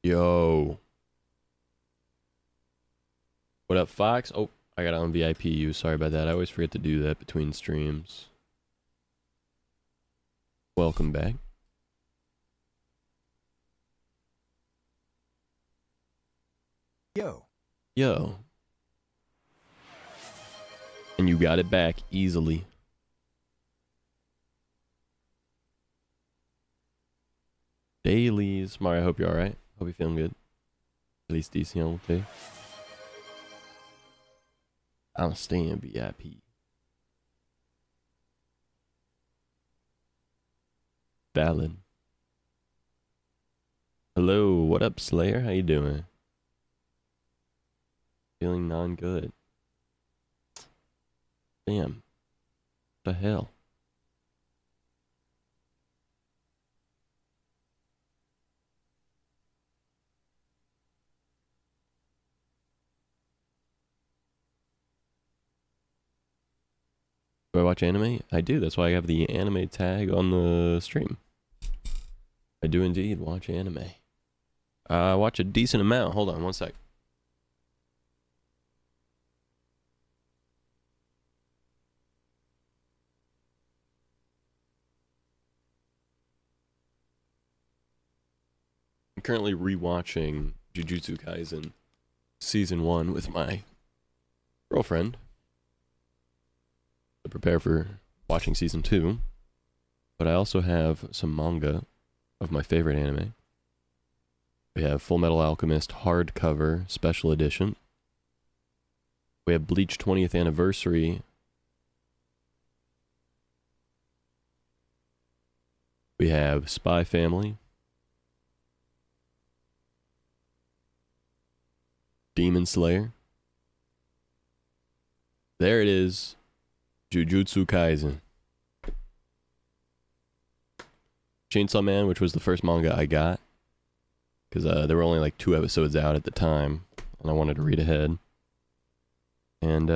Yo. What up, Fox? Oh, I got on VIP you. Sorry about that. I always forget to do that between streams. Welcome back. Yo. Yo. And you got it back easily. Dailies. Mario, I hope you're alright. Hope you're feeling good. At least decent on the day. I'm staying VIP. Valid. Hello, what up, Slayer? How you doing? Feeling non-good. Damn. What the hell? Do I watch anime? I do. That's why I have the anime tag on the stream. I do indeed watch anime. I watch a decent amount. Hold on one sec. I'm currently rewatching Jujutsu Kaisen Season 1 with my girlfriend to prepare for watching Season 2. But I also have some manga of my favorite anime. We have Full Metal Alchemist hardcover special edition. We have Bleach 20th anniversary. We have Spy Family. Demon Slayer. There it is. Jujutsu Kaisen. Chainsaw Man, which was the first manga I got. Because there were only like 2 episodes out at the time. And I wanted to read ahead. And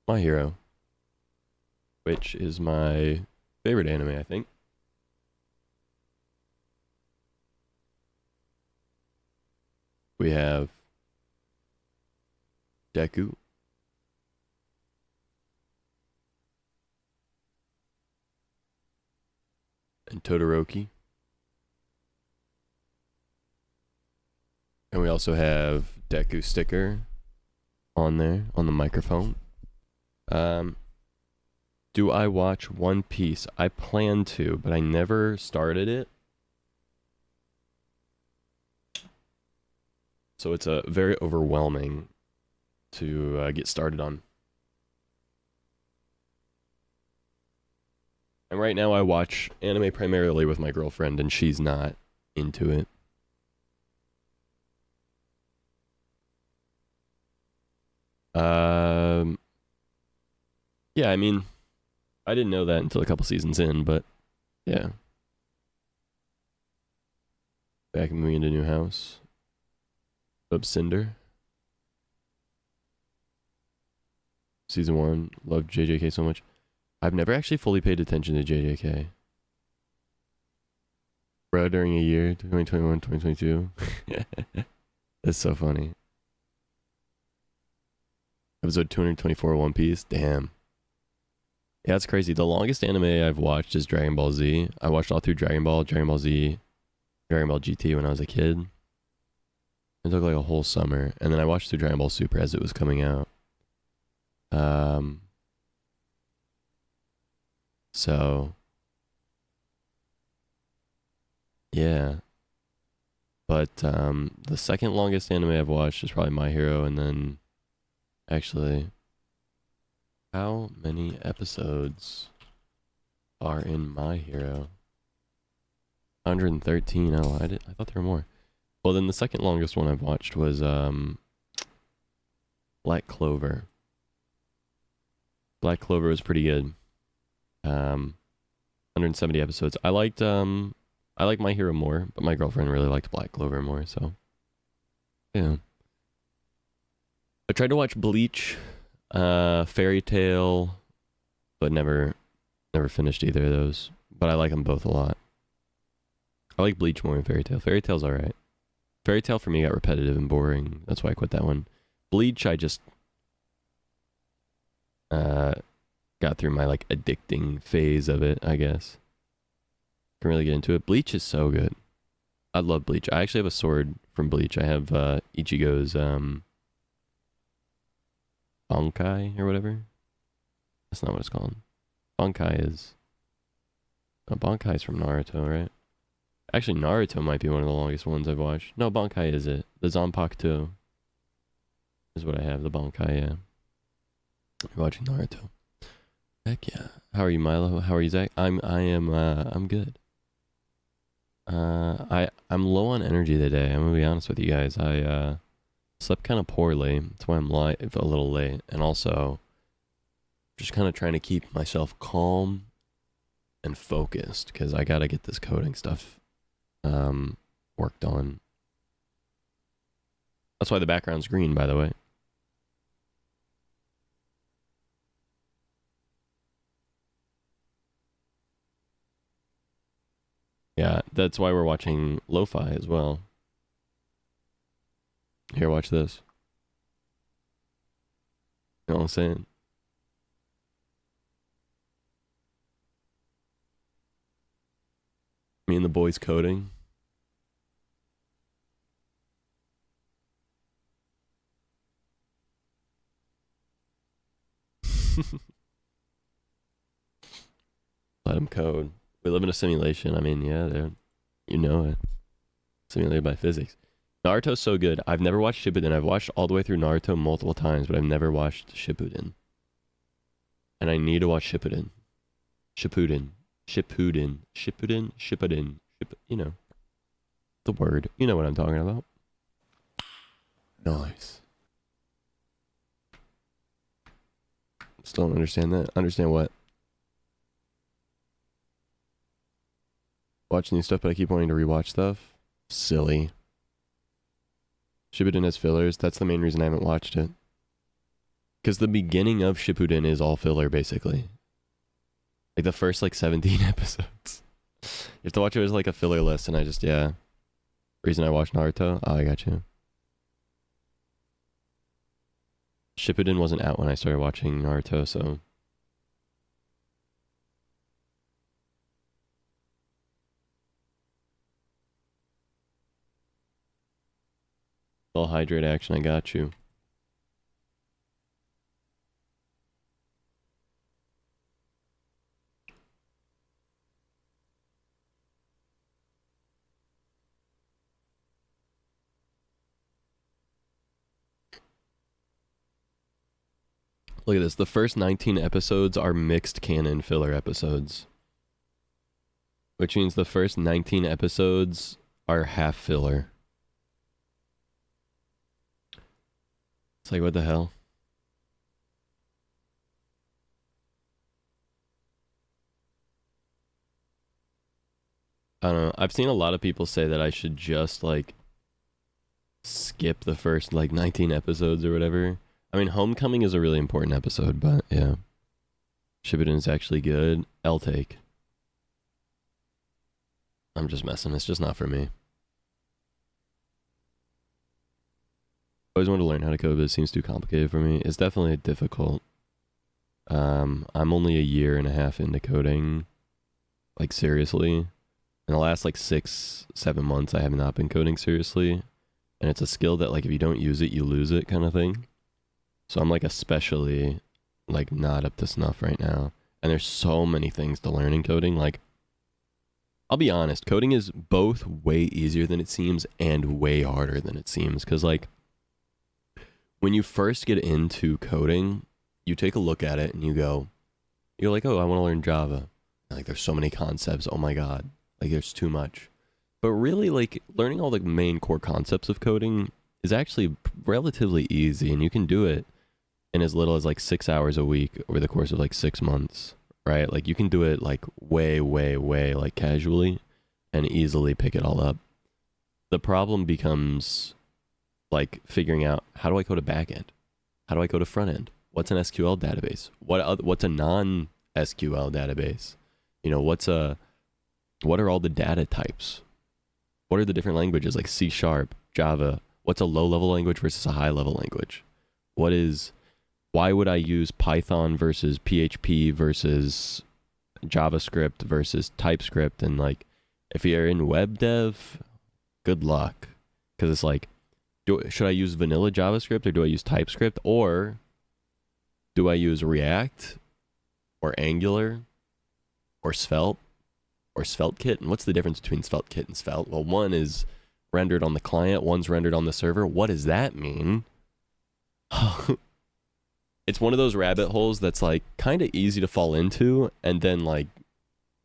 My Hero. Which is my favorite anime, I think. We have Deku. And Todoroki. And we also have Deku sticker on there, on the microphone. Do I watch One Piece? I plan to, but I never started it. So it's very overwhelming to get started on. And right now I watch anime primarily with my girlfriend, and she's not into it. Yeah, I mean, I didn't know that until a couple seasons in, but yeah. Back moving into new house. Up Cinder. Season 1. Love JJK so much. I've never actually fully paid attention to JJK. Bro, during a year, 2021, 2022. That's so funny. Episode 224 One Piece. Damn. Yeah, it's crazy. The longest anime I've watched is Dragon Ball Z. I watched all through Dragon Ball, Dragon Ball Z, Dragon Ball GT when I was a kid. It took like a whole summer. And then I watched through Dragon Ball Super as it was coming out. So yeah. But the second longest anime I've watched is probably My Hero, and then actually, how many episodes are in My Hero? 113. Oh, I thought there were more. Well, then the second longest one I've watched was Black Clover. Black Clover was pretty good. 170 episodes. I liked My Hero more, but my girlfriend really liked Black Clover more, so yeah. I tried to watch Bleach, Fairy Tail, but never finished either of those. But I like them both a lot. I like Bleach more than Fairy Tail. Fairy Tail's alright. Fairy Tail for me got repetitive and boring. That's why I quit that one. Bleach, I just got through my like addicting phase of it, I guess. Can really get into it. Bleach is so good. I love Bleach. I actually have a sword from Bleach. I have Ichigo's Bankai or whatever. That's not what it's called. Bankai is... Bankai is from Naruto, right? Actually, Naruto might be one of the longest ones I've watched. No, Bankai is it. The Zanpakuto is what I have. The Bankai, yeah. You're watching Naruto. Heck yeah. How are you, Milo? How are you, Zach? I'm good. I'm low on energy today. I'm gonna be honest with you guys. I slept kind of poorly. That's why I'm a little late. And also, just kind of trying to keep myself calm and focused because I gotta get this coding stuff worked on. That's why the background's green, by the way. Yeah, that's why we're watching lo-fi as well. Here, watch this. You know what I'm saying? Me and the boys coding. Let them code. We live in a simulation. I mean, yeah, you know it. Simulated by physics. Naruto's so good. I've never watched Shippuden. I've watched all the way through Naruto multiple times, but I've never watched Shippuden. And I need to watch Shippuden. Shippuden. You know. The word. You know what I'm talking about. Nice. Still don't understand that. Understand what? Watch new stuff, but I keep wanting to rewatch stuff. Silly. Shippuden has fillers. That's the main reason I haven't watched it. Because the beginning of Shippuden is all filler, basically. Like the first, 17 episodes. You have to watch it as, a filler list, and I just, yeah. Reason I watched Naruto? Oh, I got you. Shippuden wasn't out when I started watching Naruto, so... All hydrate action, I got you. Look at this. The first 19 episodes are mixed canon filler episodes. Which means the first 19 episodes are half filler. It's like, what the hell? I don't know. I've seen a lot of people say that I should just, skip the first, 19 episodes or whatever. I mean, Homecoming is a really important episode, but, yeah. Shippuden is actually good. I'll take. I'm just messing. It's just not for me. I always wanted to learn how to code, but it seems too complicated for me. It's definitely difficult. I'm only a year and a half into coding, seriously. In the last 6-7 months, I have not been coding seriously, and it's a skill that if you don't use it, you lose it, kind of thing. So I'm especially not up to snuff right now, and there's so many things to learn in coding. I'll be honest, coding is both way easier than it seems and way harder than it seems, because when you first get into coding, you take a look at it and you're like, oh, I want to learn Java. And there's so many concepts. Oh my God. There's too much. But really, learning all the main core concepts of coding is actually relatively easy, and you can do it in as little as 6 hours a week over the course of 6 months, right? You can do it way, way, way casually and easily pick it all up. The problem becomes figuring out, how do I code a backend? How do I code a front end? What's an SQL database? What's a non-SQL database? What are all the data types? What are the different languages C#? Java? What's a low-level language versus a high-level language? Why would I use Python versus PHP versus JavaScript versus TypeScript? And like, if you're in web dev, good luck. Because it's like, should I use vanilla JavaScript or do I use TypeScript? Or do I use React or Angular or Svelte or SvelteKit? And what's the difference between SvelteKit and Svelte? Well, one is rendered on the client, one's rendered on the server. What does that mean? It's one of those rabbit holes that's like kind of easy to fall into, and then like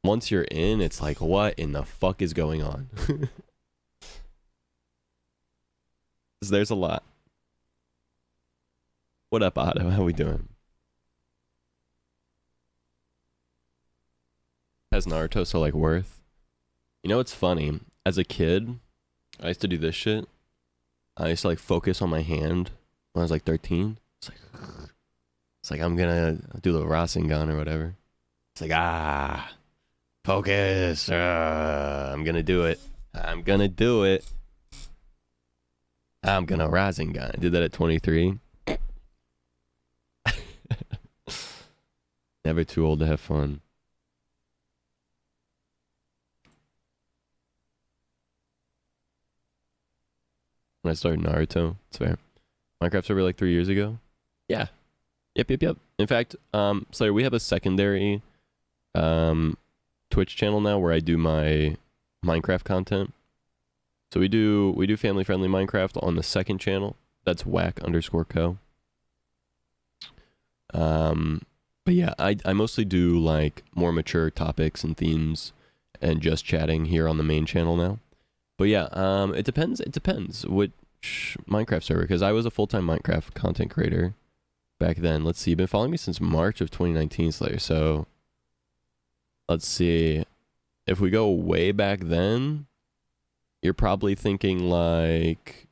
once you're in, it's like, what in the fuck is going on? There's a lot. What up, Otto? How we doing? Has Naruto so like worth? You know, it's funny. As a kid, I used to do this shit. I used to like focus on my hand when I was like 13. It's like I'm gonna do the Rasengan or whatever. It's like, focus. I'm gonna do it. I'm gonna do it. I'm gonna Rasengan. I did that at 23. Never too old to have fun. When I started Naruto, it's fair. Minecraft server like 3 years ago. Yeah. Yep. In fact, Slayer, we have a secondary Twitch channel now where I do my Minecraft content. So we do family friendly Minecraft on the second channel. That's whack_co. But yeah, I mostly do like more mature topics and themes and just chatting here on the main channel now. But yeah, it depends which Minecraft server, because I was a full-time Minecraft content creator back then. Let's see, you've been following me since March of 2019, Slayer. So let's see, if we go way back then, you're probably thinking like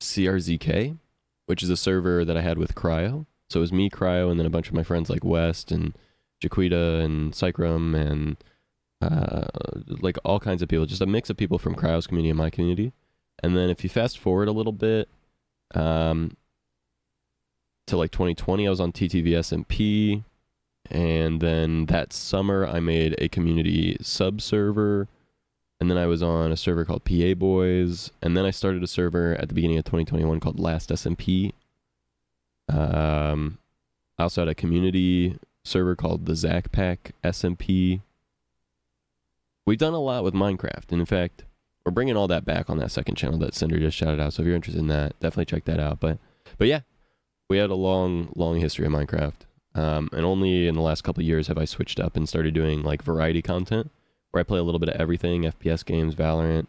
CRZK, which is a server that I had with Cryo. So it was me, Cryo, and then a bunch of my friends like West and Jaquita and Cycrum and like all kinds of people, just a mix of people from Cryo's community and my community. And then if you fast forward a little bit to like 2020, I was on TTV SMP, and then that summer I made a community sub server, and then I was on a server called PA Boys, and then I started a server at the beginning of 2021 called Last SMP. I also had a community server called the Zach Pack SMP. We've done a lot with Minecraft, and in fact, we're bringing all that back on that second channel that Cinder just shouted out. So if you're interested in that, definitely check that out. But yeah, we had a long history of Minecraft, and only in the last couple of years have I switched up and started doing like variety content, where I play a little bit of everything: FPS games, Valorant,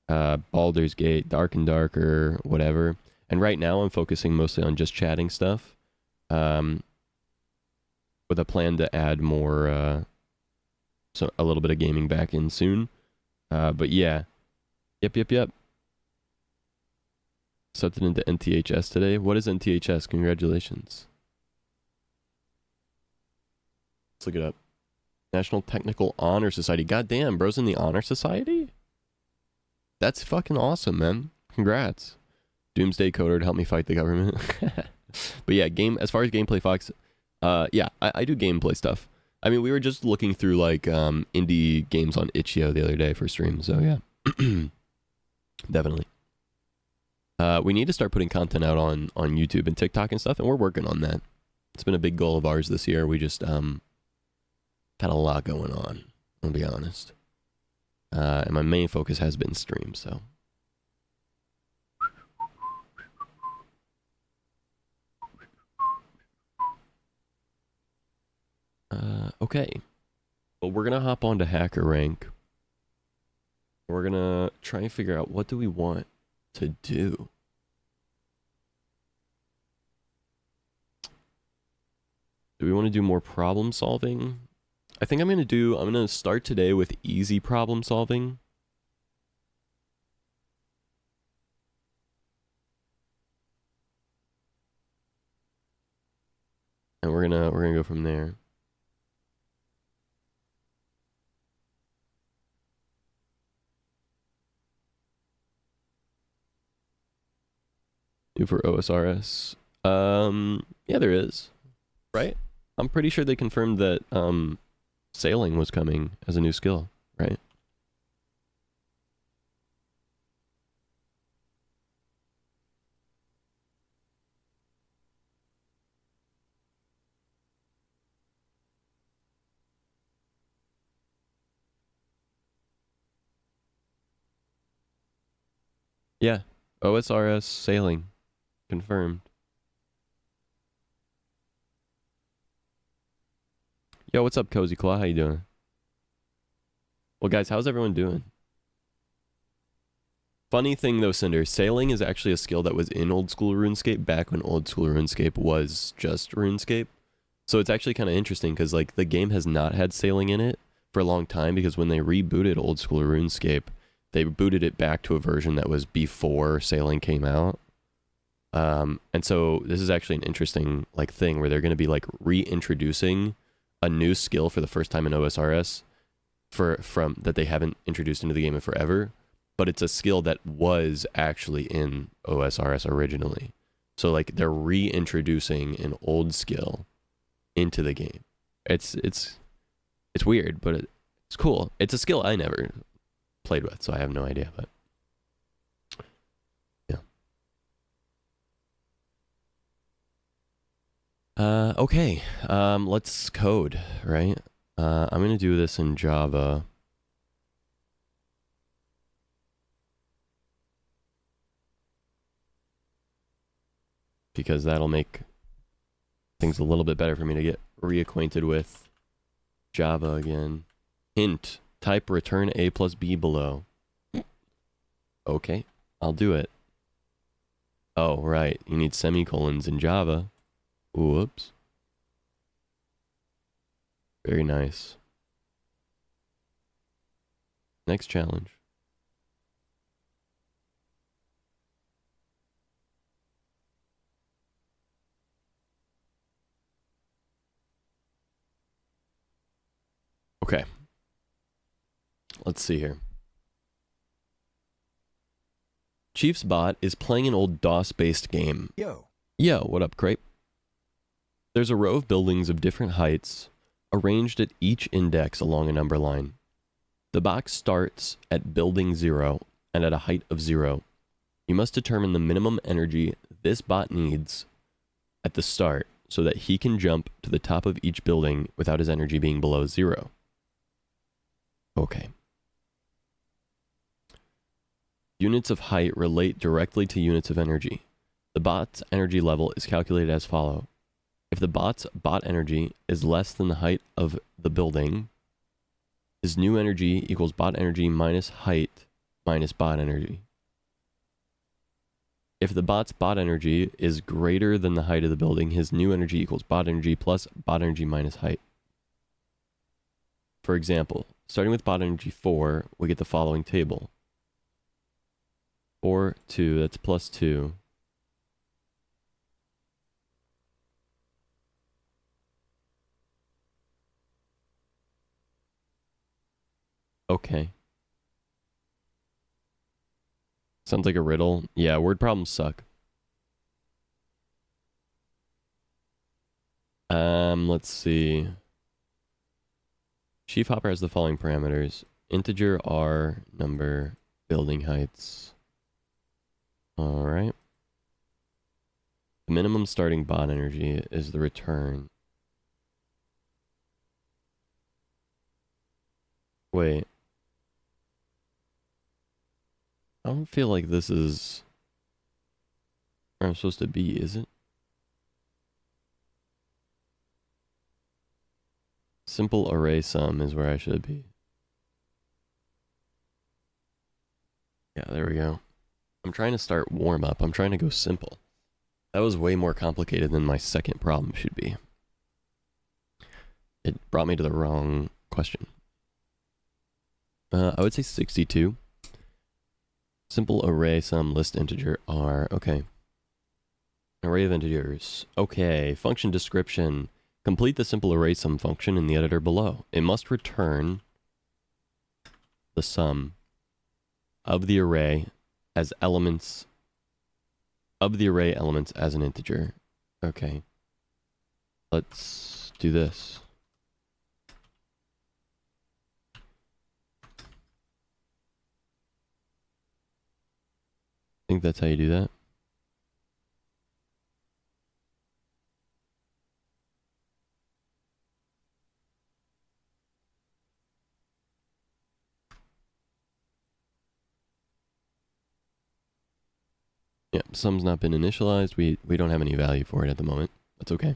Baldur's Gate, Dark and Darker, whatever. And right now, I'm focusing mostly on just chatting stuff, with a plan to add more, so a little bit of gaming back in soon. But yeah, yep. Something into NTHS today. What is NTHS? Congratulations. Let's look it up. National Technical Honor Society. Goddamn, bro's in the Honor Society? That's fucking awesome, man. Congrats. Doomsday Coder to help me fight the government. But yeah, as far as gameplay, Fox, yeah, I do gameplay stuff. I mean, we were just looking through like indie games on Itch.io the other day for stream, so yeah. Definitely. We need to start putting content out on YouTube and TikTok and stuff, and we're working on that. It's been a big goal of ours this year. We just had a lot going on, I'll be honest. And my main focus has been stream, so. Okay. Well, we're going to hop on to Hacker Rank. We're going to try and figure out what do we want to do. Do we want to do more problem solving? I think I'm going to start today with easy problem solving. And we're going to go from there. New for OSRS. Yeah, there is. Right? I'm pretty sure they confirmed that sailing was coming as a new skill, right? Yeah. OSRS sailing confirmed. Yo, what's up, Cozy Claw? How you doing? Well, guys, how's everyone doing? Funny thing though, Cinder, sailing is actually a skill that was in old school RuneScape back when old school RuneScape was just RuneScape. So it's actually kind of interesting because like the game has not had sailing in it for a long time because when they rebooted old school RuneScape, they booted it back to a version that was before sailing came out. And so this is actually an interesting like thing where they're going to be like reintroducing a new skill for the first time in OSRS from that they haven't introduced into the game in forever, but it's a skill that was actually in OSRS originally. So like they're reintroducing an old skill into the game. It's weird, but it's cool. It's a skill I never played with, so I have no idea, but yeah. Okay. Let's code, right? I'm gonna do this in Java. Because that'll make things a little bit better for me to get reacquainted with Java again. Hint, type return A plus B below. Okay, I'll do it. Oh, right, you need semicolons in Java. Whoops. Very nice. Next challenge. Okay. Let's see here. Chief's bot is playing an old DOS-based game. Yo, what up, Crepe? There's a row of buildings of different heights arranged at each index along a number line. The box starts at building 0 and at a height of 0. You must determine the minimum energy this bot needs at the start so that he can jump to the top of each building without his energy being below 0. Okay. Units of height relate directly to units of energy. The bot's energy level is calculated as follows. If the bot's bot energy is less than the height of the building, his new energy equals bot energy minus height minus bot energy. If the bot's bot energy is greater than the height of the building, his new energy equals bot energy plus bot energy minus height. For example, starting with bot energy 4, we get the following table. 4, 2, that's plus 2. Okay. Sounds like a riddle. Yeah, word problems suck. Let's see. Chief Hopper has the following parameters. Integer R, number, building heights. Alright. The minimum starting bot energy is the return. Wait. I don't feel like this is where I'm supposed to be, is it? Simple array sum is where I should be. Yeah, there we go. I'm trying to start warm up. I'm trying to go simple. That was way more complicated than my second problem should be. It brought me to the wrong question. I would say 62. Simple array sum list integer R. Okay. Array of integers. Okay. Function description. Complete the simple array sum function in the editor below. It must return the sum of the array as elements of the array elements as an integer. Okay. Let's do this. I think that's how you do that. Yeah, sum's not been initialized. We don't have any value for it at the moment. That's okay.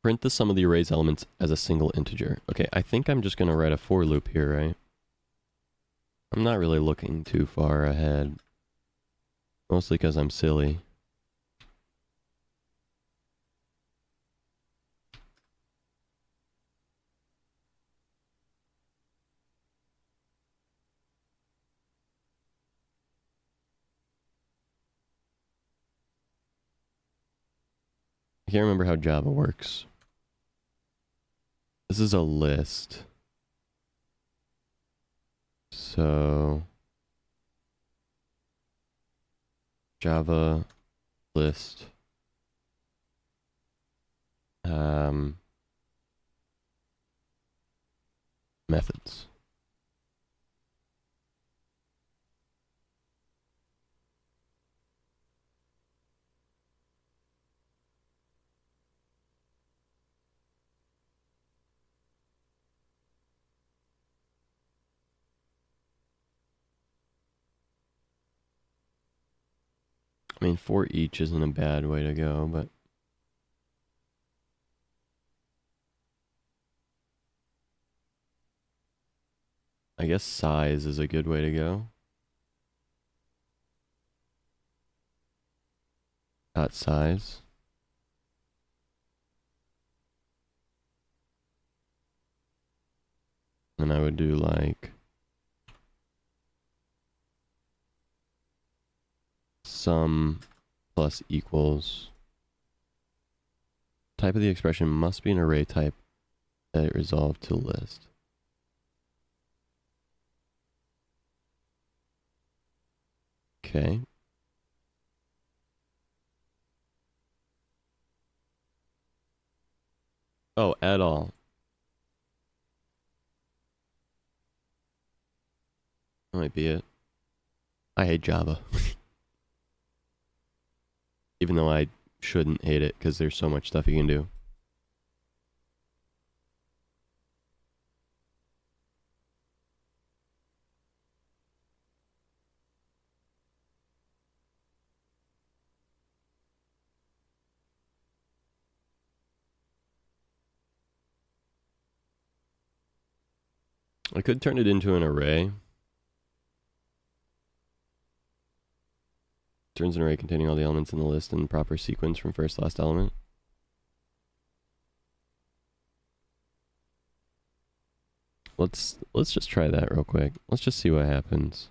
Print the sum of the array's elements as a single integer. Okay, I think I'm just going to write a for loop here, right? I'm not really looking too far ahead. Mostly because I'm silly. I can't remember how Java works. This is a list. So Java list. Methods. I mean, for each isn't a bad way to go, but I guess size is a good way to go. Dot size. And I would do like sum plus equals. Type of the expression must be an array type that it resolved to list. Okay. Oh, at all. That might be it. I hate Java. Even though I shouldn't hate it because there's so much stuff you can do. I could turn it into an array. Turns an array containing all the elements in the list in the proper sequence from first to last element. Let's just try that real quick. Let's just see what happens.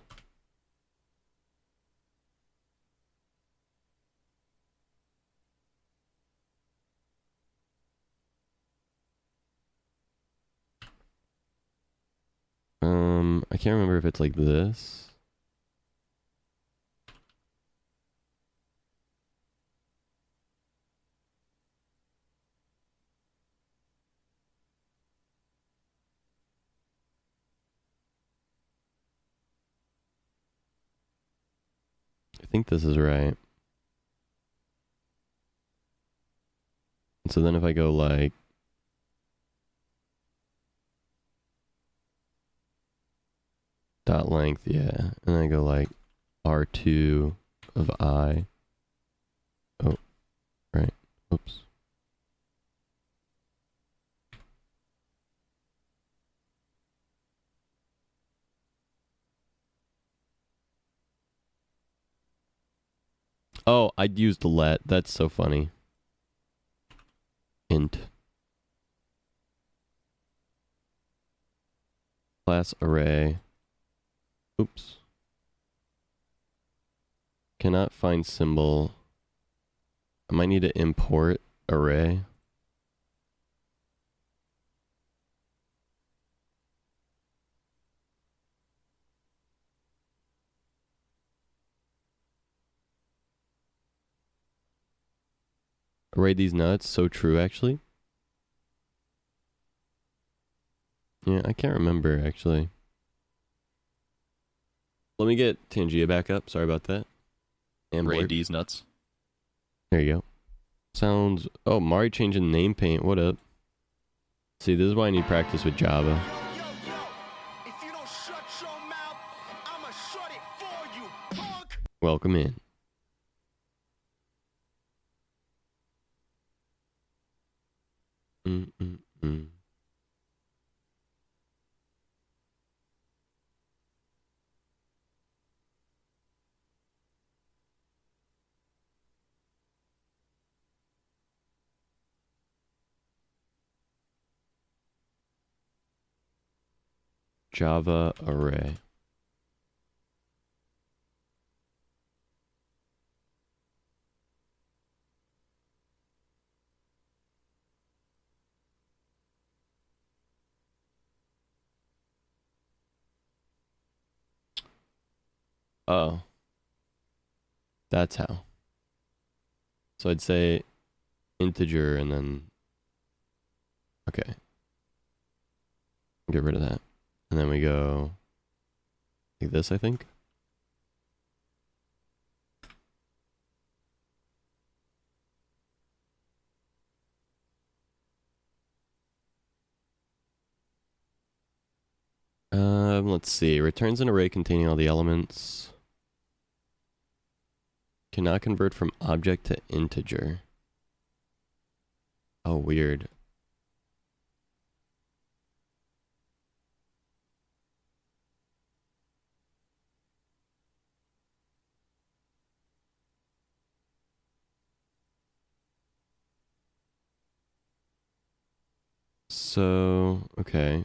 I can't remember if it's like this. I think this is right. And so then if I go like dot length, yeah, and I go like R2 of I. Oh, right. Oops. Oh, I used let. That's so funny. Int. Class array. Oops. Cannot find symbol. I might need to import array. Array these nuts. So true, actually. Yeah, I can't remember, actually. Let me get Tangia back up. Sorry about that. And Ray Blurk. D's nuts. There you go. Sounds... Oh, Mari changing name paint. What up? See, this is why I need practice with Java. Welcome in. Mm-mm-mm. Java array. Oh. That's how. So I'd say integer and then... Okay. Get rid of that. And then we go... like this, I think. Let's see. Returns an array containing all the elements. Cannot convert from object to integer. Oh, weird. So, okay.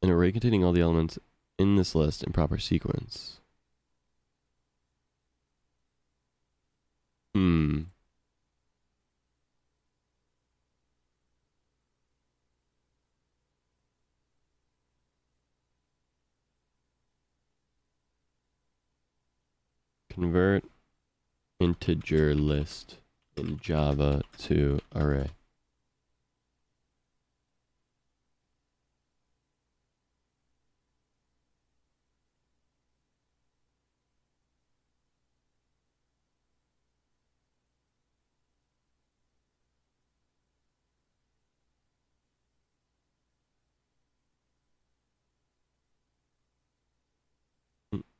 An array containing all the elements in this list in proper sequence. Hmm. Convert integer list in Java to array.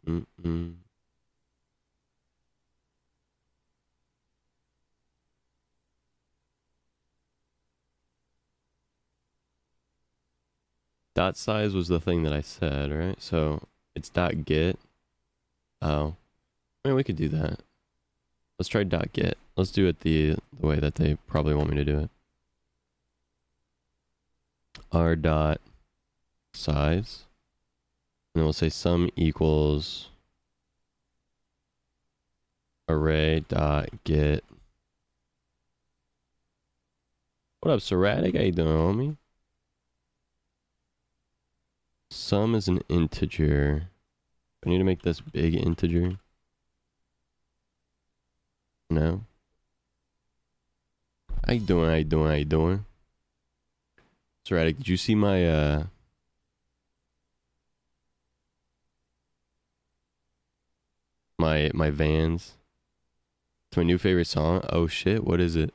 Mm-mm. Dot size was the thing that I said, right? So it's dot get. Oh, I mean, we could do that. Let's try dot get. Let's do it the way that they probably want me to do it. R dot size, and then we'll say sum equals array dot get. What up, Serratic? How you doing, homie? Sum is an integer. I need to make this big integer. No. How you doing? How you doing? How you doing? Serratic, did you see my my Vans? It's my new favorite song. Oh shit, what is it?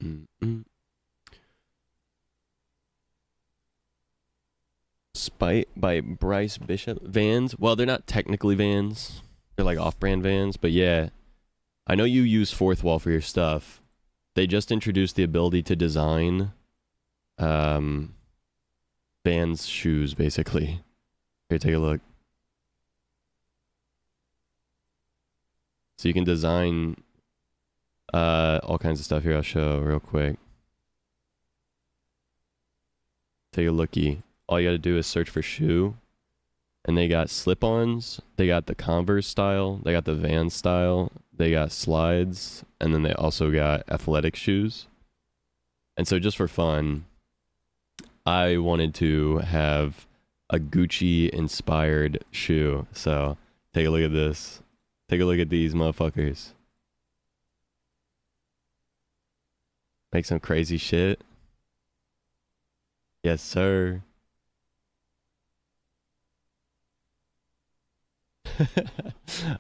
Mm-mm. Spite by Bryce Bishop. Vans? Well, they're not technically Vans. They're like off-brand Vans, but yeah. I know you use Fourth Wall for your stuff. They just introduced the ability to design Vans shoes, basically. Here, take a look. So you can design all kinds of stuff. Here, I'll show real quick. Take a looky. All you gotta do is search for shoe. And they got slip-ons. They got the Converse style. They got the Vans style. They got slides. And then they also got athletic shoes. And so just for fun, I wanted to have a Gucci inspired shoe. So take a look at this. Take a look at these motherfuckers. Make some crazy shit. Yes, sir.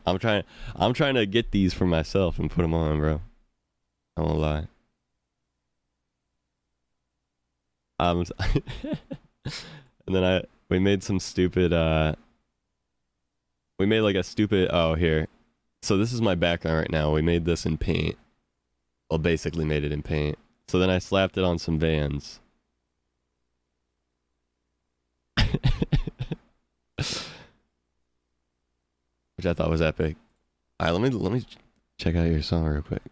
I'm trying to get these for myself and put them on, bro. I won't lie. Um, and then we made some stupid we made like a stupid oh here. So this is my background right now. We made this in paint. Well, basically made it in paint. So then I slapped it on some Vans. Which I thought was epic. All right, let me check out your song real quick.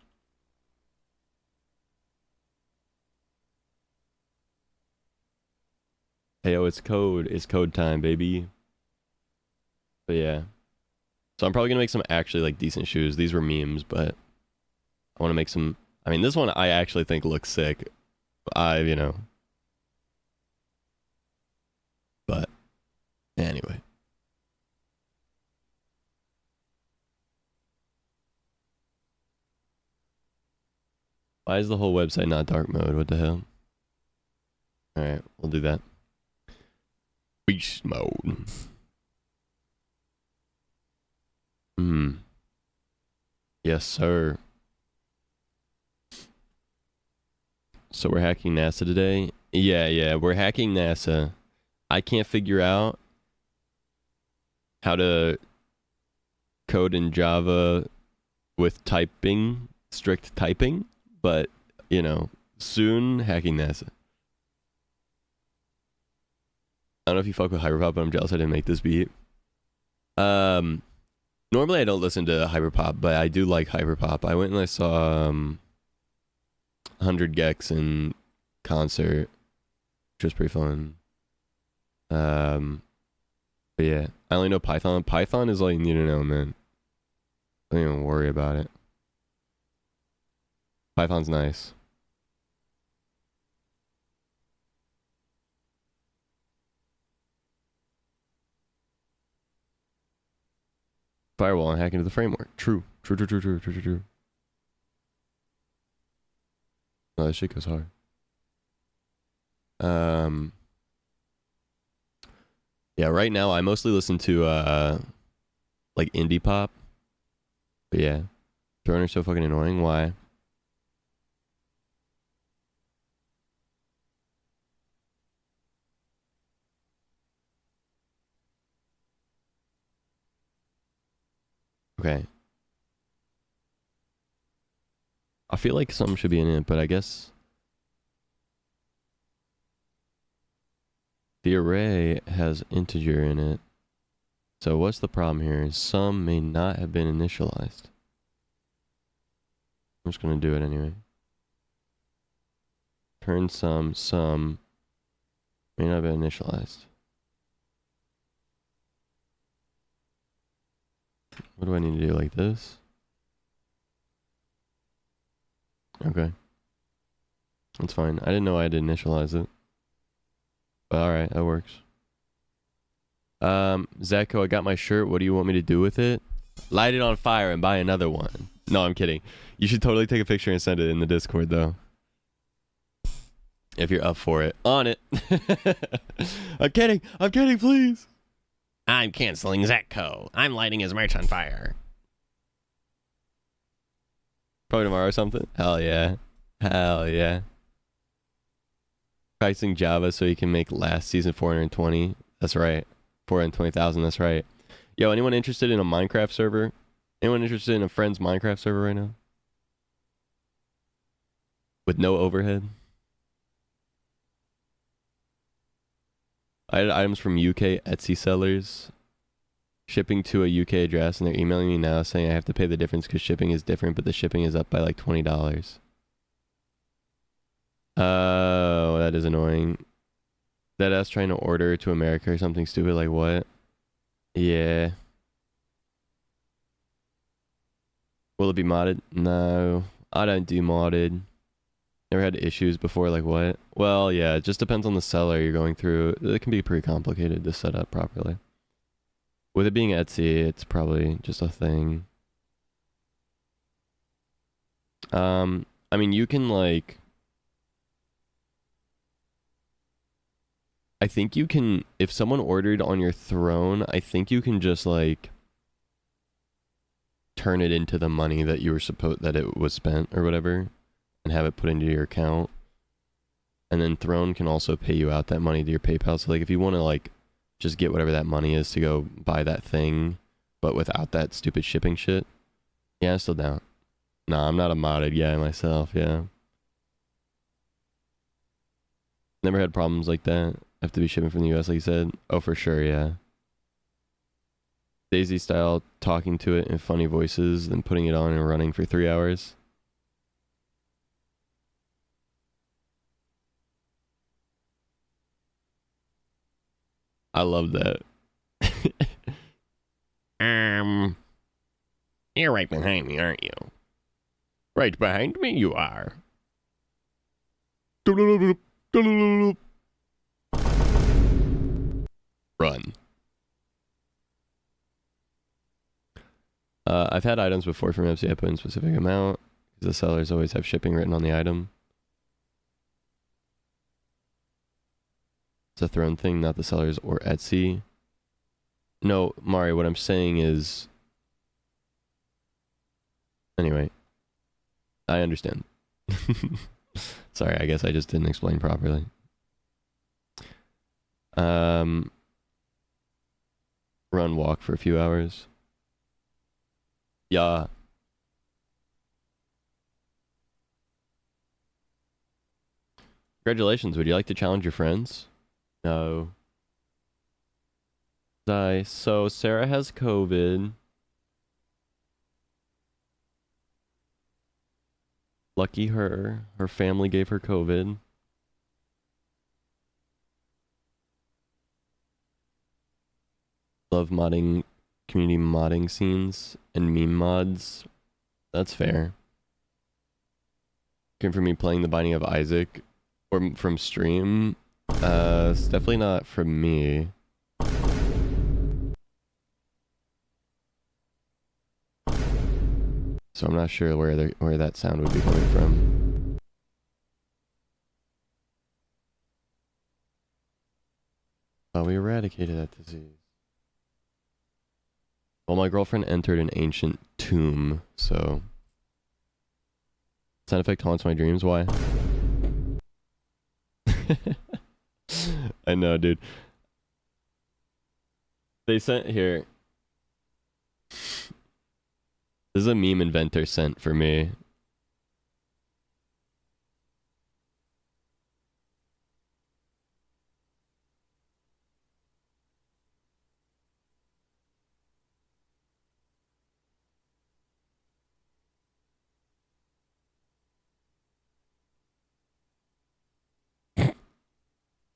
Hey, yo, it's code. It's code time, baby. But yeah. So I'm probably gonna make some actually like decent shoes. These were memes, but I want to make some. I mean, this one I actually think looks sick. You know. But anyway. Why is the whole website not dark mode? What the hell? Alright, we'll do that. Beast mode. Yes, sir. So we're hacking NASA today? Yeah, we're hacking NASA. I can't figure out how to code in Java with typing, strict typing, but, you know, soon hacking NASA. I don't know if you fuck with hyperpop, but I'm jealous I didn't make this beat. Normally I don't listen to hyperpop, but I do like hyperpop. I went and I saw 100 Gex in concert, which was pretty fun. But yeah, I only know Python. Python is all you need to know, man. Don't even worry about it. Python's nice. Firewall and hack into the framework. True. Oh, that shit goes hard. Yeah, right now I mostly listen to like indie pop. But yeah. Droner's so fucking annoying. Why? Okay. I feel like something should be in it, but I guess the array has integer in it. So what's the problem here? Some may not have been initialized. I'm just gonna do it anyway. Turn some may not have been initialized. What do I need to do, like this? Okay. That's fine. I didn't know I had to initialize it. But alright, that works. Zacho, I got my shirt. What do you want me to do with it? Light it on fire and buy another one. No, I'm kidding. You should totally take a picture and send it in the Discord, though. If you're up for it. On it. I'm kidding, please. I'm canceling Zacho. I'm lighting his merch on fire. Probably tomorrow or something. Hell yeah. Pricing Java so you can make last season 420. That's right. 420,000. That's right. Yo, anyone interested in a Minecraft server? Anyone interested in a friend's Minecraft server right now? With no overhead? I had items from UK Etsy sellers shipping to a UK address, and they're emailing me now saying I have to pay the difference because shipping is different, but the shipping is up by like $20. Oh, that is annoying. That us trying to order to America or something stupid like what? Yeah. Will it be modded? No, I don't do modded. Never had issues before, like what? Well, yeah, it just depends on the seller you're going through. It can be pretty complicated to set up properly. With it being Etsy, it's probably just a thing. I mean, you can like, I think you can, if someone ordered on your throne, I think you can just like turn it into the money that you were that it was spent or whatever and have it put into your account. And then Throne can also pay you out that money to your PayPal. So like if you want to like just get whatever that money is to go buy that thing, but without that stupid shipping shit, yeah, I'm still down. Nah, I'm not a modded guy myself, yeah. Never had problems like that. Have to be shipping from the US like you said. Oh, for sure, yeah. Daisy style, talking to it in funny voices, then putting it on and running for 3 hours. I love that. You're right behind me, aren't you? Right behind me, you are. Run. I've had items before from Etsy I put in a specific amount because the sellers always have shipping written on the item. It's a Throne thing, not the sellers or Etsy. No, Mari, what I'm saying is... Anyway. I understand. Sorry, I guess I just didn't explain properly. Run, walk for a few hours. Yeah. Congratulations, would you like to challenge your friends? No. So Sarah has COVID. Lucky her. Her family gave her COVID. Love modding, community modding scenes and meme mods. That's fair. Came from me playing The Binding of Isaac or from stream. It's definitely not from me. So I'm not sure where that sound would be coming from. Oh, we eradicated that disease. Well, my girlfriend entered an ancient tomb, so... Sound effect haunts my dreams, why? I know, dude. They sent here... This is a meme inventor sent for me.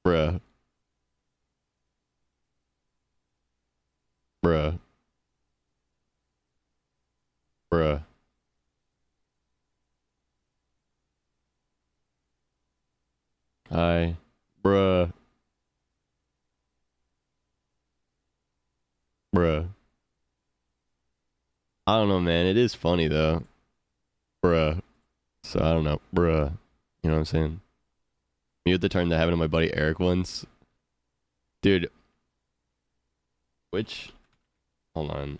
Bruh. Bruh. Bruh. Hi. Bruh. Bruh. I don't know, man. It is funny, though. Bruh. So, I don't know. Bruh. You know what I'm saying? Mute the turn that happened to my buddy Eric once. Dude. Which... Hold on.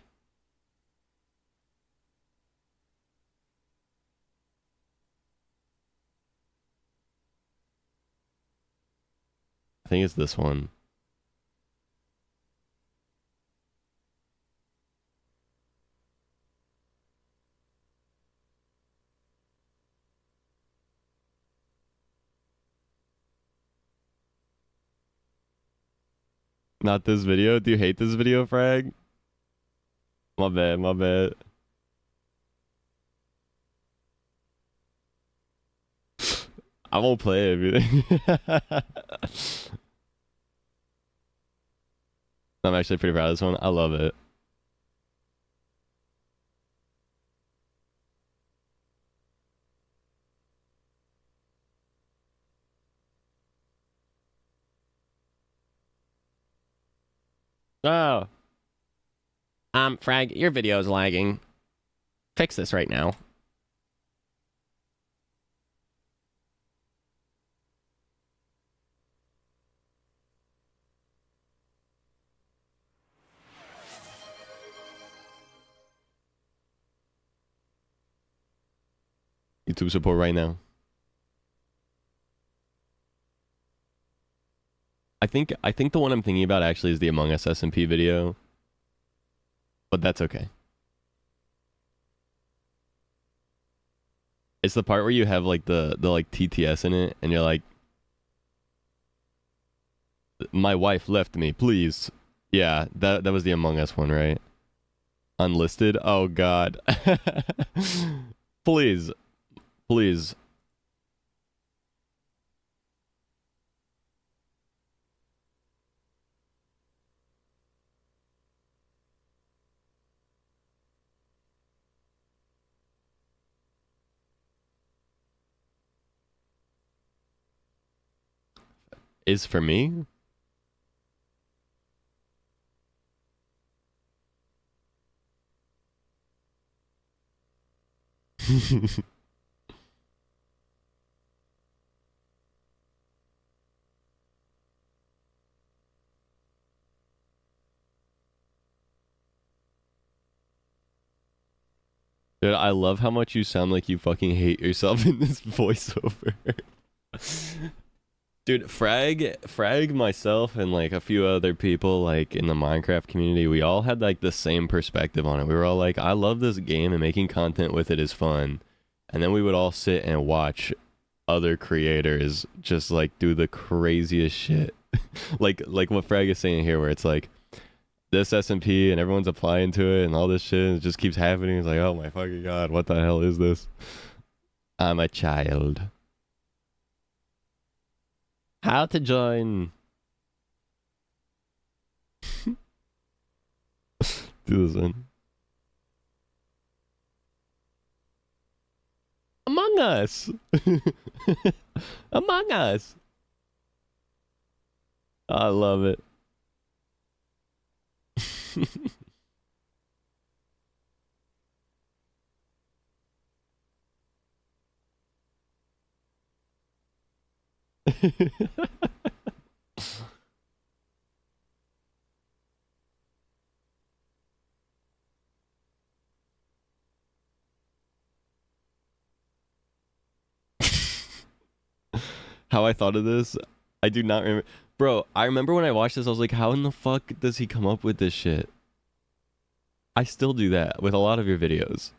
I think it's this one. Not this video? Do you hate this video, Frag? My bad, my bad. I won't play everything. I'm actually pretty proud of this one. I love it. Oh, Frag, your video is lagging. Fix this right now. YouTube support right now. I think the one I'm thinking about actually is the Among Us SMP video, but that's okay. It's the part where you have like the like TTS in it, and you're like, "My wife left me, please." Yeah, that was the Among Us one, right? Unlisted. Oh God. Please, please. Is for me? Dude, I love how much you sound like you fucking hate yourself in this voiceover. Dude, Frag, myself, and like a few other people like in the Minecraft community, we all had like the same perspective on it. We were all like, I love this game and making content with it is fun. And then we would all sit and watch other creators just like do the craziest shit. like what Frag is saying here, where it's like this SMP and everyone's applying to it and all this shit, and it just keeps happening. It's like, oh my fucking God, what the hell is this? I'm a child. How to join? Do this one. Among Us. Among Us. I love it. How I thought of this, I do not remember. Bro, I remember when I watched this, I was like, how in the fuck does he come up with this shit? I still do that with a lot of your videos.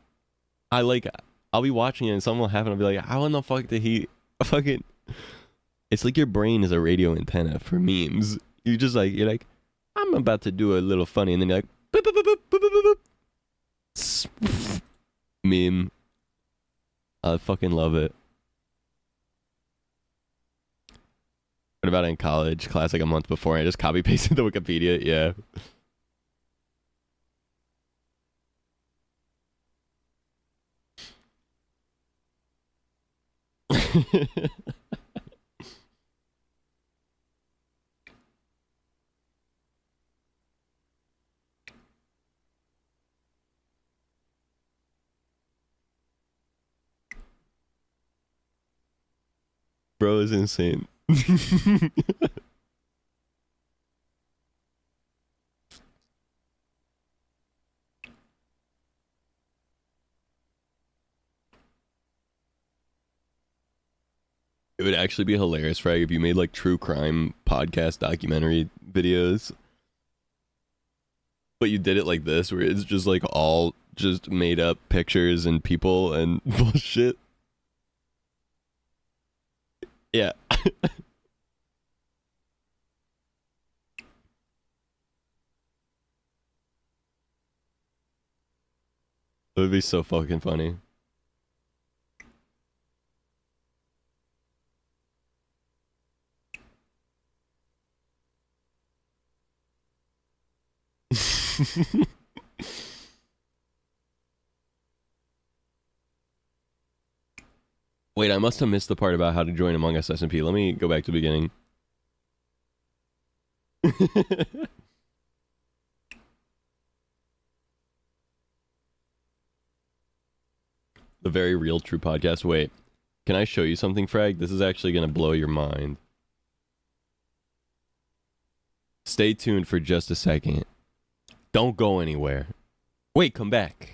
I'll be watching it and something will happen. I'll be like, how in the fuck did he fucking... It's like your brain is a radio antenna for memes. You're like, I'm about to do a little funny, and then you're like, boop, boop, boop, boop, boop, boop, boop. Meme. I fucking love it. What about in college class like a month before? I just copy pasted the Wikipedia. Yeah. Bro is insane. It would actually be hilarious, Frag, if you made like true crime podcast documentary videos. But you did it like this, where it's just like all just made up pictures and people and bullshit. Yeah. It would be so fucking funny. Wait, I must have missed the part about how to join Among Us SMP. Let me go back to the beginning. A very real, true podcast. Wait, can I show you something, Frag? This is actually gonna blow your mind. Stay tuned for just a second. Don't go anywhere. Wait, come back.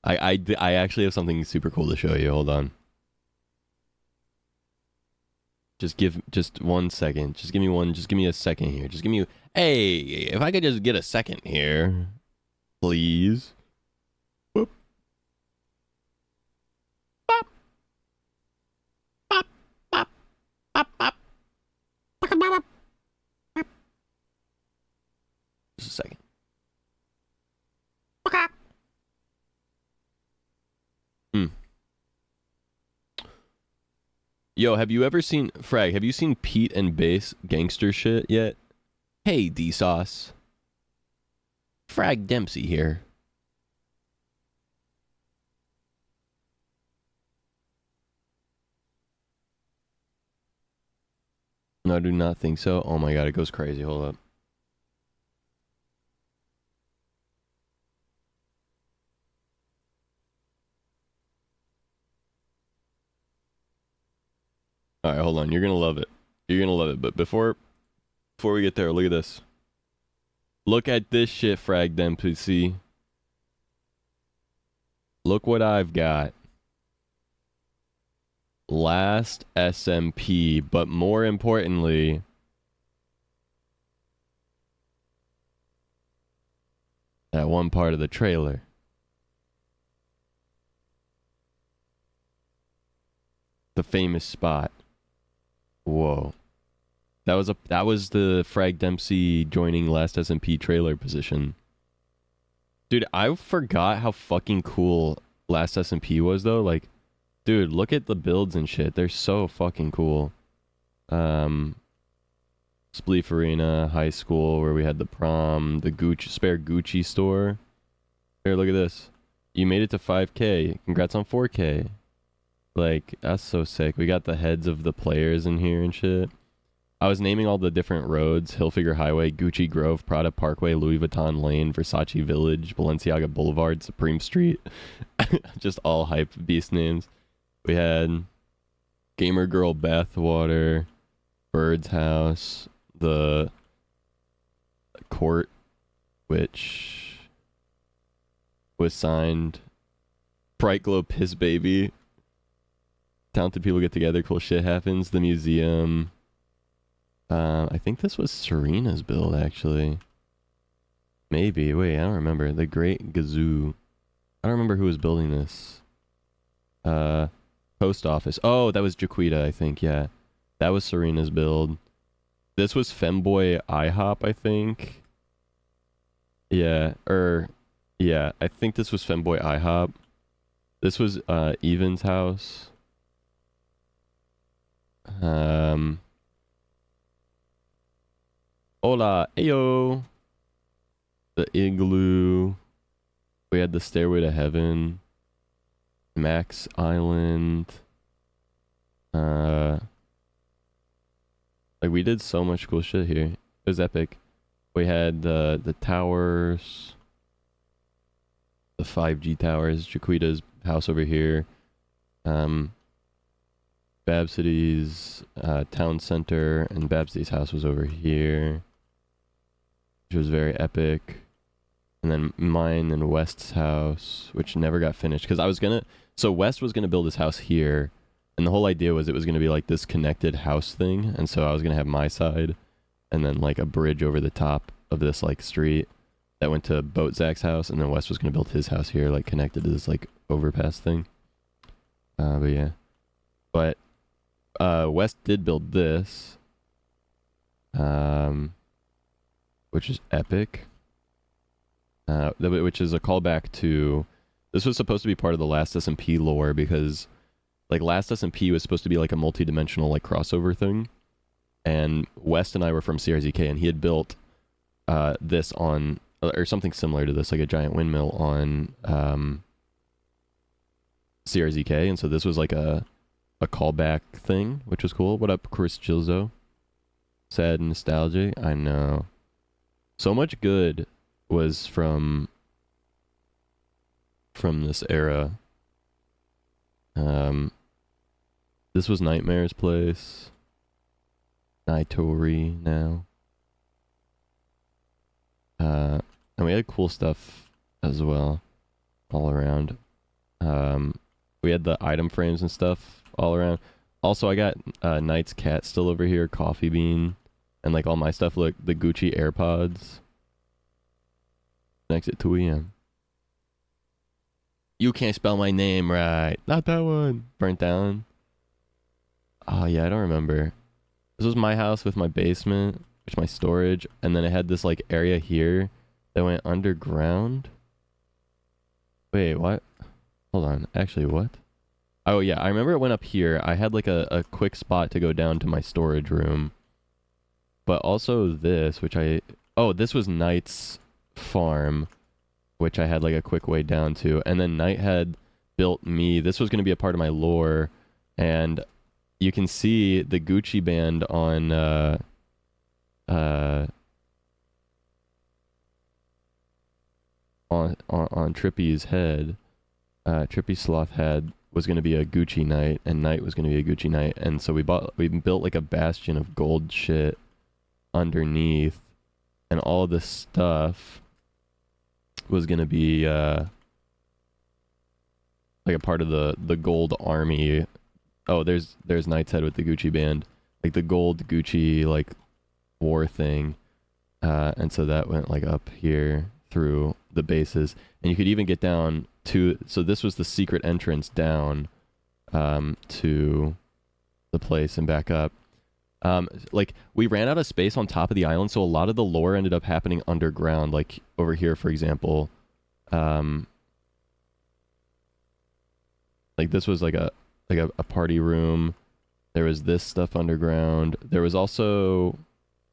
I actually have something super cool to show you. Hold on. Just 1 second. Just give me a second here. Just give me, hey, if I could just get a second here, please. Boop. Bop. Bop. Bop. Bop. Bop. Just a second. Yo, have you ever seen, Frag, have you seen Pete and Bass gangster shit yet? Hey, D-Sauce. Frag Dempsey here. No, I do not think so. Oh my god, it goes crazy. Hold up. All right, hold on. You're gonna love it. You're gonna love it. But before we get there, look at this. Look at this shit, Frag Dempsey. Look what I've got. Last SMP, but more importantly, that one part of the trailer. The famous spot. Whoa. That was the Frag Dempsey joining Last SMP trailer position. Dude, I forgot how fucking cool Last SMP was though. Like, dude, look at the builds and shit. They're so fucking cool. Spleef Arena, high school where we had the prom, the spare Gucci store. Here, look at this. You made it to 5K. Congrats on 4K. Like, that's so sick. We got the heads of the players in here and shit. I was naming all the different roads. Hillfigure Highway, Gucci Grove, Prada Parkway, Louis Vuitton Lane, Versace Village, Balenciaga Boulevard, Supreme Street. Just all hype beast names. We had Gamer Girl Bathwater, Bird's House, the Court, which was signed. Bright Glow Piss Baby. Talented people get together, cool shit happens. The museum. I think this was Serena's build, actually. Maybe. Wait, I don't remember. The Great Gazoo. I don't remember who was building this. Post office. Oh, that was Jaquita, I think. Yeah. That was Serena's build. This was Femboy IHOP, I think. Yeah. Yeah. I think this was Femboy IHOP. This was Evan's house. Hola, ayo. The Igloo. We had the Stairway to Heaven. Max Island. Like, we did so much cool shit here. It was epic. We had the towers. The 5G towers. Jaquita's house over here. Babsity's town center, and Babsity's house was over here, which was very epic. And then mine and West's house, which never got finished because so West was gonna build his house here, and the whole idea was it was gonna be like this connected house thing, and so I was gonna have my side, and then like a bridge over the top of this like street that went to Boat Zach's house, and then West was gonna build his house here, like connected to this like overpass thing. But yeah, but West did build this, which is epic, which is a callback to, this was supposed to be part of the Last SMP lore, because like Last SMP was supposed to be like a multi-dimensional like crossover thing, and West and I were from CRZK, and he had built this on, or something similar to this, like a giant windmill on CRZK, and so this was like a callback thing, which was cool. What up, Chris Gilzo? Sad nostalgia. I know. So much good was from this era. This was Nightmare's place. Nightori now. And we had cool stuff as well, all around. We had the item frames and stuff all around. Also, I got Knight's cat still over here, Coffee Bean, and like all my stuff. Look, the Gucci AirPods. Next at 2 a.m. You can't spell my name right. Not that one. Burnt down. Oh yeah, I don't remember. This was my house with my basement, which my storage, and then it had this like area here that went underground. Wait, what? Hold on. Actually, what? Oh yeah, I remember it went up here. I had like a quick spot to go down to my storage room. But also this, which this was Knight's farm, which I had like a quick way down to. And then Knight had built me. This was going to be a part of my lore. And you can see the Gucci band on Trippy's head. Trippy Sloth head was going to be a Gucci Knight, and Knight was going to be a Gucci Knight. And so we built like a bastion of gold shit underneath, and all of this stuff was going to be like a part of the gold army. Oh, there's Knight's head with the Gucci band, like the gold Gucci like war thing, and so that went like up here through the bases, and you could even get down to. So this was the secret entrance down to the place and back up. Like we ran out of space on top of the island, so a lot of the lore ended up happening underground. Like over here, for example, like this was like a party room. There was this stuff underground. There was also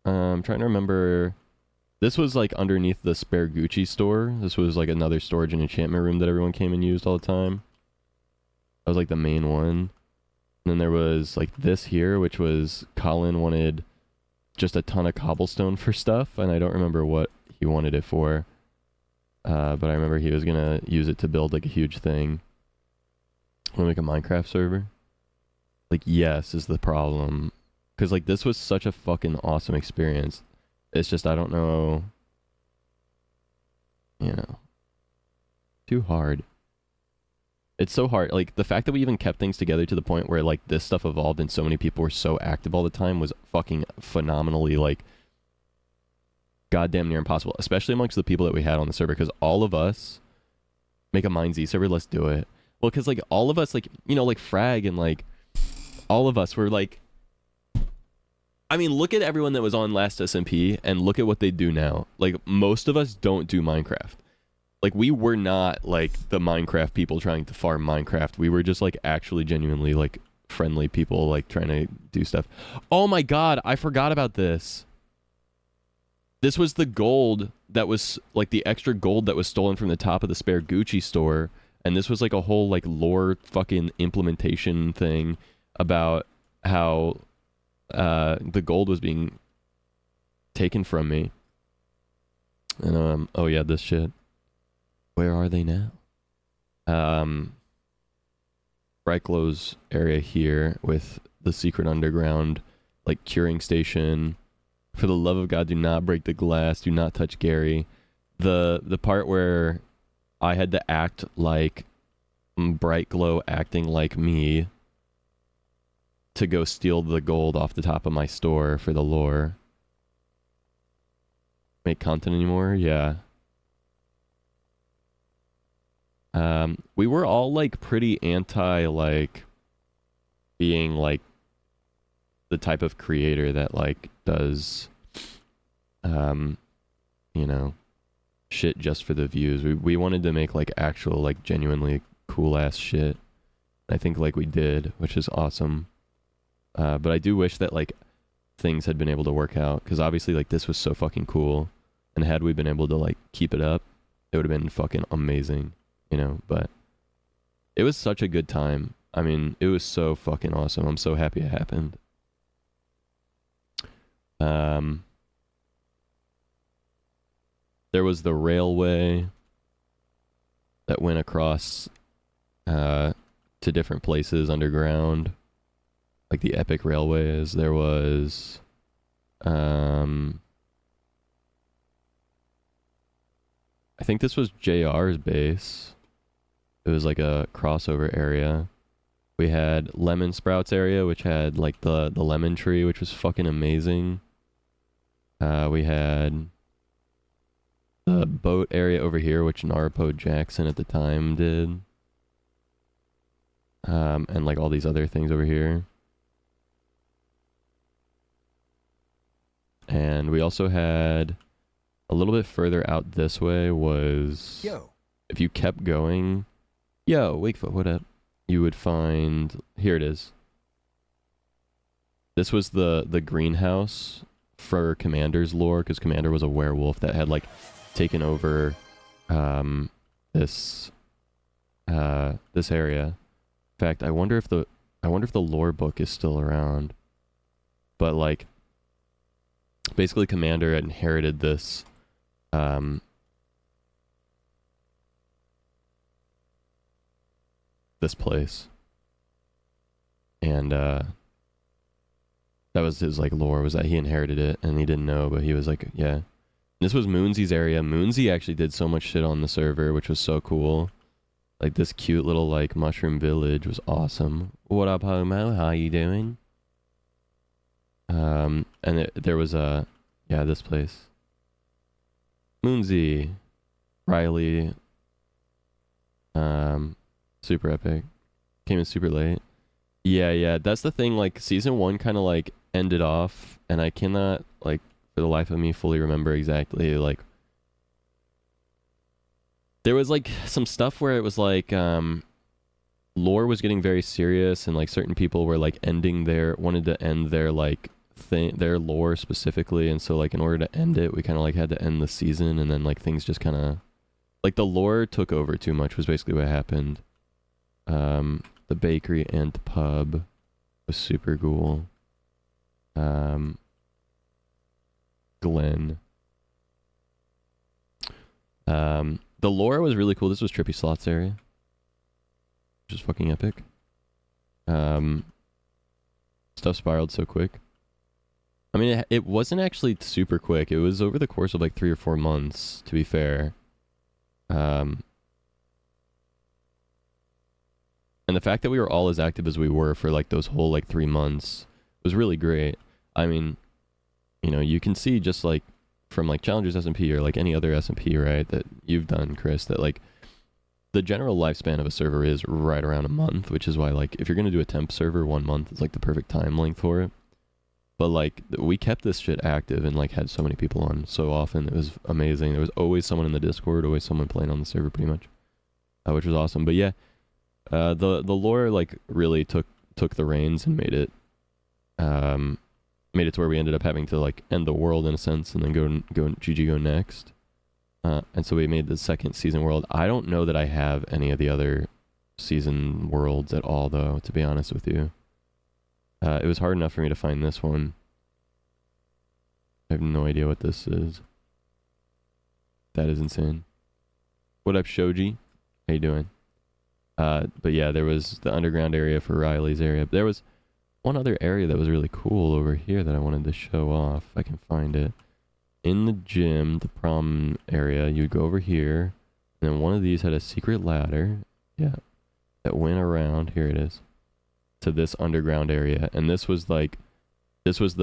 I'm trying to remember. This was like underneath the spare Gucci store. This was like another storage and enchantment room that everyone came and used all the time. That was like the main one. And then there was like this here, which was Colin wanted just a ton of cobblestone for stuff, and I don't remember what he wanted it for. But I remember he was gonna use it to build like a huge thing. Want to make a Minecraft server? Like, yes is the problem. Because like this was such a fucking awesome experience. It's just, I don't know, too hard. It's so hard. Like, the fact that we even kept things together to the point where, like, this stuff evolved and so many people were so active all the time was fucking phenomenally, like, goddamn near impossible. Especially amongst the people that we had on the server, because all of us make a MineZ server, let's do it. Well, because, like, all of us, like, like, Frag and, like, all of us were, like, I mean, look at everyone that was on last SMP and look at what they do now. Like, most of us don't do Minecraft. Like, we were not, like, the Minecraft people trying to farm Minecraft. We were just, like, actually genuinely, like, friendly people, like, trying to do stuff. Oh my god, I forgot about this. This was the gold that was, like, the extra gold that was stolen from the top of the spare Gucci store. And this was, like, a whole, like, lore fucking implementation thing about how the gold was being taken from me. And oh yeah, this shit. Where are they now? Brightglow's area here with the secret underground like curing station. For the love of God, do not break the glass. Do not touch Gary. The part where I had to act like Brightglow acting like me to go steal the gold off the top of my store for the lore. Make content anymore? Yeah. We were all like pretty anti like being like the type of creator that like does shit just for the views. We wanted to make like actual like genuinely cool ass shit. I think like we did, which is awesome. But I do wish that like things had been able to work out, because obviously like this was so fucking cool, and had we been able to like keep it up, it would have been fucking amazing, but it was such a good time. I mean, it was so fucking awesome. I'm so happy it happened. There was the railway that went across to different places underground, like the epic railways. There was, I think this was JR's base. It was like a crossover area. We had Lemon Sprouts area, which had like the lemon tree, which was fucking amazing. We had the boat area over here, which Naruto Jackson at the time did. And like all these other things over here. And we also had a little bit further out this way was... Yo. If you kept going... Yo, Wakefoot, what up? You would find... Here it is. This was the greenhouse for Commander's lore, because Commander was a werewolf that had, like, taken over this area. In fact, I wonder if the lore book is still around. But, like, basically Commander had inherited this this place, and that was his like lore, was that he inherited it and he didn't know, but he was like, yeah. This was Moonsy's area. Moonsy actually did so much shit on the server, which was so cool. Like this cute little like mushroom village was awesome. What up, Homo? How you doing? And there was a this place. Moonsy, Riley, super epic. Came in super late. Yeah, that's the thing, like, season 1 kind of, like, ended off, and I cannot, like, for the life of me, fully remember exactly, like... There was, like, some stuff where it was, like, lore was getting very serious, and, like, certain people were, like, wanted to end their, like, their lore specifically, and so, like, in order to end it, we kind of, like, had to end the season, and then, like, things just kind of... Like, the lore took over too much was basically what happened. The bakery and pub was super cool. Glenn. The lore was really cool. This was Trippy Slots area, which is fucking epic. Stuff spiraled so quick. I mean, it wasn't actually super quick. It was over the course of like 3 or 4 months, to be fair. And the fact that we were all as active as we were for like those whole like 3 months was really great. I mean, you know, you can see just like from like Challengers SMP or like any other SMP, right, that you've done, Chris, that like the general lifespan of a server is right around a month, which is why like if you're going to do a temp server, 1 month is like the perfect time length for it. But like we kept this shit active and like had so many people on so often. It was amazing. There was always someone in the Discord, always someone playing on the server pretty much, which was awesome. But yeah, the lore like really took the reins and made it to where we ended up having to like end the world in a sense and then go GG go next. And so we made the second season world. I don't know that I have any of the other season worlds at all, though, to be honest with you. It was hard enough for me to find this one. I have no idea what this is. That is insane. What up, Shoji? How you doing? But yeah, there was the underground area for Riley's area. There was one other area that was really cool over here that I wanted to show off, if I can find it. In the gym, the prom area, you'd go over here, and then one of these had a secret ladder, yeah, that went around, here it is, to this underground area. And this was the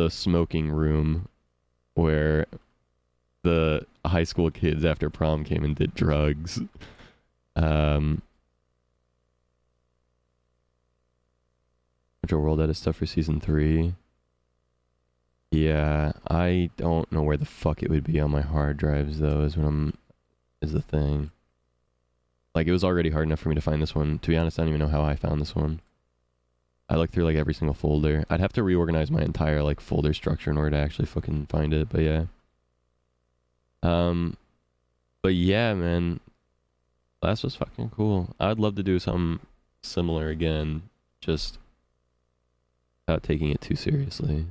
smoking room where the high school kids after prom came and did drugs. Metro World Edit stuff for season 3. Yeah, I don't know where the fuck it would be on my hard drives though, is the thing. Like, it was already hard enough for me to find this one. To be honest, I don't even know how I found this one. I looked through like every single folder. I'd have to reorganize my entire like folder structure in order to actually fucking find it, but yeah. But yeah, man. That was fucking cool. I'd love to do something similar again, just without taking it too seriously.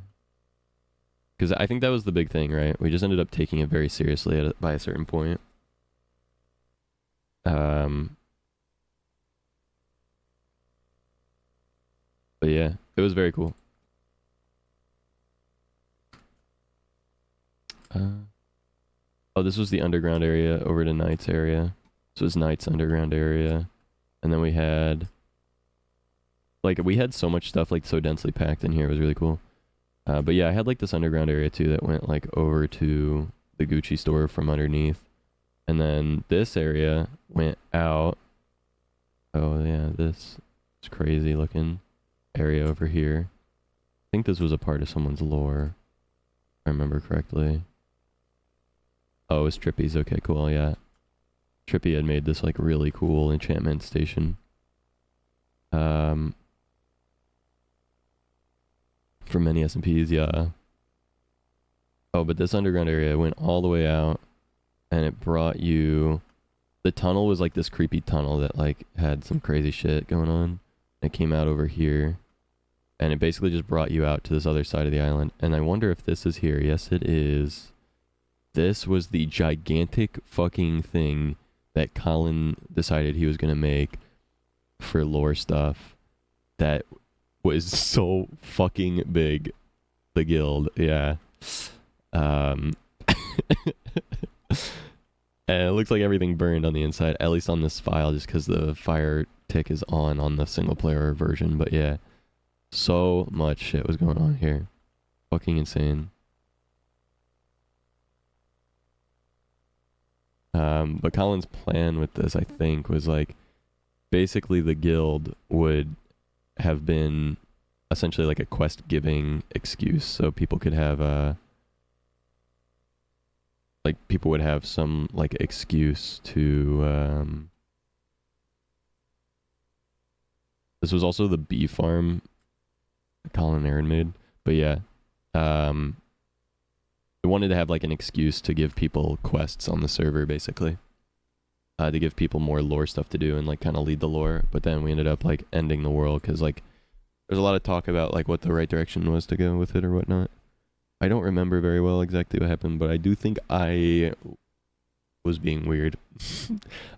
Because I think that was the big thing, right? We just ended up taking it very seriously by a certain point. But yeah, it was very cool. Oh, this was the underground area over to Knight's area. This was Knight's underground area. And then we had so much stuff like so densely packed in here. It was really cool. But yeah, I had like this underground area too that went like over to the Gucci store from underneath. And then this area went out. Oh yeah, this crazy looking area over here. I think this was a part of someone's lore, if I remember correctly. Oh, it was Trippy's. Okay, cool, yeah. Trippy had made this like really cool enchantment station. For many SMPs, yeah. Oh, but this underground area went all the way out, and it brought you. The tunnel was like this creepy tunnel that like had some crazy shit going on. It came out over here, and it basically just brought you out to this other side of the island. And I wonder if this is here. Yes, it is. This was the gigantic fucking thing that Colin decided he was gonna make for lore stuff. That was so fucking big. The guild, yeah. And it looks like everything burned on the inside, at least on this file, just because the fire tick is on the single player version. But yeah, so much shit was going on here. Fucking insane. But Colin's plan with this, I think, was like basically the guild would have been essentially like a quest giving excuse, so people could have like people would have some like excuse to this was also the bee farm Colin and Aaron made. But yeah, they wanted to have like an excuse to give people quests on the server, basically, to give people more lore stuff to do and like kind of lead the lore. But then we ended up like ending the world because like there's a lot of talk about like what the right direction was to go with it or whatnot. I don't remember very well exactly what happened, but I do think I was being weird.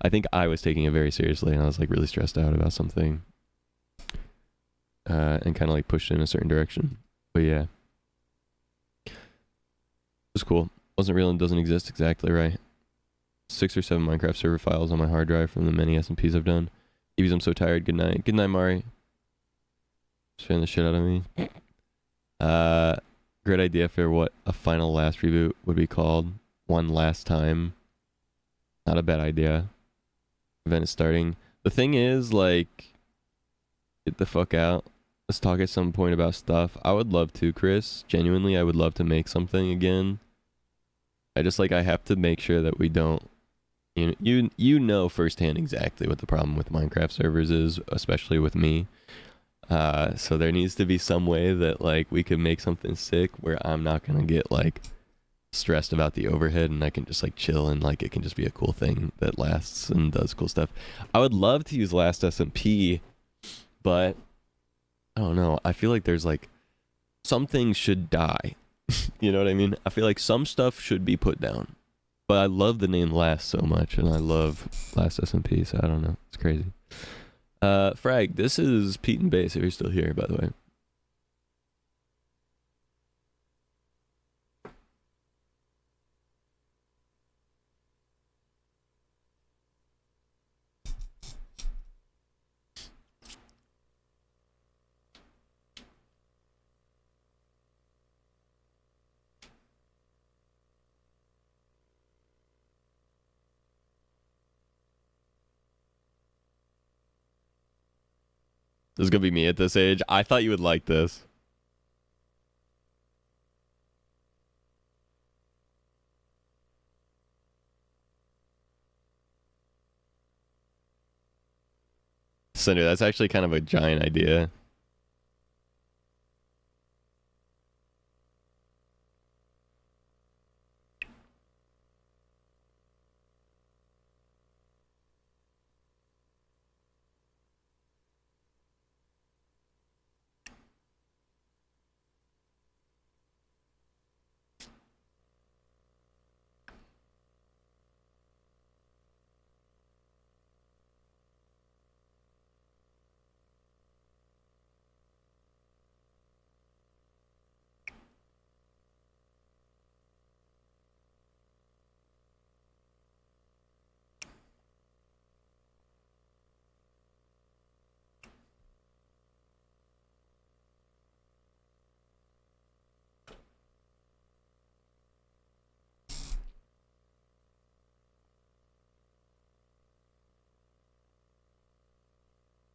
I think I was taking it very seriously, and I was like really stressed out about something, and kind of like pushed in a certain direction. But yeah, it was cool. Wasn't real and doesn't exist exactly right. 6 or 7 Minecraft server files on my hard drive from the many SMPs I've done. Evies, I'm so tired. Good night. Good night, Mari. Scaring the shit out of me. Great idea for what a final last reboot would be called. One last time. Not a bad idea. Event is starting. The thing is, like, get the fuck out. Let's talk at some point about stuff. I would love to, Chris. Genuinely, I would love to make something again. I have to make sure that we don't. You know firsthand exactly what the problem with Minecraft servers is, especially with me. So there needs to be some way that like we can make something sick where I'm not gonna get like stressed about the overhead and I can just like chill and like it can just be a cool thing that lasts and does cool stuff. I would love to use Last SMP, but I don't know. I feel like there's like some things should die. You know what I mean? I feel like some stuff should be put down. But I love the name Last so much, and I love Last SMP, so I don't know. It's crazy. Frag, this is Pete and Bass, if you're still here, by the way. This is gonna be me at this age. I thought you would like this. Cinder, that's actually kind of a giant idea.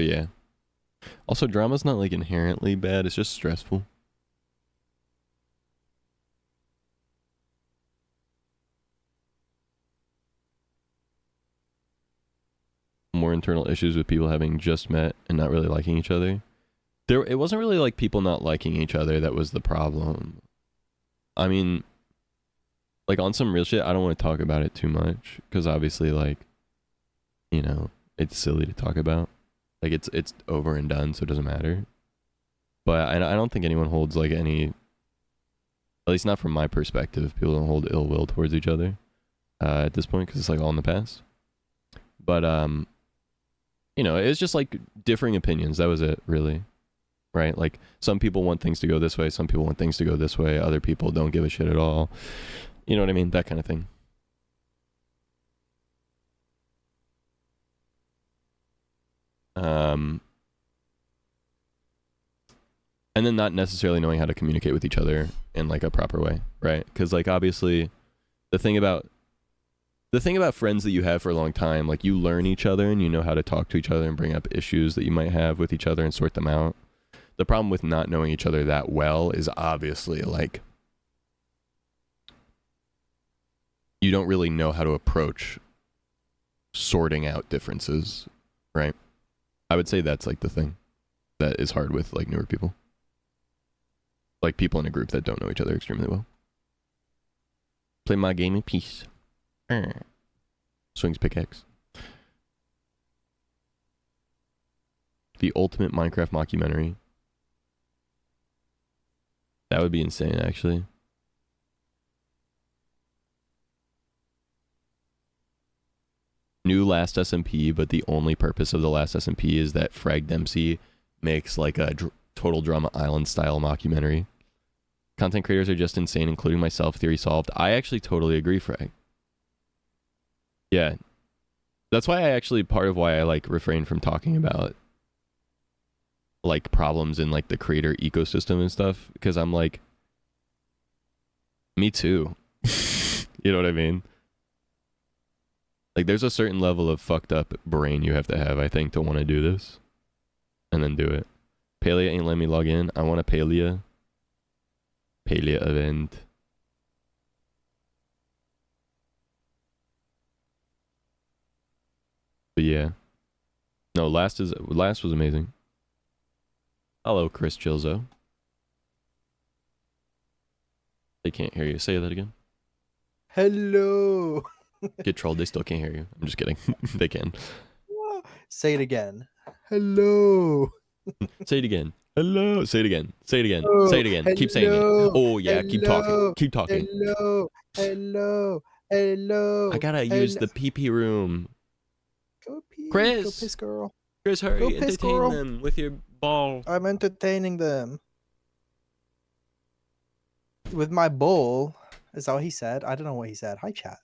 But yeah. Also, drama's not like inherently bad. It's just stressful. More internal issues with people having just met and not really liking each other. It wasn't really like people not liking each other that was the problem. I mean, like on some real shit, I don't want to talk about it too much because obviously, like, you know, it's silly to talk about. Like it's over and done, so it doesn't matter. But I don't think anyone holds like any, at least not from my perspective, people don't hold ill will towards each other at this point because it's like all in the past. But you know, it was just like differing opinions. That was it, really. Right? Like some people want things to go this way, some people want things to go this way, other people don't give a shit at all. You know what I mean? That kind of thing. And then not necessarily knowing how to communicate with each other in like a proper way, right? Because like obviously the thing about friends that you have for a long time, like you learn each other and you know how to talk to each other and bring up issues that you might have with each other and sort them out. The problem with not knowing each other that well is obviously like you don't really know how to approach sorting out differences, right? I would say that's like the thing that is hard with like newer people. Like people in a group that don't know each other extremely well. Play my game in peace. Swings pickaxe. The ultimate Minecraft mockumentary. That would be insane, actually. New Last SMP, but the only purpose of the Last SMP is that Frag Dempsey makes like a Total Drama Island style mockumentary. Content creators are just insane, including myself. Theory solved. I actually totally agree, Frag. Yeah. That's why part of why I like refrain from talking about like problems in like the creator ecosystem and stuff, because I'm like, me too. You know what I mean? Like there's a certain level of fucked up brain you have to have, I think, to want to do this and then do it. Palea ain't letting me log in. I want a Palea event. But yeah. No, last was amazing. Hello, Chris Chilzo. They can't hear you. Say that again. Hello. Get trolled. They still can't hear you. I'm just kidding. They can. Say it again. Hello. Say it again. Hello. Say it again. Say it again. Hello. Say it again. Hello. Keep saying it. Oh yeah. Hello. Keep talking. Keep talking. Hello. Hello. Hello. I gotta use the PP room. Go pee. Chris. Go piss, girl. Chris, hurry. Go piss, Entertain girl. them with your ball. I'm entertaining them. With my ball. Is that what he said? I don't know what he said. Hi, chat.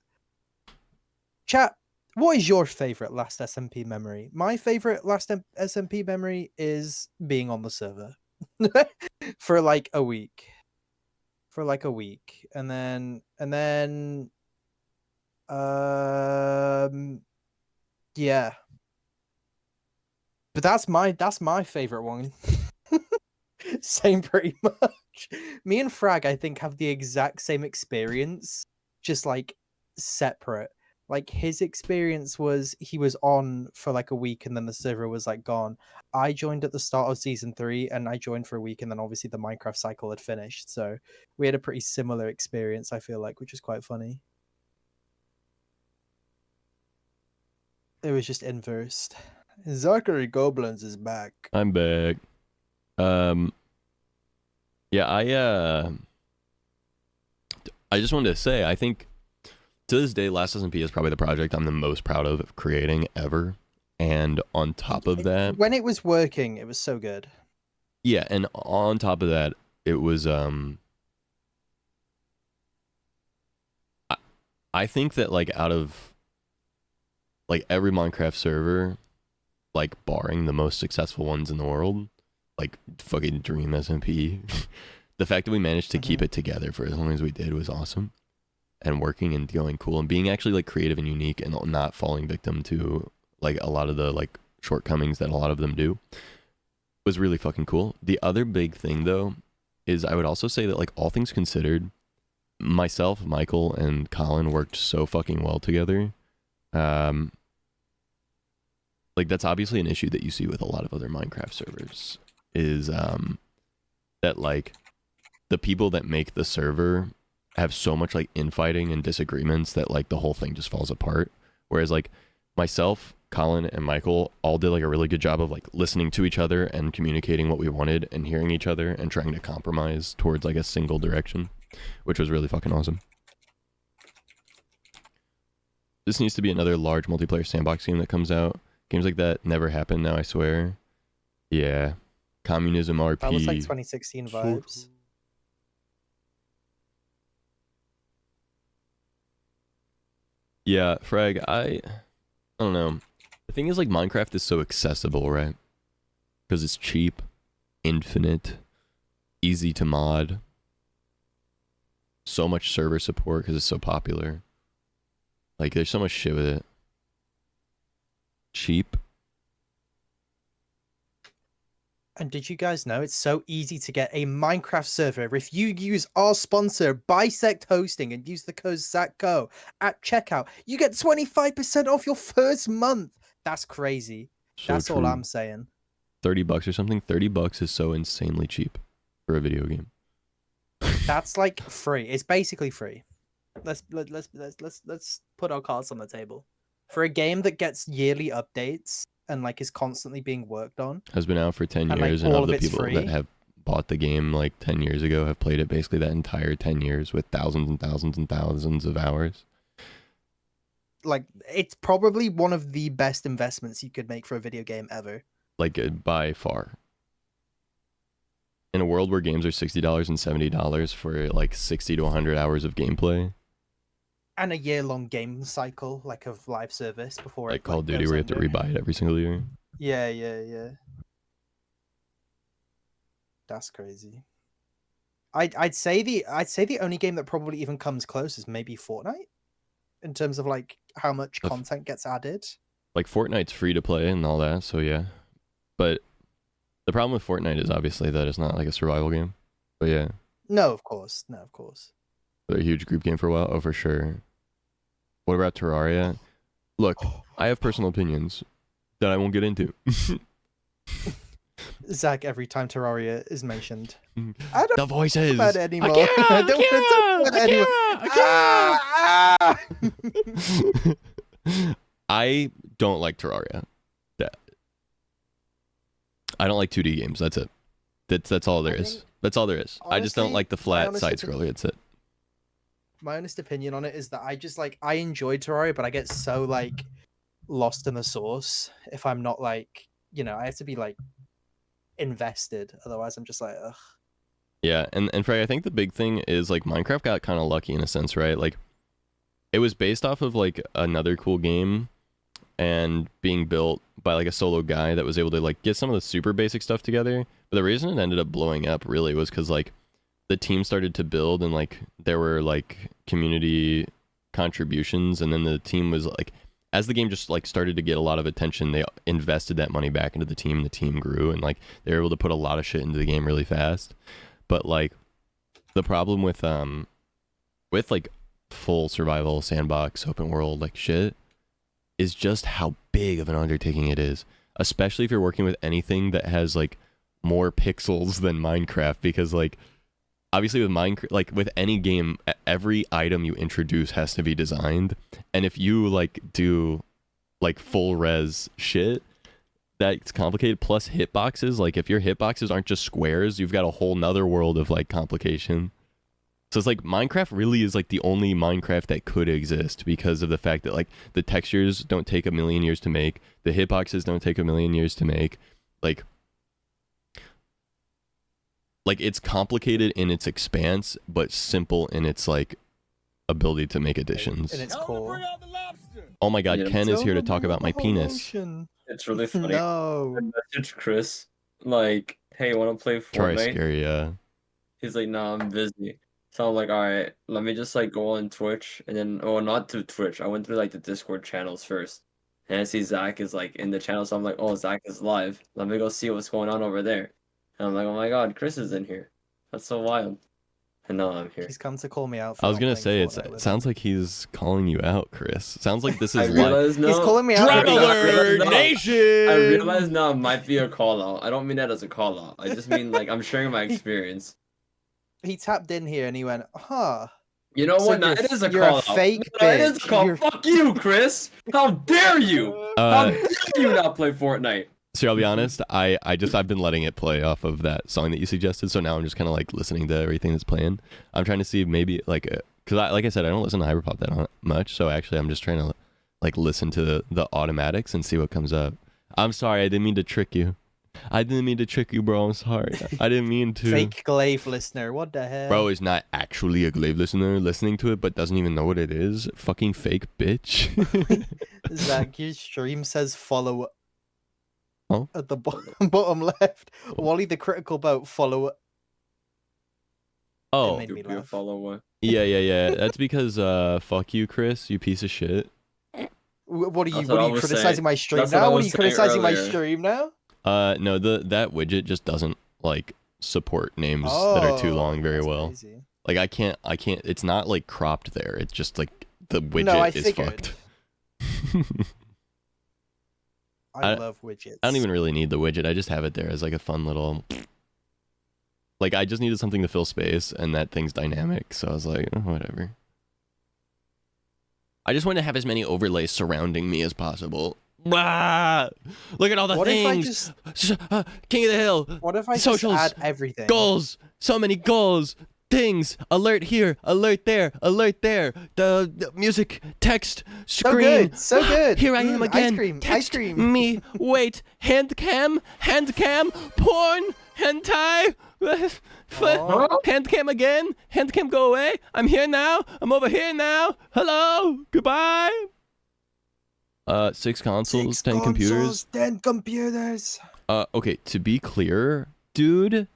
Chat, what is your favorite last SMP memory? My favorite last SMP memory is being on the server for like a week. And then yeah. But that's my favorite one. Same pretty much. Me and Frag, I think, have the exact same experience, just like separate. Like his experience was he was on for like a week and then the server was like gone. I joined at the start of season 3 and I joined for a week and then obviously the Minecraft cycle had finished. So we had a pretty similar experience, I feel like, which is quite funny. It was just inversed. Zachary Goblins is back. I'm back. Yeah, I just wanted to say, I think to this day, Last SMP is probably the project I'm the most proud of creating ever. And on top of that, when it was working, it was so good. Yeah, and on top of that, it was I think that like out of like every Minecraft server, like barring the most successful ones in the world, like fucking Dream SMP, the fact that we managed to keep it together for as long as we did was awesome. And working and going cool and being actually like creative and unique and not falling victim to like a lot of the like shortcomings that a lot of them do, was really fucking cool. The other big thing though is I would also say that like all things considered, myself, Michael, and Colin worked so fucking well together. Like that's obviously an issue that you see with a lot of other Minecraft servers is that like the people that make the server have so much like infighting and disagreements that like the whole thing just falls apart. Whereas like myself, Colin, and Michael all did like a really good job of like listening to each other and communicating what we wanted and hearing each other and trying to compromise towards like a single direction, which was really fucking awesome. This needs to be another large multiplayer sandbox game that comes out. Games like that never happen now, I swear. Yeah. Communism RP. That was like 2016 vibes. Yeah, Frag, I don't know. The thing is like Minecraft is so accessible, right? Because it's cheap, infinite, easy to mod. So much server support because it's so popular. Like there's so much shit with it. Cheap. And did you guys know it's so easy to get a Minecraft server if you use our sponsor, Bisect Hosting, and use the code ZACCO at checkout? You get 25% off your first month. That's crazy. So That's true. all I'm saying. $30 or something. $30 is so insanely cheap for a video game. That's like free. It's basically free. Let's put our cards on the table. For a game that gets yearly updates and like is constantly being worked on, Has been out for 10 And, years, like, and all of of the it's people free? that have bought the game like 10 years ago have played it basically that entire 10 years with thousands and thousands and thousands of hours. like it's probably one of the best investments you could make for a video game ever. Like by far. In a world where games are $60 and $70 for like 60 to 100 hours of gameplay, And a year-long game cycle, like of live service before like it Call of Duty goes where you have to under. rebuy it every single year. Yeah. That's crazy. I'd say the only game that probably even comes close is maybe Fortnite in terms of like how much Of- content gets added. Like Fortnite's free to play and all that, so yeah. But the problem with Fortnite is obviously that it's not like a survival game. But yeah, No, of course. a huge group game for a while. Oh, for sure. What about Terraria? Look, I have personal opinions that I won't get into. Zach, every time Terraria is mentioned, The I don't voices. about it anymore. Akira, I don't want to talk about it anymore. I don't like Terraria. I don't like 2D games. That's it. That's all there I is. think, That's all there is. I just don't honestly, like the my flat honest side opinion- scroller. That's it. My honest opinion on it is that I enjoy Terraria, but I get so like lost in the source if I'm not like, I have to be like invested. Otherwise, I'm just like, ugh. Yeah, and Frey, I think the big thing is like Minecraft got kind of lucky in a sense, right? Like it was based off of like another cool game and being built by like a solo guy that was able to like get some of the super basic stuff together. But the reason it ended up blowing up really was because like the team started to build and like there were like community contributions, and then the team was like, as the game just like started to get a lot of attention, they invested that money back into the team grew, and like they were able to put a lot of shit into the game really fast. But like the problem with like full survival sandbox open world like shit is just how big of an undertaking it is, especially if you're working with anything that has like more pixels than Minecraft, because like obviously with Minecraft, like with any game, every item you introduce has to be designed, and if you like do like full res shit, that's complicated. Plus hitboxes, like if your hitboxes aren't just squares, you've got a whole nother world of like complication. So it's like Minecraft really is like the only Minecraft that could exist because of the fact that like the textures don't take a million years to make, the hitboxes don't take a million years to make, like it's complicated in its expanse but simple in its like ability to make additions. And it's cool. Oh my god, Yeah. Ken is here to talk about my penis. It's really funny. No. I messaged Chris, like, hey, wanna play Try Fortnite? scary, yeah. He's like, nah, I'm busy. So I'm like, alright, let me just like go on Twitch, and then, oh, not to Twitch. I went through like the Discord channels first, and I see Zach is like in the channel, so I'm like, oh, Zach is live. Let me go see what's going on over there. And I'm like, oh my god, Chris is in here. That's so wild. And now I'm here. He's come to call me out for I was not gonna playing say Fortnite it with sounds him. like he's calling you out, Chris. Sounds like this I is live. realize now. He's calling me out. Drama for being alert, fake. nation! I realize now it might be a call out. I don't mean that as a call out. I just mean like I'm sharing my experience. He tapped in here and he went, huh. You know So what? No, you're it is a you're a call out. fake No, it is a bitch. call. You're- Fuck you, Chris. How dare you? How Uh, dare you not play Fortnite? So I'll be honest, I've been letting it play off of that song that you suggested. So now I'm just kind of like listening to everything that's playing. I'm trying to see maybe like, cause like I said, I don't listen to hyperpop that much. So actually, I'm just trying to like listen to the automatics and see what comes up. I'm sorry, I didn't mean to trick you. I didn't mean to trick you, bro. I'm sorry. I didn't mean to. Fake Glaive listener. What the hell? Bro is not actually a Glaive listener listening to it, but doesn't even know what it is. Fucking fake bitch. Zach, your stream says follow Huh? at the bottom left. Wally the critical boat, follow. Oh, made me You'll be a laugh. follower. yeah. That's because fuck you, Chris. You piece of shit. What are you? That's What what are I you was criticizing saying. my stream That's what I now? What are was you saying criticizing my earlier. stream now? No, that widget just doesn't like support names that are too long very that's well. crazy. Like I can't. It's not like cropped there. It's just like the widget No, I is figured. fucked. I I- love widgets. I don't even really need the widget. I just have it there as like a fun little. Like I just needed something to fill space, and that thing's dynamic. So I was like, oh, whatever. I just want to have as many overlays surrounding me as possible. Blah! Look at all the What if I things. just? King of the Hill. What if I Socials, just add everything? Goals. So many goals. Things. Alert here. Alert there. Alert there. The music. Text. So Screen. good. So good. Here I am again. Ice cream. Text Ice cream. me. Wait. Hand cam. Porn. Hentai. Oh. Hand cam again. Hand cam go away. I'm here now. I'm over here now. Hello. Goodbye. 6 consoles, 10 computers. 10 computers. Okay, to be clear, dude,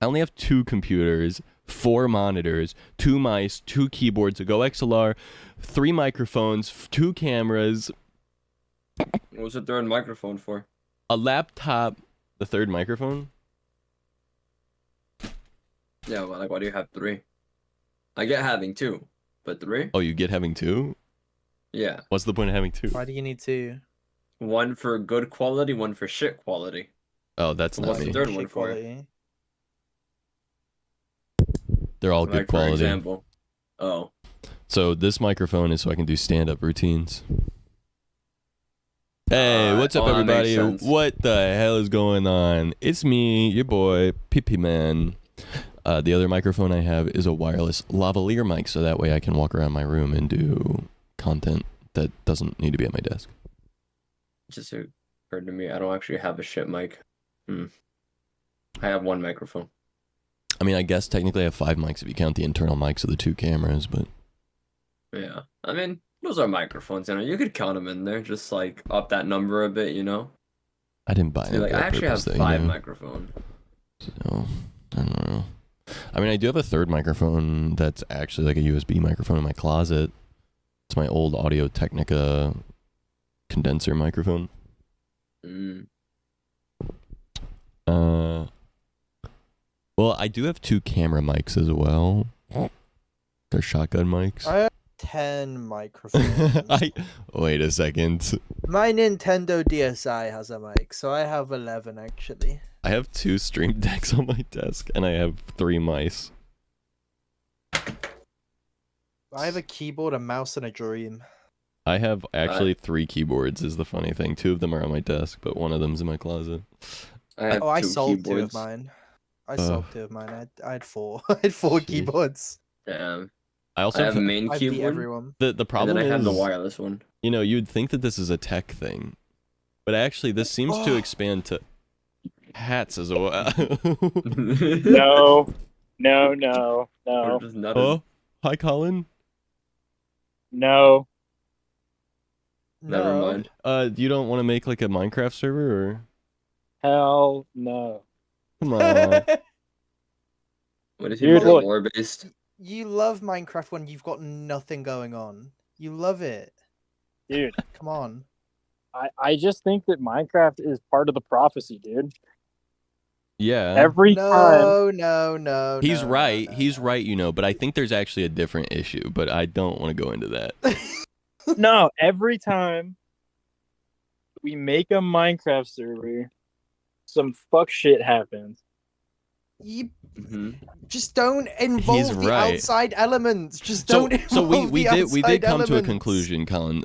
I only have 2 computers, 4 monitors, 2 mice, 2 keyboards, a Go XLR, 3 microphones, 2 cameras, What's the third microphone for? a laptop, the 3rd microphone. Yeah, well, like, why do you have 3? I get having 2, but 3? Oh, you get having 2? Yeah. What's the point of having 2? Why do you need to? 1 for good quality, 1 for shit quality. Oh, that's not What's me. the third Shit one for? quality. They're all Like, good for quality. example. Oh. So this microphone is so I can do stand-up routines. Hey, what's up, oh, that makes everybody? sense. What the hell is going on? It's me, your boy, PP Man. The other microphone I have is a wireless lavalier mic, so that way I can walk around my room and do content that doesn't need to be at my desk. It just occurred to me, I don't actually have a shit mic. I have 1 microphone. I mean, I guess technically I have 5 mics if you count the internal mics of the 2 cameras, but Yeah. I mean, those are microphones, you know. You could count them in there, just like up that number a bit, you know. I didn't buy So, them like, for I that actually have purpose, though, 5 you know? microphones. So, I don't know. I mean, I do have a 3rd microphone that's actually like a USB microphone in my closet. It's my old Audio Technica condenser microphone. Well, I do have 2 camera mics as well. They're shotgun mics. I have 10 microphones. Wait a second. My Nintendo DSi has a mic, so I have 11 actually. I have 2 Stream Decks on my desk, and I have 3 mice. I have a keyboard, a mouse, and a dream. I have actually 3 keyboards is the funny thing. 2 of them are on my desk, but one of them's in my closet. I have Oh, I 2 sold keyboards. 2 of mine. I sold 2 of mine. I had 4. I had 4 Sheesh. keyboards. Damn. I I also have a main I beat keyboard, everyone. the and problem then I have the is, wireless one. you know, you'd think that this is a tech thing, but actually this seems to Oh. expand to hats as well. No, no, no, We're no, just nutted. Oh, hi Colin. no. Never No. mind. You don't want to make like a Minecraft server, or Hell no. come on? What is he Dude, more look. lore based? You love Minecraft when you've got nothing going on. You love it. Dude, Come on. I just think that Minecraft is part of the prophecy, dude. Yeah. Every time. No. He's no, right. no, He's no. right, you know, but I think there's actually a different issue, but I don't want to go into that. No, every time we make a Minecraft server, some fuck shit happens. You Mhm. just don't involve the right. outside elements. Just So don't so involve we the did outside come to a elements. conclusion, Colin.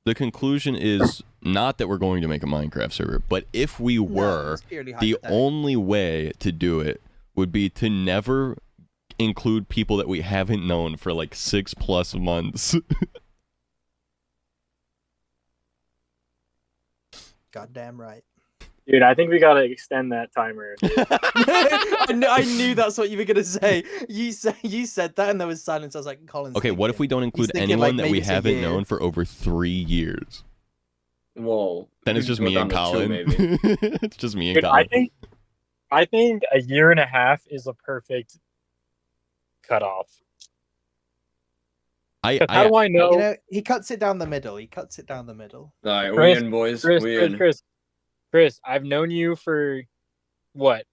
The conclusion is not that we're going to make a Minecraft server, but if we No, were, it's purely the hypothetical. only way to do it would be to never include people that we haven't known for like 6+ months. Goddamn right. Dude, I think we gotta extend that timer. Dude. I knew that's what you were gonna say. You said that, and there was silence. I was like, Colin's Okay, what if we don't include thinking, anyone like, that maybe we it's a haven't year. known for over 3 years? Whoa. Then we it's could just go me and down to two, Colin. maybe. It's just me and Dude, Colin. I think a year and a half is a perfect cutoff. How do I know? You know, he cuts it down the middle. All right, we Chris, in, boys. Chris, We Chris, in. Chris, Chris, I've known you for what?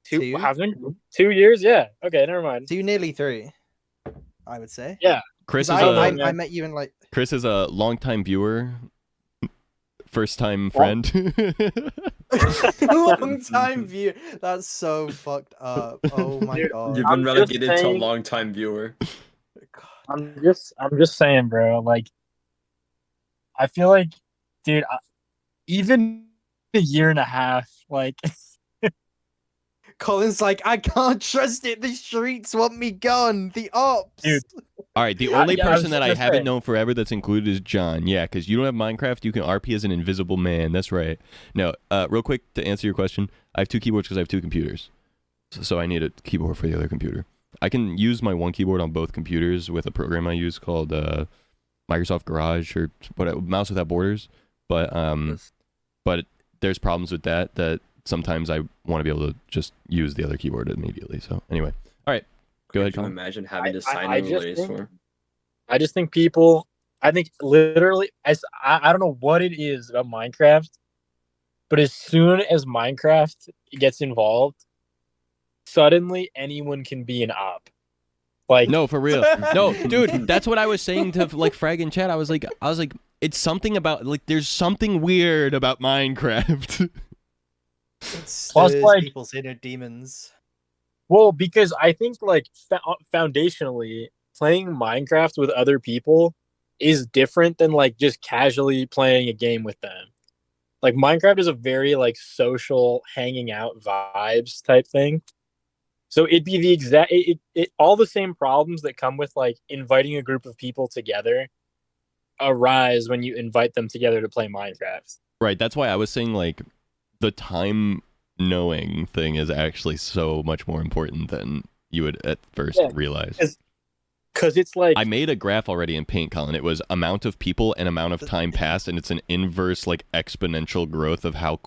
Two? Haven't 2 years? Yeah. Okay, never mind. 2, nearly 3, I would say. Yeah. Chris 'Cause is I met you in like Chris is a longtime viewer, first time friend. long time view. That's so fucked up. Oh my Dude, god. You've I'm been just relegated to a saying- long-time viewer. I'm just saying, bro. Like, I feel like, dude, even a year and a half, like, Colin's like, I can't trust it. The streets want me gone. The ops. Dude. All right, the only I was person that I gonna haven't say. known forever that's included is John. Yeah, because you don't have Minecraft, you can RP as an invisible man. That's right. No, real quick to answer your question, I have 2 keyboards because I have 2 computers, so I need a keyboard for the other computer. I can use my one keyboard on both computers with a program I use called Microsoft Garage or Mouse Without Borders, but there's problems with that sometimes I want to be able to just use the other keyboard immediately. So anyway, all right, go ahead, Can you Colin. imagine having to sign I a just release think- for? I just think people, I think literally, I don't know what it is about Minecraft, but as soon as Minecraft gets involved, suddenly anyone can be an op. Like, No, for real. No, dude, that's what I was saying to like Frag in chat. I was like, it's something about like there's something weird about Minecraft. It Plus, stirs like- people's inner demons. well, because I think like foundationally, playing Minecraft with other people is different than like just casually playing a game with them. Like Minecraft is a very like social hanging out vibes type thing. So it'd be the exact it all the same problems that come with like inviting a group of people together arise when you invite them together to play Minecraft. Right, that's why I was saying like the time knowing thing is actually so much more important than you would at first Yeah, realize. Cause it's like I made a graph already in Paint, Colin. It was amount of people and amount of time passed, and it's an inverse, like exponential growth of how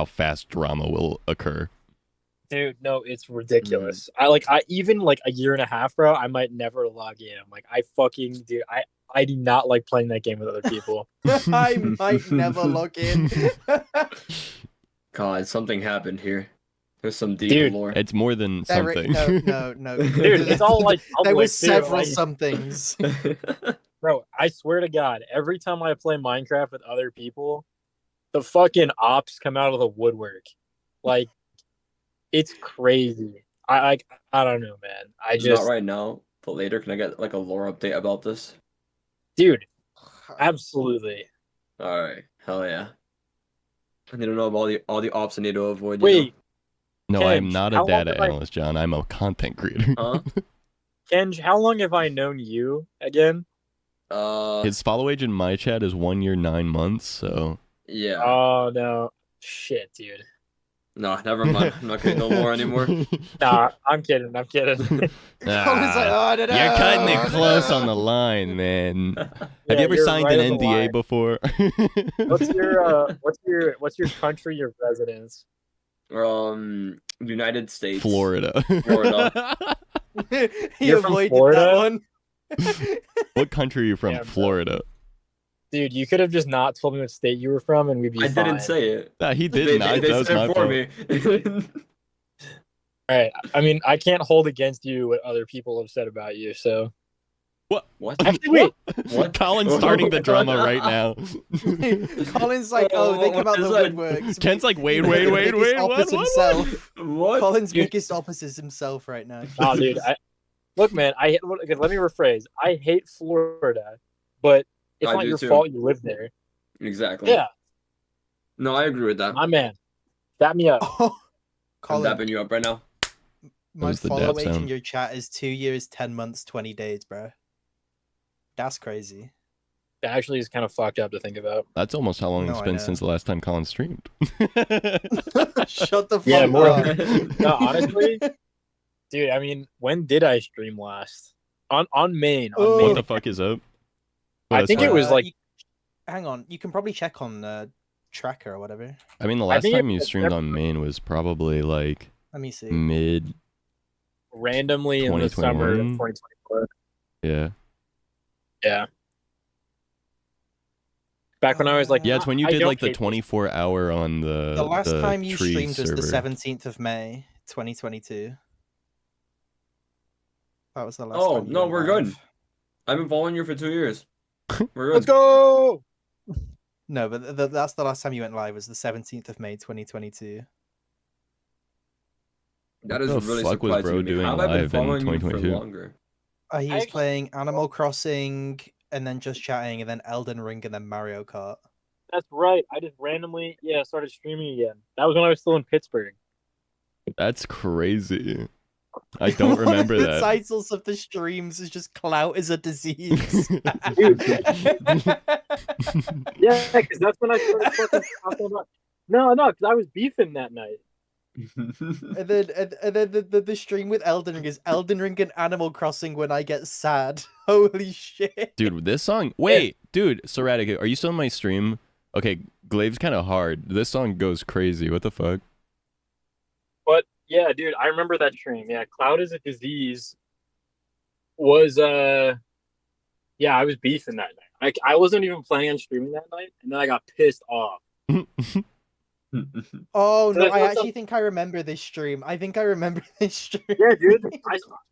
fast drama will occur. dude, no, it's ridiculous. I even like a year and a half, bro, I might never log in. Like I fucking dude, I do not like playing that game with other people. I might never log in. God, something happened here. There's some deep Dude, lore. It's more than something. No. Dude, it's all like there public, was too, several like- somethings. Bro, I swear to God, every time I play Minecraft with other people, the fucking ops come out of the woodwork. Like, it's crazy. I don't know, man. I just, Not right now, but later. Can I get like a lore update about this? dude, absolutely. All right, hell yeah. I need to know about all the ops I need to avoid. Wait, No, I am Kenj, not how a long data have I- analyst, John. I'm a content creator. Huh? Kenj, how long have I known you again? His follow age in my chat is 1 year 9 months. So Yeah. Oh no, shit, dude. No, never mind. I'm not getting the lore anymore. Nah, I'm kidding. I was like, Ah, I don't know. you're cutting I it don't close know. on the line, man. Have Yeah, you ever you're signed right an on the NDA line. before? What's your country of residence? United States. Florida. Florida. He You're from avoided Florida? that one. What country are you from? Yeah, bro. Florida. Dude, you could have just not told me what state you were from, and we'd be I fine. didn't say it. Nah, he They, did not. they That was said my it for fault. me. All right. I mean, I can't hold against you what other people have said about you. So What? What? wait. What? Colin's starting the drama right now. Colin's like, oh, think What about the is that? woodworks. Ken's like, wait, Biggest what? opposite himself. What? Colin's Dude. biggest opposite is himself right now. Oh, dude. Look, man. Okay, let me rephrase. I hate Florida, but it's I not do your too. fault you live there. Exactly. Yeah, No, I agree with that. my man. Dap me up. Oh, I'm Colin, dapping you up right now. my was the follow dab age in sound. your chat is 2 years, 10 months, 20 days, bro. That's crazy. That actually is kind of fucked up to think about. That's almost how long No, it's I been know. since the last time Colin streamed. Shut the fuck Yeah, more up. No, honestly, dude. I mean, when did I stream last? On main. On Oh. main. What the fuck is up? Oh, I that's think it fine. was like. Hang on, you can probably check on Tracker or whatever. I mean, the I last think time it you was streamed on main was probably like Let me see. mid. Randomly in the summer of 2021? 2024. Yeah. Yeah. Back when I was like, Yeah, it's when you I did don't like the hate this. 24-hour on The last time you tree streamed was the server. 17th of May, 2022. That was the last Oh, time. you no, went we're live. good. I've been following you for 2 years. We're good. Let's go. No, but that's the last time you went live was the 17th of May, 2022. That is What the really fuck was surprising bro to me. doing How have I been live in following you for 2022? longer? He I was actually- playing Animal Crossing and then just chatting and then Elden Ring and then Mario Kart. That's right. I just randomly, started streaming again. That was when I was still in Pittsburgh. That's crazy. I don't One of remember the that. titles of the streams is just "Clout is a disease." Yeah, because that's when I started fucking talking about. No, because I was beefing that night. And then the stream with Elden Ring is Elden Ring and Animal Crossing when I get sad. Holy shit. Dude, this song. Wait, dude, Serratic, are you still on my stream? Okay, Glaive's kind of hard. This song goes crazy. What the fuck? But yeah, dude, I remember that stream. Yeah, cloud is a disease. Was yeah, I was beefing that night. I wasn't even planning on streaming that night, and then I got pissed off. Oh no, There's I also- actually think I remember this stream. I think I remember this stream. Yeah, dude.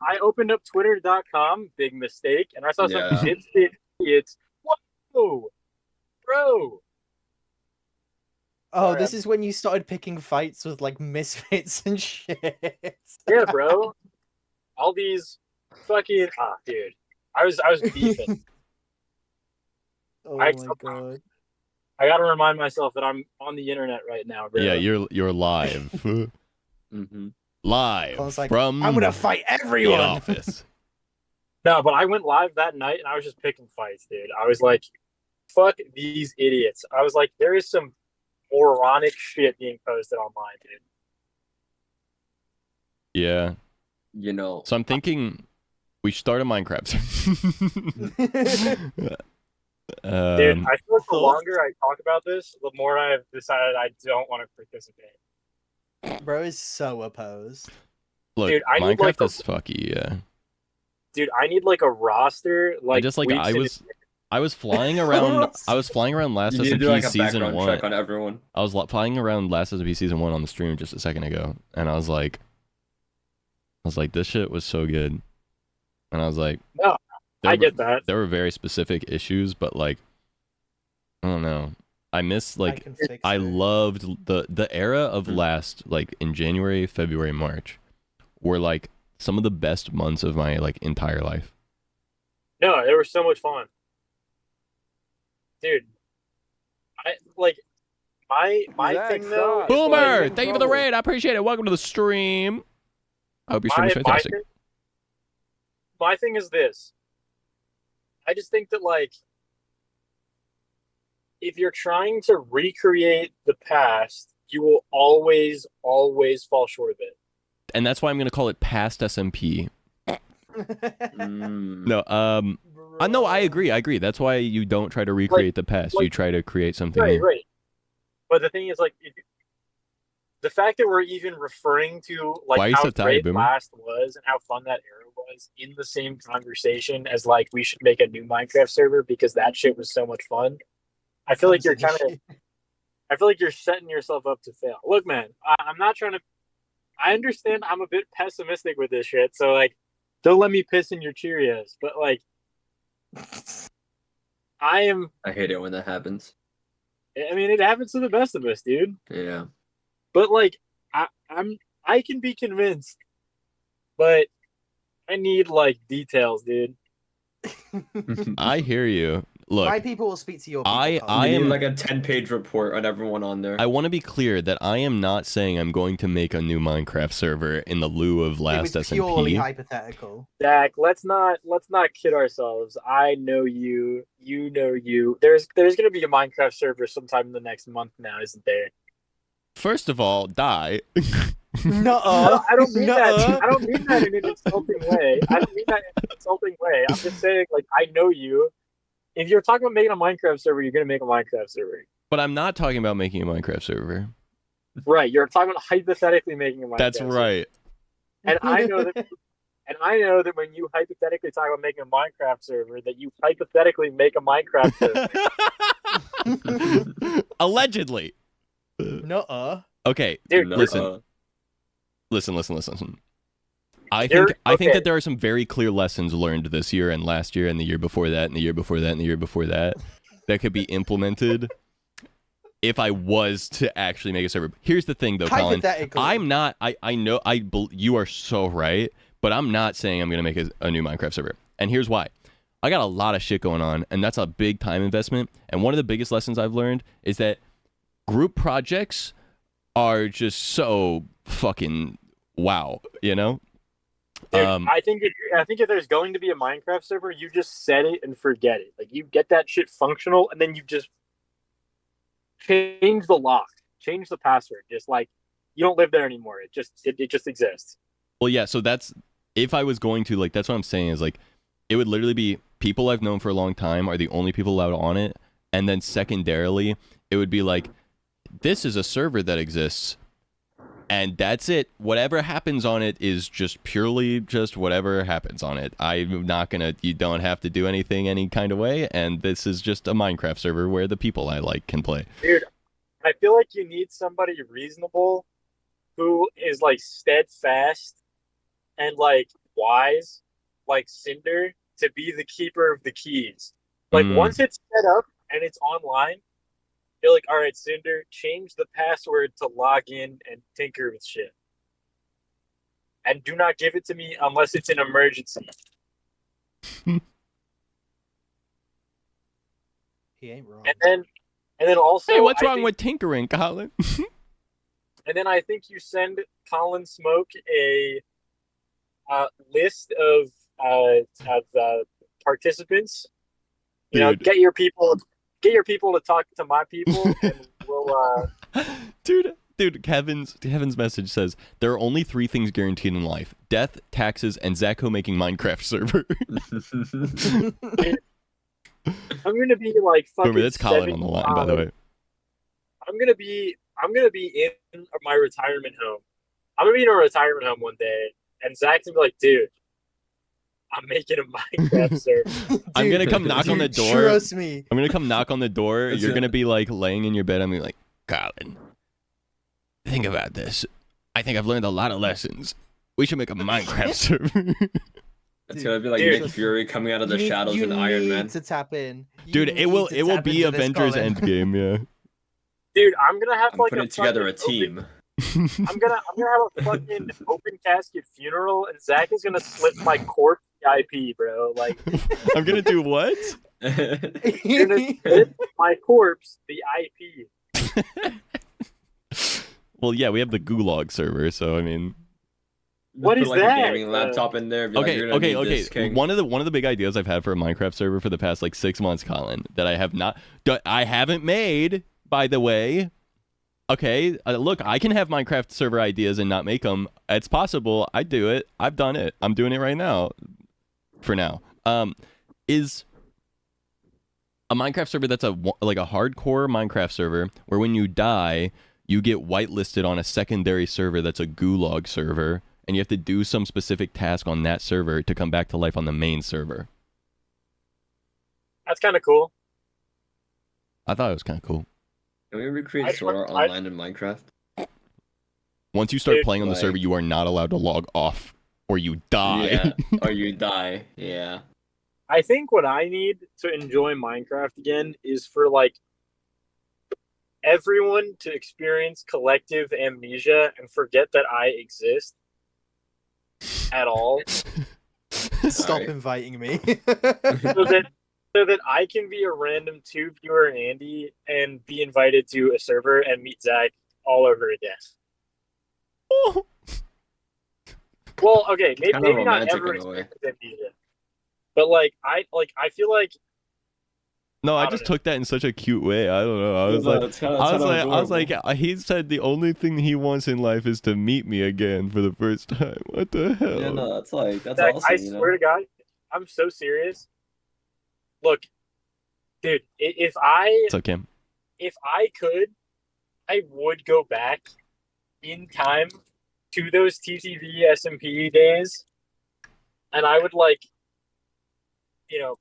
I opened up Twitter.com, big mistake, and I saw some Yeah. idiots. Whoa, bro. Oh, Sorry, this is when you started picking fights with like misfits and shit. Yeah, bro. All these fucking dude. I was beefing. Oh I- my god. I gotta remind myself that I'm on the internet right now, bro. Yeah, you're live. Mhm. Live Colin's like, from I'm gonna fight the everyone. office. No, but I went live that night and I was just picking fights, dude. I was like, fuck these idiots. I was like, there is some moronic shit being posted online, dude. Yeah. You know, So I'm thinking we should start a Minecraft. Dude, I feel like the thoughts? longer I talk about this, the more I've decided I don't want to participate. Bro is so opposed. Look, Dude, I need, Minecraft like, a- is fucky, yeah. Dude, I need like a roster. Like just like weeks I in was flying around. I was flying around Last you need to SMP do like a season background 1. check on everyone. I was flying around Last SMP season 1 on the stream just a second ago, and I was like, this shit was so good, and I was like, No, there I were- get that. There were very specific issues, but like, I don't know. I miss like can fix I it. loved the era of Mm. last, like in January, February, March, were like some of the best months of my like entire life. No, they were so much fun, dude. I like my Zach, thing though. stop. is, Boomer, like, thank you for the raid. I appreciate it. Welcome to the stream. I hope your stream is fantastic. My thing is this. I just think that like if you're trying to recreate the past, you will always fall short of it. And that's why I'm gonna call it past SMP. Mm. No, no, I agree. That's why you don't try to recreate the past. You try to create something new. Right. But the thing is, like, the fact that we're even referring to Why are like you how so tired, great Boomer? last was and how fun that era was in the same conversation as like we should make a new Minecraft server because that shit was so much fun. I feel like you're kind of. I feel like you're setting yourself up to fail. Look, man, I'm not trying to. I understand I'm a bit pessimistic with this shit, so like, don't let me piss in your Cheerios. But like, I am. I hate it when that happens. I mean, it happens to the best of us, dude. Yeah. But like, I can be convinced, but I need like details, dude. I hear you. Look, My people will speak to your people. I Colin. You need am like a 10-page report on everyone on there. I want to be clear that I am not saying I'm going to make a new Minecraft server in the lieu of It last was purely SMP. hypothetical. Zach, let's not kid ourselves. I know you. You know you. There's gonna be a Minecraft server sometime in the next month now, isn't there? First of all, die. No, I don't mean that. I don't mean that in an insulting way. I'm just saying, like, I know you. If you're talking about making a Minecraft server, you're gonna make a Minecraft server. But I'm not talking about making a Minecraft server. Right. You're talking about hypothetically making a Minecraft That's server. right. And I know that when you hypothetically talk about making a Minecraft server, that you hypothetically make a Minecraft server. Allegedly. Nuh-uh. Okay, Dude, listen. Listen. I You're- think okay. that there are some very clear lessons learned this year and last year and the year before that and the year before that and the year before that that could be implemented if I was to actually make a server. Here's the thing, though, Colin. Hypothetically. I'm not. I know. You are so right, but I'm not saying I'm gonna make a new Minecraft server. And here's why. I got a lot of shit going on, and that's a big time investment. And one of the biggest lessons I've learned is that group projects are just so fucking wow, you know? Dude, I think if there's going to be a Minecraft server, you just set it and forget it. Like, you get that shit functional, and then you just change the lock, change the password. Just like, you don't live there anymore. It just exists. Well, yeah, so that's, if I was going to, like, that's what I'm saying is, like, it would literally be people I've known for a long time are the only people allowed on it, and then secondarily, it would be like, this is a server that exists, and that's it. Whatever happens on it is just purely just whatever happens on it. I'm not gonna, you don't have to do anything any kind of way, and this is just a Minecraft server where the people I like can play. Dude, I feel like you need somebody reasonable who is, like, steadfast and, like, wise, like Cinder, to be the keeper of the keys. Like, once it's set up and it's online, you're like, all right, Cinder, change the password to log in and tinker with shit. And do not give it to me unless it's an emergency. He ain't wrong. And then also, Hey, what's I wrong think- with tinkering, Colin? And then I think you send Colin Smoke a list of participants. You know, Dude. get your people to talk to my people, and we'll. Dude, Kevin's message says there are only 3 things guaranteed in life: death, taxes, and Zacho making Minecraft server. I'm gonna be like fucking. Remember, that's Colin on the line, by the way. I'm gonna be in my retirement home. I'm gonna be in a retirement home one day, and Zach's gonna be like, dude, I'm making a Minecraft server. I'm gonna come knock on the door. Trust me. I'm gonna come knock on the door. You're gonna be like laying in your bed. I'm gonna be like, Colin, think about this. I think I've learned a lot of lessons. We should make a Minecraft server. It's gonna be like Dude. Nick Fury coming out of the You shadows need in Iron Man. to tap in. You Dude, it need will to tap be into this, Avengers Colin. Endgame, yeah. Dude, I'm gonna have I'm like putting together a team. I'm gonna have a fucking open casket funeral, and Zach is gonna slip my corpse IP, bro. Like, I'm gonna do what? you're gonna slip my corpse the IP. Well, yeah, we have the Gulag server, so I mean. What Put is like that? a gaming laptop in there. Be like, Okay, "You're gonna need okay. this, King." One of the big ideas I've had for a Minecraft server for the past like 6 months, Colin, that I haven't made, by the way. Okay, look, I can have Minecraft server ideas and not make them. It's possible. I do it. I've done it. I'm doing it right now. For now, is a Minecraft server that's like a hardcore Minecraft server where when you die, you get whitelisted on a secondary server that's a Gulag server. and you have to do some specific task on that server to come back to life on the main server. That's kind of cool. I thought it was kind of cool. Can we recreate I- Sora I- online in Minecraft? Once you start Dude, playing on the server, like- you are not allowed to log off, or you die. Yeah, or you die. Yeah. I think what I need to enjoy Minecraft again is for like everyone to experience collective amnesia and forget that I exist at all, Stop Sorry. inviting me. so that I can be a random 2 viewer Andy and be invited to a server and meet Zach all over again. Well, okay, maybe, Kind of maybe not romantic ever in a way. experience amnesia, but like I feel like No, I I don't just know. took that in such a cute way. I don't know. I was No, like, it's kinda- I was it's like, kinda I was like, adorable. he said the only thing he wants in life is to meet me again for the first time. What the hell? Yeah, no, that's that's Zach, awesome. I You swear know. to God, I'm so serious. Look, dude, if I What's up, Cam? could, I would go back in time to those TTV SMP days, and I would like,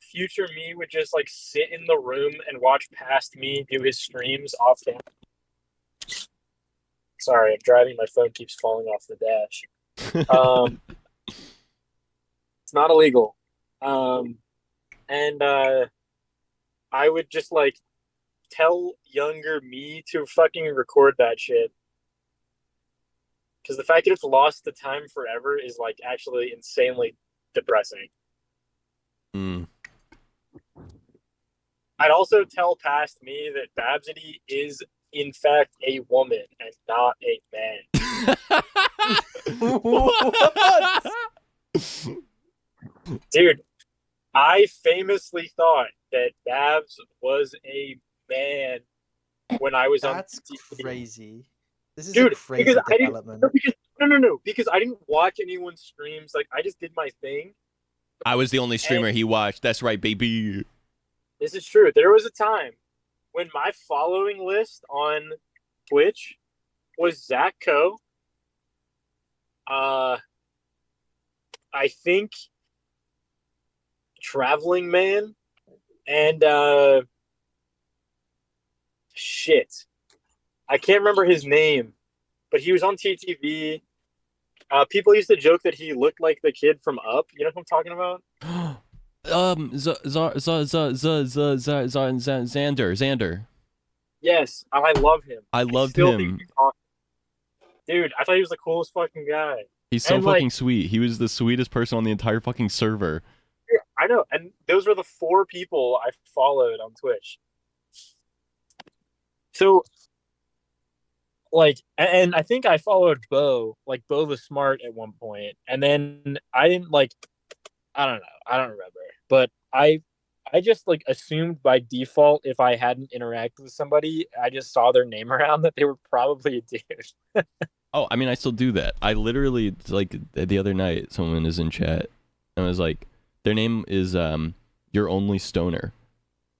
future me would just like sit in the room and watch past me do his streams off camera. Sorry, I'm driving. My phone keeps falling off the dash. It's not illegal. And I would just like tell younger me to fucking record that shit. Because the fact that it's lost to time forever is like actually insanely depressing. Mm. I'd also tell past me that Babsity is in fact a woman and not a man. What? Dude, I famously thought that Babs was a man when I was That's on TV. crazy. This is Dude, a crazy because I didn't development. no, because I didn't watch anyone's streams. Like I just did my thing. I was the only streamer he watched. That's right, baby. This is true. There was a time when my following list on Twitch was Zach Coe. I think Traveling Man and shit. I can't remember his name, but he was on TTV. People used to joke that he looked like the kid from Up. You know what I'm talking about? Xander. Yes, I love him. I loved still him. think he's awesome. Dude, I thought he was the coolest fucking guy. He's so And, like- fucking sweet. He was the sweetest person on the entire fucking server. Yeah, I know, and those were the 4 people I followed on Twitch. So, like, and I think I followed Bo the Smart at one point, and then I didn't I don't know, I don't remember, but I just like assumed by default if I hadn't interacted with somebody, I just saw their name around that they were probably a dude. Oh, I mean, I still do that. I literally, like, the other night, someone is in chat, and I was like, their name is, Your Only Stoner.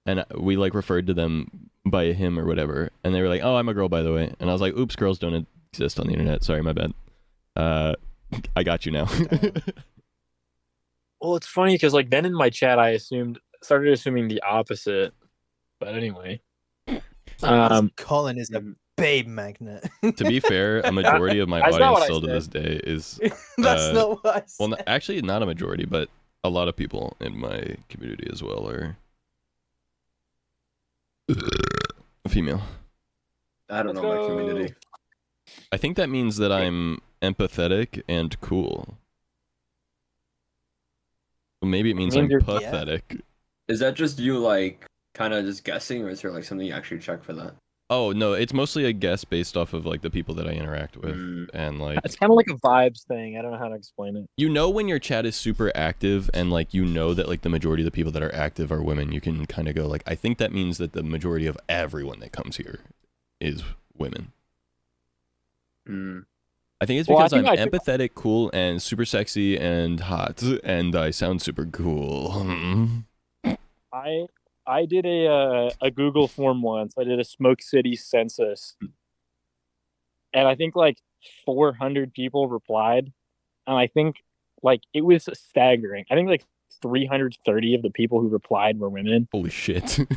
And we, like, referred to them by him or whatever. And they were like, oh, I'm a girl, by the way. And I was like, oops, girls don't exist on the internet. Sorry, my bad. I got you now. Well, it's funny because like then in my chat I started assuming the opposite. But anyway. Colin is a babe magnet. To be fair, a majority of my That's not audience what I still to said. this day is... That's not what I said. Well, actually, not a majority, but a lot of people in my community as well are female. I don't Let's know my go. community. I think that means that I'm empathetic and cool. Well, maybe it means I'm means you're- Yeah. pathetic. Is that just you like kind of just guessing, or is there like something you actually check for that? Oh, no, it's mostly a guess based off of, like, the people that I interact with. Mm. And, like, It's kind of like a vibes thing. I don't know how to explain it. you know when your chat is super active and, like, you know that, like, the majority of the people that are active are women, you can kind of go, like, I think that means that the majority of everyone that comes here is women. Mm. I think it's Well, I because think I'm I took- empathetic, cool, and super sexy and hot, and I sound super cool. I did a Google form once. I did a Smoke City census, and I think like 400 people replied, and I think like it was staggering. I think like 330 of the people who replied were women, Holy shit. and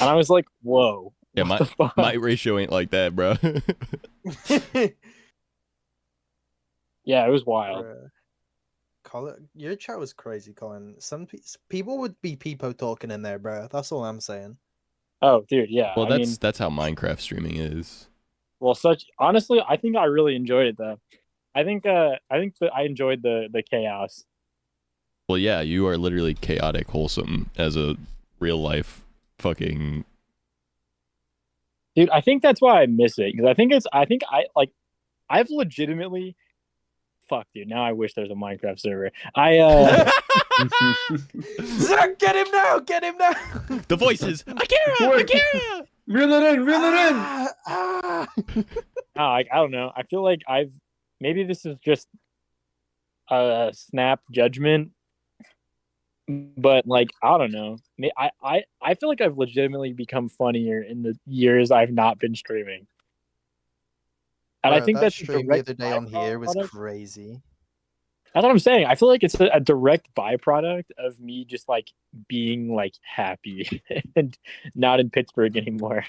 I was like, "Whoa, Yeah, what the fuck?" my ratio ain't like that, bro. Yeah, it was wild. Bruh. Colin, your chat was crazy, Colin. Some people would be peepo talking in there, bro. That's all I'm saying. Oh, dude, yeah. Well, I mean, that's how Minecraft streaming is. well, honestly, I think I really enjoyed it though. I think that I enjoyed the chaos. Well, yeah, you are literally chaotic wholesome as a real life fucking. Dude, I think that's why I miss it because I've legitimately fuck, dude. Now I wish there's a Minecraft server. Zach, get him now! Get him now! The voices. Akira. Reel it in, reel it in. I don't know. I feel like maybe this is just a snap judgment, but like I don't know. I feel like I've legitimately become funnier in the years I've not been streaming. And I Bro, think that that's a stream the direct other day on here was byproduct. crazy. That's what I'm saying. I feel like it's a direct byproduct of me just like being like happy and not in Pittsburgh anymore.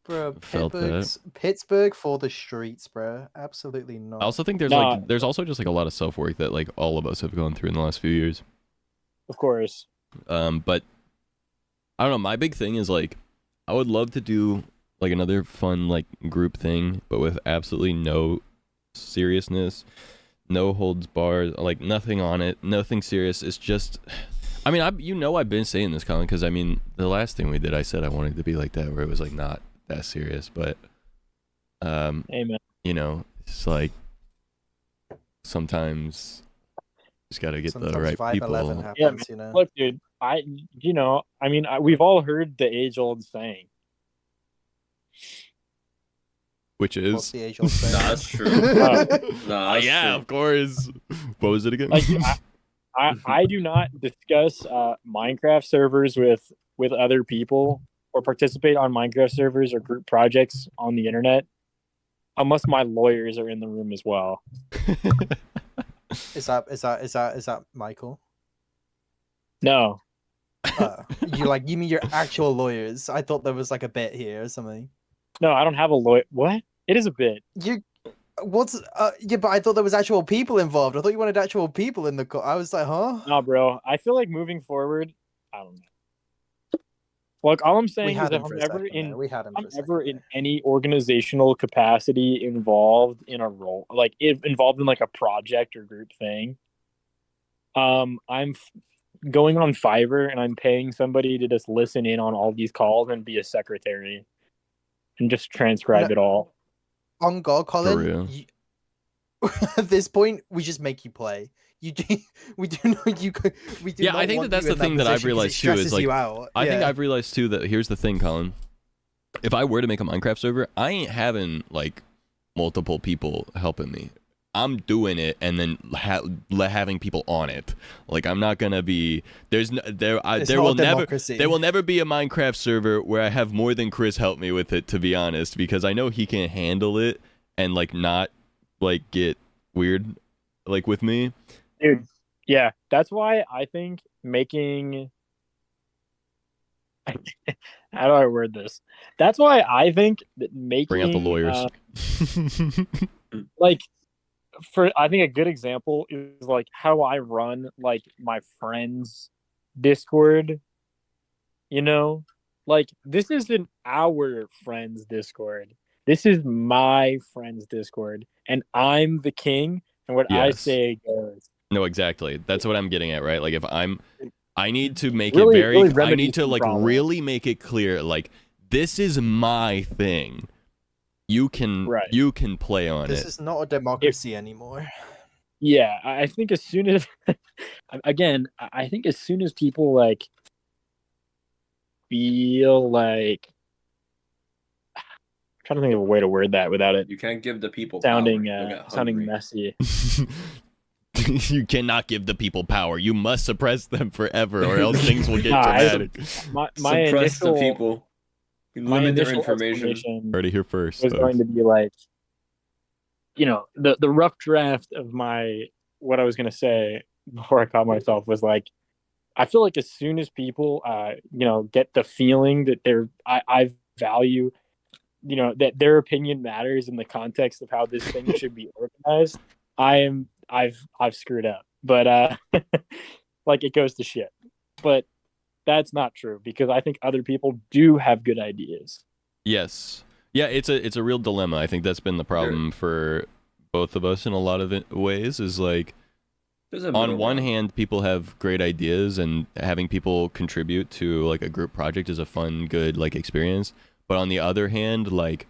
Bro, Felt that. Pittsburgh for the streets, bro. Absolutely not. I also think there's Nah. there's also just like a lot of self work that like all of us have gone through in the last few years. Of course. But I don't know. My big thing is like I would love to do like another fun like group thing, but with absolutely no seriousness, no holds barred, like nothing on it, nothing serious. It's just, I mean, I've been saying this, Colin, because I mean, the last thing we did, I said I wanted to be like that, where it was like not that serious, but Amen. you know, it's like sometimes just gotta get Sometimes the right Vibe people. 11 happens, Yeah, man. you know. Look, dude, we've all heard the age-old saying. Which What's is, the age old saying? Nah, that's true. Nah, that's yeah, true. of course. What was it again? Like, I do not discuss Minecraft servers with other people or participate on Minecraft servers or group projects on the internet unless my lawyers are in the room as well. Is that Michael? No, You mean your actual lawyers? I thought there was like a bit here or something. no, I don't have a lawyer. What? It is a bit. Yeah, but I thought there was actual people involved. I thought you wanted actual people in the I was like, huh? No, bro. I feel like moving forward, I don't know. Look, all I'm We saying is had if him for I'm a ever second in there. We had him I'm for a second ever in there. any organizational capacity involved in a role, like involved in like a project or group thing, going on Fiverr and I'm paying somebody to just listen in on all these calls and be a secretary and just transcribe it all. On God, Colin, real. at this point, we just make you play. We do not you. We do. Yeah, not I think want that's you the in thing that I've position 'cause it realized too is stresses like you out. I think Yeah. I've realized too that here's the thing, Colin. If I were to make a Minecraft server, I ain't having like multiple people helping me. I'm doing it and then having people on it. Like I'm not gonna be It's there not will a democracy. never be a Minecraft server where I have more than Chris help me with it. To be honest, because I know he can handle it and like not like get weird like with me. Dude, yeah, that's why I think making how do I word this? That's why I think that making Bring out the lawyers. like I think a good example is like how I run like my friends Discord, you know? Like this isn't our friends Discord. This is my friends Discord and I'm the king and what I Yes. say goes. No, exactly. That's what I'm getting at, right? Like if I need to make Really- it very really I remedy need to some like problems. really make it clear like this is my thing. You can Right. you can play on This it. is not a democracy anymore. Yeah, I think as soon as again, I think as soon as people like feel like I'm trying to think of a way to word that without it You can't give the people sounding power. They'll get sounding hungry. messy. You cannot give the people power. You must suppress them forever or else things will get Nah, dramatic. My Suppress initial the people. my Limit their initial information. explanation Heard it here first. was folks. going to be like the rough draft of what I was gonna say before I caught myself was like, I feel like as soon as people get the feeling that I value, that their opinion matters in the context of how this thing should be organized, I've screwed up. But like, it goes to shit. But that's not true, because I think other people do have good ideas. Yes. Yeah, it's a real dilemma. I think that's been the problem for both of us in a lot of ways, is like, on one hand, people have great ideas, and having people contribute to like a group project is a fun, good like experience. But on the other hand, like,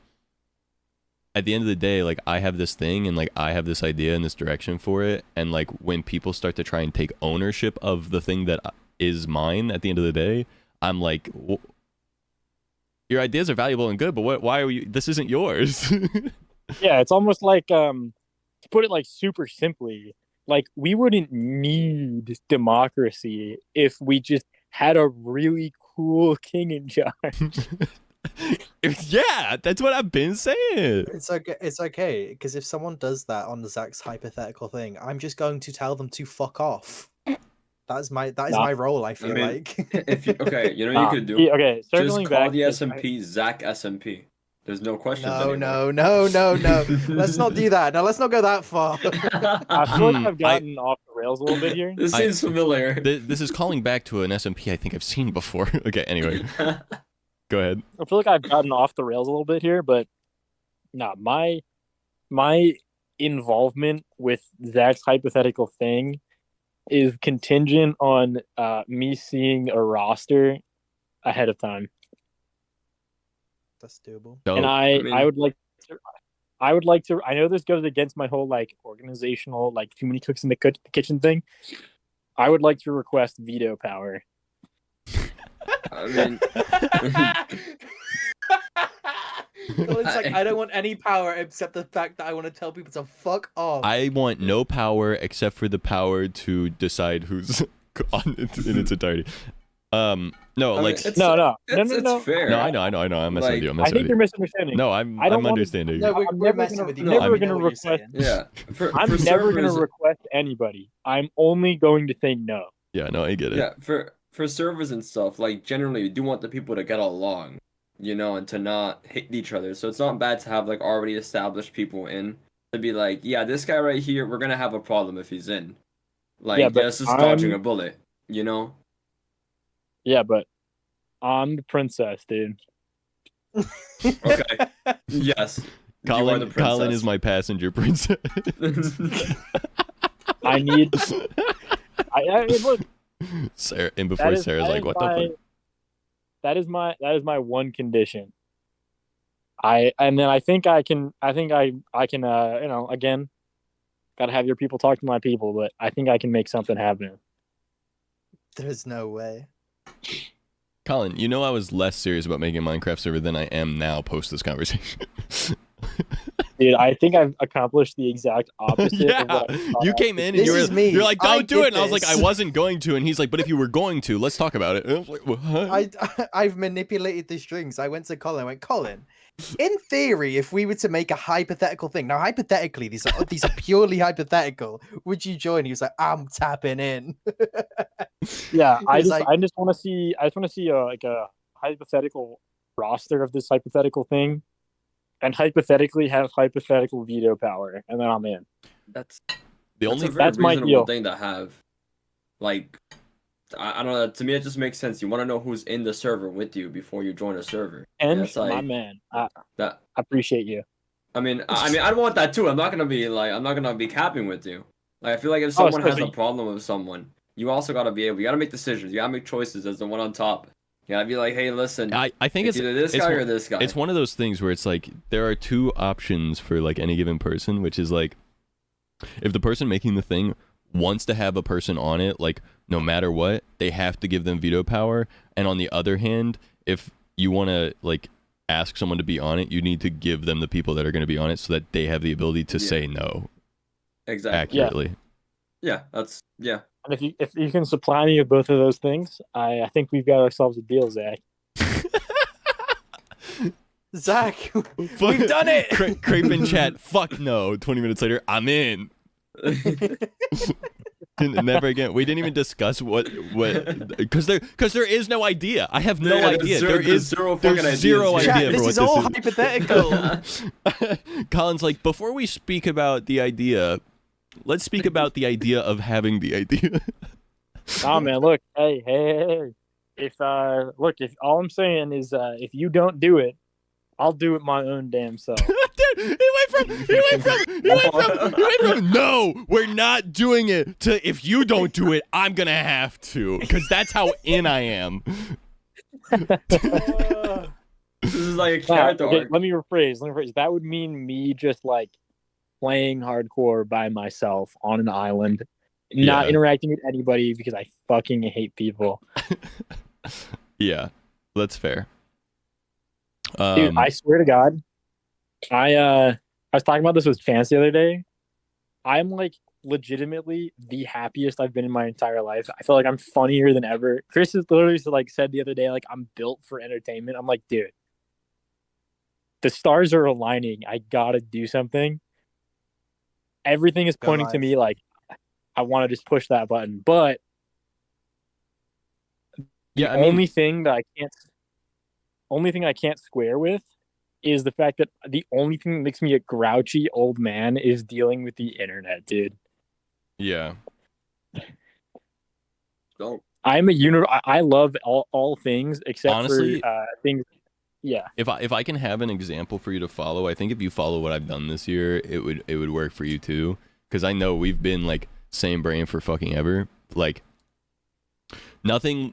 at the end of the day, like, I have this thing and like I have this idea and this direction for it, and like when people start to try and take ownership of the thing that is mine at the end of the day, I'm like, your ideas are valuable and good, but why are you, this isn't yours? Yeah, it's almost like, to put it like super simply, like, we wouldn't need democracy if we just had a really cool king in charge. Yeah, that's what I've been saying. It's okay, because if someone does that on Zach's hypothetical thing, I'm just going to tell them to fuck off. That is my role, I feel like. If you could do? Okay, Just circling call back, the SMP Zach SMP. There's no questions No, anymore. no. Let's not do that. No, let's not go that far. I feel like I've gotten off the rails a little bit here. This seems familiar. This is calling back to an SMP I think I've seen before. Okay, anyway. Go ahead. I feel like I've gotten off the rails a little bit here, but my involvement with Zach's hypothetical thing is contingent on me seeing a roster ahead of time. That's doable. So, And I would like to, I know this goes against my whole like organizational, like, too many cooks in the kitchen thing. I would like to request veto power. I mean, Colin's like, I don't want any power except the fact that I want to tell people to fuck off. I want no power except for the power to decide who's on it in its entirety. No, like, it's No. fair. no, I know. I'm messing with you. I'm I messing think with you're you. misunderstanding. No, I'm I don't wanna- understanding. No, we're I'm never messing gonna- with you. I'm Colin, never we know gonna what you're request- saying. Yeah. I'm never going to request anybody. I'm only going to say no. Yeah, no, I get it. Yeah, for servers and stuff, like, generally you do want the people to get along, and to not hate each other. So it's not bad to have like already established people in, to be like, yeah, this guy right here, we're gonna have a problem if he's in. Like, Yeah, but it's just dodging a bullet, Yeah, but I'm the princess, dude. Okay. Yes. You are the Colin is princess. my passenger princess. I need. Look, Sarah, and before Sarah's like, what the fuck? That is my one condition. I think I can again, gotta have your people talk to my people, but I think I can make something happen. There's no way. Colin, I was less serious about making a Minecraft server than I am now post this conversation. Dude, I think I've accomplished the exact opposite. Yeah, of what I thought you I came would in do. and This is me. you're like, I don't do it. did And I was like, I this. wasn't going to. And he's like, but if you were going to, let's talk about it. And I was like, what? I've manipulated the strings. I went to Colin. I went, Colin, in theory, if we were to make a hypothetical thing, now hypothetically, these are purely hypothetical. Would you join? He was like, I'm tapping in. Yeah, I He's just want to see like a hypothetical roster of this hypothetical thing, and hypothetically have hypothetical veto power, and then I'm in. That's The only a very That's my reasonable deal. thing to have. Like, I don't know. To me, it just makes sense. You want to know who's in the server with you before you join a server. And it's like- my man, I That appreciate you. I mean, I'd want that too. I'm not gonna be capping with you. Like, I feel like if someone has a problem with someone, you also gotta be able. You gotta make decisions. You gotta make choices as the one on top. You gotta be like, hey, listen. I think it's either this guy or this guy. It's one of those things where it's like there are two options for like any given person, which is like if the person making the thing wants to have a person on it, like no matter what, they have to give them veto power. And on the other hand, if you want to like ask someone to be on it, you need to give them the people that are going to be on it so that they have the ability to say no Exactly. accurately. Yeah, that's yeah. And if you can supply me with both of those things, I think we've got ourselves a deal, Zach. Zach, we've done it. Crepe in chat. Fuck no. 20 minutes later, I'm in. Never again. We didn't even discuss what because there is no idea. I have no idea. There's zero idea Chat, for this what is all this hypothetical. Colin's like, before we speak about the idea, let's speak about the idea of having the idea. Oh man, look, hey. If all I'm saying is if you don't do it, I'll do it my own damn self. Dude, he went from no, we're not doing it to if you don't do it, I'm gonna have to, because that's how in I am. This is like a character arc. Let me rephrase. That would mean me just like playing hardcore by myself on an island, not interacting with anybody because I fucking hate people. Yeah, that's fair. Dude, I swear to God, I was talking about this with Chance the other day. I'm like legitimately the happiest I've been in my entire life. I feel like I'm funnier than ever. Chris has literally like said the other day, like, I'm built for entertainment. I'm like, dude, the stars are aligning. I gotta do something. Everything is pointing to me like I want to just push that button. But the only thing I can't square with is the fact that the only thing that makes me a grouchy old man is dealing with the internet, dude. Yeah. Don't. I love all things except honestly, for things. Yeah. If I can have an example for you to follow, I think if you follow what I've done this year, it would work for you too. Because I know we've been like same brain for fucking ever. Like nothing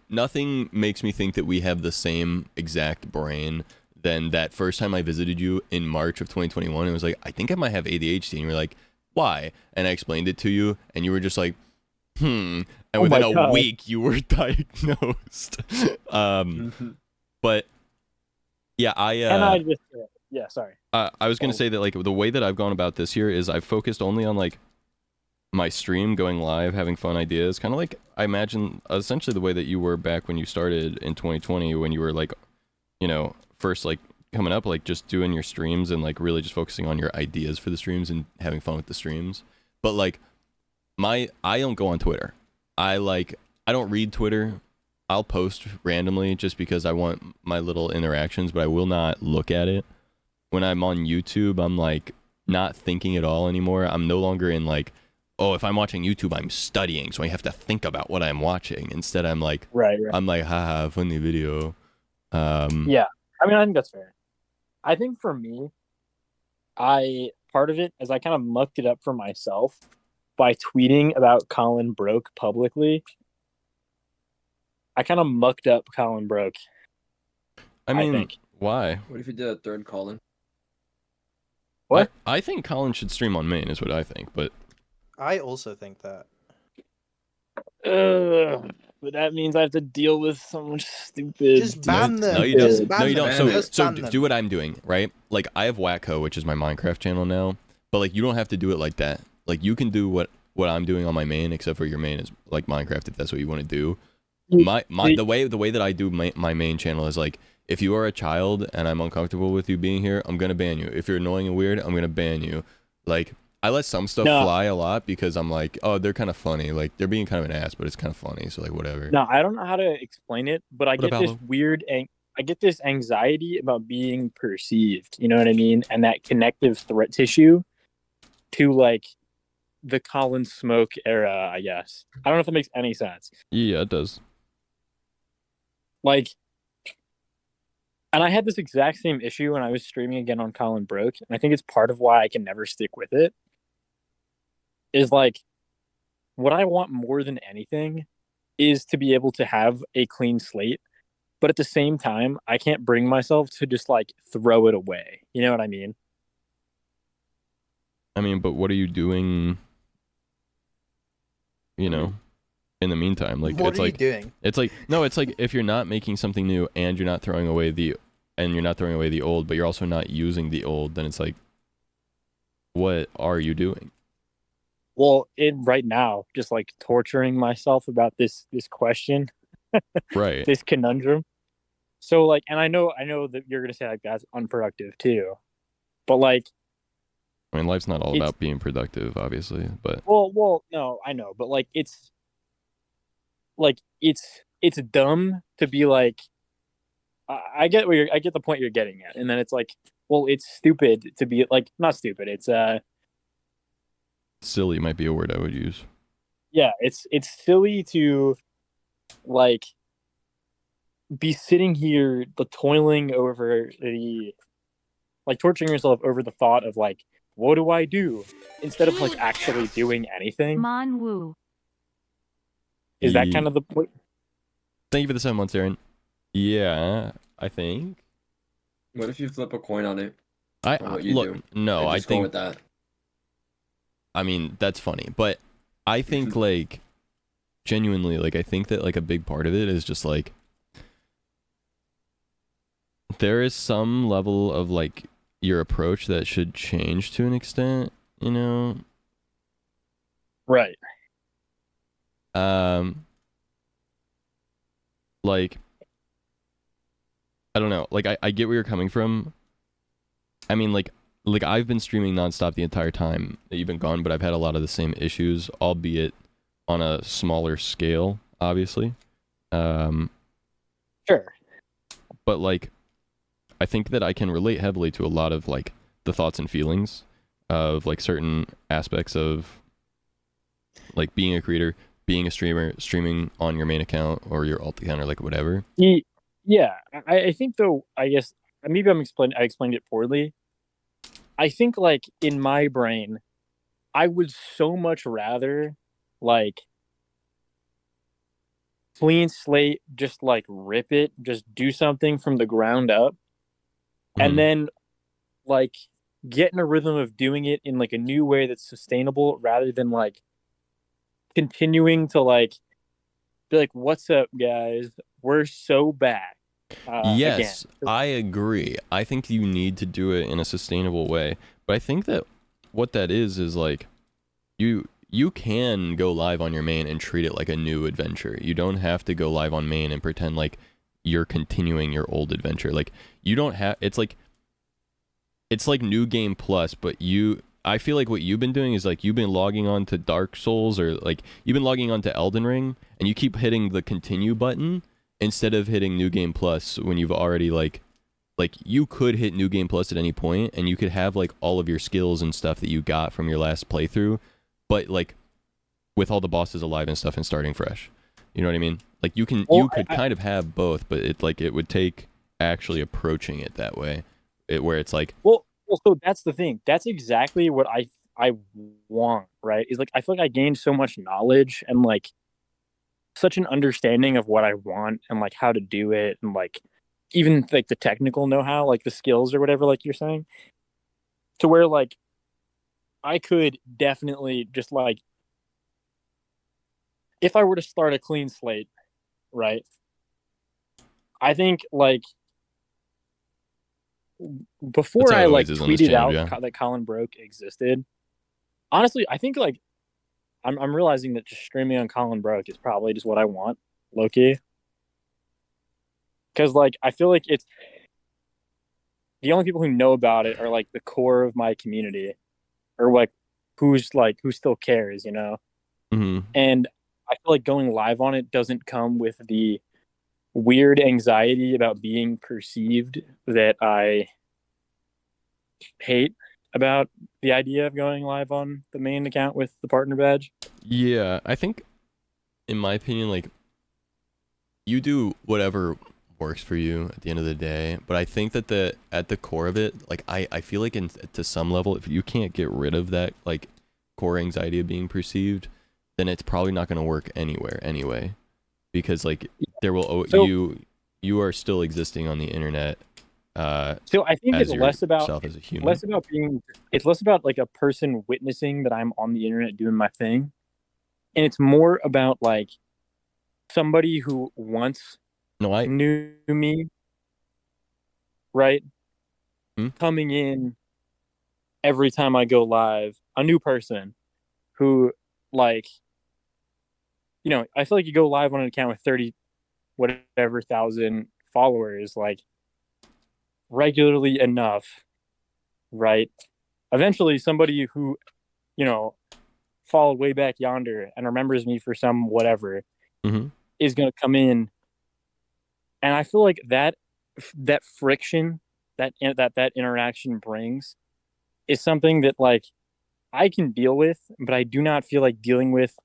makes me think that we have the same exact brain than that first time I visited you in March of 2021. It was like, I think I might have ADHD, and you were like, why? And I explained it to you, and you were just like, and within a week you were diagnosed. But yeah, sorry. I was gonna say that like the way that I've gone about this year is I've focused only on like my stream, going live, having fun ideas, kind of like I imagine essentially the way that you were back when you started in 2020, when you were like, you know, first like coming up, like just doing your streams and like really just focusing on your ideas for the streams and having fun with the streams. But like I don't go on Twitter. I don't read Twitter. I'll post randomly just because I want my little interactions, but I will not look at it. When I'm on YouTube, I'm like not thinking at all anymore. I'm no longer in like, oh, if I'm watching YouTube, I'm studying, so I have to think about what I'm watching. Instead, I'm like, right. I'm like, haha, funny video. Yeah, I mean, I think that's fair. I think for me, part of it is I kind of mucked it up for myself by tweeting about Colin Broke publicly. I kind of mucked up Colin Broke. I mean, think. Why? What if you did a third Colin? What? I think Colin should stream on main, is what I think, but I also think that. But that means I have to deal with someone stupid. Just ban them. No, you don't. Just ban No, you them. don't. Just So ban them. do what I'm doing, right? Like I have Wacko, which is my Minecraft channel now, but like you don't have to do it like that. Like you can do what I'm doing on my main, except for your main is like Minecraft if that's what you want to do. The way that I do my main channel is like, if you are a child and I'm uncomfortable with you being here, I'm gonna ban you. If you're annoying and weird, I'm gonna ban you. Like I let some stuff fly a lot because I'm like, oh, they're kind of funny. Like they're being kind of an ass, but it's kind of funny. So like whatever. No, I don't know how to explain it, but I get this anxiety about being perceived. You know what I mean? And that connective threat tissue to like the Colin Smoke era, I guess. I don't know if that makes any sense. Yeah, it does. Like, and I had this exact same issue when I was streaming again on Colin Broke, and I think it's part of why I can never stick with it. Is like, what I want more than anything is to be able to have a clean slate, but at the same time, I can't bring myself to just like throw it away. You know what I mean? I mean, but what are you doing? You know, in the meantime, like what it's are like you doing? it's like no, it's like if you're not making something new and you're not throwing away the old, but you're also not using the old, then it's like, what are you doing? Well, right now, just like torturing myself about this question, Right. this conundrum. So like, and I know that you're gonna say like that's unproductive too, but like I mean, life's not all it's about being productive, obviously, but well, no, I know, but like it's dumb to be like I get I get the point you're getting at, and then it's like, well, it's stupid to be like not stupid. It's silly might be a word I would use. yeah, it's silly to like be sitting here the toiling over the like torturing yourself over the thought of like what do I do instead of like actually doing anything. Manwoo. Is that kind of the point? Thank you for the 7 months, Aaron. Yeah, I think. What if you flip a coin on it? I On what you look. do? No, And I just go think. with that. I mean, that's funny, but I think like genuinely, like I think that like a big part of it is just like there is some level of like your approach that should change to an extent, you know. Right. Like I don't know, like I get where you're coming from. I mean, like I've been streaming nonstop the entire time that you've been gone, but I've had a lot of the same issues, albeit on a smaller scale, obviously. Sure. But like I think that I can relate heavily to a lot of like the thoughts and feelings of like certain aspects of like being a creator, being a streamer, streaming on your main account or your alt account or like whatever. Yeah, I think though, I guess maybe I explained it poorly. I think like in my brain, I would so much rather like clean slate, just like rip it, just do something from the ground up, and Mhm. then like get in a rhythm of doing it in like a new way that's sustainable rather than like continuing to like be like, what's up, guys? We're so back. Again. Yes, I agree. I think you need to do it in a sustainable way. But I think that what that is like you can go live on your main and treat it like a new adventure. You don't have to go live on main and pretend like you're continuing your old adventure. Like you don't have it's like new game plus, but I feel like what you've been doing is like you've been logging on to Dark Souls or like you've been logging on to Elden Ring and you keep hitting the continue button instead of hitting new game plus when you've already like you could hit new game plus at any point and you could have like all of your skills and stuff that you got from your last playthrough, but like with all the bosses alive and stuff and starting fresh. You know what I mean? Like you could kind of have both, but it would take actually approaching it that way. Where it's like Well, so that's the thing. That's exactly what I want, right? Is like I feel like I gained so much knowledge and like such an understanding of what I want and like how to do it and like even like the technical know-how, like the skills or whatever, like you're saying, to where like I could definitely just like if I were to start a clean slate, right? I think like before that's how I it like always is on this tweeted channel, out yeah. that Colin Broke existed, honestly, I think like I'm realizing that just streaming on Colin Broke is probably just what I want, low key. Because like I feel like it's the only people who know about it are like the core of my community, or like who still cares, you know. Mm-hmm. And I feel like going live on it doesn't come with the weird anxiety about being perceived that I hate about the idea of going live on the main account with the partner badge. Yeah, I think, in my opinion, like you do whatever works for you at the end of the day. But I think that at the core of it, like I feel like to some level, if you can't get rid of that like core anxiety of being perceived, then it's probably not going to work anywhere anyway, because like there will So- you are still existing on the internet. So I think as it's less about yourself as a human. less about being it's less about like a person witnessing that I'm on the internet doing my thing, and it's more about like somebody who once No, I knew me, right? Hmm? Coming in every time I go live, a new person who like I feel like you go live on an account with 30 whatever thousand followers like regularly enough, right? Eventually somebody who, you know, followed way back yonder and remembers me for some whatever Mm-hmm. is going to come in, and I feel like that friction that interaction brings is something that like I can deal with, but I do not feel like dealing with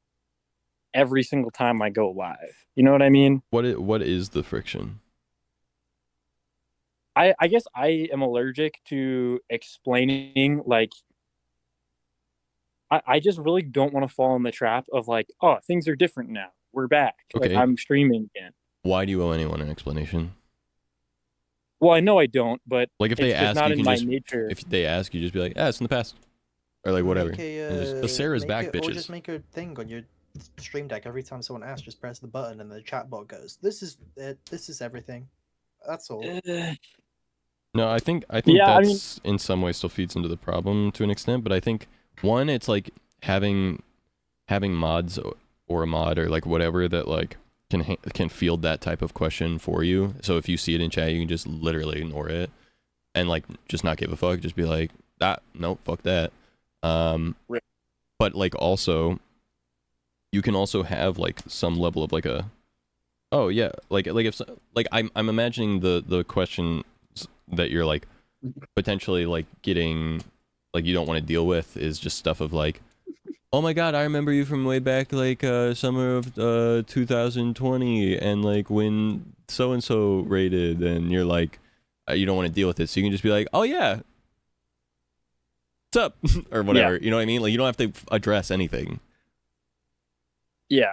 every single time I go live. You know what I mean? What is the friction? I guess I am allergic to explaining like I just really don't want to fall in the trap of like, oh, things are different now. We're back. Like Okay. I'm streaming again. Why do you owe anyone an explanation? Well, I know I don't, but Like if it's they just ask, not you in can my just nature. if they ask, you just be like, ah, it's in the past, or like whatever. Make a, And just, but Sarah's make back, it, or bitches. just make a thing on your stream deck. Every time someone asks, just press the button, and the chat bot goes, "This is it. This is everything." That's all. No, I think Yeah, I mean, that's in some way still feeds into the problem to an extent, but I think one, it's like having mods or a mod or like whatever that like can field that type of question for you. So if you see it in chat, you can just literally ignore it and like just not give a fuck. Just be like, nope, fuck that. Right. But like also, you can also have like some level of like a, oh yeah, like if like I'm imagining the question that you're like potentially like getting like you don't want to deal with is just stuff of like, oh my god, I remember you from way back like summer of 2020 and like when so and so rated, and you're like you don't want to deal with it, so you can just be like, oh yeah, what's up, or yeah, whatever, you know what I mean? Like you don't have to address anything. yeah.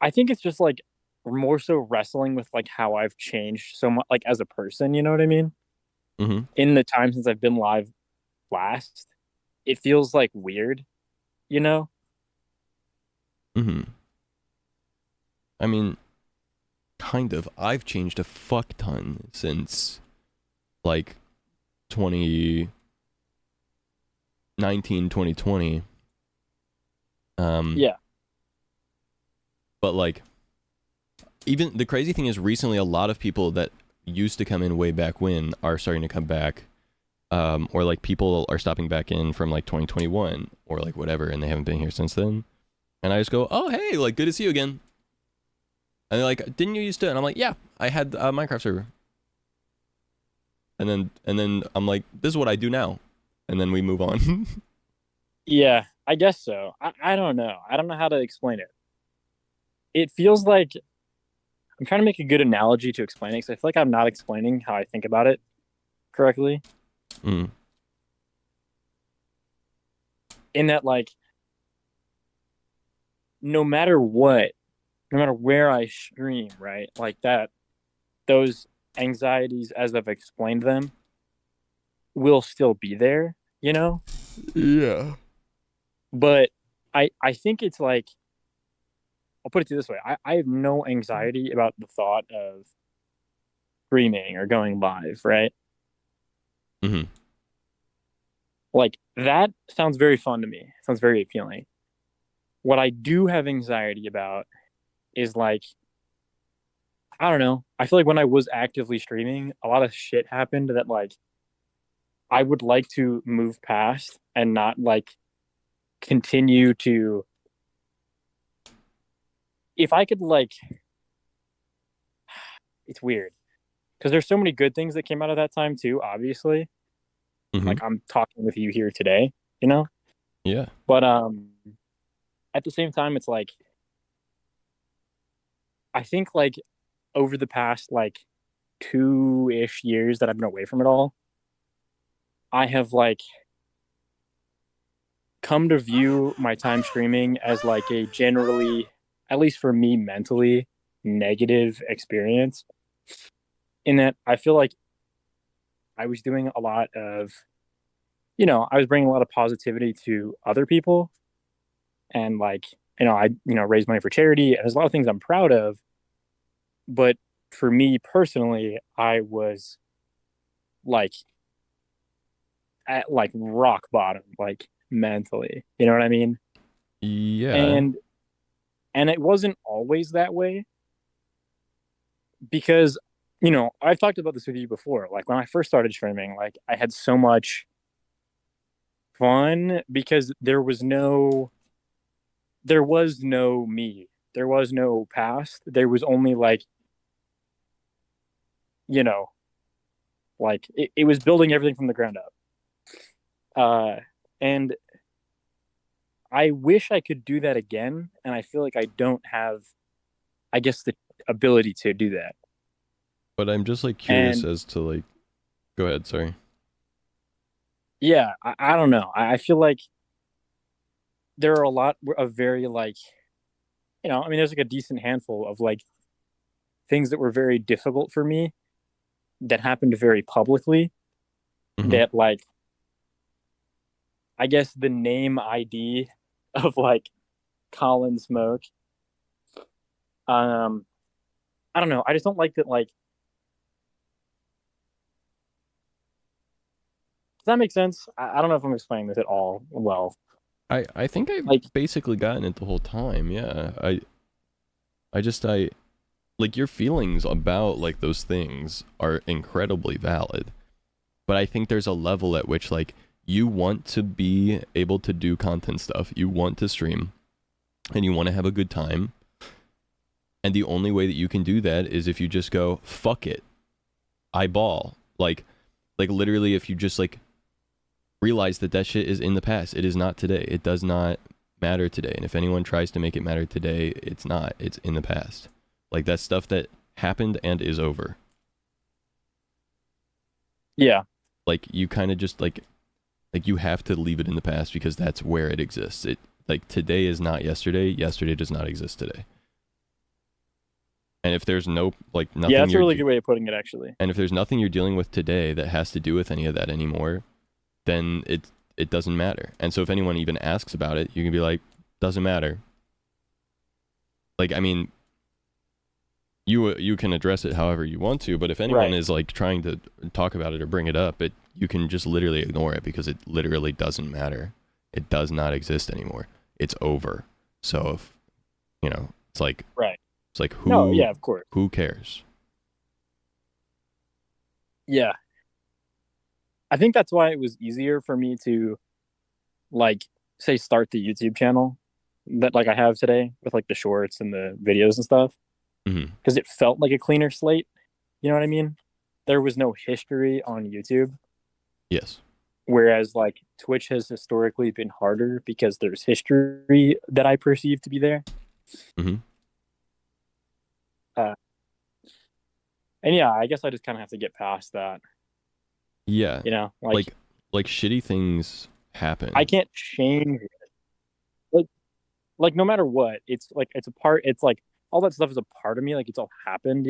I think it's just like more so wrestling with like how I've changed so much, like as a person. You know what I mean? Mm-hmm. In the time since I've been live last, it feels like weird. You know? Mm-hmm. I mean, kind of. I've changed a fuck ton since like 2019, 2020. Yeah. But like, even the crazy thing is, recently a lot of people that used to come in way back when are starting to come back, or like people are stopping back in from like 2021 or like whatever, and they haven't been here since then. And I just go, oh hey, like good to see you again. And they're like, didn't you used to? And I'm like, yeah, I had a Minecraft server. And then I'm like, this is what I do now. And then we move on. Yeah, I guess so. I don't know. I don't know how to explain it. It feels like I'm trying to make a good analogy to explain it because I feel like I'm not explaining how I think about it correctly. Mm. In that, like, no matter what, no matter where I stream, right? Like that, those anxieties, as I've explained them, will still be there, you know? Yeah. But I think it's like, I'll put it this way. I have no anxiety about the thought of streaming or going live, right? Mm-hmm. Like that sounds very fun to me. It sounds very appealing. What I do have anxiety about is like, I don't know. I feel like when I was actively streaming, a lot of shit happened that like I would like to move past and not like continue to, if I could like, it's weird because there's so many good things that came out of that time too, obviously. Mm-hmm. Like I'm talking with you here today, you know? Yeah. But at the same time it's like I think like over the past like 2-ish years that I've been away from it all, I have like come to view my time streaming as like a generally, at least for me mentally, negative experience. In that I feel like I was doing a lot of, I was bringing a lot of positivity to other people, and like, I raise money for charity, and there's a lot of things I'm proud of. But for me personally, I was like at like rock bottom, like mentally. You know what I mean? Yeah. And it wasn't always that way. because I've talked about this with you before. Like when I first started streaming, like I had so much fun because there was no me. There was no past. There was only like, you know, like it was building everything from the ground up. And I wish I could do that again, and I feel like I don't have, I guess, the ability to do that. But I'm just like curious And as to like, go ahead, sorry. yeah, I don't know. I feel like there are a lot of very like, I mean, there's like a decent handful of like things that were very difficult for me that happened very publicly. Hmm. That like, I guess the name ID of like Colin Smoke. Um, I don't know. I just don't like that. Like, does that make sense? I don't know if I'm explaining this at all well. I think I've Like, basically gotten it the whole time. Yeah. I like your feelings about like those things are incredibly valid. But I think there's a level at which like you want to be able to do content stuff. You want to stream and you want to have a good time. And the only way that you can do that is if you just go, fuck it. I ball. Like literally if you just like realize that that shit is in the past. It is not today. It does not matter today. And if anyone tries to make it matter today, it's not. It's in the past. Like that's stuff that happened and is over. yeah, Like you kind of just like you have to leave it in the past because that's where it exists. It like today is not yesterday. Yesterday does not exist today. And if there's no like nothing yeah, that's a you're really good way of putting it, actually. and if there's nothing you're dealing with today that has to do with any of that anymore, then it doesn't matter. And so if anyone even asks about it, you can be like, doesn't matter. Like I mean, you can address it however you want to, but if anyone Right. is like trying to talk about it or bring it up, you can just literally ignore it because it literally doesn't matter. It does not exist anymore. It's over. So if it's like Right. it's like No, yeah, of course. who cares? Yeah. I think that's why it was easier for me to like say start the YouTube channel that like I have today with like the shorts and the videos and stuff, Hmm. because it felt like a cleaner slate. You know what I mean? There was no history on YouTube, Yes. whereas like Twitch has historically been harder because there's history that I perceive to be there. Hmm. Uh, and yeah, I guess I just kind of have to get past that. Yeah. Like Like shitty things happen. I can't change it. Like no matter what, it's like it's a part. It's like all that stuff is a part of me. Like it's all happened.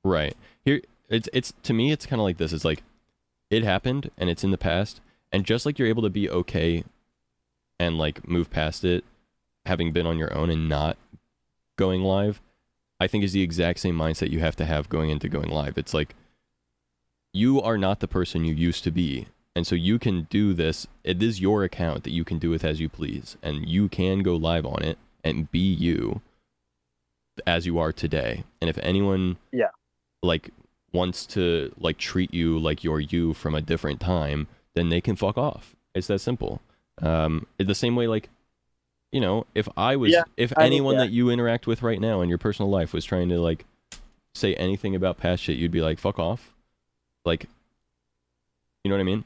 Right. Here it's to me it's kind of like this. It's like it happened and it's in the past, and just like you're able to be okay and like move past it having been on your own and not going live, I think is the exact same mindset you have to have going into going live. It's like you are not the person you used to be. And so you can do this. It is your account that you can do with as you please. And you can go live on it and be you as you are today. And if anyone Yeah. like wants to like treat you like you're you from a different time, then they can fuck off. It's that simple. The same way like if I was Yeah, if I mean, anyone yeah. that you interact with right now in your personal life was trying to like say anything about past shit, you'd be like, fuck off. Like, you know what I mean?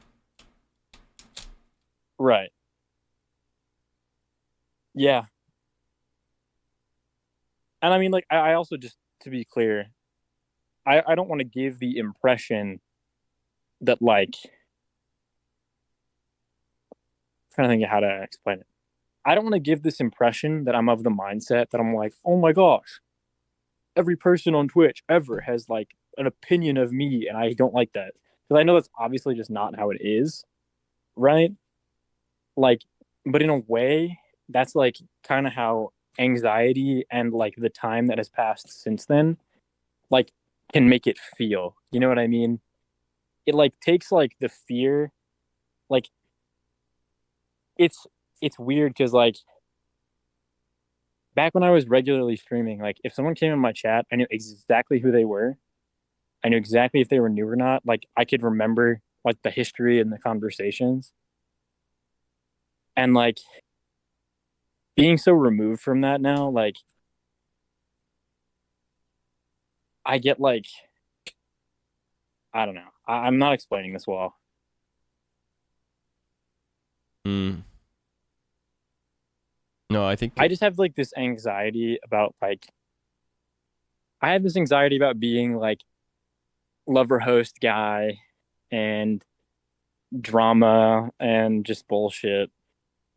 Right. Yeah. And I mean, like, I also just to be clear, I don't want to give the impression that like I'm trying to think of how to explain it. I don't want to give this impression that I'm of the mindset that I'm like, oh my gosh, every person on Twitch ever has like an opinion of me, and I don't like that because I know that's obviously just not how it is, right? Like, but in a way, that's like kind of how anxiety and like the time that has passed since then, like, can make it feel. You know what I mean? It like takes like the fear, like it's weird because like back when I was regularly streaming, like if someone came in my chat, I knew exactly who they were. I knew exactly if they were new or not. Like I could remember like the history and the conversations. And like being so removed from that now, like I get like I don't know. I'm not explaining this well. Mm. No, I think I just have like this anxiety about like I have this anxiety about being like lover host guy and drama and just bullshit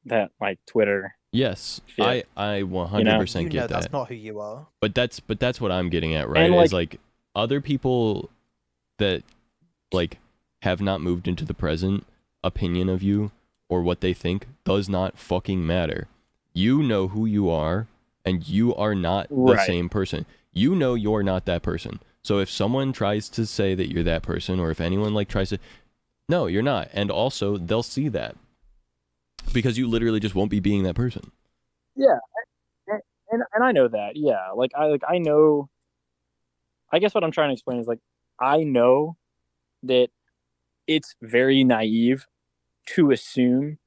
that like Twitter yes, shit, I You 100% know get that's that. not who you are. But that's what I'm getting at, right? And Is like like other people that like have not moved into the present opinion of you or what they think does not fucking matter. You know who you are and you are not the right. same person. You know you're not that person. So if someone tries to say that you're that person, or if anyone like tries to, no, you're not. And also they'll see that because you literally just won't be being that person. Yeah, and I know that. Yeah, like I know. I guess what I'm trying to explain is like I know that it's very naive to assume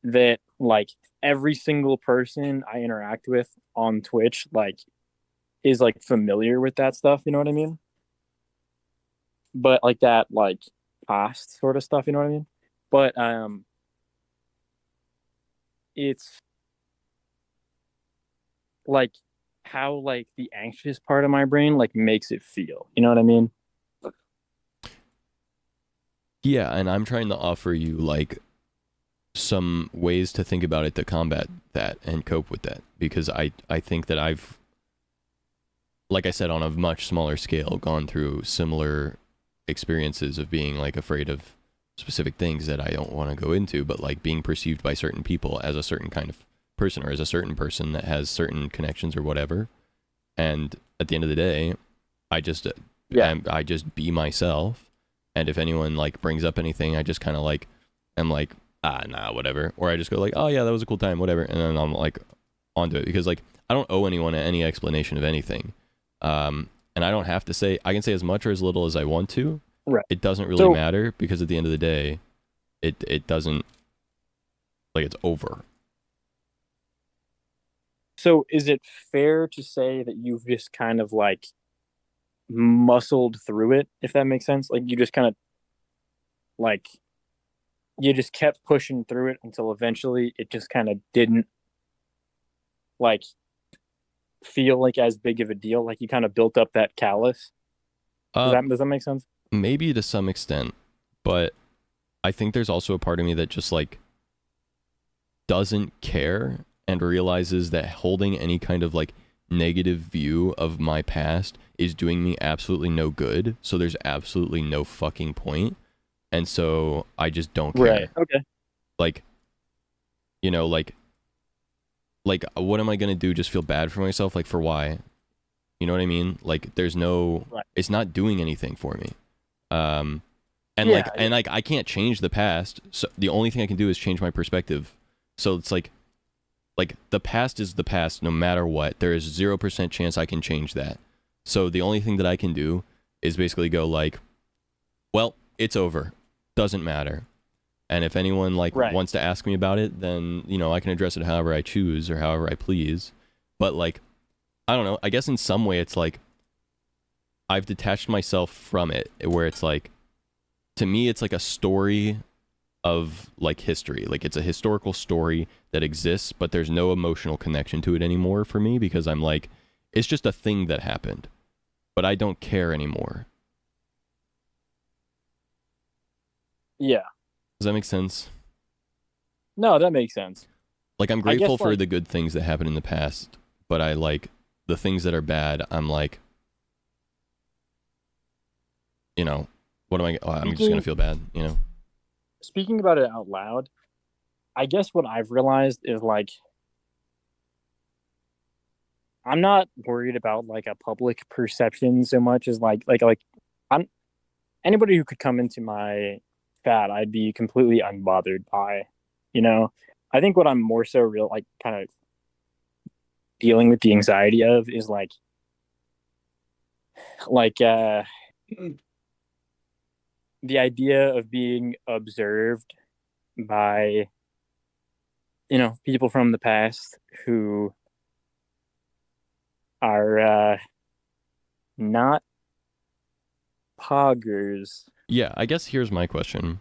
that like every single person I interact with on Twitch like is like familiar with that stuff, you know what I mean? But like that like past sort of stuff, you know what I mean? But it's like how like the anxious part of my brain like makes it feel. You know what I mean? Yeah, and I'm trying to offer you like some ways to think about it to combat that and cope with that, because I think that I've, like I said, on a much smaller scale gone through similar experiences of being like afraid of specific things that I don't want to go into, but like being perceived by certain people as a certain kind of person, or as a certain person that has certain connections or whatever. And at the end of the day, I just I just be myself, and if anyone like brings up anything, I just kind of like am like, ah, nah, whatever, or I just go like, oh yeah, that was a cool time, whatever, and then I'm like onto it, because like I don't owe anyone any explanation of anything. And I don't have to say, I can say as much or as little as I want to. Right. It doesn't really matter, because at the end of the day, it doesn't, like, it's over. So is it fair to say that you've just kind of like muscled through it, if that makes sense? Like you just kind of like you just kept pushing through it until eventually it just kind of didn't like feel like as big of a deal. Like you kind of built up that callus. Uh, Does that make sense? Maybe to some extent, but I think there's also a part of me that just like doesn't care and realizes that holding any kind of like negative view of my past is doing me absolutely no good. So there's absolutely no fucking point. And so I just don't care. Right. Okay. Like, you know, like what am I going to do? Just feel bad for myself? Like, for why? You know what I mean? Like, there's no, Right. it's not doing anything for me. And Yeah, like I can't change the past. So the only thing I can do is change my perspective. So it's like the past is the past no matter what. There is 0% chance I can change that. So the only thing that I can do is basically go like, well, it's over. Doesn't matter. And if anyone like Right. wants to ask me about it, then, you know, I can address it however I choose or however I please. But like, I don't know, I guess in some way it's like I've detached myself from it, where it's like, to me it's like a story of like history. Like, it's a historical story that exists, but there's no emotional connection to it anymore for me, because I'm like, it's just a thing that happened, but I don't care anymore. Yeah. Does that make sense? No, that makes sense. Like, I'm I guess, grateful for like- the good things that happened in the past, but I like the things that are bad. I'm like, you know, what am I? Oh, I'm just gonna feel bad, you know. Speaking about it out loud, I guess what I've realized is like I'm not worried about like a public perception so much as like I'm anybody who could come into my chat, I'd be completely unbothered by, you know. I think what I'm more so real like kind of dealing with the anxiety of is like the idea of being observed by people from the past who are not poggers. Yeah, I guess here's my question.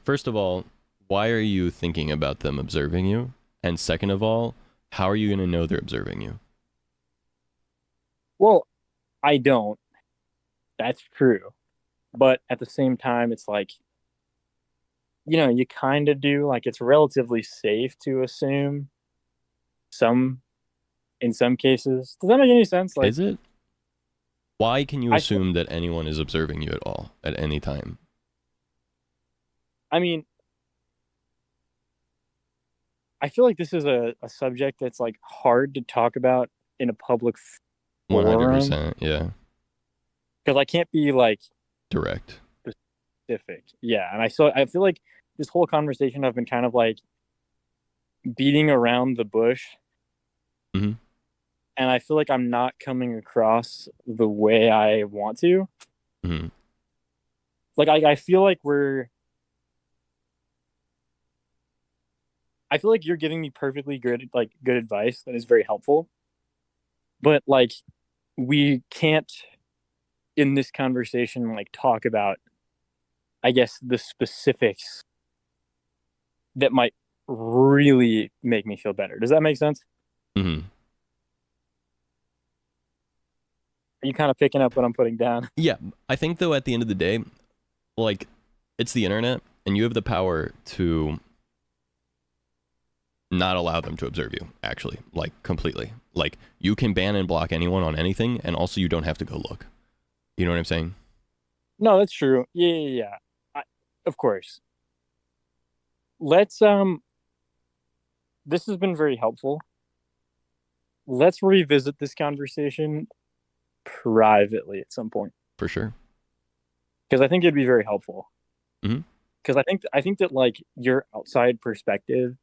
First of all, why are you thinking about them observing you? And second of all, how are you going to know they're observing you? Well, I don't. That's true. But at the same time, it's like, you kind of do. Like, it's relatively safe to assume in some cases. Does that make any sense? Like, Is it? Why can you I assume that anyone is observing you at all, at any time? I mean, I feel like this is a subject that's like hard to talk about in a public forum 100%, yeah. because I can't be like Direct. specific. Yeah, and I feel like this whole conversation I've been kind of like beating around the bush. Mhm. And I feel like I'm not coming across the way I want to. Mhm. Like I feel like you're giving me perfectly good advice that is very helpful. But like we can't in this conversation like talk about I guess the specifics that might really make me feel better. Does that make sense? Mhm. Are you kind of picking up what I'm putting down? Yeah, I think though at the end of the day, like it's the internet and you have the power to not allow them to observe you, actually, like completely. Like you can ban and block anyone on anything and also you don't have to go look. You know what I'm saying? No, that's true. Yeah. Of course. Let's this has been very helpful. Let's revisit this conversation privately at some point For sure. because I think it'd be very helpful. Mhm. Because I think that like your outside perspective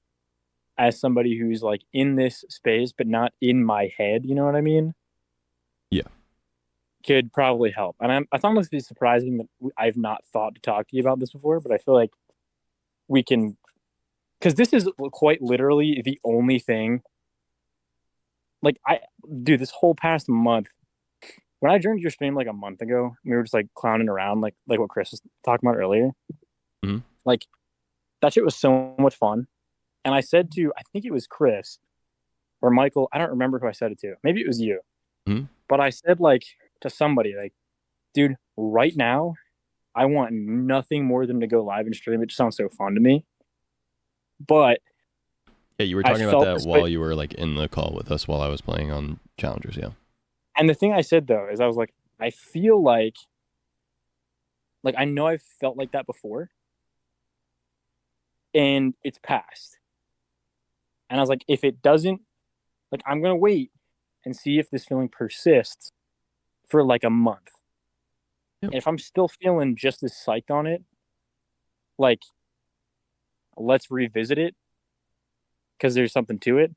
as somebody who's like in this space but not in my head, you know what I mean? Yeah. Could probably help. And it's honestly surprising that I've not thought to talk to you about this before, but I feel like we can, because this is quite literally the only thing. Like this whole past month, when I joined your stream like a month ago, we were just like clowning around, like what Chris was talking about earlier. Mhm. Like that shit was so much fun. And I said to, I think it was Chris or Michael, I don't remember who I said it to. Maybe it was you. Mhm. But I said like to somebody, like, dude, right now, I want nothing more than to go live and stream. It just sounds so fun to me. But Yeah, you were I talking about felt that this while way- you were like in the call with us while I was playing on Challengers, yeah. And the thing I said though is I was like, I feel like I know I've felt like that before. And it's past. And I was like, if it doesn't, like I'm gonna wait and see if this feeling persists for like a month. Yep. And if I'm still feeling just as psyched on it, like let's revisit it because there's something to it.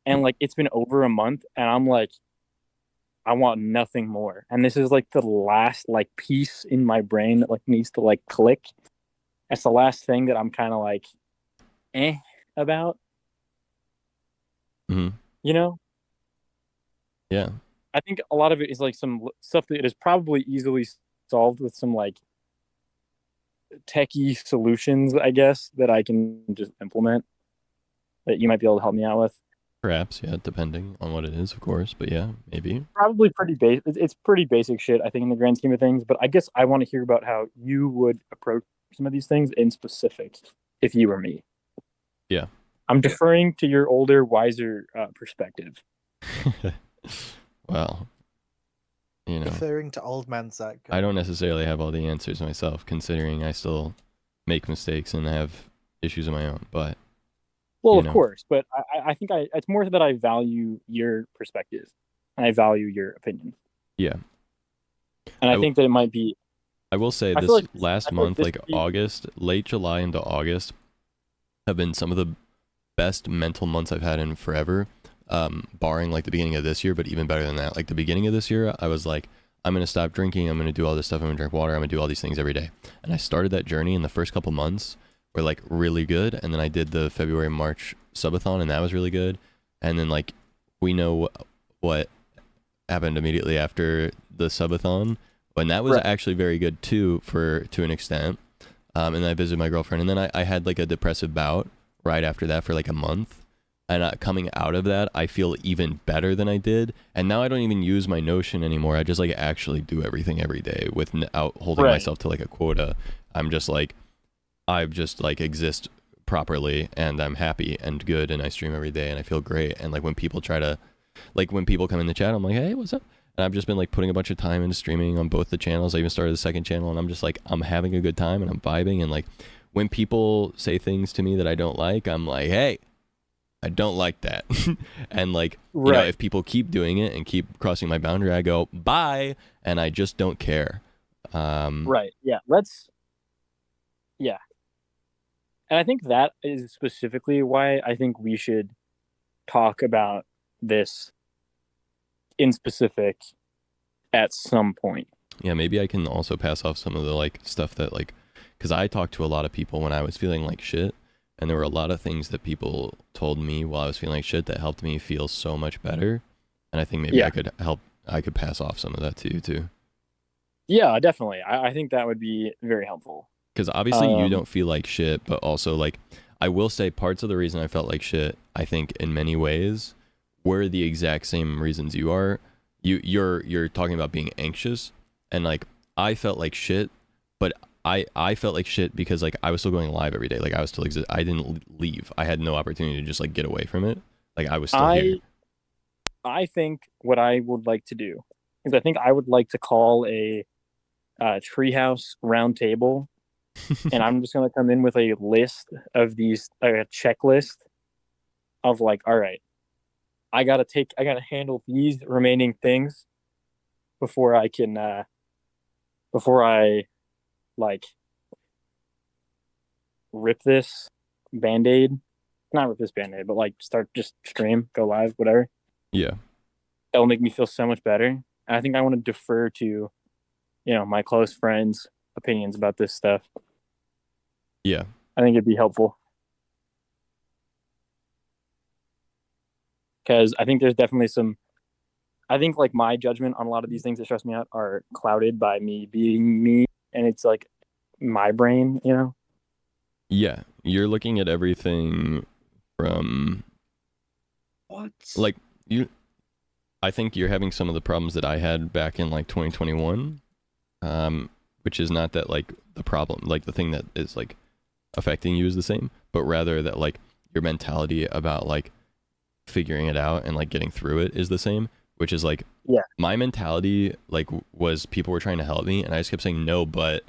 And like it's been over a month and I'm like, I want nothing more. And this is like the last like piece in my brain that like needs to like click. That's the last thing that I'm kind of like about. Mhm. You know? Yeah. I think a lot of it is like some stuff that is probably easily solved with some like techie solutions, I guess, that I can just implement that you might be able to help me out with. Perhaps, yeah, depending on what it is, of course, but yeah, maybe. Probably pretty basic. It's pretty basic shit, I think, in the grand scheme of things. But I guess I want to hear about how you would approach some of these things in specific if you were me. Yeah. I'm deferring to your older, wiser perspective. Well, you know, Referring to old man Zach. I don't necessarily have all the answers myself, considering I still make mistakes and have issues of my own, but Well, you of know. course, but I think it's more that I value your perspective and I value your opinion. Yeah. And I think that it might be. I will say I this feel like last I feel like month, this like could be- August, late July into August, have been some of the best mental months I've had in forever. barring like the beginning of this year, but even better than that. Like the beginning of this year, I was like, I'm gonna stop drinking. I'm gonna do all this stuff. I'm gonna drink water. I'm gonna do all these things every day. And I started that journey, in the first couple months were like really good. And then I did the February March subathon, and that was really good. And then like we know what happened immediately after the subathon, and that was Right. actually very good too, to an extent. And then I visited my girlfriend, and then I had like a depressive bout right after that for like a month. And coming out of that, I feel even better than I did. And now I don't even use my Notion anymore. I just like actually do everything every day without holding Right. myself to like a quota. I'm just like, I just like exist properly, and I'm happy and good, and I stream every day, and I feel great. And like when people when people come in the chat, I'm like, hey, what's up? And I've just been like putting a bunch of time into streaming on both the channels. I even started the second channel, and I'm just like, I'm having a good time, and I'm vibing. And like when people say things to me that I don't like, I'm like, hey, I don't like that. And like, you know, Right. if people keep doing it and keep crossing my boundary, I go, bye. And I just don't care. Right. Yeah. Yeah. And I think that is specifically why I think we should talk about this in specific at some point. Yeah, maybe I can also pass off some of the like stuff that like, because I talked to a lot of people when I was feeling like shit. And there were a lot of things that people told me while I was feeling like shit that helped me feel so much better. And I think maybe Yeah. I could pass off some of that to you too. Yeah, definitely. I think that would be very helpful. Because obviously you Um, don't feel like shit, but also like, I will say parts of the reason I felt like shit, I think in many ways were the exact same reasons you are. You're talking about being anxious, and like I felt like shit, but I felt like shit because like I was still going live every day. Like I was still I didn't leave. I had no opportunity to just like get away from it. Like I was still here. I think what I would like to do is I think I would like to call a treehouse round table, and I'm just going to come in with a list of these, a checklist of like, all right, I gotta handle these remaining things before I can before I like rip this band-aid, not rip this band-aid, but like start just stream, go live, whatever. Yeah. That'll make me feel so much better. And I think I want to defer to, you know, my close friends' opinions about this stuff. Yeah. I think it'd be helpful. Because I think there's definitely I think like my judgment on a lot of these things that stress me out are clouded by me being me, and it's like my brain, you know? Yeah. You're looking at everything from What? like I think you're having some of the problems that I had back in like 2021, which is not that like the problem, like the thing that is like affecting you is the same, but rather that like your mentality about like figuring it out and like getting through it is the same, which is like, Yeah. my mentality like was people were trying to help me, and I just kept saying no, but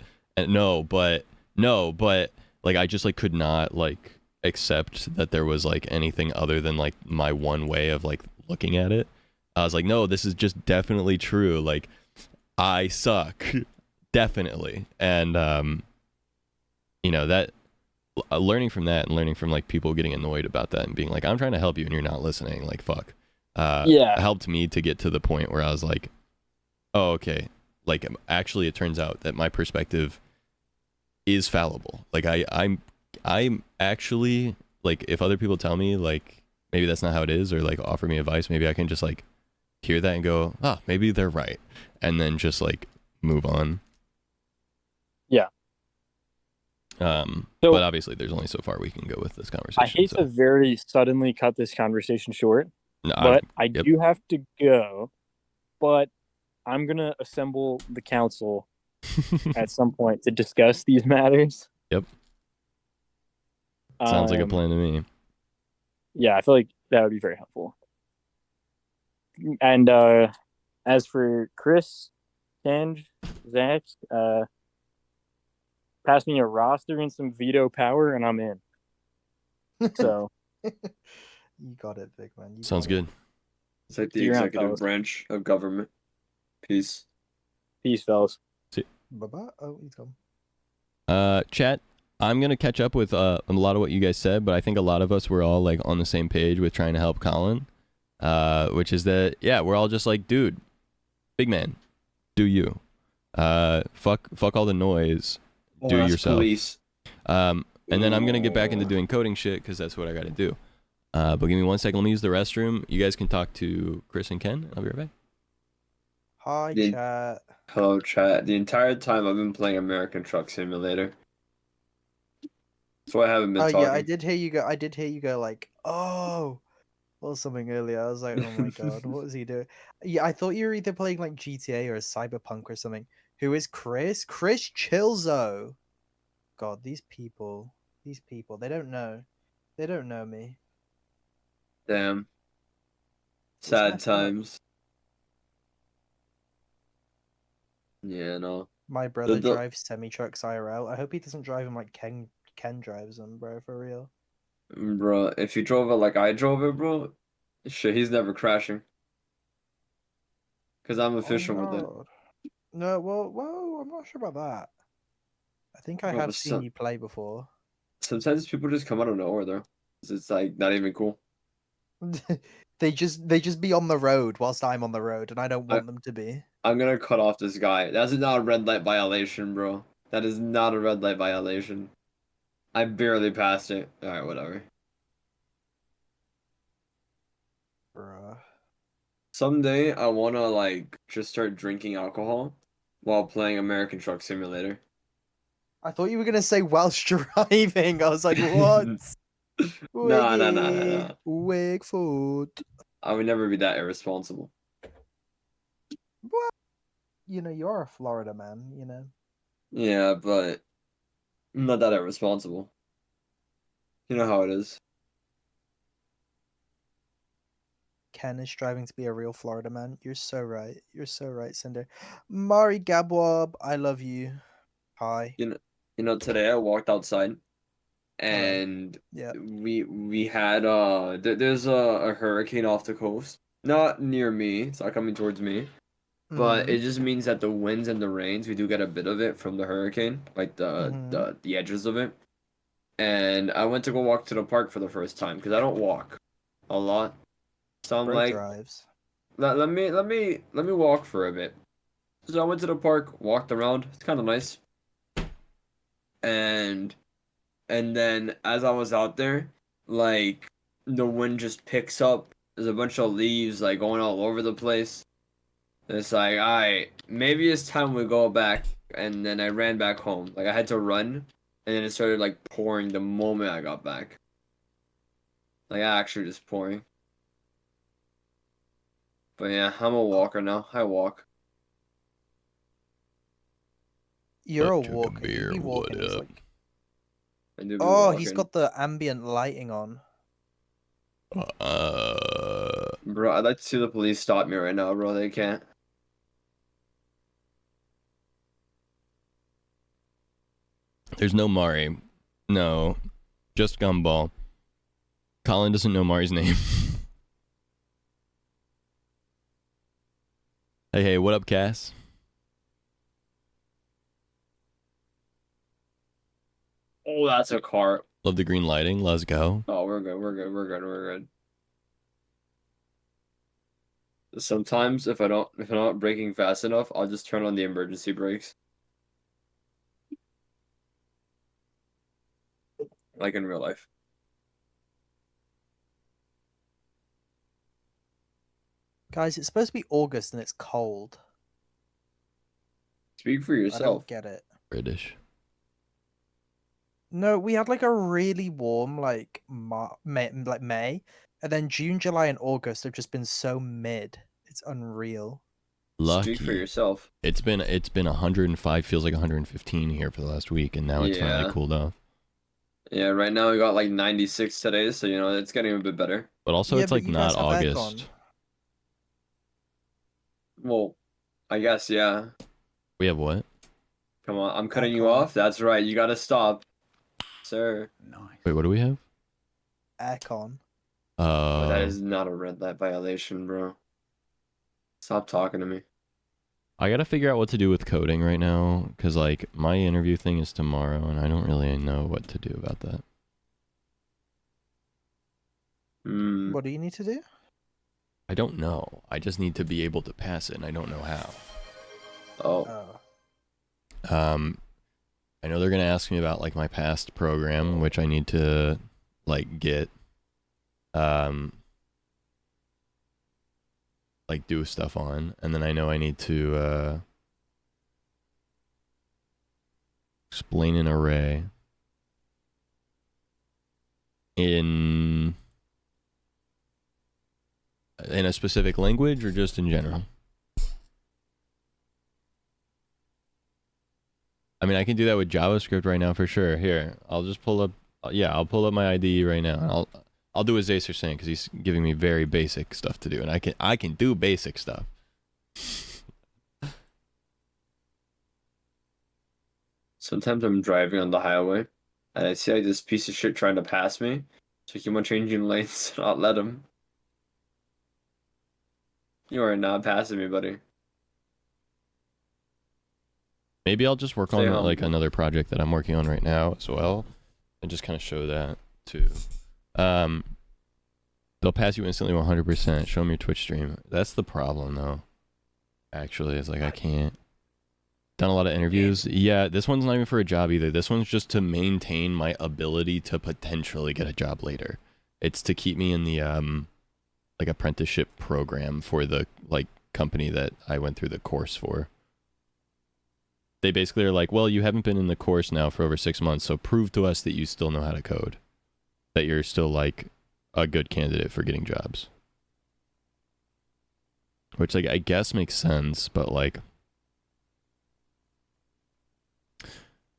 like I just like could not like accept that there was like anything other than like my one way of like looking at it. I was like, no, this is just definitely true. Like I suck, definitely. And you know, that learning from that and learning from like people getting annoyed about that and being like, I'm trying to help you and you're not listening, like fuck, Yeah. helped me to get to the point where I was like, oh, okay, like actually it turns out that my perspective is fallible. Like I'm actually like, if other people tell me like maybe that's not how it is, or like offer me advice, maybe I can just like hear that and go, ah, maybe they're right, and then just like move on. Yeah. So- But obviously there's only so far we can go with this conversation. I hate to very suddenly cut this conversation short, No, but I yep. do have to go. But I'm gonna assemble the council at some point to discuss these matters. Yep. Sounds like a Um, plan to me. Yeah, I feel like that would be very helpful. And as for Chris, Kenj, Zach, pass me a roster and some veto power, and I'm in. So You got it, big man. You Sounds got it. good. It's like the See you around, executive fellas. branch of government. Peace. peace, fellas. Bye-bye. Oh, he's gone. Chat, I'm gonna catch up with a lot of what you guys said, but I think a lot of us were all like on the same page with trying to help Colin. which is that we're all just like, dude, big man, do you? Fuck all the noise, do that's yourself. Police. And then I'm gonna get back into doing coding shit because that's what I gotta do. But give me 1 second. Let me use the restroom. You guys can talk to Chris and Ken. I'll be right back. Hi, Did- chat. Hello, chat. The entire time I've been playing American Truck Simulator. That's why I haven't been Oh talking. yeah, I did hear you go. I did hear you go like, oh, or something earlier. I was like, oh my god, what was he doing? Yeah, I thought you were either playing like GTA or Cyberpunk or something. Who is Chris? Chris Chilzo. God, these people, they don't know. They don't know me. Damn. It's Sad messed up. times. Yeah, no. My brother the- drives semi trucks IRL. I hope he doesn't drive them like Ken drives them, bro. For real. Bro, if you drove it like I drove it, bro, shit, he's never crashing. Because I'm efficient with it. God. No, well, I'm not sure about that. I think I Bro, have but seen you play before. sometimes people just come out of nowhere, though. It's like not even cool. they just be on the road whilst I'm on the road, and I don't want them to be. I'm gonna cut off this guy. That's not a red light violation, bro. That is not a red light violation. I barely passed it. Alright, whatever. Bruh. Someday I wanna like just start drinking alcohol while playing American Truck Simulator. I thought you were gonna say whilst driving. I was like, what? Nah. Wigfoot. I would never be that irresponsible. What? You know, you're a Florida man, you know. Yeah, but I'm not that irresponsible. You know how it is. Ken is striving to be a real Florida man. You're so right. You're so right, Cinder. Mari Gabwab, I love you. Hi. Today I walked outside Hello. and Yeah. we had there's a hurricane off the coast. Not near me, it's not coming towards me. But Mhm. it just means that the winds and the rains, we do get a bit of it from the hurricane, like the edges of it. And I went to go walk to the park for the first time because I don't walk a lot. So I'm Bro like, drives. let me walk for a bit. So I went to the park, walked around. It's kind of nice. And then as I was out there, like the wind just picks up. There's a bunch of leaves like going all over the place. It's like, alright, maybe it's time we go back. And then I ran back home. Like I had to run, and then it started like pouring the moment I got back. Like actually just pouring. But yeah, I'm a walker now. I walk. You're a Took a walker. You beer, be what walking. It's up? like, I do be oh, he's walking. got the ambient lighting on. Bro, I'd like to see the police stop me right now, bro. They can't. There's no Mari. No, just Gumball. Colin doesn't know Mari's name. Hey, what up, Cass? Oh, that's a car. Love the green lighting. Let's go. Oh, we're good. Sometimes if I'm not braking fast enough, I'll just turn on the emergency brakes. Like in real life. Guys, it's supposed to be August and it's cold. Speak for I yourself. don't get it. British. No, we had like a really warm like May, and then June, July, and August have just been so mid. It's unreal. Lucky. Speak for yourself. It's been 105, feels like 115 here for the last week, and now it's finally Yeah. cooled off. Yeah, right now we got like 96 today, so it's getting a bit better. But also, Yeah, it's but like you not guys have August. aircon. Well, I guess, yeah. We have what? Come on, I'm cutting you Aircon. off. That's right. You gotta stop, sir. Wait, what do we have? Aircon. But that is not a red light violation, bro. Stop talking to me. I gotta figure out what to do with coding right now, because like my interview thing is tomorrow, and I don't really know what to do about that. Hmm. What do you need to do? I don't know. I just need to be able to pass it, and I don't know how. Oh. I know they're gonna ask me about like my past program, which I need to like get, like do stuff on, and then I know I need to explain an array in a specific language or just in general. I mean, I can do that with JavaScript right now for sure. Here, I'll just pull up. Yeah, I'll pull up my IDE right now. And I'll do what Zacer saying because he's giving me very basic stuff to do, and I can do basic stuff. Sometimes I'm driving on the highway, and I see like this piece of shit trying to pass me. So I keep on changing lanes and I'll let him. You are not passing me, buddy. Maybe I'll just work Stay on humble. like another project that I'm working on right now as well, and just kind of show that too. They'll pass you instantly 100%. Show them your Twitch stream. That's the problem though. Actually, it's like I can't. Done a lot of interviews. Yeah, this one's not even for a job either. This one's just to maintain my ability to potentially get a job later. It's to keep me in the like apprenticeship program for the like company that I went through the course for. They basically are like, well, you haven't been in the course now for over 6 months, so prove to us that you still know how to code. That you're still like a good candidate for getting jobs. Which like I guess makes sense, but like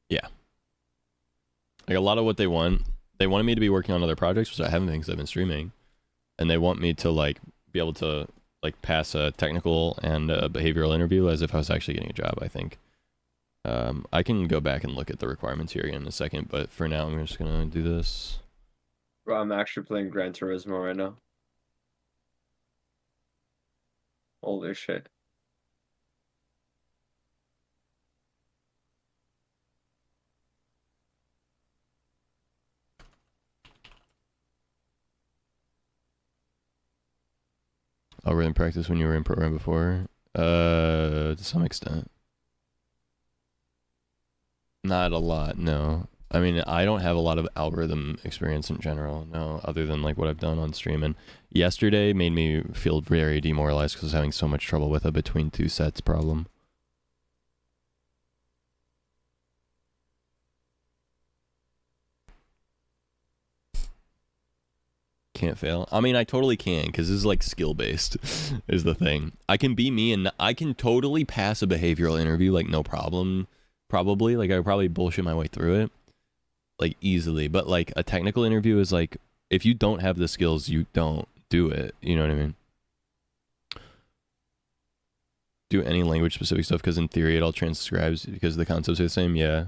yeah. Like a lot of what they wanted me to be working on other projects, which I haven't been because I've been streaming. And they want me to like be able to like pass a technical and a behavioral interview as if I was actually getting a job, I think. I can go back and look at the requirements here again in a second, but for now I'm just gonna do this. Bro, I'm actually playing Gran Turismo right now. Holy shit. Algorithm practice when you were in program before? To some extent. Not a lot, no. I mean, I don't have a lot of algorithm experience in general, no, other than like what I've done on stream. And yesterday made me feel very demoralized because I was having so much trouble with a between two sets problem. Can't fail. I mean, I totally can because this is like skill based is the thing. I can be me and I can totally pass a behavioral interview like no problem. Probably like I would probably bullshit my way through it like easily. But like a technical interview is like if you don't have the skills, you don't do it. You know what I mean? Do any language specific stuff because in theory it all transcribes because the concepts are the same. Yeah.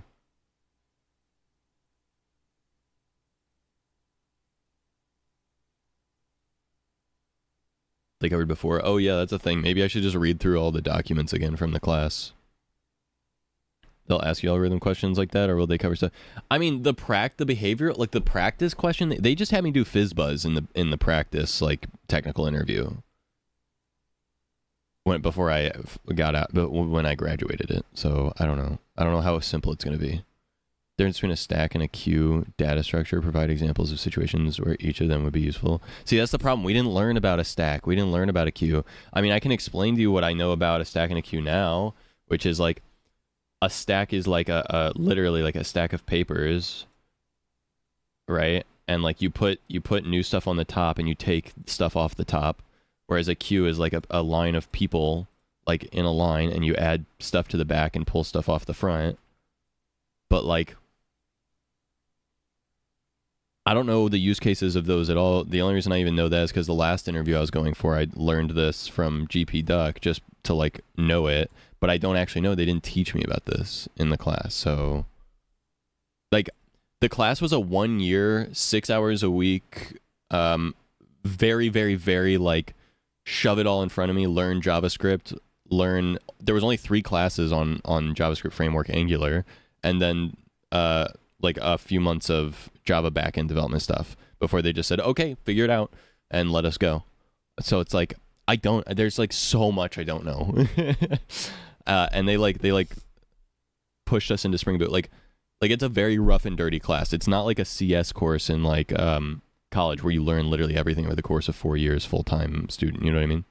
They covered before. Oh yeah, that's a thing. Maybe I should just read through all the documents again from the class. They'll ask you algorithm questions like that, or will they cover stuff? I mean, the behavior, like the practice question, they just had me do FizzBuzz in the practice like technical interview. Before I got out, but when I graduated it. So I don't know how simple it's gonna be. Difference between a stack and a queue data structure. Provide examples of situations where each of them would be useful. See, that's the problem. We didn't learn about a stack. We didn't learn about a queue. I mean, I can explain to you what I know about a stack and a queue now, which is like a stack is like a literally like a stack of papers, right? And like you put new stuff on the top and you take stuff off the top, whereas a queue is like a line of people like in a line and you add stuff to the back and pull stuff off the front. But like I don't know the use cases of those at all. The only reason I even know that is because the last interview I was going for, I learned this from GP Duck just to like know it, but I don't actually know. They didn't teach me about this in the class. So like the class was a 1 year, 6 hours a week, very, very, very like shove it all in front of me, learn JavaScript, there was only 3 classes on JavaScript framework Angular, and then like a few months of Java backend development stuff before they just said, okay, figure it out and let us go. So it's like, I don't. There's like so much I don't know. And they pushed us into Spring Boot. Like it's a very rough and dirty class. It's not like a CS course in like college where you learn literally everything over the course of 4 years, full time student. You know what I mean?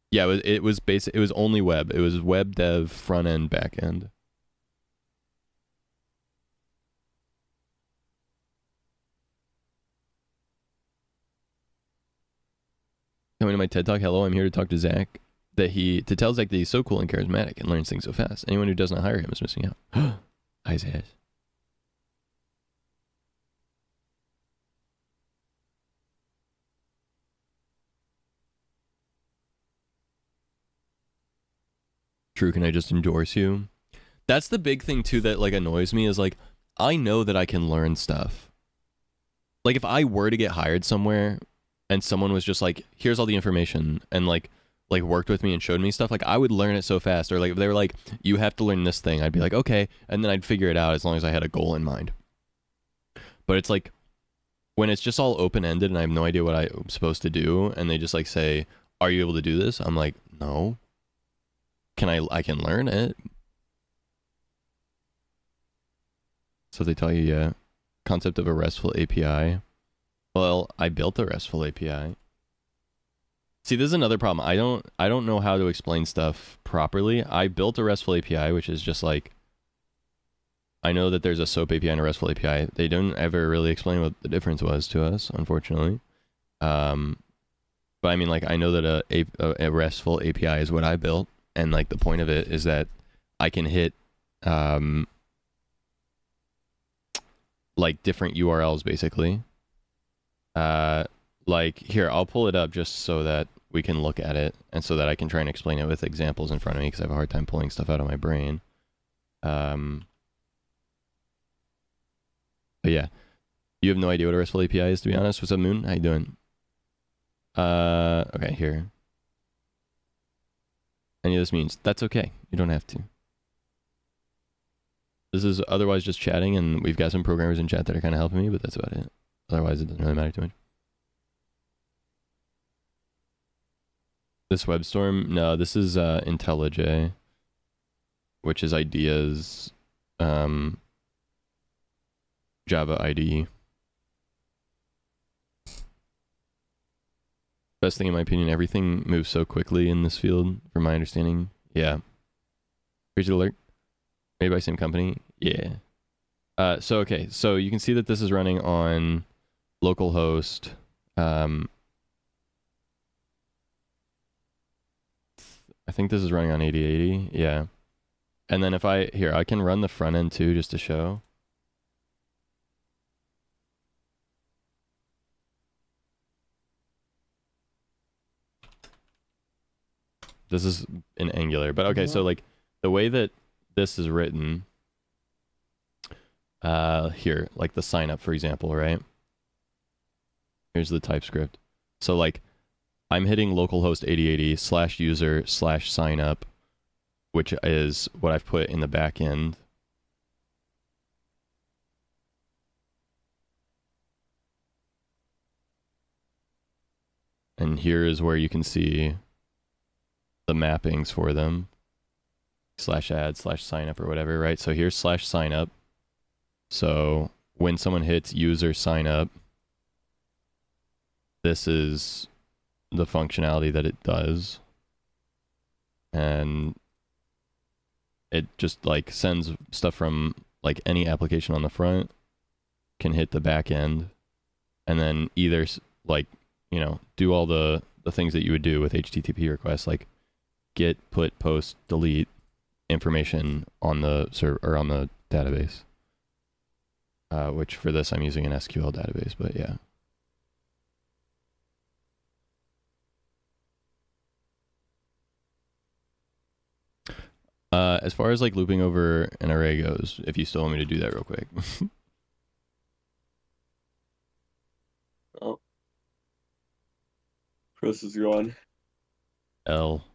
Yeah, it was basic. It was only web. It was web dev, front end, back end. Coming to my TED Talk. Hello, I'm here to talk to Zach. To tell Zach that he's so cool and charismatic and learns things so fast. Anyone who does not hire him is missing out. Hi, Zach. True, can I just endorse you? That's the big thing too that like annoys me is like I know that I can learn stuff. Like if I were to get hired somewhere and someone was just like, here's all the information and like worked with me and showed me stuff, like I would learn it so fast. Or like if they were like, you have to learn this thing, I'd be like, okay, and then I'd figure it out as long as I had a goal in mind. But it's like when it's just all open-ended and I have no idea what I'm supposed to do and they just like say, are you able to do this? I'm like, no. I can learn it. So they tell you, yeah, concept of a RESTful API. Well, I built a RESTful API. See, this is another problem. I don't know how to explain stuff properly. I built a RESTful API, which is just like, I know that there's a SOAP API and a RESTful API. They don't ever really explain what the difference was to us, unfortunately. But I mean, like, I know that a RESTful API is what I built. And like the point of it is that I can hit like different URLs basically. Like here, I'll pull it up just so that we can look at it and so that I can try and explain it with examples in front of me because I have a hard time pulling stuff out of my brain. But yeah, you have no idea what a RESTful API is, to be honest. What's up, Moon? How you doing? Okay, here. Any of this means that's okay. You don't have to. This is otherwise just chatting, and we've got some programmers in chat that are kind of helping me, but that's about it. Otherwise, it doesn't really matter too much. This WebStorm, no, this is IntelliJ, which is Idea's Java IDE. Best thing in my opinion, everything moves so quickly in this field, from my understanding. Yeah. Crazy alert. Made by same company. Yeah. So okay, so you can see that this is running on localhost. I think this is running on 8080. Yeah. And then if I can run the front end too, just to show. This is in Angular, but okay, so like the way that this is written, here, like the sign up, for example, right? Here's the TypeScript. So like I'm hitting localhost 8080/user/signup, which is what I've put in the back end. And here is where you can see the mappings for them. /add/signup or whatever, right? So here's /signup. So when someone hits user signup, this is the functionality that it does. And it just like sends stuff from like any application on the front can hit the back end and then either like, you know, do all the things that you would do with HTTP requests, like get, put, post, delete information on the server or on the database. Which for this I'm using an SQL database, but yeah. As far as like looping over an array goes, if you still want me to do that real quick. Oh. Chris is gone. L.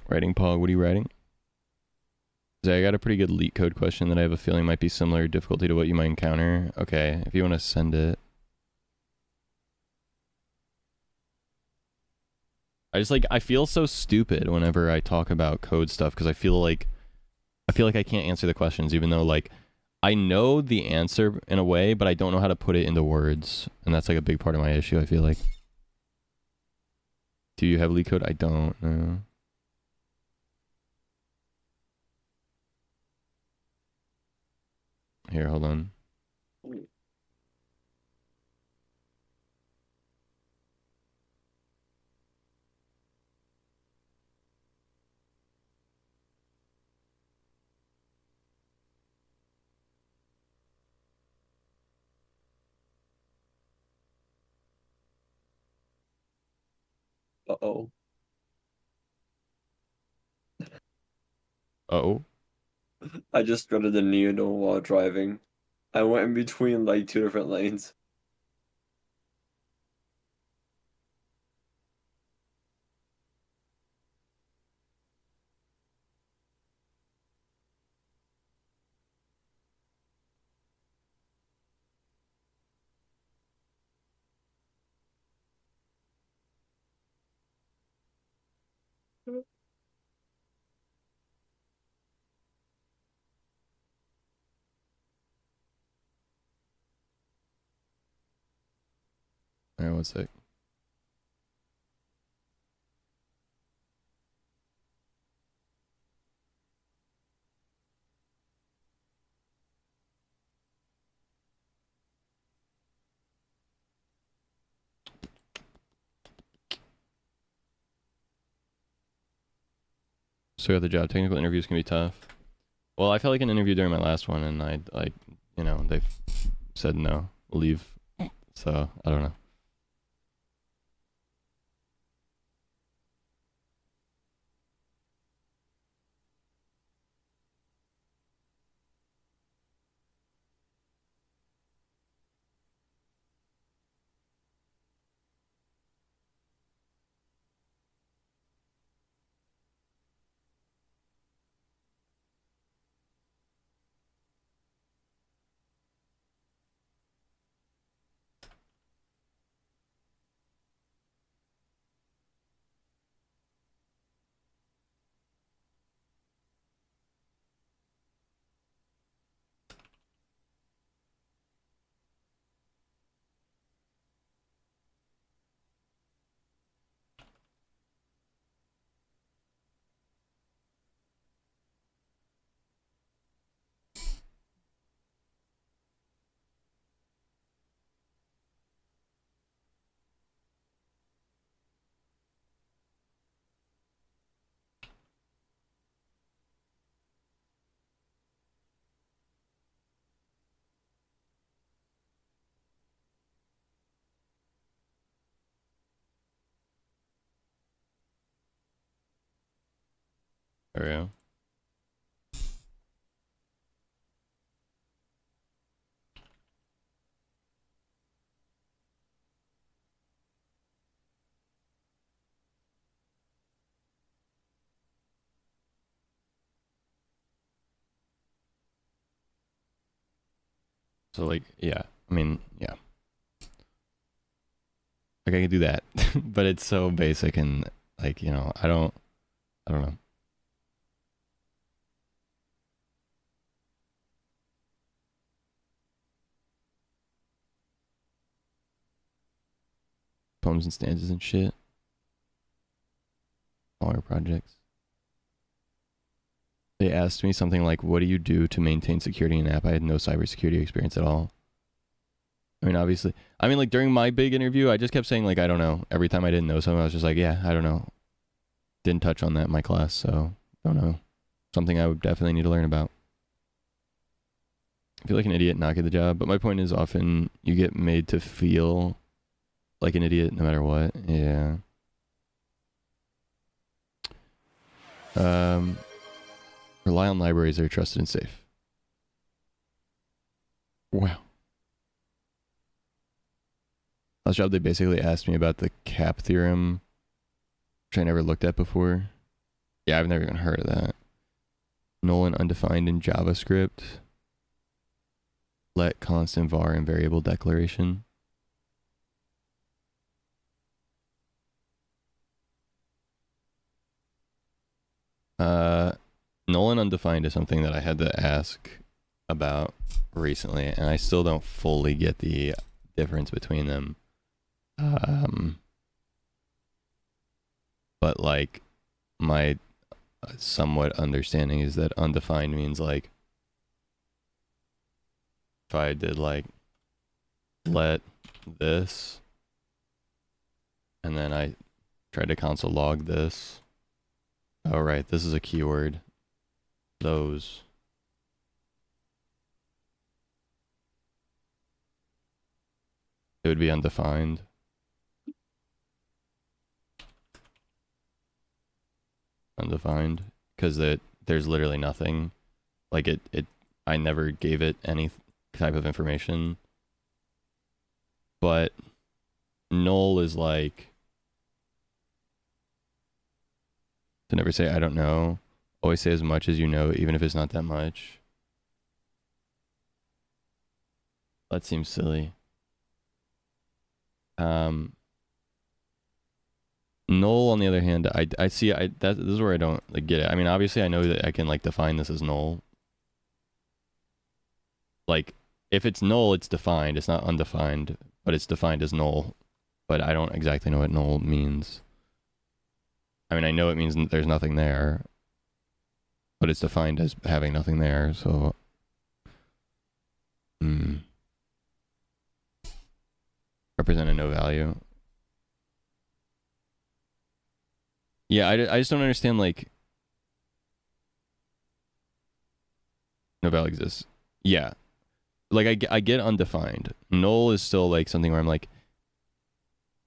Writing Pog, what are you writing? I got a pretty good leak code question that I have a feeling might be similar difficulty to what you might encounter. Okay, if you want to send it. I feel so stupid whenever I talk about code stuff because I feel like I can't answer the questions even though like I know the answer in a way, but I don't know how to put it into words. And that's like a big part of my issue, I feel like. Do you have leak code? I don't know. Here, hold on. Uh-oh. Uh-oh. I just started a needle while driving. I went in between like 2 different lanes. Alright, one sec. So got the job. Technical interviews can be tough. Well, I felt like an interview during my last one, and they said no, leave. So I don't know. There we go. So like, yeah. I mean, yeah. Like I can do that, but it's so basic and like I don't know. Poems and stanzas and shit. All our projects. They asked me something like, "What do you do to maintain security in an app?" I had no cybersecurity experience at all. I mean, obviously, like during my big interview, I just kept saying like, I don't know. Every time I didn't know something, I was just like, yeah, I don't know. Didn't touch on that in my class, so don't know. Something I would definitely need to learn about. I feel like an idiot not get the job, but my point is often you get made to feel like an idiot no matter what. Yeah. Rely on libraries that are trusted and safe. Wow. Last job, they basically asked me about the cap theorem, which I never looked at before. Yeah, I've never even heard of that. Null and undefined in JavaScript. Let constant var and variable declaration. Null and undefined is something that I had to ask about recently, and I still don't fully get the difference between them. But like my somewhat understanding is that undefined means like if I did like let this and then I tried to console log this. Oh right, this is a keyword. Those. It would be undefined. Undefined. Because there's literally nothing. Like I never gave it any type of information. But null is like to never say I don't know. Always say as much as you know, even if it's not that much. That seems silly. Null, on the other hand, I see. This is where I don't like get it. I mean, obviously, I know that I can like define this as null. Like, if it's null, it's defined. It's not undefined, but it's defined as null. But I don't exactly know what null means. I mean, I know it means there's nothing there, but it's defined as having nothing there. So, represent a no value. Yeah, I just don't understand, like, no value exists. Yeah. Like, I get undefined. Null is still, like, something where I'm like,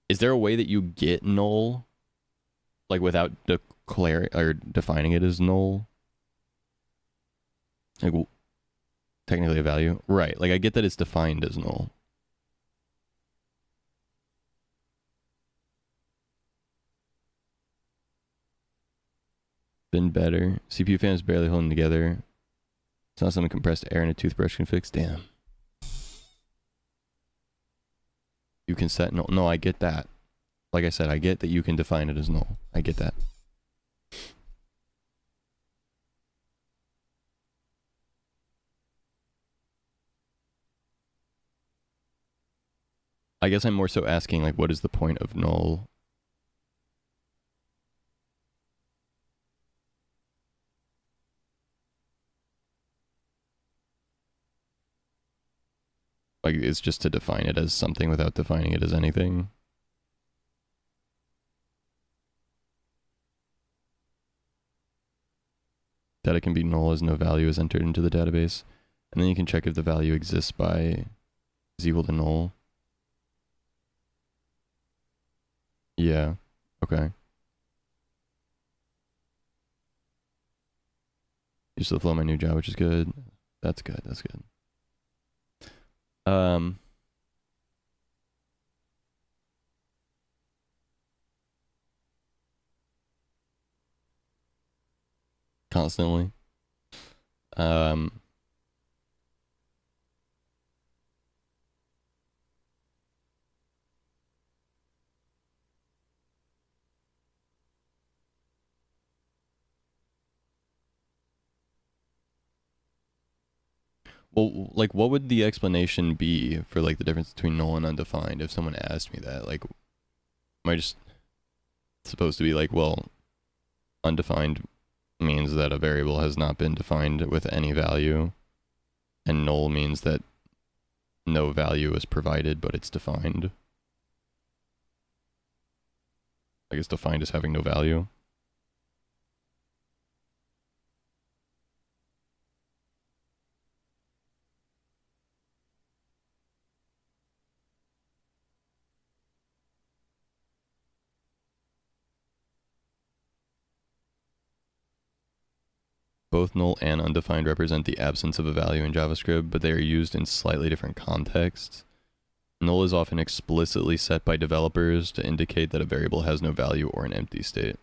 is there a way that you get null, like, without declaring or defining it as null? Like, technically a value? Right. Like, I get that it's defined as null. Been better. CPU fans barely holding together. It's not something compressed air in a toothbrush can fix. Damn. You can set null. No, I get that. Like I said, I get that you can define it as null. I get that. I guess I'm more so asking, like, what is the point of null? Like, it's just to define it as something without defining it as anything. Data can be null as no value is entered into the database. And then you can check if the value exists by is equal to null. Yeah. Okay. Use the flow of my new job, which is good. That's good. That's good. Constantly. Well, like, what would the explanation be for, like, the difference between null and undefined if someone asked me that? Like, am I just supposed to be like, well, undefined means that a variable has not been defined with any value, and null means that no value is provided, but it's defined. I guess defined as having no value. Both null and undefined represent the absence of a value in JavaScript, but they are used in slightly different contexts. Null is often explicitly set by developers to indicate that a variable has no value or an empty state.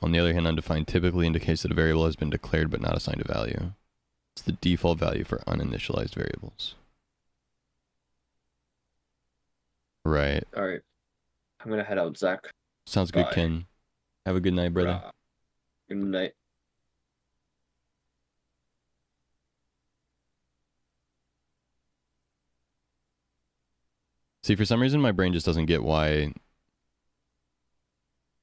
On the other hand, undefined typically indicates that a variable has been declared but not assigned a value. It's the default value for uninitialized variables. Right. All right. I'm gonna head out, Zach. Sounds good, Bye. Ken. Have a good night, brother. Rah. Good night. See, for some reason, my brain just doesn't get why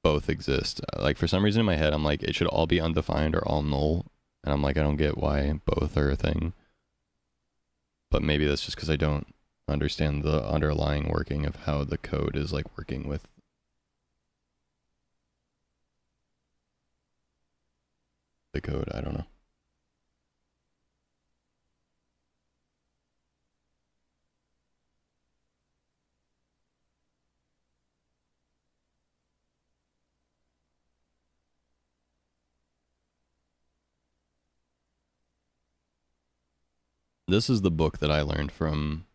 both exist. Like, for some reason in my head, I'm like, it should all be undefined or all null. And I'm like, I don't get why both are a thing. But maybe that's just because I don't understand the underlying working of how the code is, like, working with the code. I don't know. This is the book that I learned from.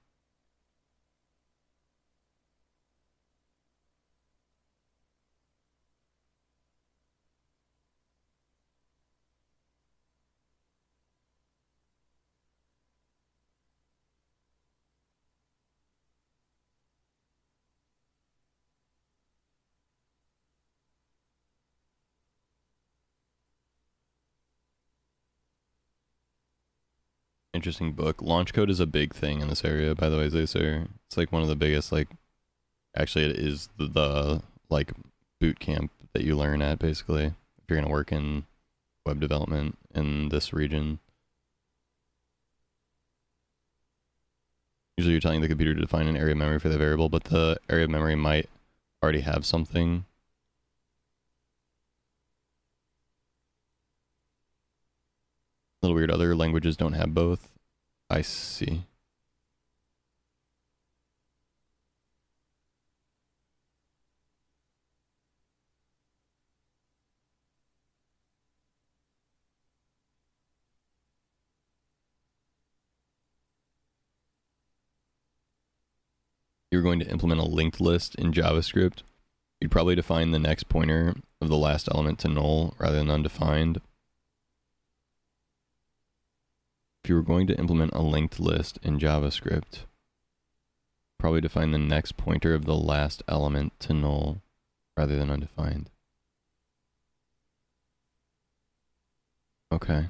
Interesting book. Launch code is a big thing in this area, by the way, Zacer. It's like one of the biggest, like, actually it is the like boot camp that you learn at, basically, if you're going to work in web development in this region. Usually you're telling the computer to define an area of memory for the variable, but the area of memory might already have something. A little weird, other languages don't have both. I see. You're going to implement a linked list in JavaScript. You'd probably define the next pointer of the last element to null rather than undefined. If you were going to implement a linked list in JavaScript, probably define the next pointer of the last element to null rather than undefined. Okay.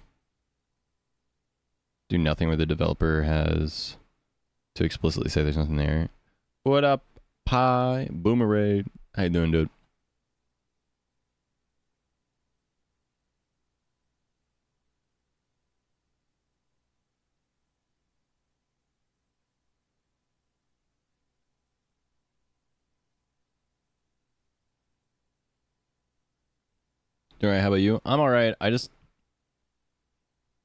Do nothing where the developer has to explicitly say there's nothing there. What up, Pi Boomerang? How you doing, dude? Alright, how about you? I'm alright. I just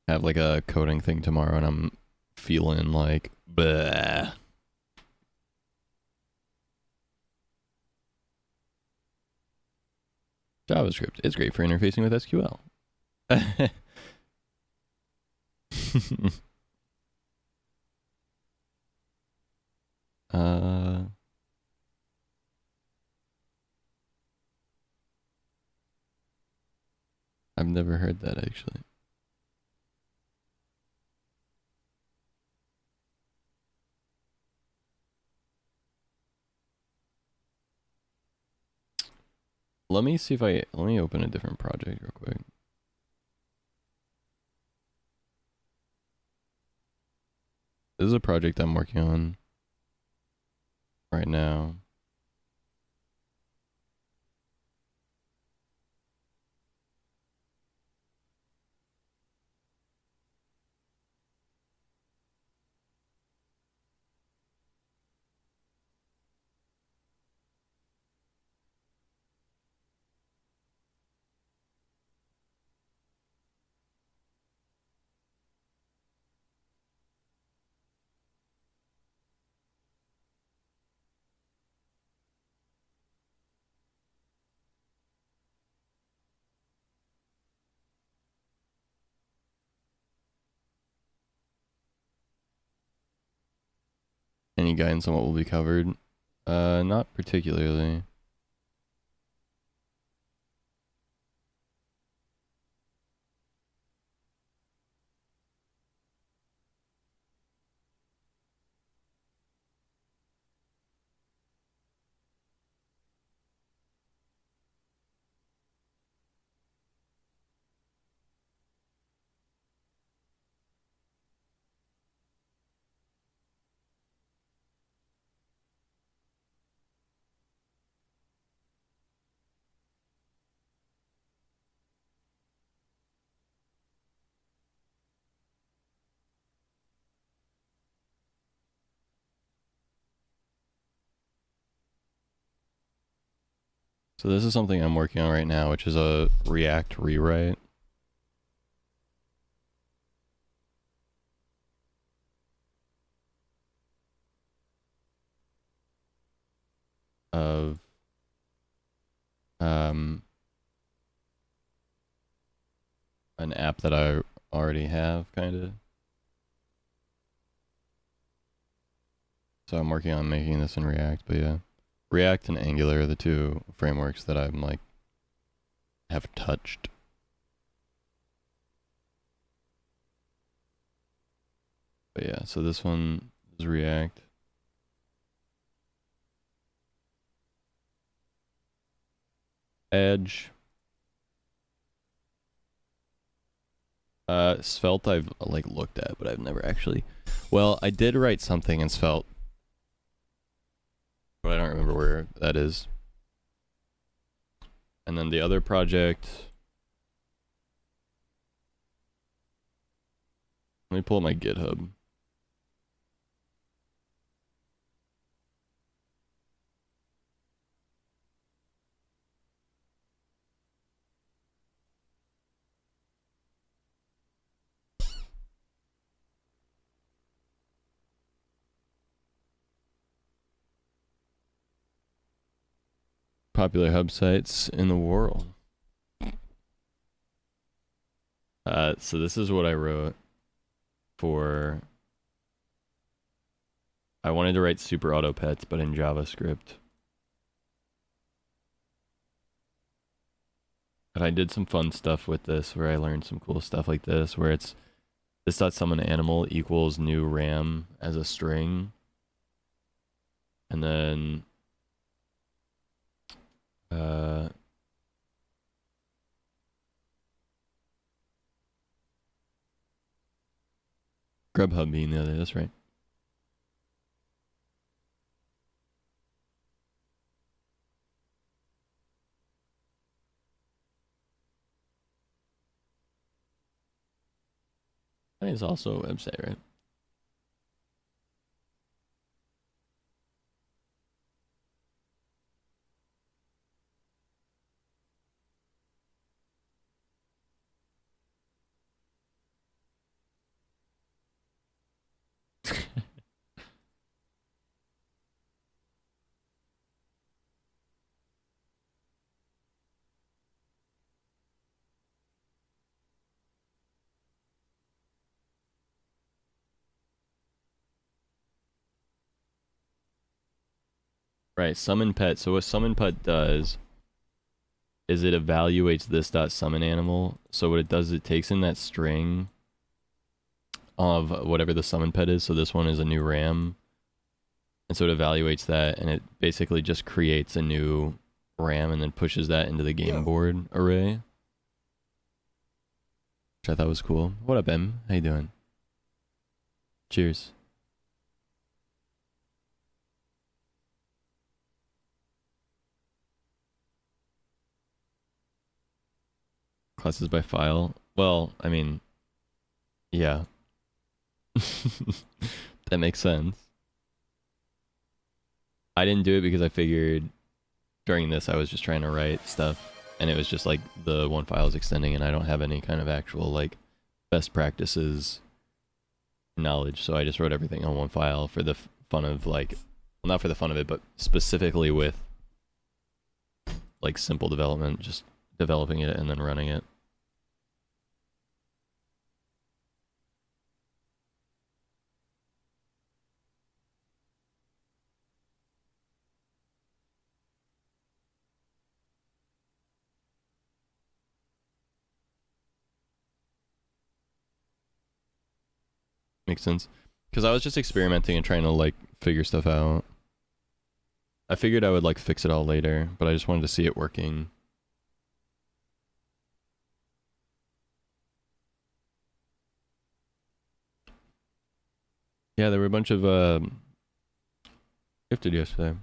have like a coding thing tomorrow and I'm feeling like bleh. JavaScript is great for interfacing with SQL. I've never heard that actually. Let me see if let me open a different project real quick. This is a project I'm working on right now. Any guidance on what will be covered? Not particularly. So this is something I'm working on right now, which is a React rewrite. Of an app that I already have, kind of. So I'm working on making this in React, but yeah. React and Angular are the two frameworks that I'm like have touched. But yeah, so this one is React. Edge. Svelte I've like looked at, but I've never actually. Well, I did write something in Svelte, but I don't remember where that is. And then the other project. Let me pull up my GitHub. Popular hub sites in the world. So this is what I wrote for. I wanted to write super auto pets, but in JavaScript. And I did some fun stuff with this where I learned some cool stuff like this, where it's this.summon animal equals new ram as a string. And then Grubhub being the other, that's right. I think it's also a website, right? Right, summon pet. So what summon pet does is it evaluates this.summon animal. So what it does is it takes in that string of whatever the summon pet is. So this one is a new ram. And so it evaluates that and it basically just creates a new ram and then pushes that into the game board array. Which I thought was cool. What up, Em? How you doing? Cheers. Classes by file. Well, I mean, yeah. That makes sense. I didn't do it because I figured during this I was just trying to write stuff and it was just like the one file is extending and I don't have any kind of actual like best practices knowledge, so I just wrote everything on one file for the fun of like, well, not for the fun of it, but specifically with like simple development, just developing it and then running it. Makes sense. Because I was just experimenting and trying to like figure stuff out. I figured I would like fix it all later, but I just wanted to see it working. Yeah, there were a bunch of gifted yesterday.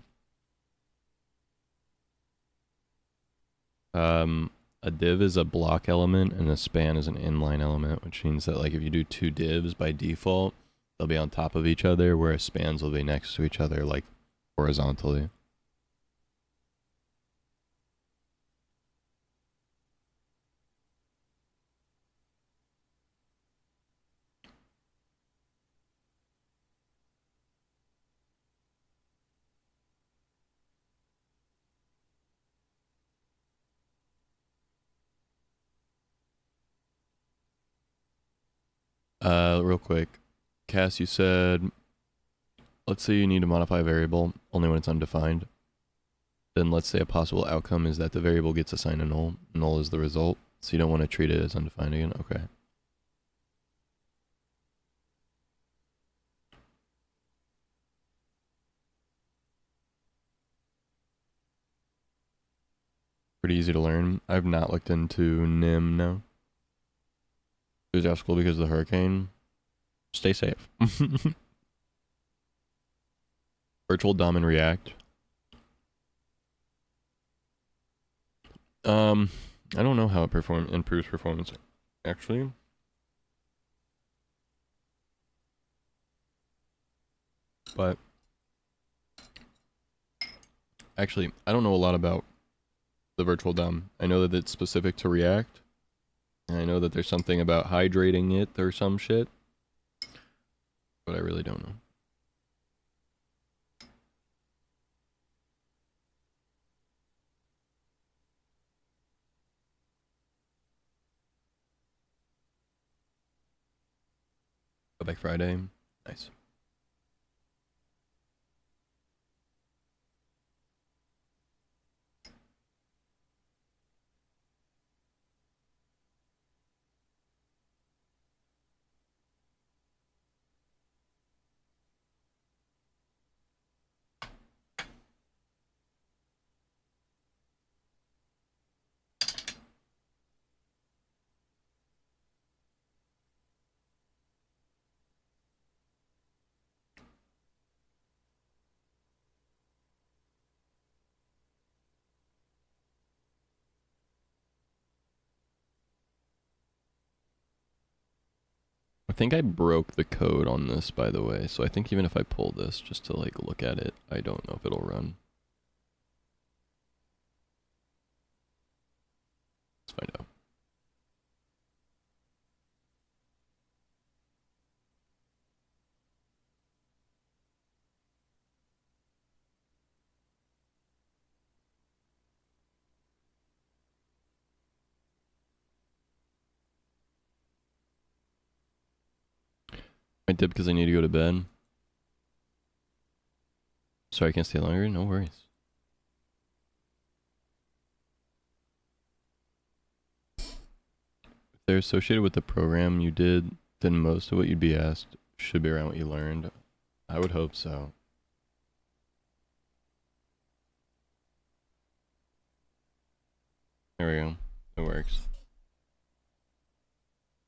A div is a block element and a span is an inline element, which means that like if you do two divs by default, they'll be on top of each other, whereas spans will be next to each other like horizontally. Real quick. Cass, you said, let's say you need to modify a variable only when it's undefined. Then let's say a possible outcome is that the variable gets assigned a null. Null is the result. So you don't want to treat it as undefined again. Okay. Pretty easy to learn. I've not looked into nim now. It was out of school because of the hurricane. Stay safe. Virtual DOM and React. I don't know how it improves performance, actually. But actually, I don't know a lot about the virtual DOM. I know that it's specific to React. And I know that there's something about hydrating it or some shit. But I really don't know. Go back Friday. Nice. I think I broke the code on this, by the way, so I think even if I pull this just to like look at it, I don't know if it'll run. Let's find out. I did because I need to go to bed. Sorry, I can't stay longer. No worries. If they're associated with the program you did, then most of what you'd be asked should be around what you learned. I would hope so. There we go. It works.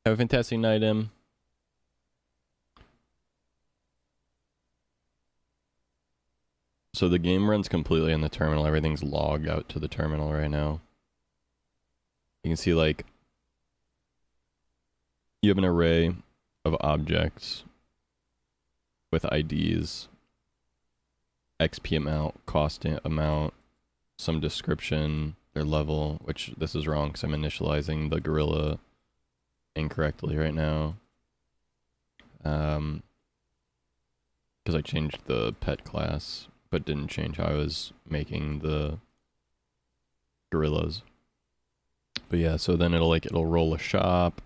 Have a fantastic night, Em. So the game runs completely in the terminal. Everything's logged out to the terminal right now. You can see like you have an array of objects with IDs, XP amount, cost amount, some description, their level, which this is wrong because I'm initializing the gorilla incorrectly right now. Because I changed the pet class, but didn't change how I was making the gorillas. But yeah, so then it'll roll a shop.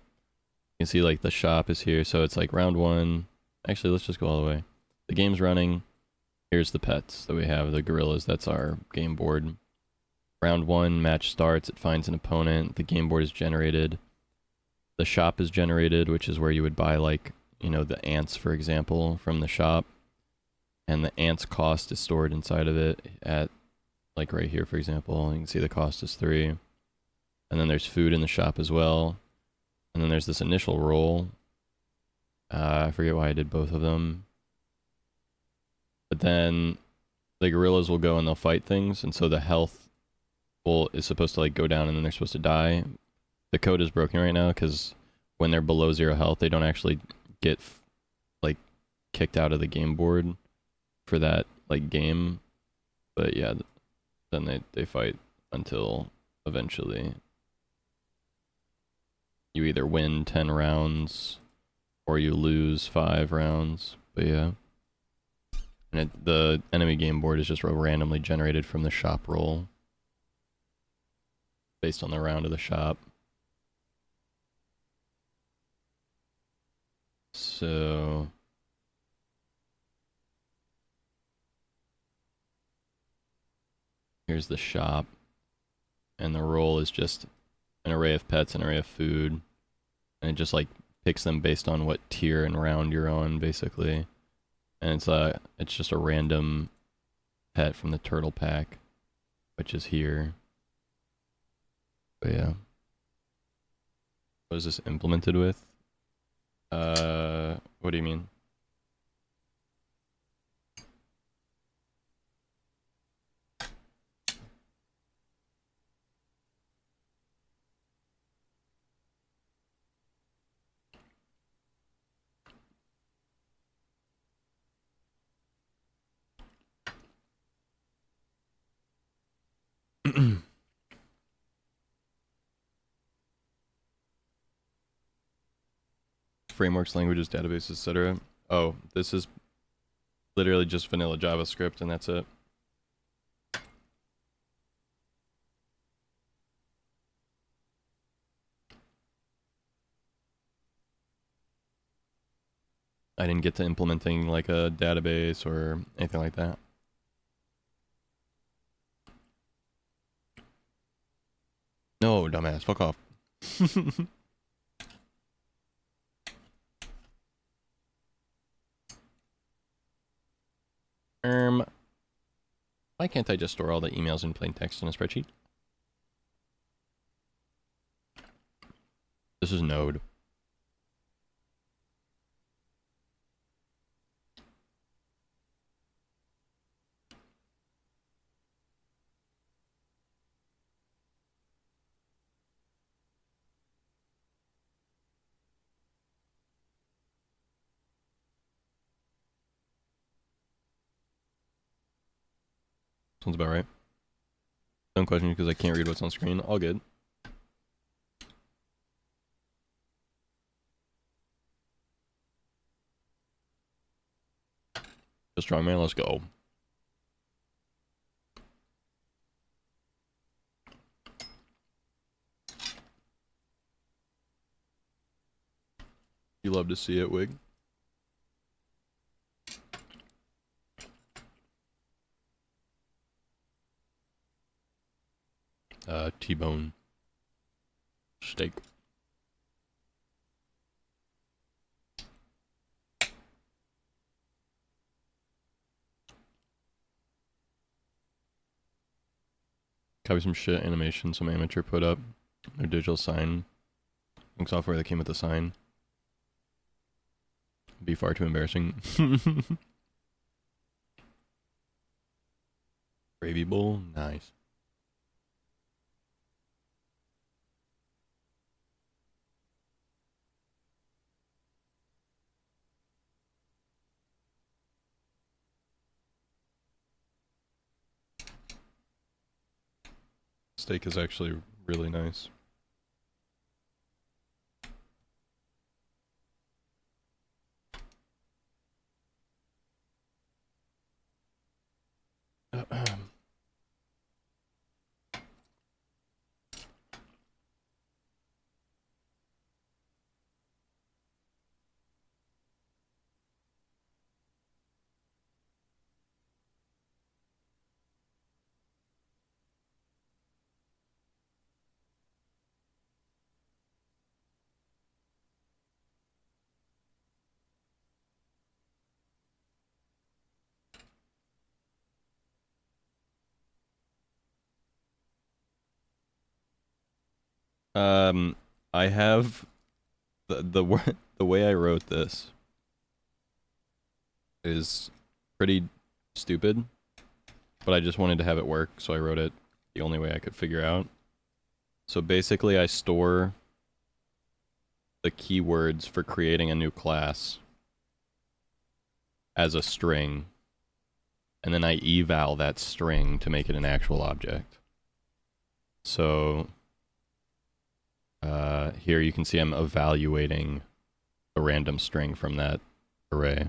You can see like the shop is here, so it's like round one. Actually, let's just go all the way. The game's running. Here's the pets that we have, the gorillas. That's our game board. Round one, match starts. It finds an opponent. The game board is generated. The shop is generated, which is where you would buy like, you know, the ants, for example, from the shop. And the ants cost is stored inside of it at like right here, for example. You can see the cost is 3. And then there's food in the shop as well. And then there's this initial roll. I forget why I did both of them. But then the gorillas will go and they'll fight things. And so the health is supposed to like go down and then they're supposed to die. The code is broken right now because when they're below 0 health, they don't actually get like kicked out of the game board for that like game. But yeah, then they fight until eventually you either win 10 rounds or you lose 5 rounds. But yeah, and the enemy game board is just randomly generated from the shop roll based on the round of the shop. So here's the shop, and the role is just an array of pets, an array of food, and it just like picks them based on what tier and round you're on, basically. And it's just a random pet from the turtle pack, which is here. But yeah, what is this implemented with? What do you mean? Frameworks, languages, databases, etc. Oh, this is literally just vanilla JavaScript, and that's it. I didn't get to implementing like a database or anything like that. No, dumbass, fuck off. Why can't I just store all the emails in plain text in a spreadsheet? This is Node. Sounds about right. Don't question me because I can't read what's on screen. All good. Strongman, let's go. You love to see it, Wig. T-bone steak. Copy some shit animation some amateur put up. Their digital sign. Software that came with the sign. Be far too embarrassing. Gravy bowl, nice. Steak is actually really nice. I have the way I wrote this is pretty stupid, but I just wanted to have it work, so I wrote it the only way I could figure out. So basically, I store the keywords for creating a new class as a string, and then I eval that string to make it an actual object. So here you can see I'm evaluating a random string from that array.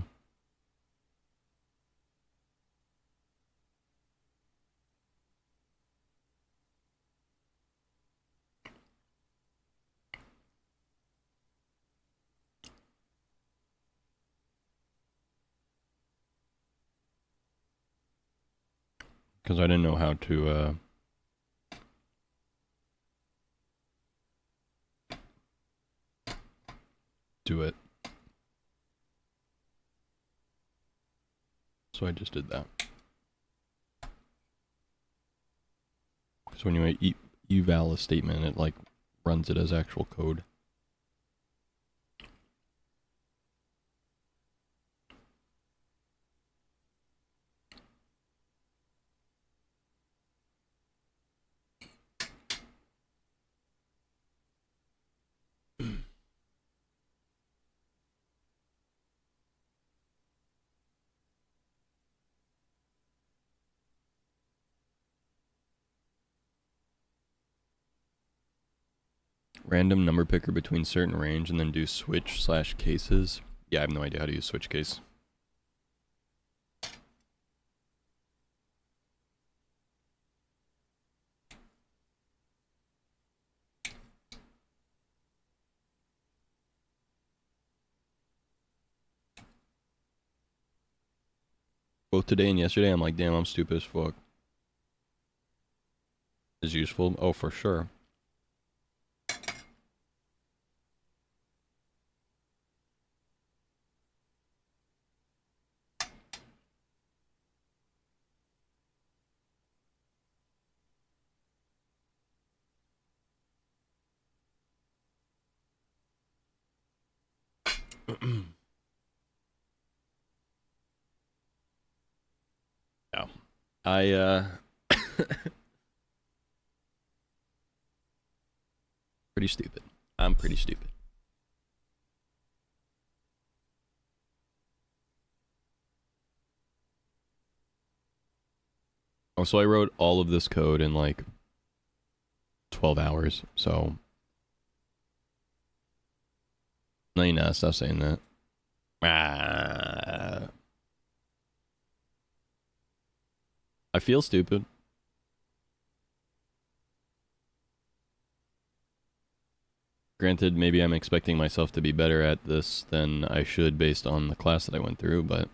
because I didn't know how to do it. So I just did that. So when you eval a statement, it like runs it as actual code. Random number picker between certain range and then do switch/cases. Yeah, I have no idea how to use switch case. Both today and yesterday, I'm like, damn, I'm stupid as fuck. Is useful? Oh, for sure. No. I pretty stupid. I'm pretty stupid. Oh, so I wrote all of this code in like 12 hours, so... No, you know, stop saying that. I feel stupid. Granted, maybe I'm expecting myself to be better at this than I should based on the class that I went through, but...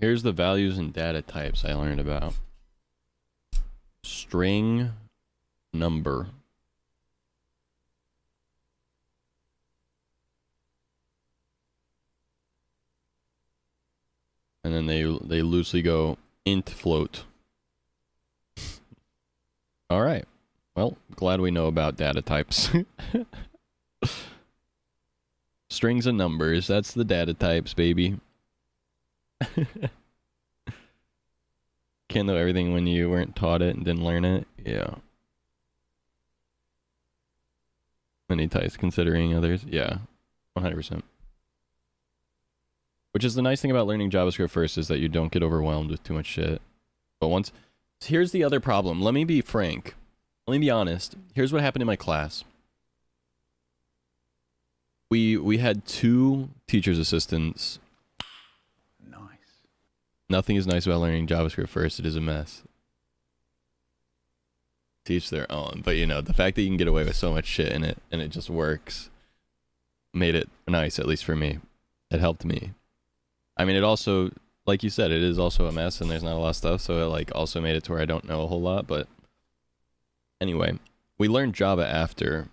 Here's the values and data types I learned about. String, number. And then they loosely go int float. All right. Well, glad we know about data types. Strings and numbers, that's the data types, baby. Can't know everything when you weren't taught it and didn't learn it. Yeah. Many types considering others. Yeah. 100%. Which is the nice thing about learning JavaScript first is that you don't get overwhelmed with too much shit. But once... Here's the other problem. Let me be frank. Let me be honest. Here's what happened in my class. We had 2 teacher's assistants. Nice. Nothing is nice about learning JavaScript first. It is a mess. Teach their own. But, you know, the fact that you can get away with so much shit in it and it just works made it nice, at least for me. It helped me. I mean, it also, like you said, it is also a mess and there's not a lot of stuff. So it, like, also made it to where I don't know a whole lot. But anyway, we learned Java after.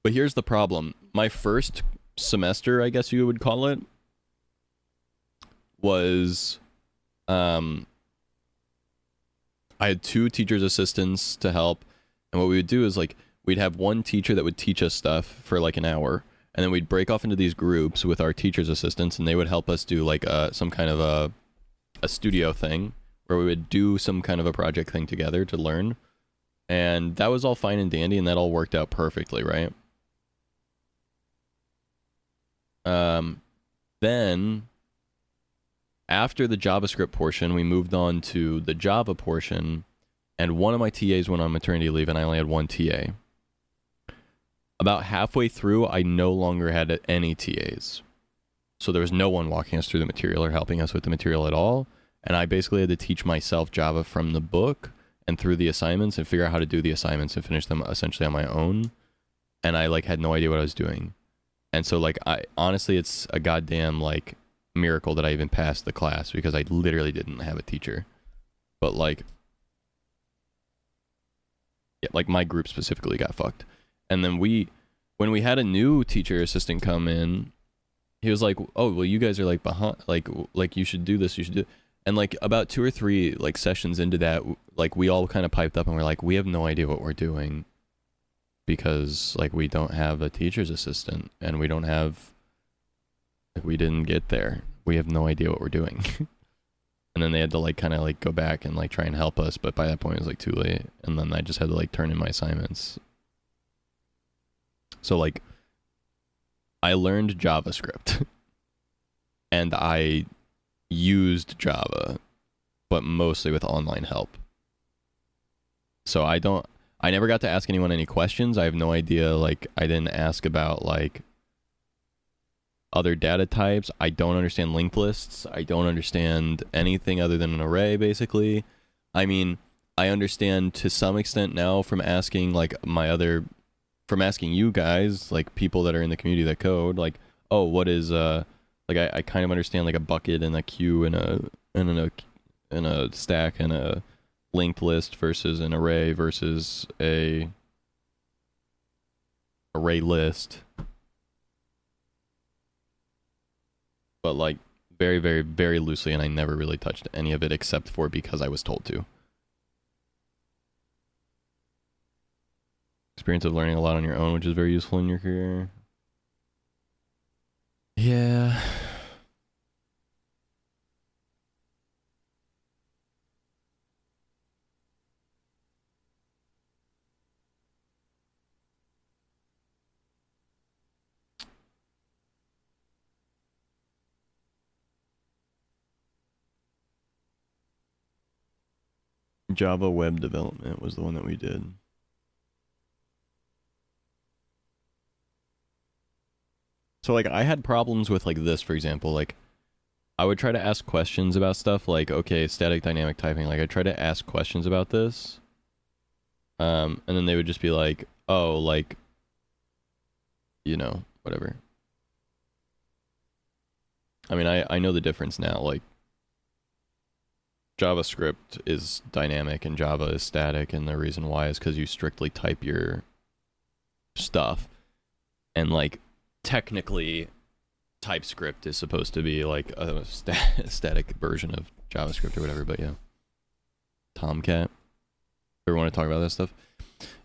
But here's the problem. My first semester, I guess you would call it, was I had 2 teacher's assistants to help, and what we would do is like we'd have one teacher that would teach us stuff for like an hour, and then we'd break off into these groups with our teacher's assistants, and they would help us do like some kind of a studio thing where we would do some kind of a project thing together to learn. And that was all fine and dandy, and that all worked out perfectly, right? Then after the JavaScript portion, we moved on to the Java portion, and one of my TAs went on maternity leave, and I only had one TA. About halfway through, I no longer had any TAs. So there was no one walking us through the material or helping us with the material at all. And I basically had to teach myself Java from the book and through the assignments and figure out how to do the assignments and finish them essentially on my own. And I like had no idea what I was doing. And so like I honestly, it's a goddamn like miracle that I even passed the class because I literally didn't have a teacher. But like, yeah, like my group specifically got fucked. And then when we had a new teacher assistant come in, he was like, oh, well, you guys are like behind, like you should do this, you should do. And like about 2 or 3 like sessions into that, like we all kind of piped up and we're like, we have no idea what we're doing because like we don't have a teacher's assistant and we don't have, like we didn't get there. We have no idea what we're doing. And then they had to like kind of like go back and like try and help us, but by that point it was like too late. And then I just had to like turn in my assignments. So like I learned JavaScript and I used Java, but mostly with online help. So I never got to ask anyone any questions. I have no idea, like I didn't ask about like other data types. I don't understand linked lists. I don't understand anything other than an array basically. I mean, I understand to some extent now from asking like from asking you guys, like people that are in the community that code, like, oh, what is like I kind of understand like a bucket and a queue and a stack and a linked list versus an array versus a array list. But like very, very, very loosely, and I never really touched any of it except for because I was told to. Experience of learning a lot on your own, which is very useful in your career. Yeah. Java web development was the one that we did. So like I had problems with like this, for example, like I would try to ask questions about stuff like, okay, static dynamic typing, like I try to ask questions about this. And then they would just be like, oh, like, you know, whatever. I mean, I know the difference now, like JavaScript is dynamic and Java is static, and the reason why is because you strictly type your stuff. And like technically TypeScript is supposed to be like a static version of JavaScript or whatever, but yeah. Tomcat. Ever want to talk about that stuff?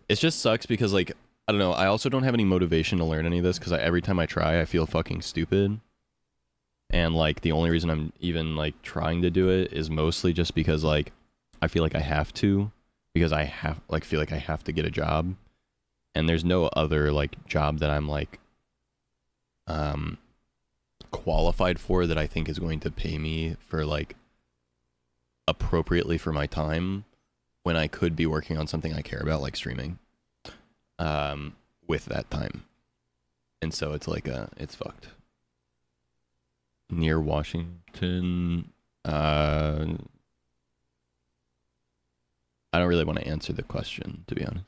It just sucks because like, I don't know, I also don't have any motivation to learn any of this because every time I try, I feel fucking stupid. And like the only reason I'm even like trying to do it is mostly just because like I feel like I have to, because I have like feel like I have to get a job. And there's no other like job that I'm like qualified for that I think is going to pay me for like appropriately for my time when I could be working on something I care about, like streaming, with that time. And so it's like it's fucked. Near Washington, I don't really want to answer the question, to be honest.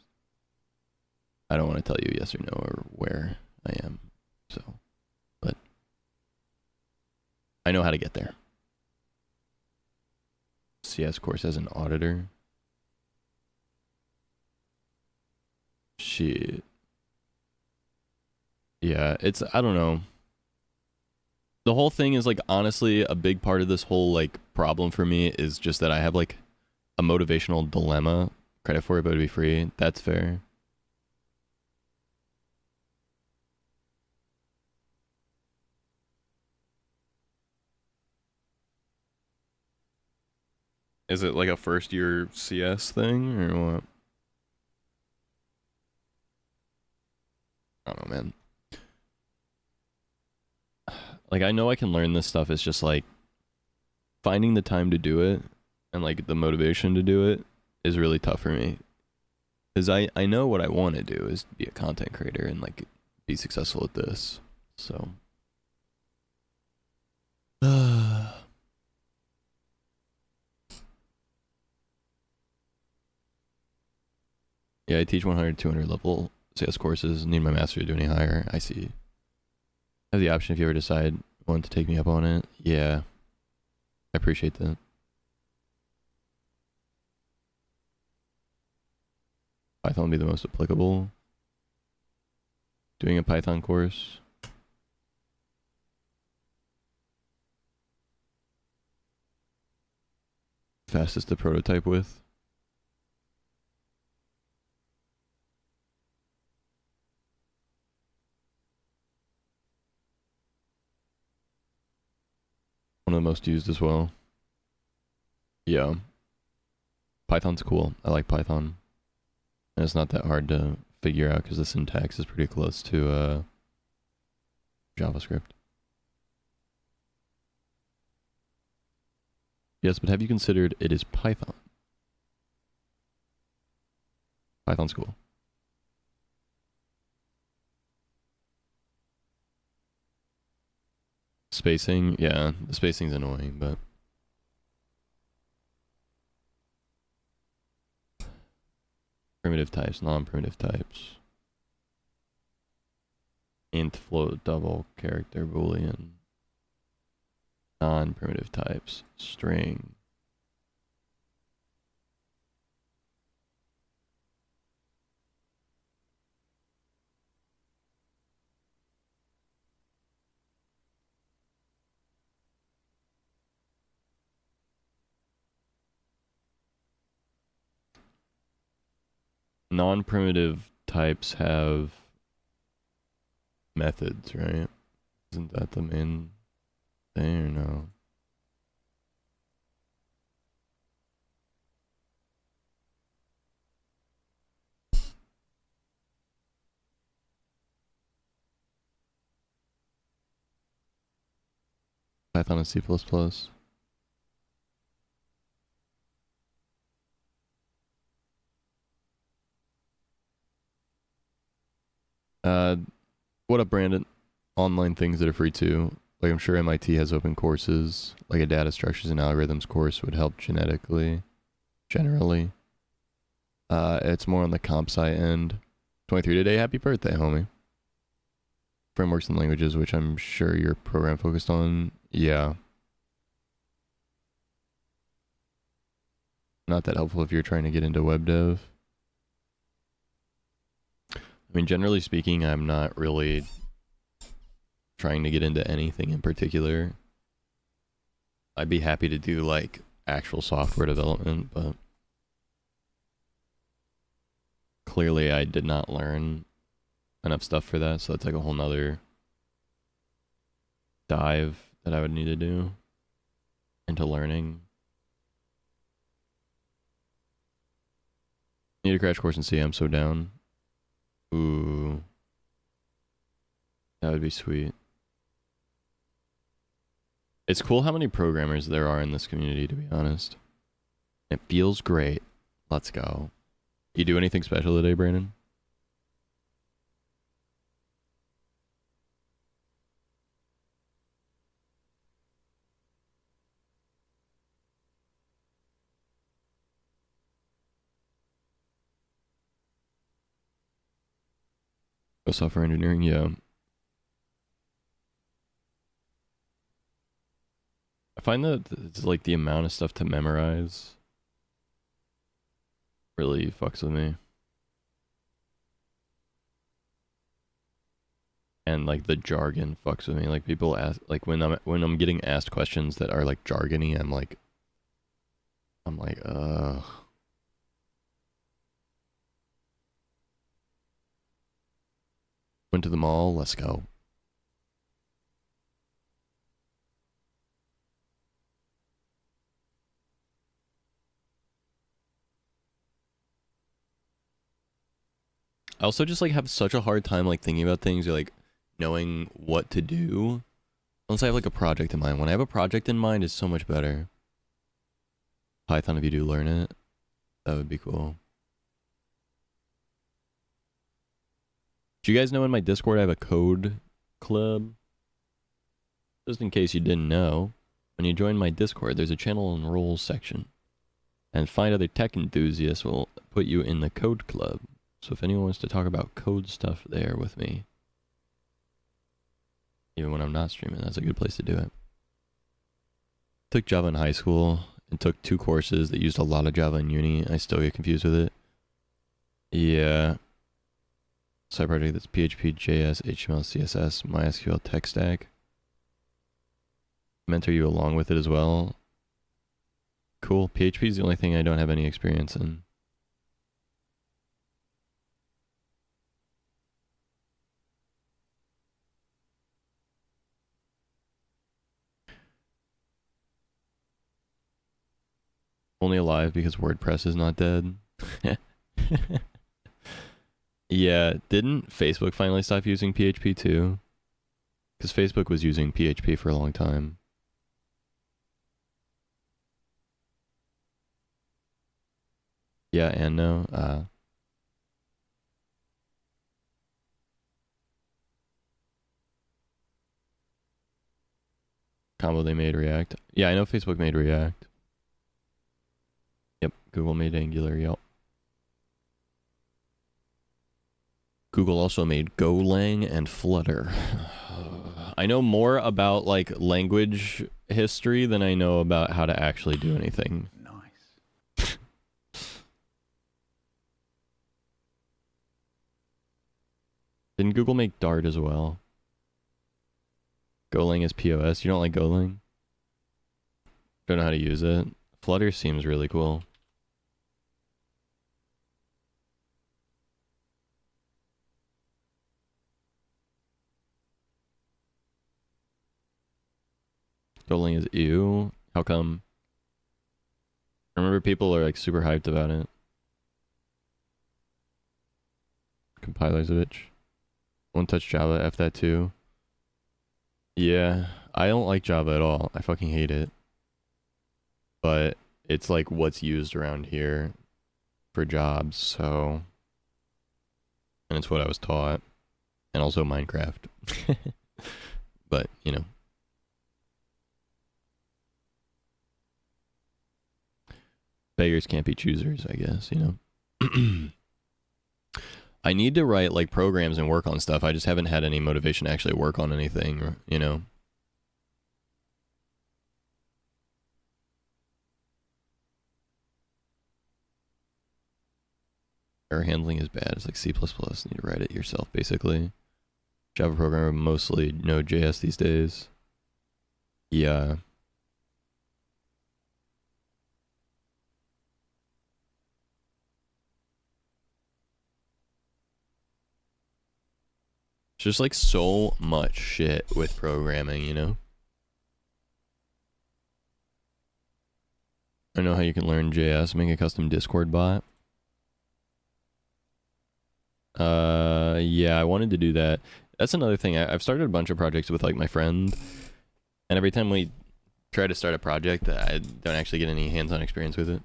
I don't want to tell you yes or no or where I am, so, but I know how to get there. CS course as an auditor. Shit. Yeah, it's, I don't know. The whole thing is like, honestly, a big part of this whole like problem for me is just that I have like a motivational dilemma. Credit for it, but to be free. That's fair. Is it like a first year CS thing or what? I don't know, man. Like, I know I can learn this stuff. It's just like finding the time to do it and like the motivation to do it is really tough for me. Because I know what I want to do is be a content creator and like be successful at this. So. Yeah, I teach 100, 200 level CS courses. Need my master to do any higher. I see. I have the option if you ever decide want to take me up on it. Yeah. I appreciate that. Python would be the most applicable. Doing a Python course. Fastest to prototype with. One of the most used as well. Yeah. Python's cool. I like Python. And it's not that hard to figure out because the syntax is pretty close to JavaScript. Yes, but have you considered it is Python? Python's cool. Spacing, yeah, the spacing's annoying, but primitive types, non-primitive types. Int, float, double, character, boolean. Non-primitive types, string. Non-primitive types have methods, right? Isn't that the main thing or no? Python and C++. What up, Brandon? Online things that are free too. Like I'm sure MIT has open courses. Like a data structures and algorithms course would help generally. It's more on the comp sci end. 23 today. Happy birthday, homie. Frameworks and languages, which I'm sure your program focused on. Yeah. Not that helpful if you're trying to get into web dev. I mean, generally speaking, I'm not really trying to get into anything in particular. I'd be happy to do like actual software development, but clearly I did not learn enough stuff for that, so that's like a whole nother dive that I would need to do into learning. Need a crash course in C, I'm so down. Ooh. That would be sweet. It's cool how many programmers there are in this community, to be honest. It feels great. Let's go. You do anything special today, Brandon? Oh, software engineering, yeah. I find that it's like the amount of stuff to memorize really fucks with me. And like the jargon fucks with me. Like people ask, like when I'm getting asked questions that are like jargony, I'm like, ugh. Went to the mall, let's go. I also just like have such a hard time like thinking about things or like knowing what to do unless I have like a project in mind. When I have a project in mind, it's so much better. Python, if you do learn it, that would be cool. Do you guys know in my Discord I have a code club? Just in case you didn't know, when you join my Discord, there's a channel and roles section. And find other tech enthusiasts will put you in the code club. So if anyone wants to talk about code stuff there with me, even when I'm not streaming, that's a good place to do it. Took Java in high school and took 2 courses that used a lot of Java in uni. I still get confused with it. Yeah. Side project that's PHP, JS, HTML, CSS, MySQL tech stack. Mentor you along with it as well. Cool. PHP is the only thing I don't have any experience in. Only alive because WordPress is not dead. Yeah, didn't Facebook finally stop using PHP too? Because Facebook was using PHP for a long time. Yeah, and no. Combo they made React. Yeah, I know Facebook made React. Yep, Google made Angular, yep. Google also made Golang and Flutter. I know more about like language history than I know about how to actually do anything. Nice. Didn't Google make Dart as well? Golang is POS. You don't like Golang? Don't know how to use it. Flutter seems really cool. Golang is ew. How come? I remember people are like super hyped about it. Compilers a bitch. Won't touch Java, F that too. Yeah, I don't like Java at all. I fucking hate it. But it's like what's used around here for jobs, so. And it's what I was taught. And also Minecraft. But, you know. Beggars can't be choosers, I guess, you know. I need to write like programs and work on stuff. I just haven't had any motivation to actually work on anything, you know. Error handling is bad. It's like C++. You need to write it yourself, basically. Java programmer, mostly Node.js these days. Yeah. It's just like so much shit with programming, you know? I know how you can learn JS, make a custom Discord bot. Yeah, I wanted to do that. That's another thing. I've started a bunch of projects with like my friend, and every time we try to start a project, I don't actually get any hands-on experience with it.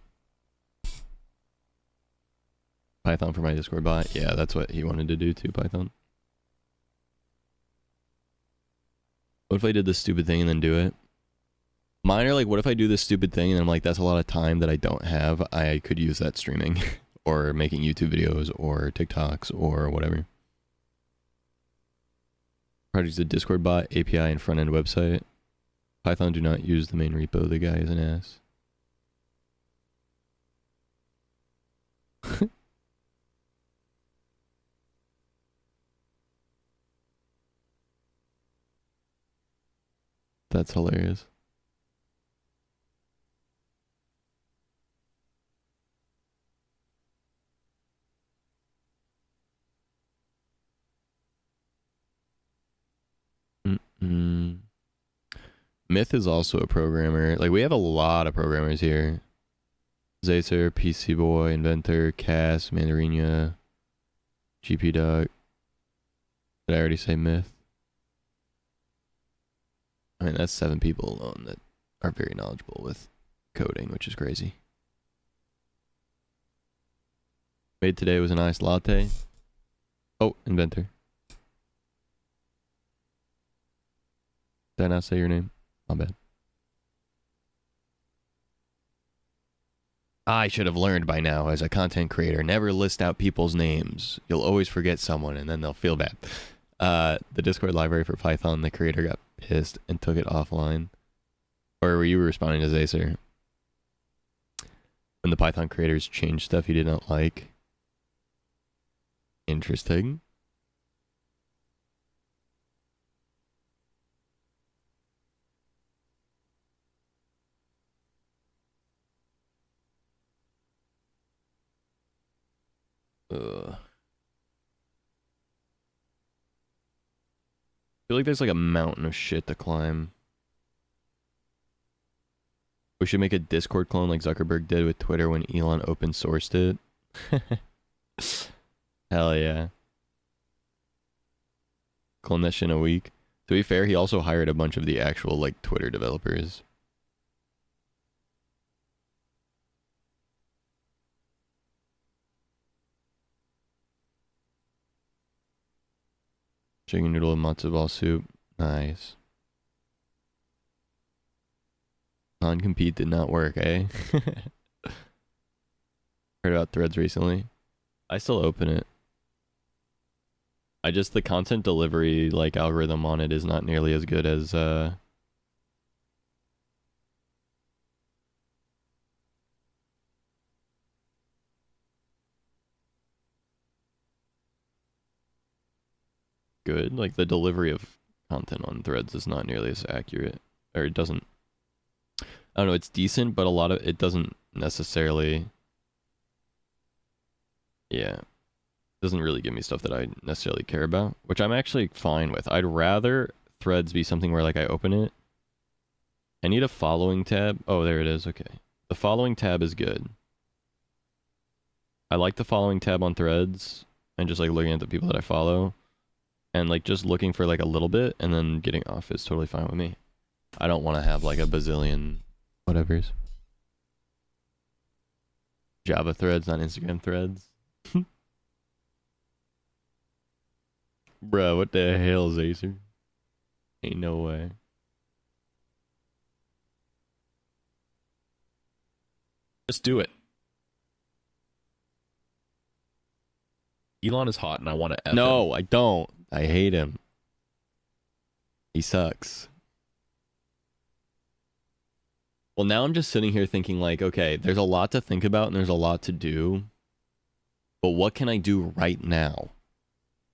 Python for my Discord bot. Yeah, that's what he wanted to do too, Python. What if I did this stupid thing and then do it? Mine are like, what if I do this stupid thing and I'm like, that's a lot of time that I don't have. I could use that streaming or making YouTube videos or TikToks or whatever. Project's a Discord bot, API, and front-end website. Python do not use the main repo. The guy is an ass. That's hilarious. Myth is also a programmer. Like, we have a lot of programmers here. Zacer, PC Boy, Inventor, Cass, Mandarina, GP Dog. Did I already say Myth? I mean, that's 7 people alone that are very knowledgeable with coding, which is crazy. Made today was an iced latte. Oh, inventor. Did I not say your name? My bad. I should have learned by now as a content creator, never list out people's names. You'll always forget someone and then they'll feel bad. The Discord library for Python, the creator got pissed and took it offline. Or were you responding to Zacer? When the Python creators changed stuff he did not like. Interesting. I feel like there's like a mountain of shit to climb. We should make a Discord clone like Zuckerberg did with Twitter when Elon open sourced it. Hell yeah. Clone that shit in a week. To be fair, he also hired a bunch of the actual like Twitter developers. Chicken noodle and matzo ball soup. Nice. Non-compete did not work, eh? Heard about Threads recently. I still open it. The content delivery like algorithm on it is not nearly as good as good. Like the delivery of content on Threads is not nearly as accurate. Or it doesn't, I don't know, it's decent, but a lot of it doesn't necessarily, yeah, doesn't really give me stuff that I necessarily care about, which I'm actually fine with. I'd rather Threads be something where like I open it. I need a following tab. Oh, there it is. Okay. The following tab is good. I like the following tab on Threads and just like looking at the people that I follow and like just looking for like a little bit and then getting off is totally fine with me. I don't want to have like a bazillion whatevers. Java threads, not Instagram threads. Bruh, what the hell, Zacer? Ain't no way. Just do it. Elon is hot and I want to F No, him. I don't. I hate him. He sucks. Well, now I'm just sitting here thinking like, okay, there's a lot to think about and there's a lot to do. But what can I do right now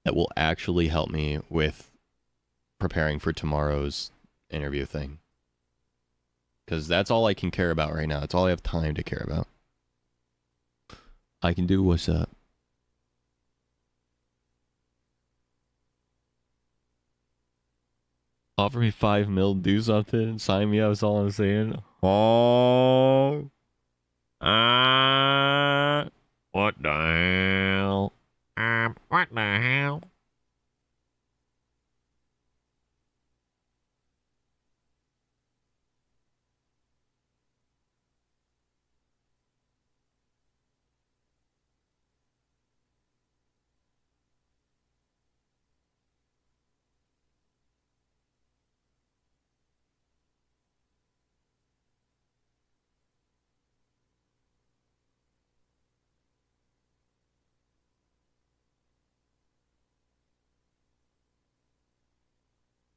that will actually help me with preparing for tomorrow's interview thing? Because that's all I can care about right now. That's all I have time to care about. I can do what's up. Offer me 5 mil, do something, sign me up, that's all I'm saying. Oh. What the hell? What the hell?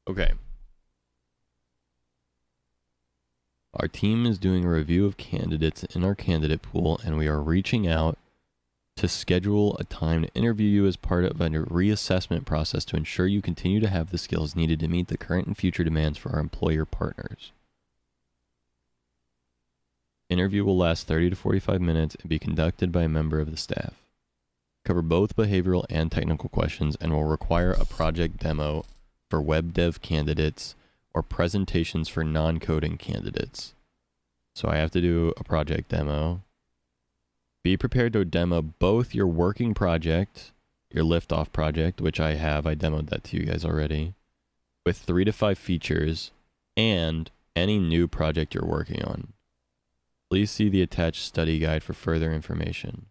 Okay. Our team is doing a review of candidates in our candidate pool, and we are reaching out to schedule a time to interview you as part of a reassessment process to ensure you continue to have the skills needed to meet the current and future demands for our employer partners. Interview will last 30 to 45 minutes and be conducted by a member of the staff. Cover both behavioral and technical questions and will require a project demo for web dev candidates or presentations for non-coding candidates. So I have to do a project demo. Be prepared to demo both your working project, your liftoff project, which I demoed that to you guys already, with 3 to 5 features, and any new project you're working on. Please see the attached study guide for further information.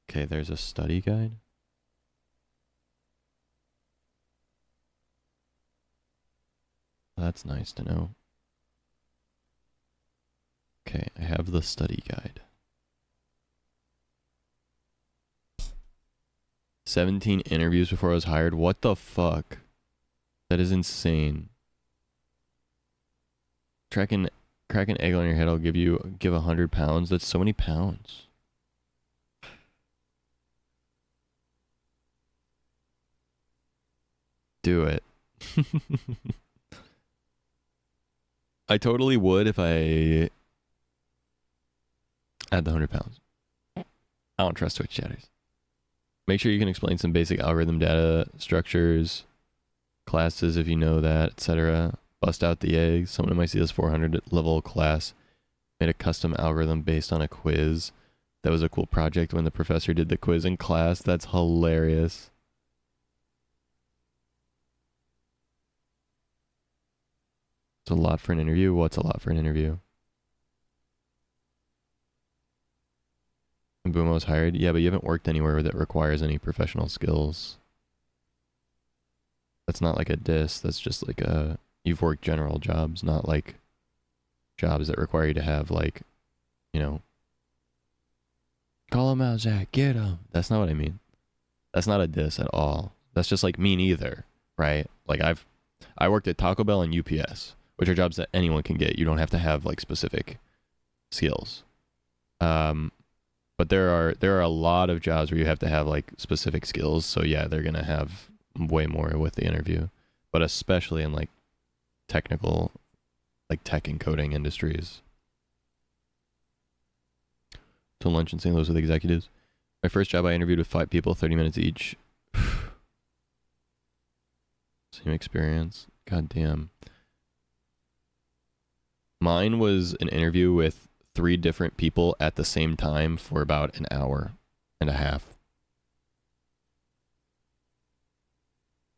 Okay, there's a study guide. That's nice to know. Okay, I have the study guide. 17 interviews before I was hired. What the fuck? That is insane. Crack an egg on your head. I'll give 100 pounds. That's so many pounds. Do it. I totally would if I had the 100 pounds. I don't trust Twitch chatters. Make sure you can explain some basic algorithm data structures, classes if you know that, etc. Bust out the eggs. Someone in my CS 400 level class made a custom algorithm based on a quiz. That was a cool project when the professor did the quiz in class. That's hilarious. It's a lot for an interview. What's a lot for an interview? And boom, I was hired. Yeah, but you haven't worked anywhere that requires any professional skills. That's not like a diss. That's just like a... You've worked general jobs, not like jobs that require you to have like, you know... Call him out, Zach. Get him. That's not what I mean. That's not a diss at all. That's just like me neither, right? Like I worked at Taco Bell and UPS, which are jobs that anyone can get. You don't have to have like specific skills. But there are a lot of jobs where you have to have like specific skills. So yeah, they're gonna have way more with the interview, but especially in like technical, like tech and coding industries. To lunch in St. Louis with executives. My first job, I interviewed with 5 people, 30 minutes each. Same experience. God damn. Mine was an interview with 3 different people at the same time for about an hour and a half.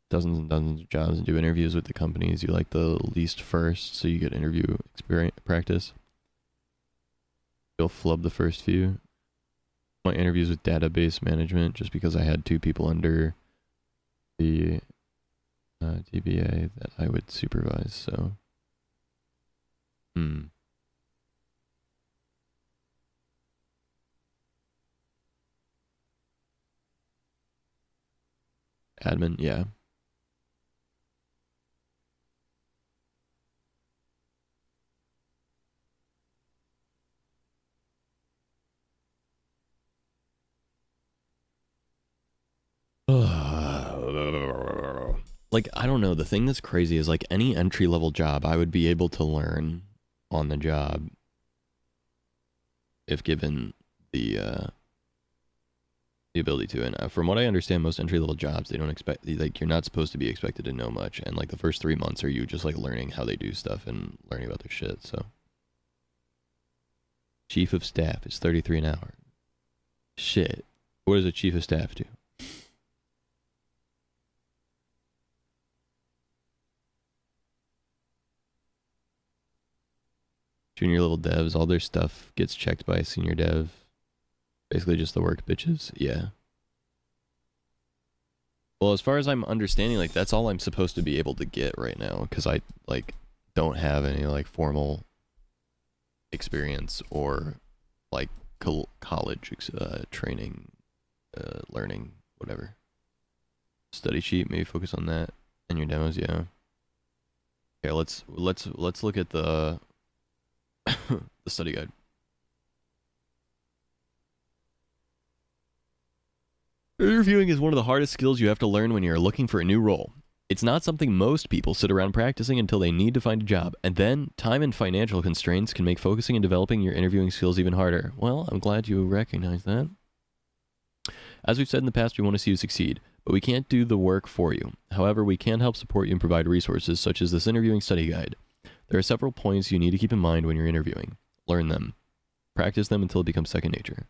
Dozens and dozens of jobs and do interviews with the companies you like the least first, so you get interview experience practice. You'll flub the first few. My interviews with database management, just because I had 2 people under the DBA that I would supervise, so. Admin, yeah. Like, I don't know, the thing that's crazy is like any entry-level job I would be able to learn on the job if given the ability to. And from what I understand, most entry-level jobs, they don't expect, like, you're not supposed to be expected to know much, and like the first 3 months are you just like learning how they do stuff and learning about their shit. So chief of staff is 33 an hour. Shit, what does a chief of staff do? Junior level devs, all their stuff gets checked by a senior dev. Basically just the work bitches. Yeah. Well, as far as I'm understanding, like that's all I'm supposed to be able to get right now, because I like don't have any like formal experience or like college training, learning, whatever. Study sheet, maybe focus on that and your demos. Yeah. Okay, let's look at the the study guide. Interviewing is one of the hardest skills you have to learn when you're looking for a new role. It's not something most people sit around practicing until they need to find a job, and then time and financial constraints can make focusing and developing your interviewing skills even harder. Well, I'm glad you recognize that. As we've said in the past, we want to see you succeed, but we can't do the work for you. However, we can help support you and provide resources such as this interviewing study guide. There are several points you need to keep in mind when you're interviewing. Learn them. Practice them until it becomes second nature.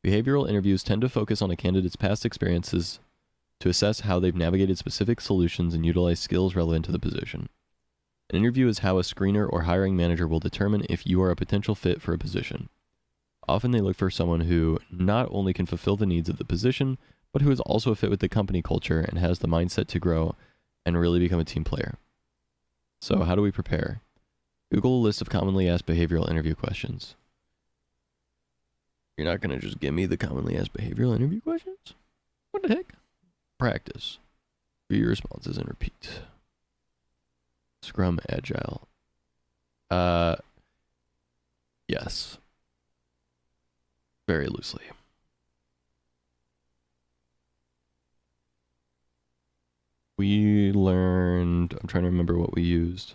Behavioral interviews tend to focus on a candidate's past experiences to assess how they've navigated specific solutions and utilize skills relevant to the position. An interview is how a screener or hiring manager will determine if you are a potential fit for a position. Often they look for someone who not only can fulfill the needs of the position, but who is also a fit with the company culture and has the mindset to grow and really become a team player. So how do we prepare? Google a list of commonly asked behavioral interview questions. You're not going to just give me the commonly asked behavioral interview questions? What the heck? Practice. Read your responses and repeat. Scrum Agile. Yes. Very loosely. We learned, I'm trying to remember what we used.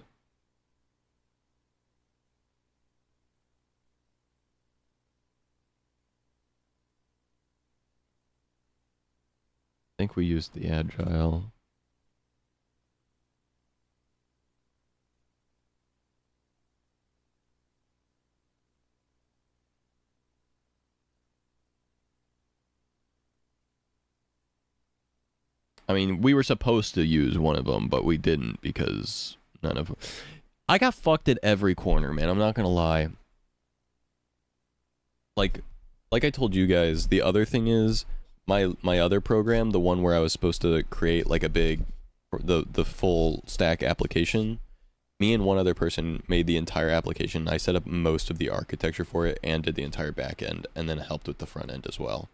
I think we used the Agile. I mean, we were supposed to use one of them, but we didn't because none of them. I got fucked at every corner, man. I'm not gonna lie. Like I told you guys, the other thing is my other program, the one where I was supposed to create like a big, the full stack application. Me and one other person made the entire application. I set up most of the architecture for it and did the entire back end, and then helped with the front end as well.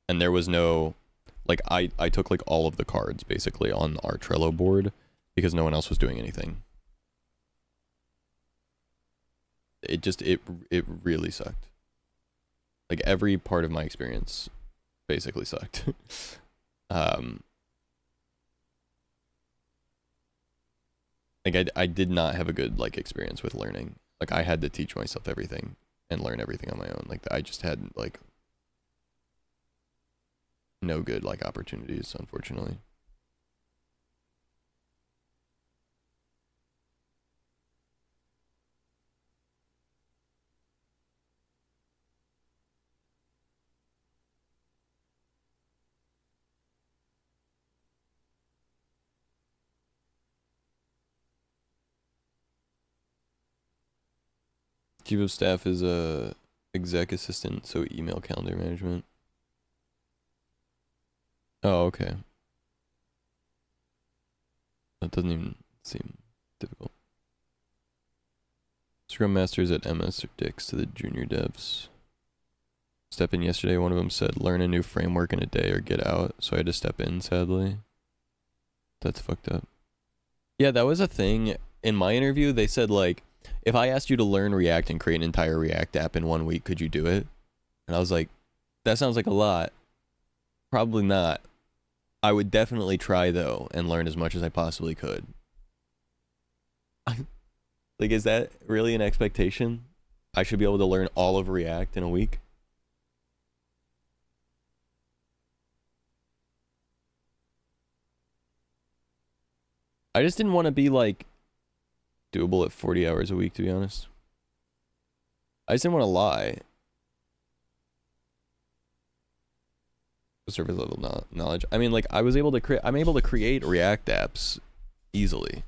And there was no, like, I took like all of the cards basically on our Trello board because no one else was doing anything. It just, it really sucked. Like every part of my experience basically sucked. Like I did not have a good like experience with learning. Like I had to teach myself everything and learn everything on my own. Like I just had like no good like opportunities, unfortunately. Chief of staff is a exec assistant, so email calendar management. Oh, okay. That doesn't even seem difficult. Scrum Masters at MS are dicks to the junior devs. Step in yesterday, one of them said, learn a new framework in a day or get out, so I had to step in, sadly. That's fucked up. Yeah, that was a thing. In my interview, they said, like, if I asked you to learn React and create an entire React app in 1 week, could you do it? And I was like, that sounds like a lot. Probably not. I would definitely try, though, and learn as much as I possibly could. Like, is that really an expectation? I should be able to learn all of React in a week? I just didn't want to be, like, doable at 40 hours a week, to be honest. I just didn't want to lie. Surface level knowledge. I mean, like, I'm able to create React apps easily.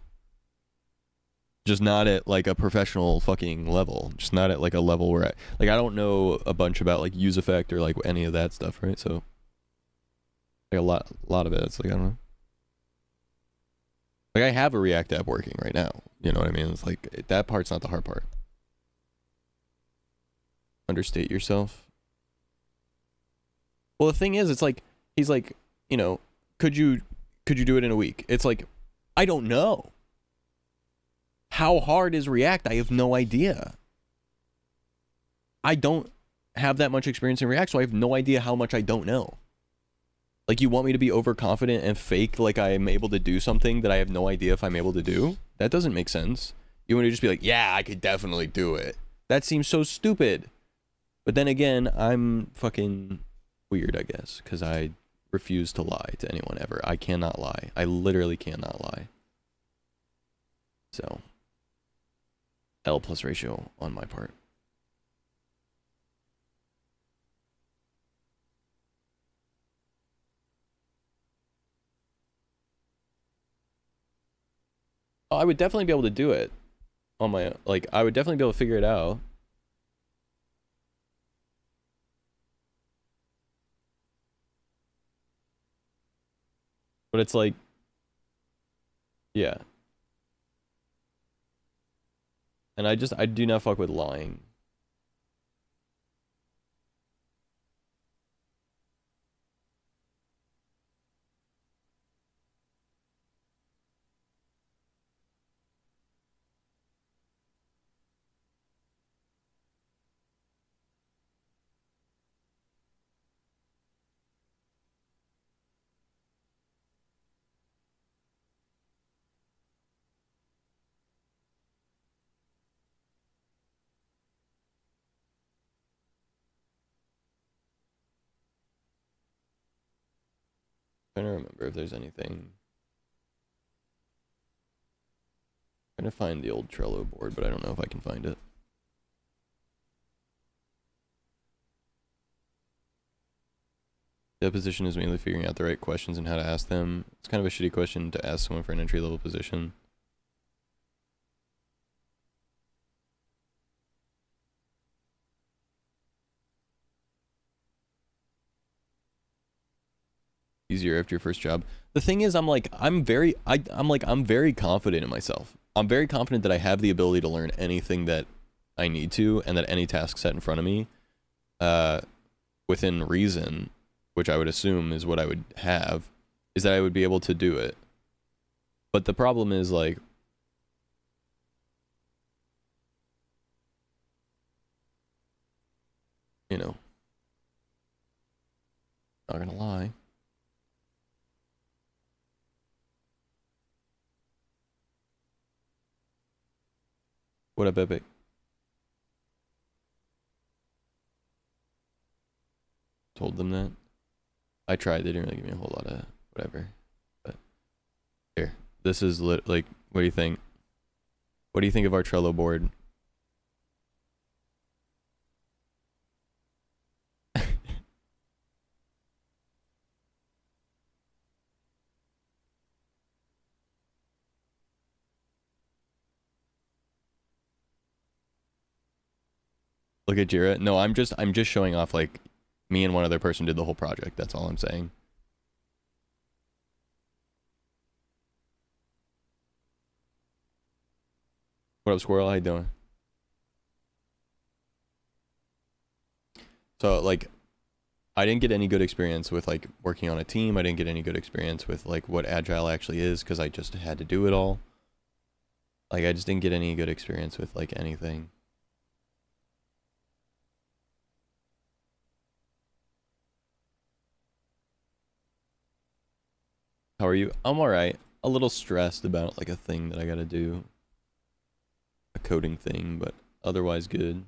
Just not at, like, a professional fucking level. Just not at, like, a level where I don't know a bunch about, like, use effect or, like, any of that stuff, right? So, like, a lot of it, it's, like, I don't know. Like, I have a React app working right now. You know what I mean? It's, like, that part's not the hard part. Understate yourself. Well, the thing is, it's like, he's like, you know, could you do it in a week? It's like, I don't know. How hard is React? I have no idea. I don't have that much experience in React, so I have no idea how much I don't know. Like, you want me to be overconfident and fake like I am able to do something that I have no idea if I'm able to do? That doesn't make sense. You want to just be like, yeah, I could definitely do it. That seems so stupid. But then again, I'm fucking weird, I guess, because I refuse to lie to anyone ever. I cannot lie. I literally cannot lie. So, L plus ratio on my part. Oh, I would definitely be able to do it on my own. Like, I would definitely be able to figure it out. But it's like, yeah. And I do not fuck with lying. Trying to remember if there's anything. Trying to find the old Trello board, but I don't know if I can find it. Deposition is mainly figuring out the right questions and how to ask them. It's kind of a shitty question to ask someone for an entry-level position. Easier after your first job. The thing is, I'm very confident in myself. I'm very confident that I have the ability to learn anything that I need to, and that any task set in front of me, within reason, which I would assume is what I would have, is that I would be able to do it. But the problem is, like, you know, not gonna lie. What up, Epic? Told them that. I tried. They didn't really give me a whole lot of whatever. But here, this is like, what do you think? What do you think of our Trello board? Look at Jira. No, I'm just showing off, like, me and one other person did the whole project. That's all I'm saying. What up, Squirrel? How you doing? So, like, I didn't get any good experience with, like, working on a team. I didn't get any good experience with, like, what Agile actually is, because I just had to do it all. Like, I just didn't get any good experience with, like, anything. How are you? I'm alright. A little stressed about, like, a thing that I gotta do. A coding thing, but otherwise good.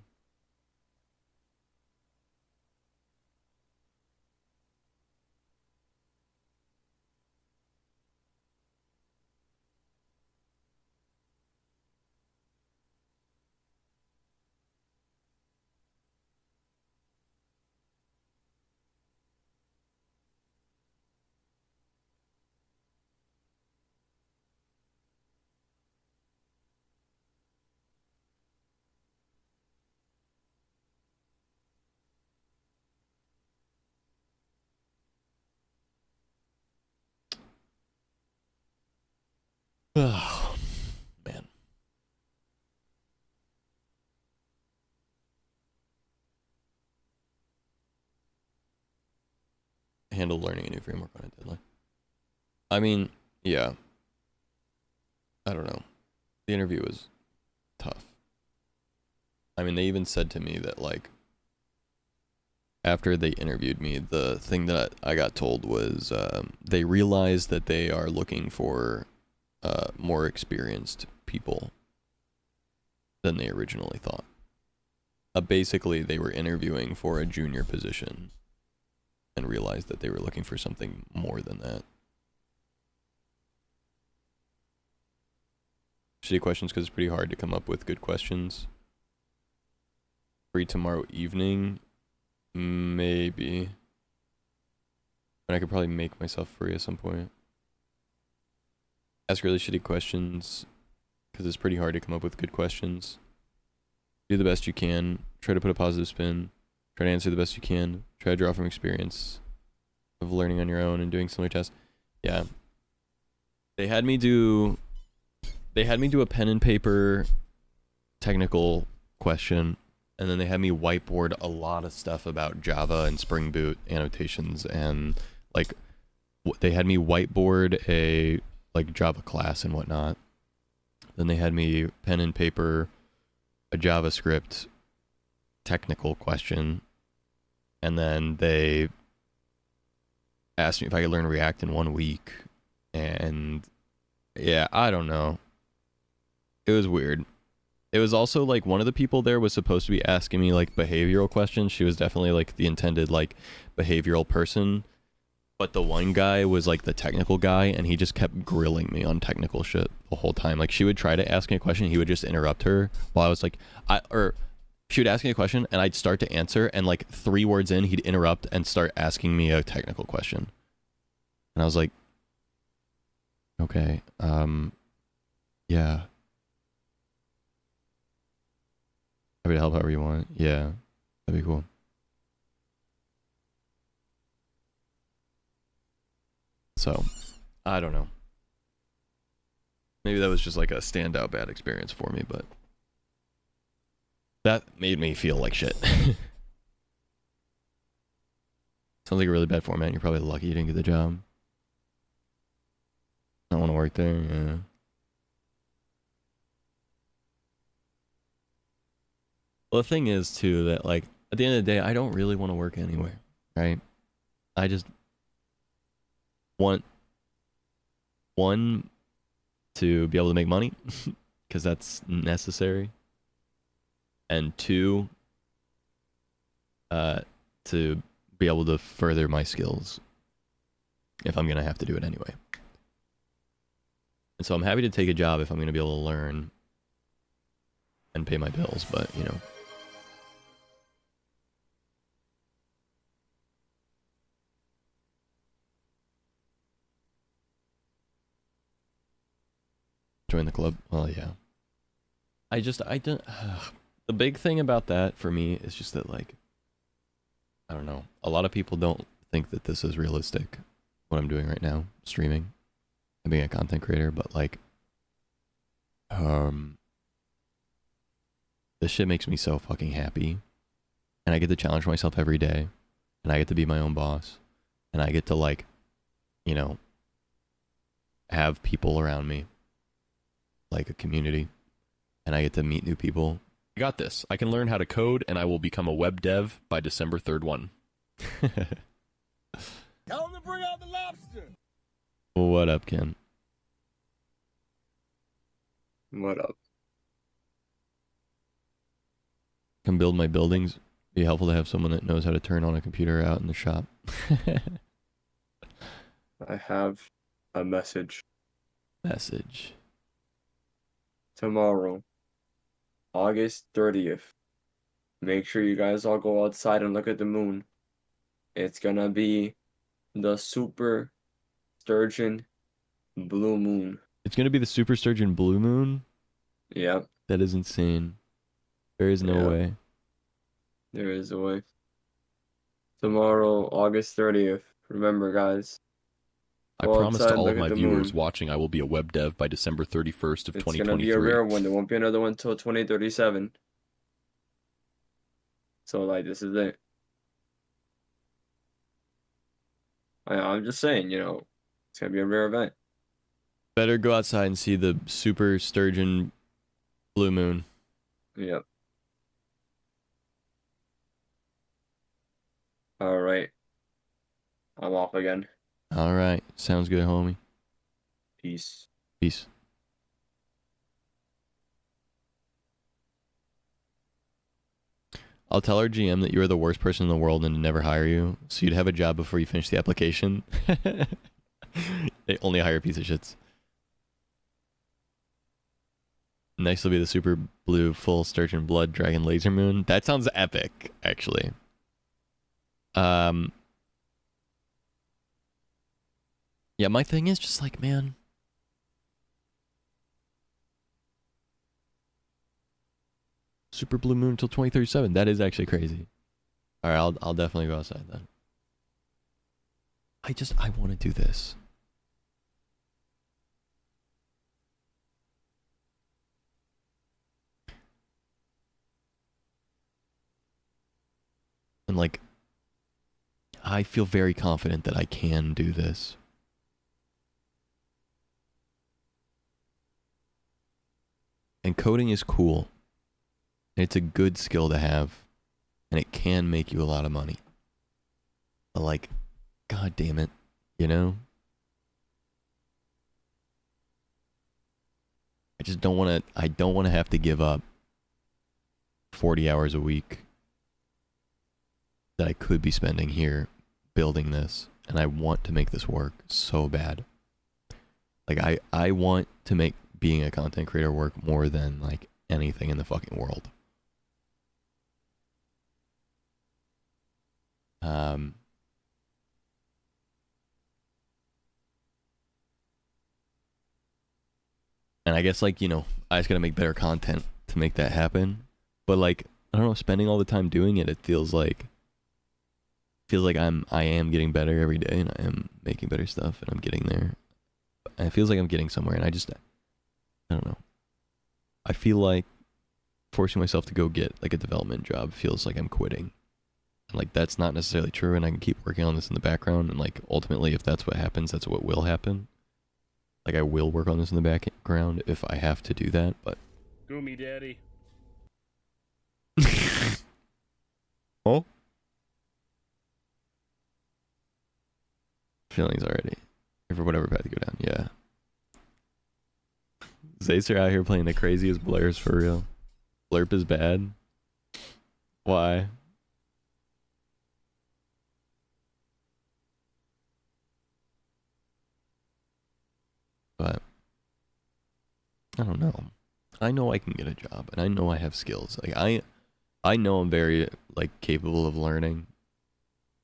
Oh, man. Handle learning a new framework on a deadline. I mean, yeah. I don't know. The interview was tough. I mean, they even said to me that, like, after they interviewed me, the thing that I got told was they realized that they are looking for more experienced people than they originally thought. Basically, they were interviewing for a junior position and realized that they were looking for something more than that. Shitty questions because it's pretty hard to come up with good questions. Free tomorrow evening? Maybe. But I could probably make myself free at some point. Ask really shitty questions. because it's pretty hard to come up with good questions. Do the best you can. Try to put a positive spin. Try to answer the best you can. Try to draw from experience of learning on your own and doing similar tests. Yeah. They had me do a pen and paper technical question, and then they had me whiteboard a lot of stuff about Java and Spring Boot annotations, and like they had me whiteboard a like Java class and whatnot. Then they had me pen and paper a JavaScript technical question, and then they asked me if I could learn React in 1 week. And yeah, I don't know. It was weird. It was also like one of the people there was supposed to be asking me like behavioral questions. She was definitely like the intended like behavioral person. But the one guy was like the technical guy, and he just kept grilling me on technical shit the whole time. Like she would try to ask me a question, he would just interrupt her while I was like, she would ask me a question and I'd start to answer, and like 3 words in, he'd interrupt and start asking me a technical question. And I was like, okay, yeah. Happy to help however you want. Yeah, that'd be cool. So, I don't know. Maybe that was just like a standout bad experience for me, but that made me feel like shit. Sounds like a really bad format. You're probably lucky you didn't get the job. I don't want to work there. Yeah. Well, the thing is too that like at the end of the day, I don't really want to work anywhere, right? I just want one to be able to make money because that's necessary, and 2 to be able to further my skills if I'm gonna have to do it anyway. And so I'm happy to take a job if I'm gonna be able to learn and pay my bills, but you know. Join the club. Well, yeah. I don't. The big thing about that for me is just that, like, I don't know. A lot of people don't think that this is realistic, what I'm doing right now, streaming and being a content creator, but like, this shit makes me so fucking happy, and I get to challenge myself every day, and I get to be my own boss, and I get to like, you know, have people around me, like a community, and I get to meet new people. I got this. I can learn how to code, and I will become a web dev by December 3rd 1. Tell him to bring out the lobster. What up, Ken? What up? Can build my buildings. Be helpful to have someone that knows how to turn on a computer out in the shop. I have a message. Message. Tomorrow, August 30th. Make sure you guys all go outside and look at the moon. It's gonna be the super sturgeon blue moon. It's gonna be the Super Sturgeon Blue Moon? Yep, That is insane. There is no Yeah. way. there is a way. Tomorrow, August 30th. Remember, guys. I Go promise to outside, all look of at my the viewers moon. watching I will be a web dev by December 31st of It's 2023. gonna be a rare one. There won't be another one till 2037. So, like, this is it. I'm just saying, you know, it's gonna be a rare event. Better go outside and see the Super Sturgeon Blue Moon. Yep. All right. I'm off again. Alright. Sounds good, homie. Peace. Peace. I'll tell our GM that you are the worst person in the world and to never hire you, so you'd have a job before you finish the application. They only hire piece of shits. Next will be the super blue full sturgeon blood dragon laser moon. That sounds epic, actually. Yeah, my thing is just like, man, Super blue moon until 2037. That is actually crazy. All right, I'll definitely go outside then. I want to do this. And like, I feel very confident that I can do this. And coding is cool. It's a good skill to have. And it can make you a lot of money. But like, god damn it, you know? I don't want to have to give up 40 hours a week that I could be spending here building this, and I want to make this work so bad. Like I want to make being a content creator work more than like anything in the fucking world. And I guess like, you know, I just gotta make better content to make that happen. But like, I don't know, spending all the time doing it, it feels like I am getting better every day, and I am making better stuff, and I'm getting there. And it feels like I'm getting somewhere, and I don't know. I feel like forcing myself to go get like a development job feels like I'm quitting. And like that's not necessarily true, and I can keep working on this in the background, and like ultimately if that's what happens, that's what will happen. Like I will work on this in the background if I have to do that, but Do me, daddy. oh, feelings already. For whatever path to go down, yeah. Zays are out here playing the craziest blurs for real. Blurp is bad. Why? But I don't know. I know I can get a job, and I know I have skills. Like I know I'm very like capable of learning,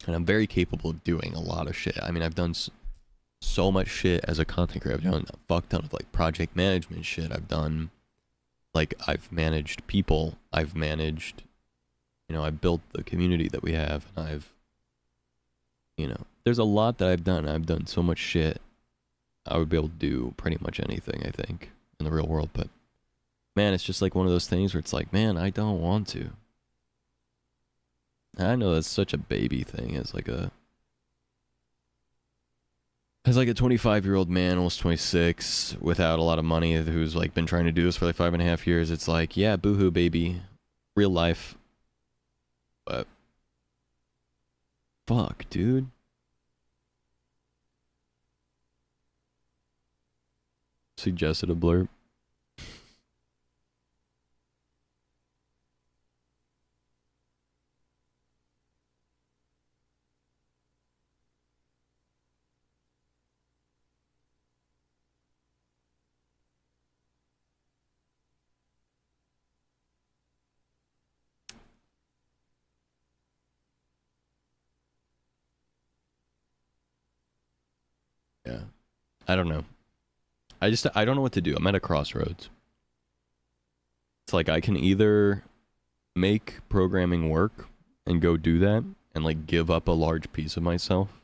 and I'm very capable of doing a lot of shit. I mean, I've done so much shit as a content creator. I've done a fuck ton of like project management shit. I've done like I've managed people. I've managed, you know, I built the community that we have, and I've, you know, there's a lot that I've done. I've done so much shit. I would be able to do pretty much anything, I think, in the real world. But man, it's just like one of those things where it's like, man, I don't want to. And I know that's such a baby thing as like a 25-year-old man, almost 26, without a lot of money, who's like been trying to do this for like 5.5 years. It's like, yeah, boohoo, baby, real life. But fuck, dude. Suggested a blurb. Yeah. I don't know. I don't know what to do. I'm at a crossroads. It's like I can either make programming work and go do that and like give up a large piece of myself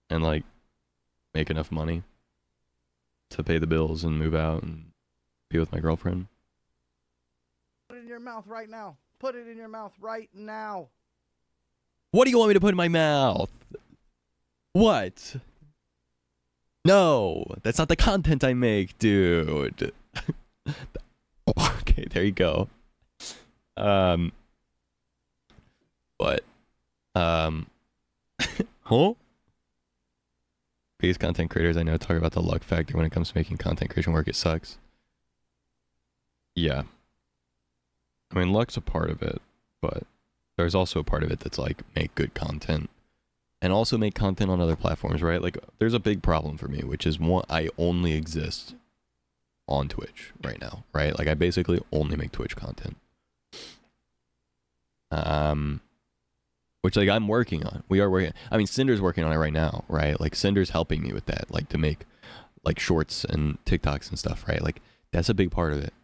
and like make enough money to pay the bills and move out and be with my girlfriend. Put it in your mouth right now. Put it in your mouth right now. What do you want me to put in my mouth? What? No, that's not the content I make, dude. Okay, there you go. But huh? Biggest content creators I know talk about the luck factor when it comes to making content creation work. It sucks. Yeah. I mean, luck's a part of it, but there's also a part of it that's like make good content. And also make content on other platforms, right? Like, there's a big problem for me, which is one, I only exist on Twitch right now, right? Like, I basically only make Twitch content. Which, like, I'm working on. We are working. I mean, Cinder's working on it right now, right? Like, Cinder's helping me with that, like, to make, like, shorts and TikToks and stuff, right? Like, that's a big part of it.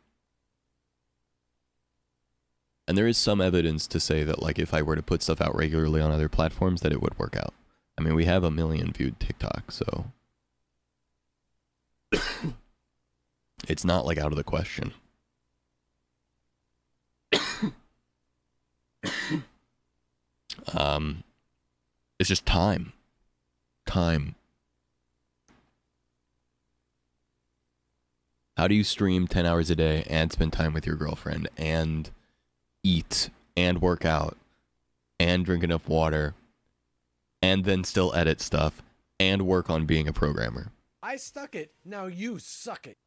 And there is some evidence to say that, like, if I were to put stuff out regularly on other platforms, that it would work out. I mean, we have 1 million viewed TikTok, so it's not, like, out of the question. It's just time. Time. How do you stream 10 hours a day and spend time with your girlfriend and eat and work out and drink enough water and then still edit stuff and work on being a programmer? I stuck it. Now you suck it.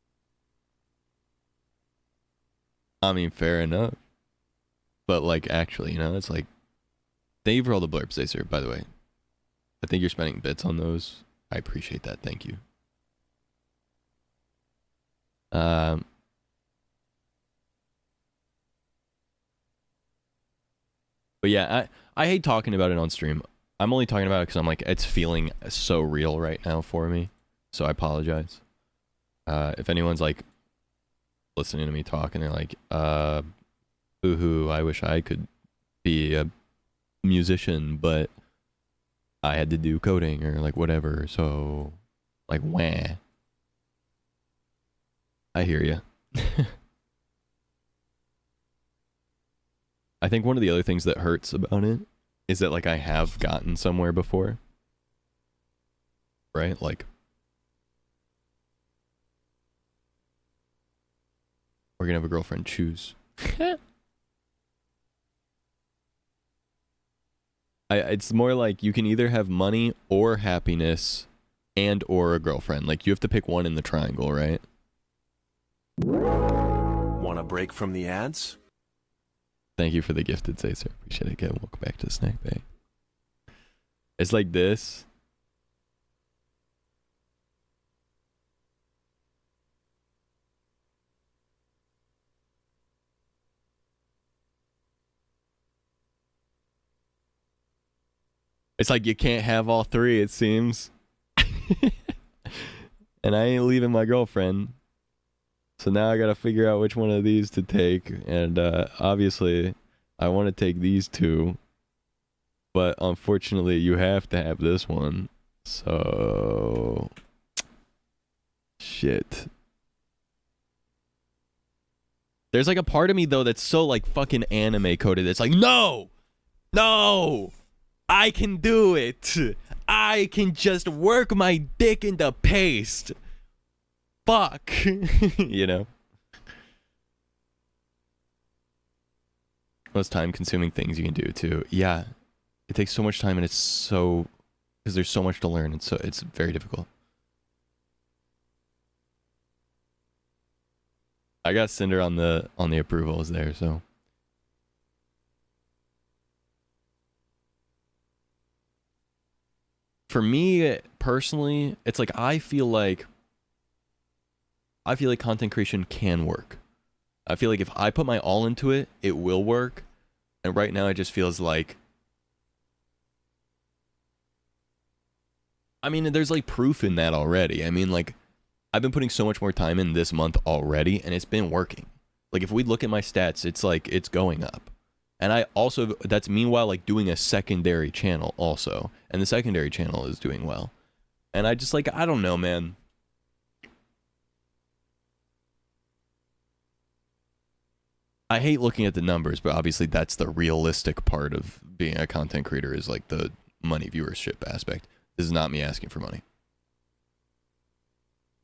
I mean, fair enough. But, like, actually, you know, it's like, thank you for all the blurbs, Acer, by the way. I think you're spending bits on those. I appreciate that. Thank you. But yeah, I hate talking about it on stream. I'm only talking about it because I'm like, it's feeling so real right now for me. So I apologize. If anyone's like listening to me talk and they're like, boo-hoo, I wish I could be a musician, but I had to do coding or like whatever, so like wah. I hear you. I think one of the other things that hurts about it is that like I have gotten somewhere before. Right? Like we're gonna have a girlfriend, choose. It's more like you can either have money or happiness and or a girlfriend. Like you have to pick one in the triangle, right? Want a break from the ads? Thank you for the gifted say, sir. Appreciate it. Welcome back to Snack Bay. It's like this. It's like you can't have all three, it seems. And I ain't leaving my girlfriend. So now I gotta figure out which one of these to take. And obviously, I want to take these two. But unfortunately, you have to have this one. So... shit. There's like a part of me, though, that's so like fucking anime coded. It's like, no! No! I can do it. I can just work my dick into paste. Fuck. You know? Most time-consuming things you can do, too. Yeah. It takes so much time, and it's so... because there's so much to learn, and so it's very difficult. I got Cinder on the approvals there, so... For me, personally, it's like I feel like content creation can work. I feel like if I put my all into it, it will work. And right now it just feels like... I mean, there's like proof in that already. I mean, like, I've been putting so much more time in this month already, and it's been working. Like, if we look at my stats, it's like, it's going up. And I also, that's meanwhile like doing a secondary channel also. And the secondary channel is doing well. And I just like, I don't know, man. I hate looking at the numbers, but obviously that's the realistic part of being a content creator is like the money viewership aspect. This is not me asking for money.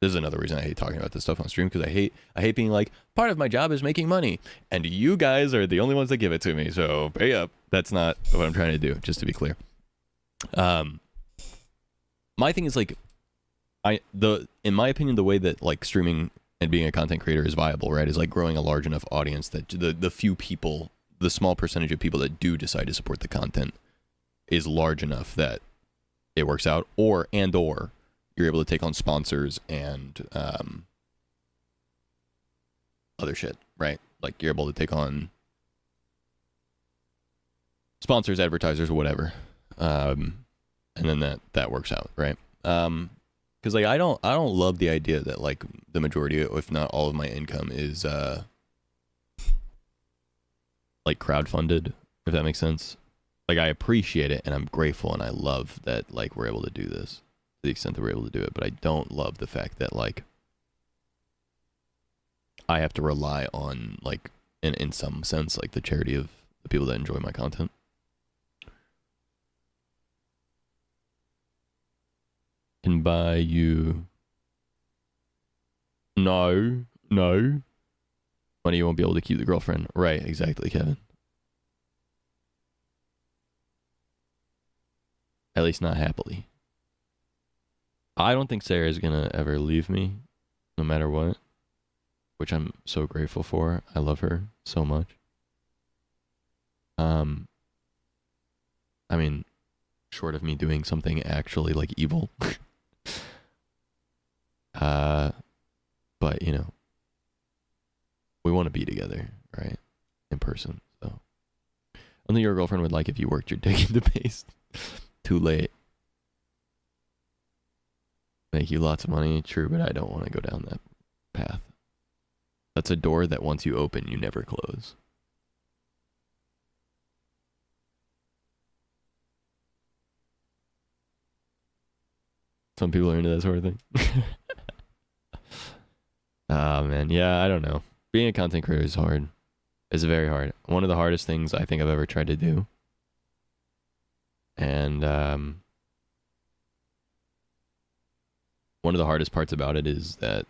This is another reason I hate talking about this stuff on stream, because I hate being like, part of my job is making money, and you guys are the only ones that give it to me, so pay up. That's not what I'm trying to do, just to be clear. My thing is like, in my opinion, the way that like streaming and being a content creator is viable, right, is like growing a large enough audience that the few people, the small percentage of people that do decide to support the content is large enough that it works out, or you're able to take on sponsors and other shit, right? Like you're able to take on sponsors, advertisers, whatever, and then that works out, right? Because like I don't love the idea that like the majority, if not all of my income is like crowdfunded, if that makes sense. Like I appreciate it and I'm grateful and I love that like we're able to do this to the extent that we're able to do it, but I don't love the fact that like I have to rely on like in some sense like the charity of the people that enjoy my content. Can buy you no money, you won't be able to keep the girlfriend. Right, exactly, Kevin. At least not happily. I don't think Sarah is gonna ever leave me, no matter what, which I'm so grateful for. I love her so much. I mean, short of me doing something actually like evil. But you know, we want to be together, right? In person. So I don't think your girlfriend would like if you worked your dick into paste. Too late. Make you lots of money, true, but I don't want to go down that path. That's a door that once you open, you never close. Some people are into that sort of thing. Ah, man. Yeah, I don't know. Being a content creator is hard. It's very hard. One of the hardest things I think I've ever tried to do. And one of the hardest parts about it is that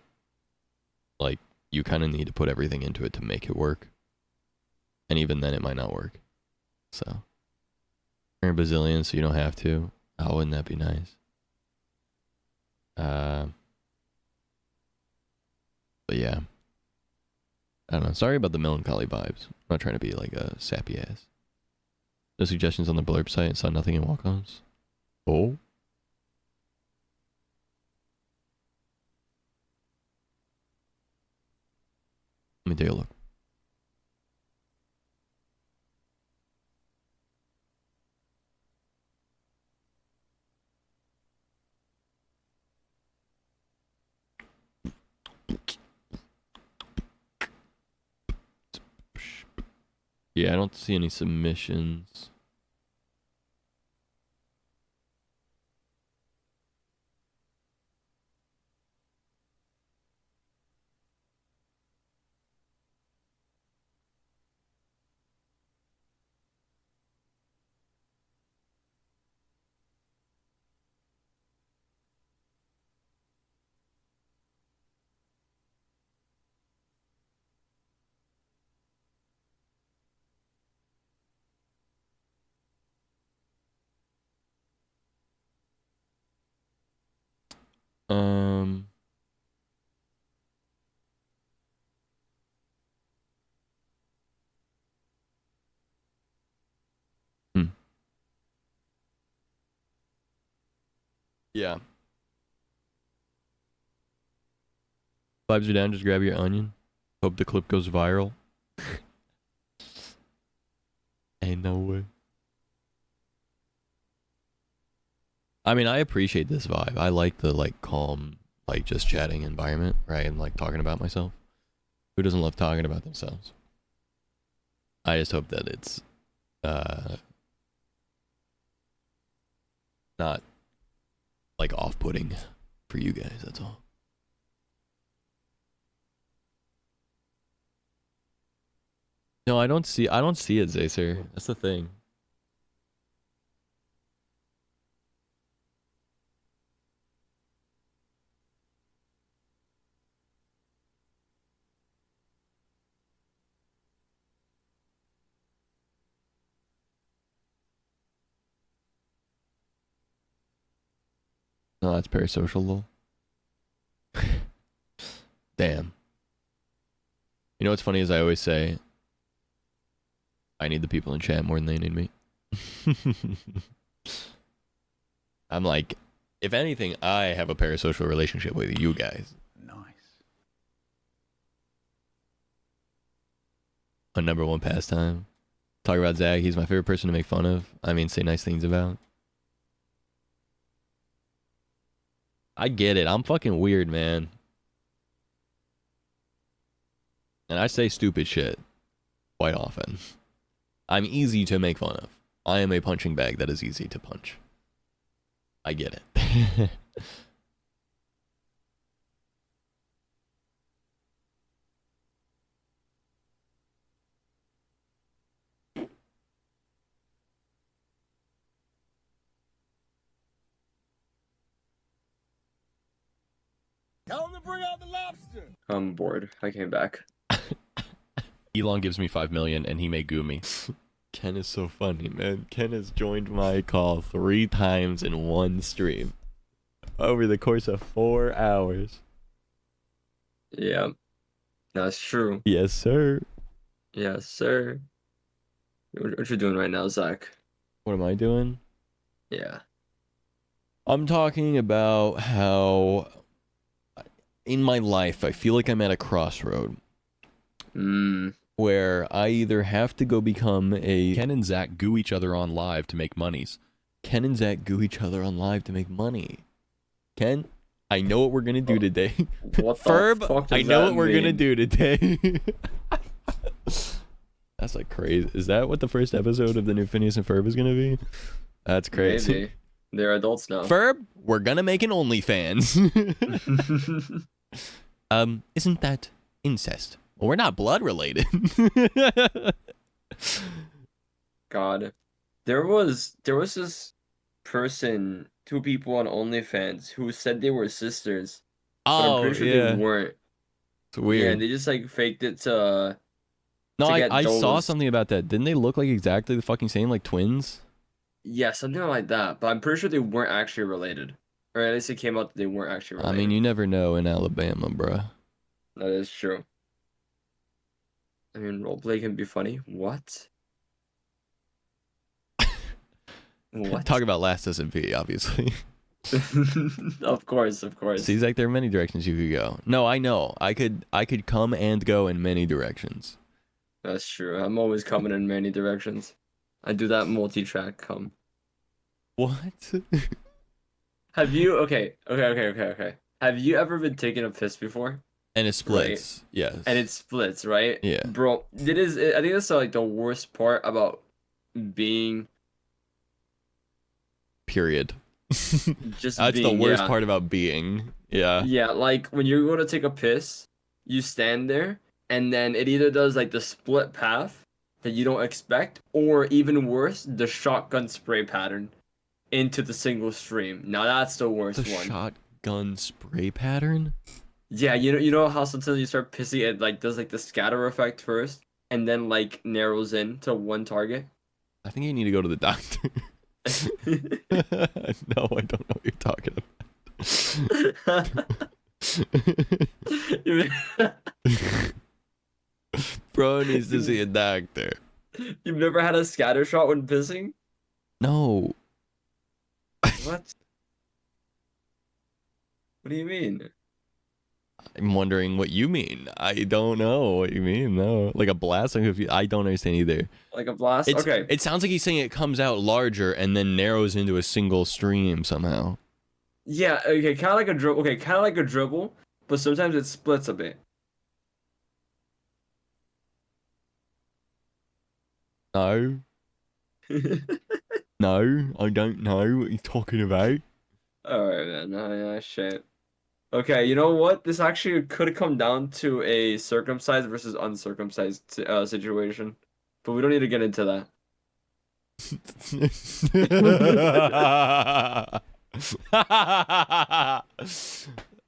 like you kind of need to put everything into it to make it work. And even then it might not work. So you're a bazillion, so you don't have to. Oh, wouldn't that be nice? But yeah. I don't know. Sorry about the melancholy vibes. I'm not trying to be like a sappy ass. No suggestions on the blurb site. Saw nothing in walk-ons. Oh. Let me take a look. Yeah, I don't see any submissions. Um, Yeah. Vibes are down, just grab your onion. Hope the clip goes viral. Ain't no way. I mean, I appreciate this vibe. I like the like calm, like just chatting environment, right? And like talking about myself. Who doesn't love talking about themselves? I just hope that it's not like off-putting for you guys, that's all. No, I don't see it, Zacer. That's the thing. No, that's parasocial lol. Damn. You know what's funny is I always say I need the people in chat more than they need me. I'm like, if anything, I have a parasocial relationship with you guys. Nice. My number one pastime. Talk about Zach. He's my favorite person to make fun of. I mean, say nice things about. I get it. I'm fucking weird, man. And I say stupid shit quite often. I'm easy to make fun of. I am a punching bag that is easy to punch. I get it. Tell him to bring out the lobster. I'm bored. I came back. Elon gives me 5 million and he may goo me. Ken is so funny, man. Ken has joined my call 3 times in one stream over the course of 4 hours. Yeah, that's true. Yes, sir. Yes, sir. What you doing right now, Zach? What am I doing? Yeah. I'm talking about how in my life I feel like I'm at a crossroad where I either have to go become a... Ken and Zach goo each other on live to make monies. Ken and Zach goo each other on live to make money. Ken, I know what we're gonna do today. What the Ferb, fuck does I know that what we're gonna mean? do today. That's like crazy. Is that what the first episode of the new Phineas and Ferb is gonna be? That's crazy. Maybe. They're adults now. Ferb, we're gonna make an OnlyFans. Isn't that incest? Well, we're not blood related. God. There was this person, 2 people on OnlyFans who said they were sisters. But I'm Oh, pretty sure yeah. they weren't. It's weird. Yeah, and they just like faked it to No, to I get saw those- something about that. Didn't they look like exactly the fucking same, like twins? Yeah, something like that. But I'm pretty sure they weren't actually related. Or at least it came out that they weren't actually I related. mean, you never know in Alabama, bruh. That is true. I mean, roleplay can be funny. What? What? Talk about last SMP, obviously. Of course, of course. Seems like there are many directions you could go. No, I know. I could come and go in many directions. That's true. I'm always coming in many directions. I do that multi-track come. What? Have you? Okay. Have you ever been taking a piss before? And it splits. Yes. And it splits, right? Yeah. Bro, I think that's like the worst part about being Period. just That's the being, worst yeah. part about being. Yeah. Yeah, like when you're going to take a piss, you stand there and then it either does like the split path that you don't expect, or even worse, the shotgun spray pattern into the single stream. Now that's the worst The one. shotgun spray pattern? Yeah, you know how sometimes you start pissing, it like does like the scatter effect first and then like narrows in to one target? I think you need to go to the doctor. No, I don't know what you're talking about. Bro needs to see a doctor. You've never had a scatter shot when pissing? No. What? What do you mean? I'm wondering what you mean. I don't know what you mean. No, like a blast. I don't understand either. Like a blast? Okay. It sounds like he's saying it comes out larger and then narrows into a single stream somehow. Yeah, okay, kind of like a dribble. Okay, kind of like a dribble, but sometimes it splits a bit. No. No, I don't know what you're talking about. Alright, man. No, yeah, shit. Okay, you know what? This actually could come down to a circumcised versus uncircumcised situation, but we don't need to get into that.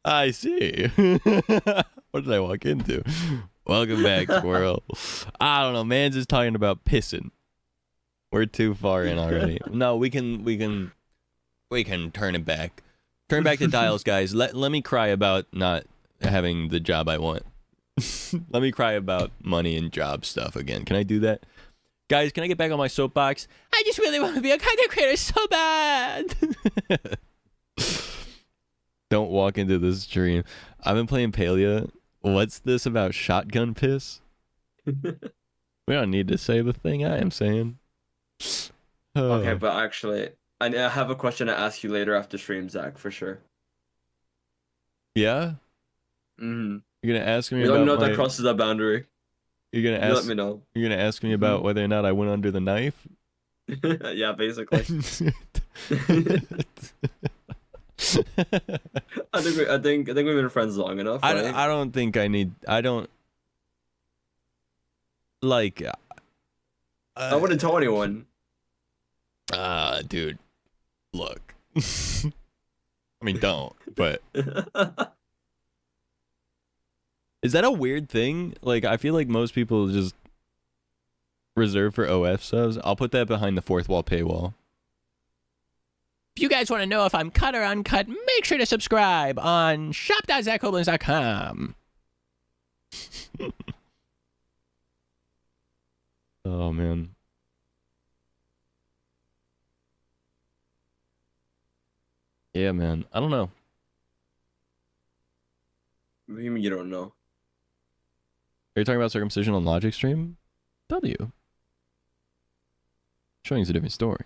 I see. What did I walk into? Welcome back, squirrel. I don't know, man's just talking about pissing. We're too far in already. No, we can turn it back. Turn back the dials, guys. Let me cry about not having the job I want. Let me cry about money and job stuff again. Can I do that? Guys, can I get back on my soapbox? I just really want to be a content creator so bad. Don't walk into this stream. I've been playing Palia. What's this about shotgun piss? We don't need to say the thing I am saying. Okay, but actually, I have a question to ask you later after stream, Zach, for sure. Yeah? Mm-hmm. You're gonna ask me We don't about know if my... that crosses that boundary. You're gonna You let ask. me know. You're gonna ask me about whether or not I went under the knife. Yeah, basically. I think we've been friends long enough, right? I don't think I need. I don't like. I wouldn't tell anyone. Dude, look. I mean, don't. But is that a weird thing? Like, I feel like most people just reserve for OF subs. I'll put that behind the fourth wall paywall. If you guys want to know if I'm cut or uncut, make sure to subscribe on shop.zachkoblenz.com. Oh man. Yeah, man. I don't know. What do you mean you don't know? Are you talking about circumcision on Logic stream? W. Showing is a different story.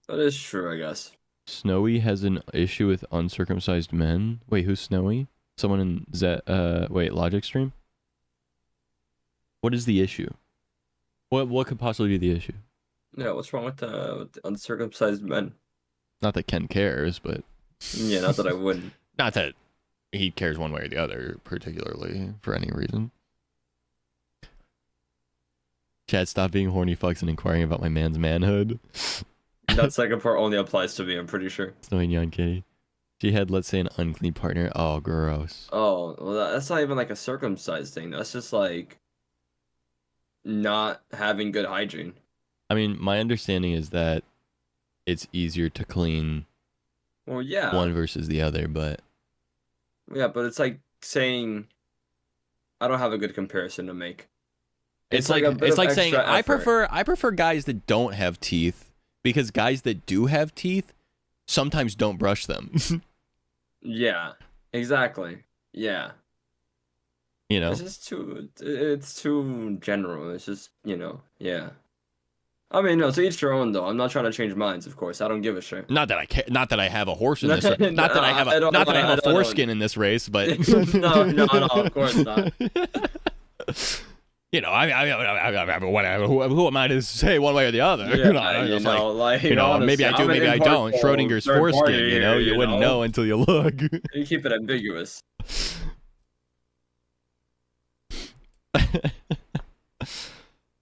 That is true, I guess. Snowy has an issue with uncircumcised men. Wait, who's Snowy? Someone in Logic stream? What is the issue? What could possibly be the issue? Yeah, what's wrong with the uncircumcised men? Not that Ken cares, but Yeah, not that I wouldn't. not that he cares one way or the other, particularly for any reason. Chad, stop being horny fucks and inquiring about my man's manhood. That second part only applies to me, I'm pretty sure. Snowy young kitty. She had, let's say, an unclean partner. Oh, gross. Oh, well, that's not even like a circumcised thing. That's just like not having good hygiene. I mean, my understanding is that it's easier to clean Well, yeah. one versus the other, but Yeah, but it's like saying I don't have a good comparison to make. it's like a bit it's of like saying extra effort. I prefer guys that don't have teeth because guys that do have teeth sometimes don't brush them. Yeah, exactly. Yeah. You know? It's too general. It's just, yeah. I mean, no, to each their own though. I'm not trying to change minds, of course. I don't give a shit. Not that I care, not that I have a horse in this No, not that I have a not that I have a don't. foreskin in this race, but no, of course not. You know, whatever. Who am I to say one way or the other? Yeah, maybe I do, maybe I don't. Schrodinger's foreskin. You wouldn't know until you look. You keep it ambiguous.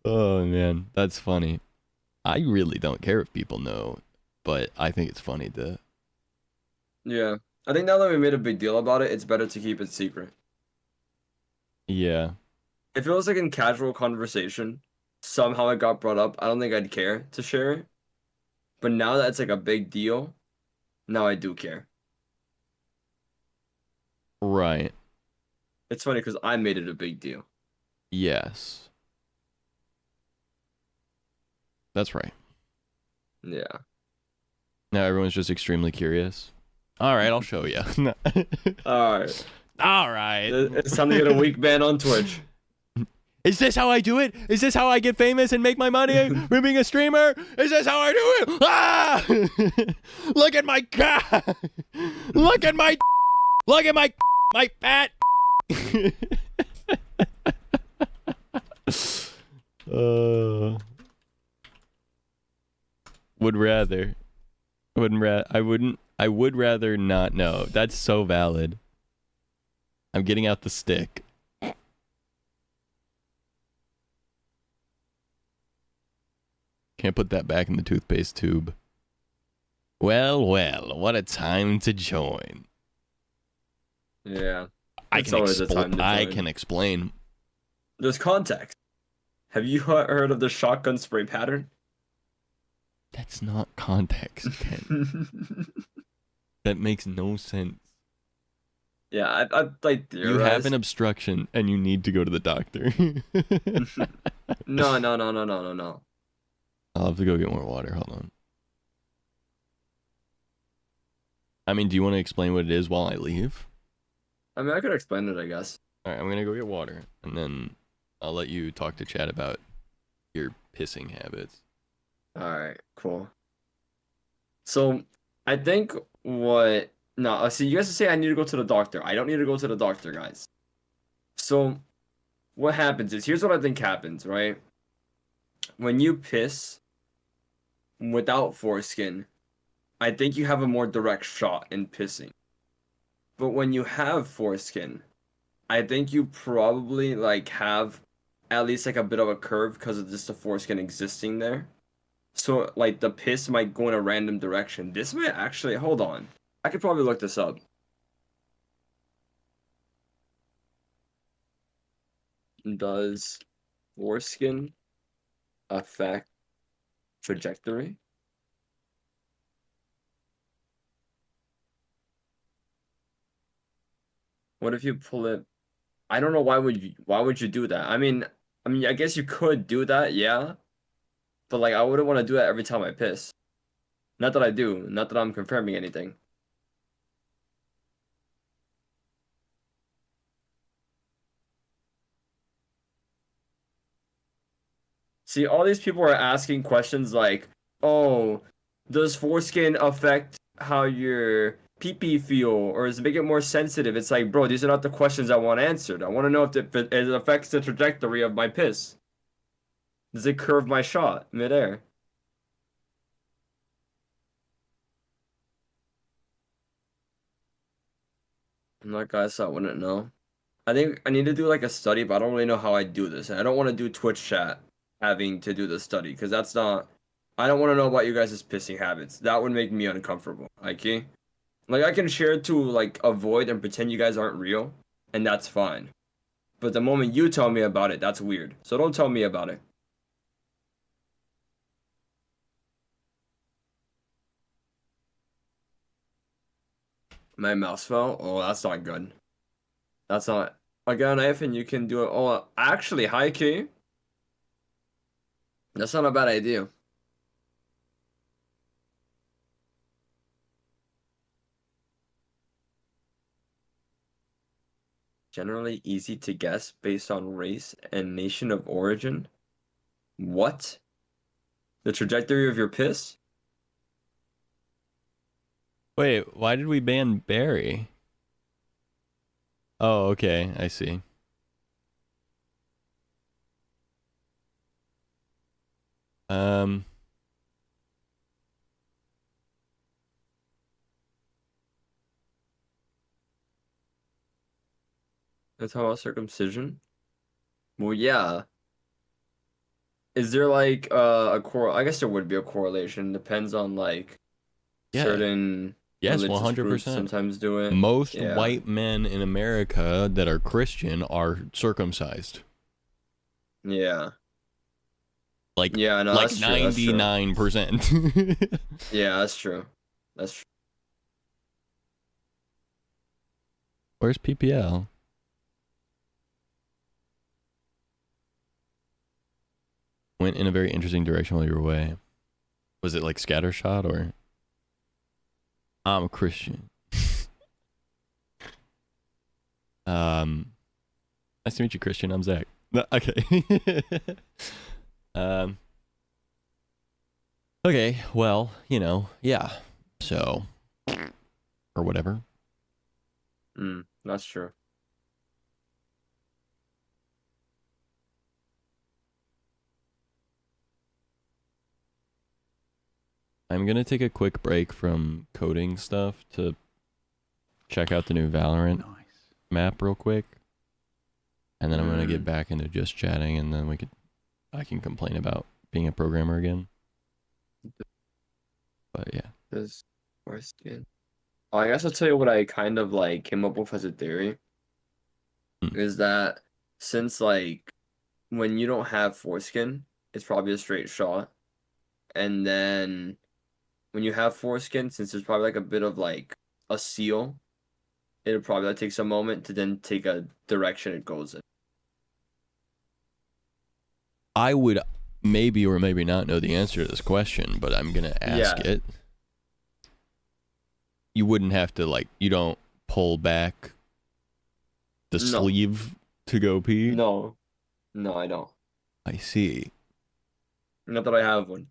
Oh man, that's funny. I really don't care if people know, but I think it's funny to. Yeah, I think now that we made a big deal about it, it's better to keep it secret. Yeah. If it was like in casual conversation, somehow it got brought up, I don't think I'd care to share it. But now that it's like a big deal, now I do care. Right. It's funny because I made it a big deal. Yes. That's right. Yeah. Now everyone's just extremely curious. All right, I'll show you. All right. All right. It's time to get a week ban on Twitch. Is this how I do it? Is this how I get famous and make my money from being a streamer? Is this how I do it? Ah! Look at my god! Look at my fat. I would rather not know. That's so valid. I'm getting out the stick. Can't put that back in the toothpaste tube. Well, what a time to join. Yeah. I It's can always a time to join. explain. There's context. Have you heard of the shotgun spray pattern? That's not context, Ken. That makes no sense. Yeah, I like You have theorized. an obstruction and you need to go to the doctor. No. I'll have to go get more water. Hold on. I mean, do you want to explain what it is while I leave? I mean, I could explain it, I guess. All right, I'm going to go get water, and then I'll let you talk to Chad about your pissing habits. All right, cool. So, I think what... No, see, you guys say I need to go to the doctor. I don't need to go to the doctor, guys. So, what happens is, here's what I think happens, right? When you piss without foreskin, I think you have a more direct shot in pissing. But when you have foreskin, I think you probably like have at least like a bit of a curve because of just the foreskin existing there. So like the piss might go in a random direction. This might actually, hold on. I could probably look this up. Does foreskin affect trajectory? What if you pull it? I don't know, why would you do that? I mean I guess you could do that, yeah. But like I wouldn't want to do that every time I piss. Not that I do, not that I'm confirming anything. See, all these people are asking questions like, "Oh, does foreskin affect how your pee-pee feel, or does it make it more sensitive?" It's like, bro, these are not the questions I want answered. I want to know if it affects the trajectory of my piss. Does it curve my shot midair? I'm not guys, I wouldn't know. I think I need to do like a study, but I don't really know how I do this. And I don't want to do Twitch chat having to do the study because that's not. I don't want to know about you guys' pissing habits. That would make me uncomfortable. Okay, like I can share to like avoid and pretend you guys aren't real, and that's fine. But the moment you tell me about it, that's weird. So don't tell me about it. My mouse fell. Oh, that's not good. That's not. Again, Nathan, you can do it. Oh, actually, high key. That's not a bad idea. Generally easy to guess based on race and nation of origin. What? The trajectory of your piss? Wait, why did we ban Barry? Oh, okay, I see. That's how about circumcision? Well, yeah. Is there like a I guess there would be a correlation. Depends on like Yeah. certain Yes, religious groups 100%. sometimes do it. Most Yeah. white men in America that are Christian are circumcised. Yeah. Like, Yeah, no, like that's true. That's true. 99%. Yeah, that's true. That's true. Where's PPL? Went in a very interesting direction while you were away. Was it like scattershot or? I'm a Christian. Nice to meet you, Christian. I'm Zach. No, okay. Okay, well, you know, yeah. So, or whatever. That's true. I'm gonna take a quick break from coding stuff to check out the new Valorant map real quick. And then I'm gonna get back into just chatting, and then I can complain about being a programmer again. But yeah. This foreskin. Oh, I guess I'll tell you what I kind of like came up with as a theory. Is that since like when you don't have foreskin, it's probably a straight shot. And then when you have foreskin, since there's probably like a bit of like a seal, it'll probably like, take some moment to then take a direction it goes in. I would maybe or maybe not know the answer to this question, but I'm gonna ask it. You wouldn't have to like, you don't pull back the sleeve to go pee? No, I don't. I see. Not that I have one.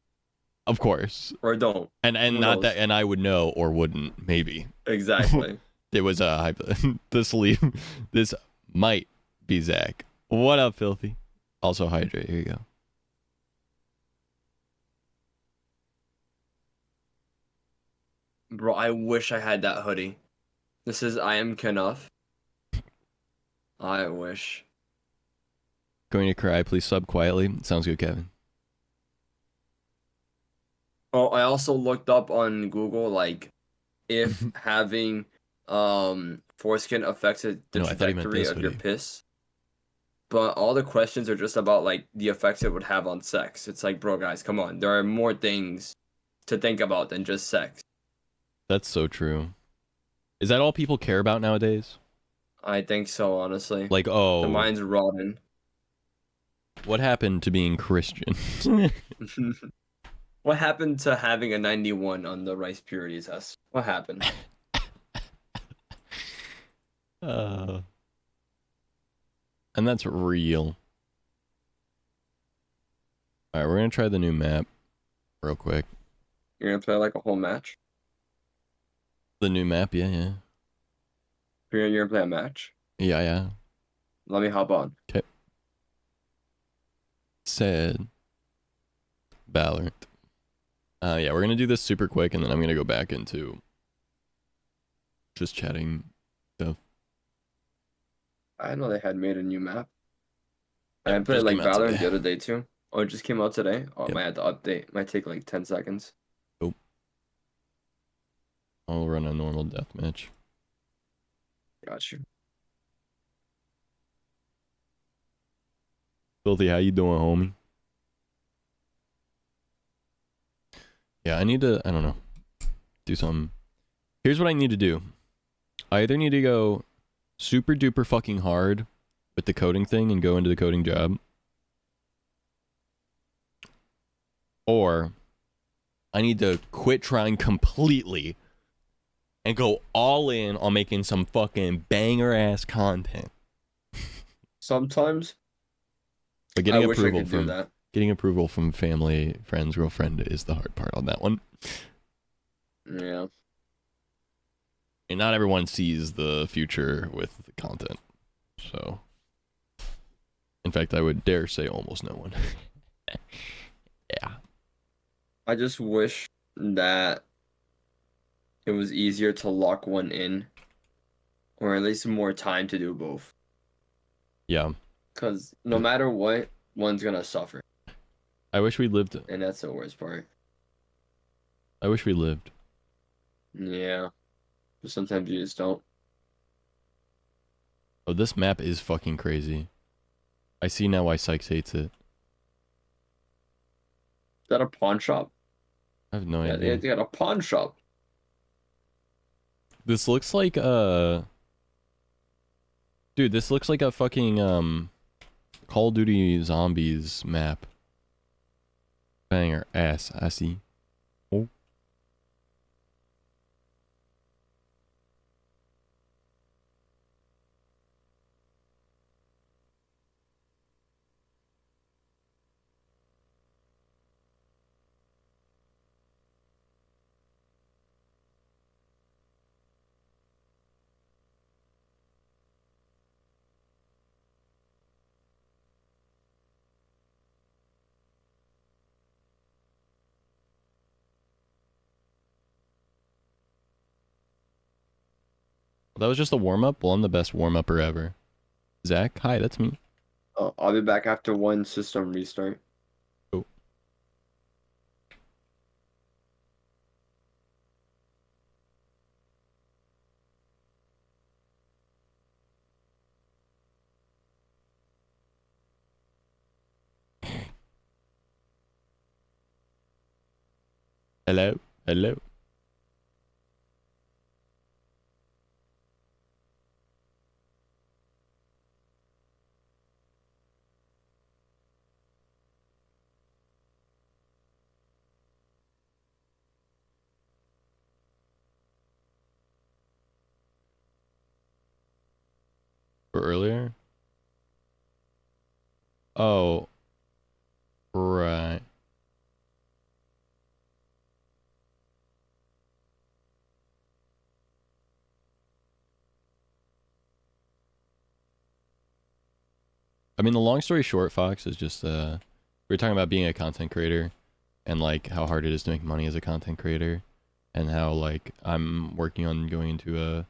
Of course. Or don't. And not knows? that, and I would know or wouldn't, maybe. Exactly. There was the sleeve. This might be Zach. What up, Filthy? Also hydrate. Here you go. Bro, I wish I had that hoodie. This is I am Knuff. I wish. Going to cry. Please sub quietly. Sounds good, Kevin. Oh, I also looked up on Google like if having foreskin affected the No, I thought he meant trajectory this of your hoodie. piss. But all the questions are just about like the effects it would have on sex. It's like, bro, guys, come on. There are more things to think about than just sex. That's so true. Is that all people care about nowadays? I think so, honestly. Like, The oh, mind's rotten. what happened to being Christian? What happened to having a 91 on the rice purity test? What happened? And that's real. All right, we're gonna try the new map real quick. You're gonna play like a whole match? The new map, yeah. You're gonna play a match? Yeah. Let me hop on. Okay. Said Valorant. Yeah, we're gonna do this super quick, and then I'm gonna go back into just chatting stuff. I didn't know they had made a new map. Yep, I played just like came out Valorant today. the other day too. Oh, it just came out today? Oh, I Yep. might have to update. Might take like 10 seconds. Oh. I'll run a normal deathmatch. Got you. Filthy, how you doing, homie? Yeah, I need to, I don't know, do something. Here's what I need to do. I either need to go super duper fucking hard with the coding thing and go into the coding job, or I need to quit trying completely and go all in on making some fucking banger ass content. Sometimes But I wish I could do that. getting approval from family, friends, girlfriend is the hard part on that one. Yeah. And not everyone sees the future with the content. So, in fact, I would dare say almost no one. Yeah. I just wish that it was easier to lock one in, or at least more time to do both. Yeah. Because no matter what, one's gonna suffer, I wish we lived. and that's the worst part. I wish we lived. Yeah. But sometimes you just don't. Oh, this map is fucking crazy. I see now why Sykes hates it. Is that a pawn shop? I have no Yeah, idea. they got a pawn shop. This looks like dude, this looks like a fucking Call of Duty Zombies map. Banger ass, I see. Oh. That was just a warm-up? Well, I'm the best warm-upper ever. Zach, hi, that's me. Oh, I'll be back after one system restart. Oh. Hello? Hello? Or earlier? Oh. Right. I mean, the long story short, Fox, is just we were talking about being a content creator and like how hard it is to make money as a content creator, and how like I'm working on going into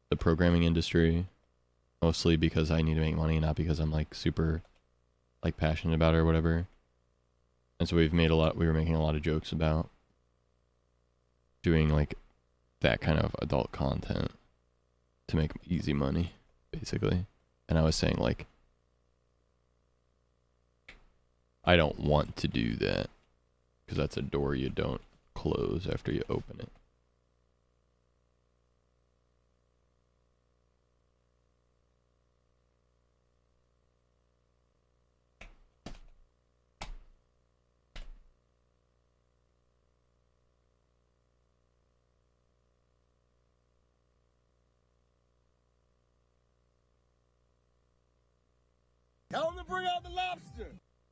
the programming industry, mostly because I need to make money, not because I'm like super like passionate about it or whatever. And so we were making a lot of jokes about doing like that kind of adult content to make easy money, basically. And I was saying like, I don't want to do that because that's a door you don't close after you open it. Tell them to bring out the lobster.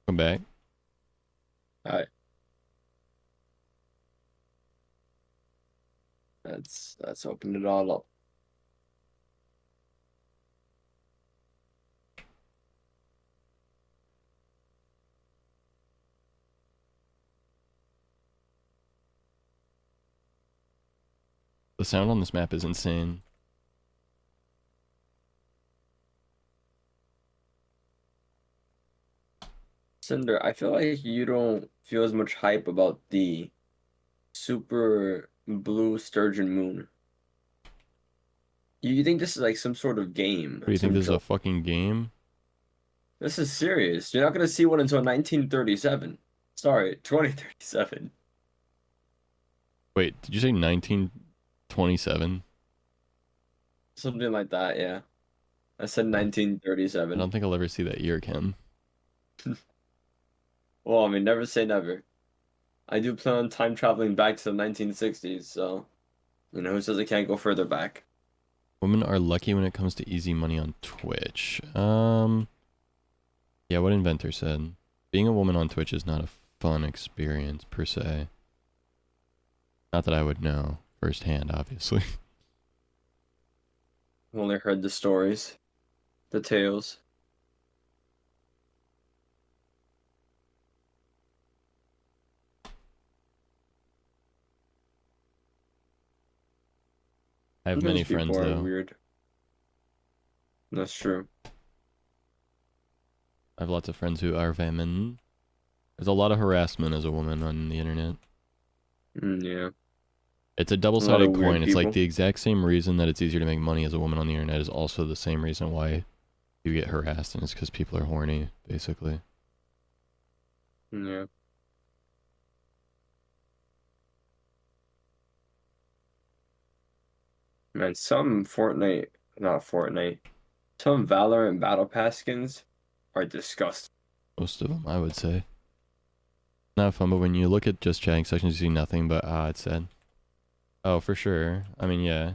Come back. Alright. Let's open it all up. The sound on this map is insane. Cinder, I feel like you don't feel as much hype about the super blue sturgeon moon. You think this is like some sort of game? Do you think this is a fucking game? This is serious. You're not gonna see one until 1937. Sorry, 2037. Wait, did you say 1927? Something like that, yeah. I said I 1937. don't think I'll ever see that year, Ken. Well, I mean, never say never. I do plan on time traveling back to the 1960s, so you know who says I can't go further back? Women are lucky when it comes to easy money on Twitch. Yeah, what Inventor said. Being a woman on Twitch is not a fun experience per se. Not that I would know firsthand, obviously. I've only heard the stories, the tales. I have many Those friends people are though. weird. That's true. I have lots of friends who are women. There's a lot of harassment as a woman on the internet. Yeah. It's a double-sided coin. It's like the exact same reason that it's easier to make money as a woman on the internet is also the same reason why you get harassed, and it's because people are horny, basically. Yeah. Man, some not Fortnite, some Valorant Battle Pass skins are disgusting. Most of them, I would say. Not fun, but when you look at just chatting sections, you see nothing but it said. Oh, for sure. I mean, yeah.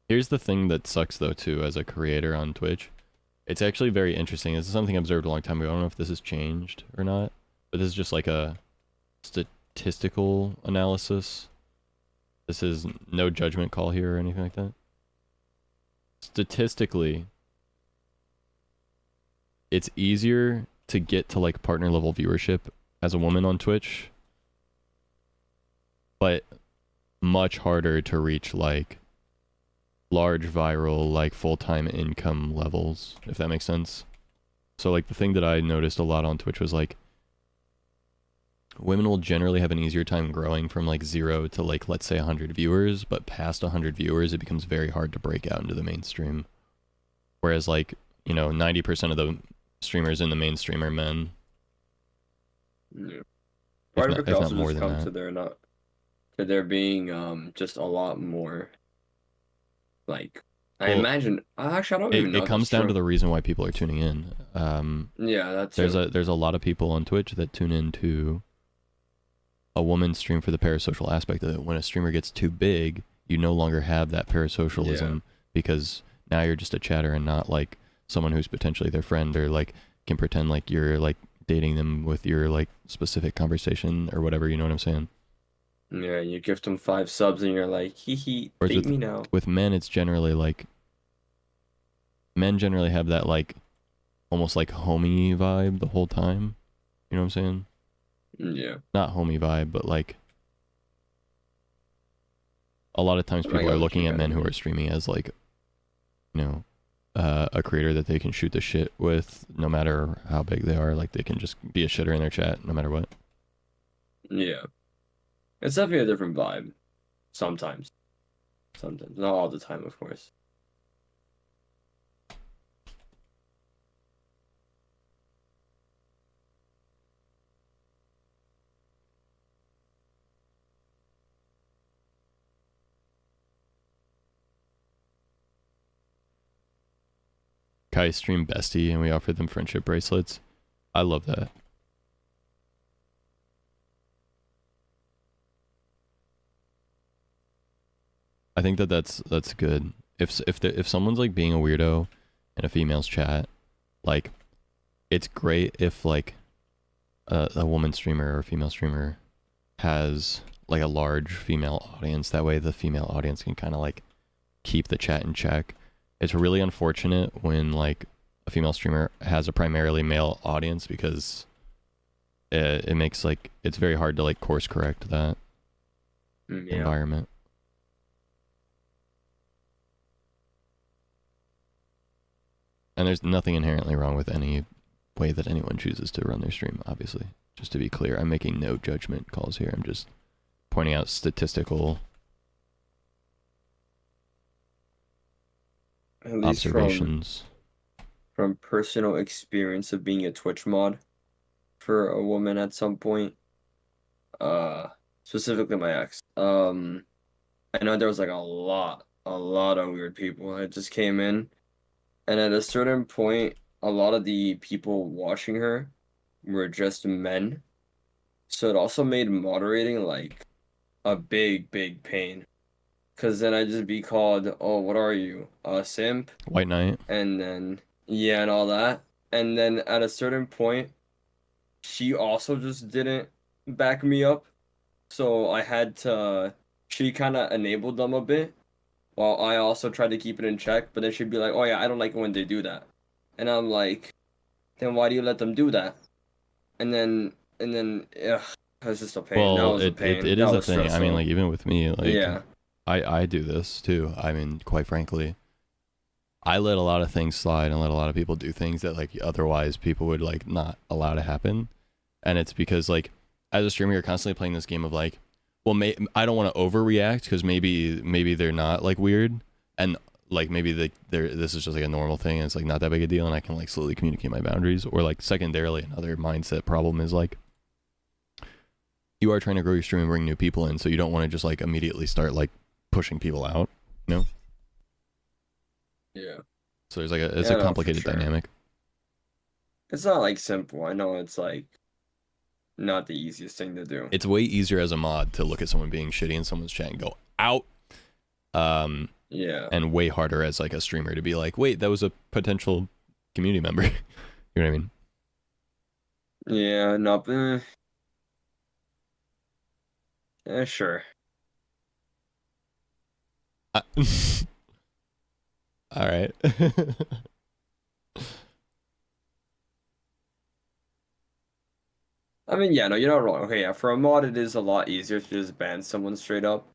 Here's the thing that sucks, though, too, as a creator on Twitch. It's actually very interesting. This is something I observed a long time ago. I don't know if this has changed or not, but this is just like a statistical analysis. This is no judgment call here or anything like that. Statistically, it's easier to get to like partner level viewership as a woman on Twitch, but much harder to reach like large viral like full-time income levels, if that makes sense. So like the thing that I noticed a lot on Twitch was like women will generally have an easier time growing from like 0 to like let's say 100 viewers, but past 100 viewers it becomes very hard to break out into the mainstream. Whereas like, you know, 90% of the streamers in the mainstream are men. Yeah. Part of it could if also not more just than come that. to there being just a lot more like I Well, imagine actually I don't even know it if comes that's down true. to the reason why people are tuning in. Yeah, that's there's it. a lot of people on Twitch that tune into a woman's stream for the parasocial aspect of it. When a streamer gets too big, you no longer have that parasocialism because now you're just a chatter and not like someone who's potentially their friend or like can pretend like you're like dating them with your like specific conversation or whatever, you know what I'm saying? Yeah, you gift them 5 subs and you're like, hee hee, date me now. With men, it's generally like men generally have that like almost like homey vibe the whole time. You know what I'm saying? Yeah. Not homey vibe, but like a lot of times I people got are what looking you at kinda men who mean. are streaming as like, you know, a creator that they can shoot the shit with no matter how big they are. Like they can just be a shitter in their chat no matter what. Yeah. It's definitely a different vibe. Sometimes. Sometimes. Not all the time, of course. Kai streamed Bestie and we offered them friendship bracelets. I love that. I think that that's good. If someone's like being a weirdo in a female's chat, like it's great if like a woman streamer or a female streamer has like a large female audience. That way the female audience can kind of like keep the chat in check. It's really unfortunate when like a female streamer has a primarily male audience because it makes like it's very hard to like course correct that Yeah. environment. And there's nothing inherently wrong with any way that anyone chooses to run their stream, obviously. Just to be clear, I'm making no judgment calls here. I'm just pointing out statistical At least observations. From personal experience of being a Twitch mod for a woman at some point. Specifically my ex. I know there was like a lot of weird people that just came in. And at a certain point, a lot of the people watching her were just men. So it also made moderating like a big pain. Cause then I'd just be called, oh, what are you? A simp? White Knight. And then, yeah, and all that. And then at a certain point, she also just didn't back me up. So I had to, she kind of enabled them a bit while I also tried to keep it in check. But then she'd be like, oh, yeah, I don't like it when they do that. And I'm like, then why do you let them do that? And then, ugh, it was just a pain. That Well, was a pain. it That is a was thing. I mean, stressful. like even with me, like Yeah. I do this too. I mean, quite frankly, I let a lot of things slide and let a lot of people do things that like otherwise people would like not allow to happen. And it's because like as a streamer, you're constantly playing this game of like, well, I don't want to overreact because maybe they're not like weird, and like maybe this is just like a normal thing and it's like not that big a deal, and I can like slowly communicate my boundaries. Or like secondarily, another mindset problem is like you are trying to grow your stream and bring new people in, so you don't want to just like immediately start like pushing people out, you know? Yeah. So there's like a Yeah, no, for complicated sure. dynamic. It's not like simple. I know it's like not the easiest thing to do. It's way easier as a mod to look at someone being shitty in someone's chat and go out. Yeah. And way harder as like a streamer to be like, wait, that was a potential community member. You know what I mean? Yeah, no, sure. All right. I mean, yeah, no, you're not wrong. Okay, yeah, for a mod, it is a lot easier to just ban someone straight up.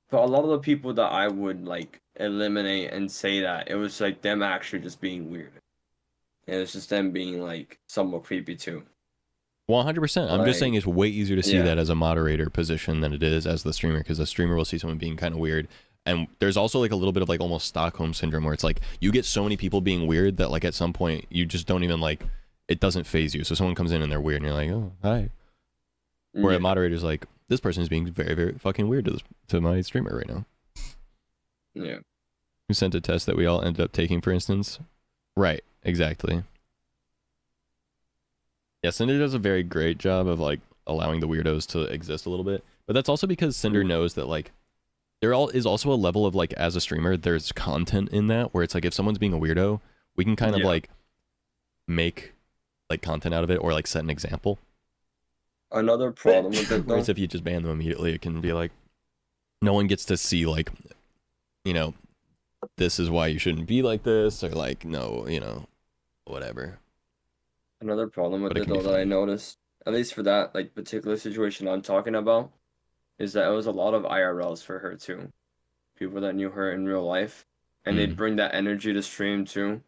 But a lot of the people that I would like eliminate and say that, it was like them actually just being weird. And it's just them being like somewhat creepy too. 100%. I'm just saying it's way easier to see yeah. that as a moderator position than it is as the streamer, because the streamer will see someone being kind of weird. And there's also like a little bit of like almost Stockholm syndrome where it's like you get so many people being weird that like at some point you just don't even like, it doesn't phase you. So someone comes in and they're weird and you're like, oh, hi. Where a moderator's like, this person is being very fucking weird to my streamer right now. Yeah. Who sent a test that we all ended up taking, for instance? Right, exactly. Yeah, Cinder does a very great job of like allowing the weirdos to exist a little bit. But that's also because Cinder knows that like there is also a level of like as a streamer, there's content in that where it's like if someone's being a weirdo, we can kind of like make like content out of it or like set an example. Another problem with it, Whereas though, if you just ban them immediately, it can be like no one gets to see like, you know, this is why you shouldn't be like this, or like no, you know, whatever. Another problem with But it it can be though that I fun. noticed, at least for that like particular situation I'm talking about, is that it was a lot of IRLs for her too. People that knew her in real life, and they'd Mm. bring that energy to stream too.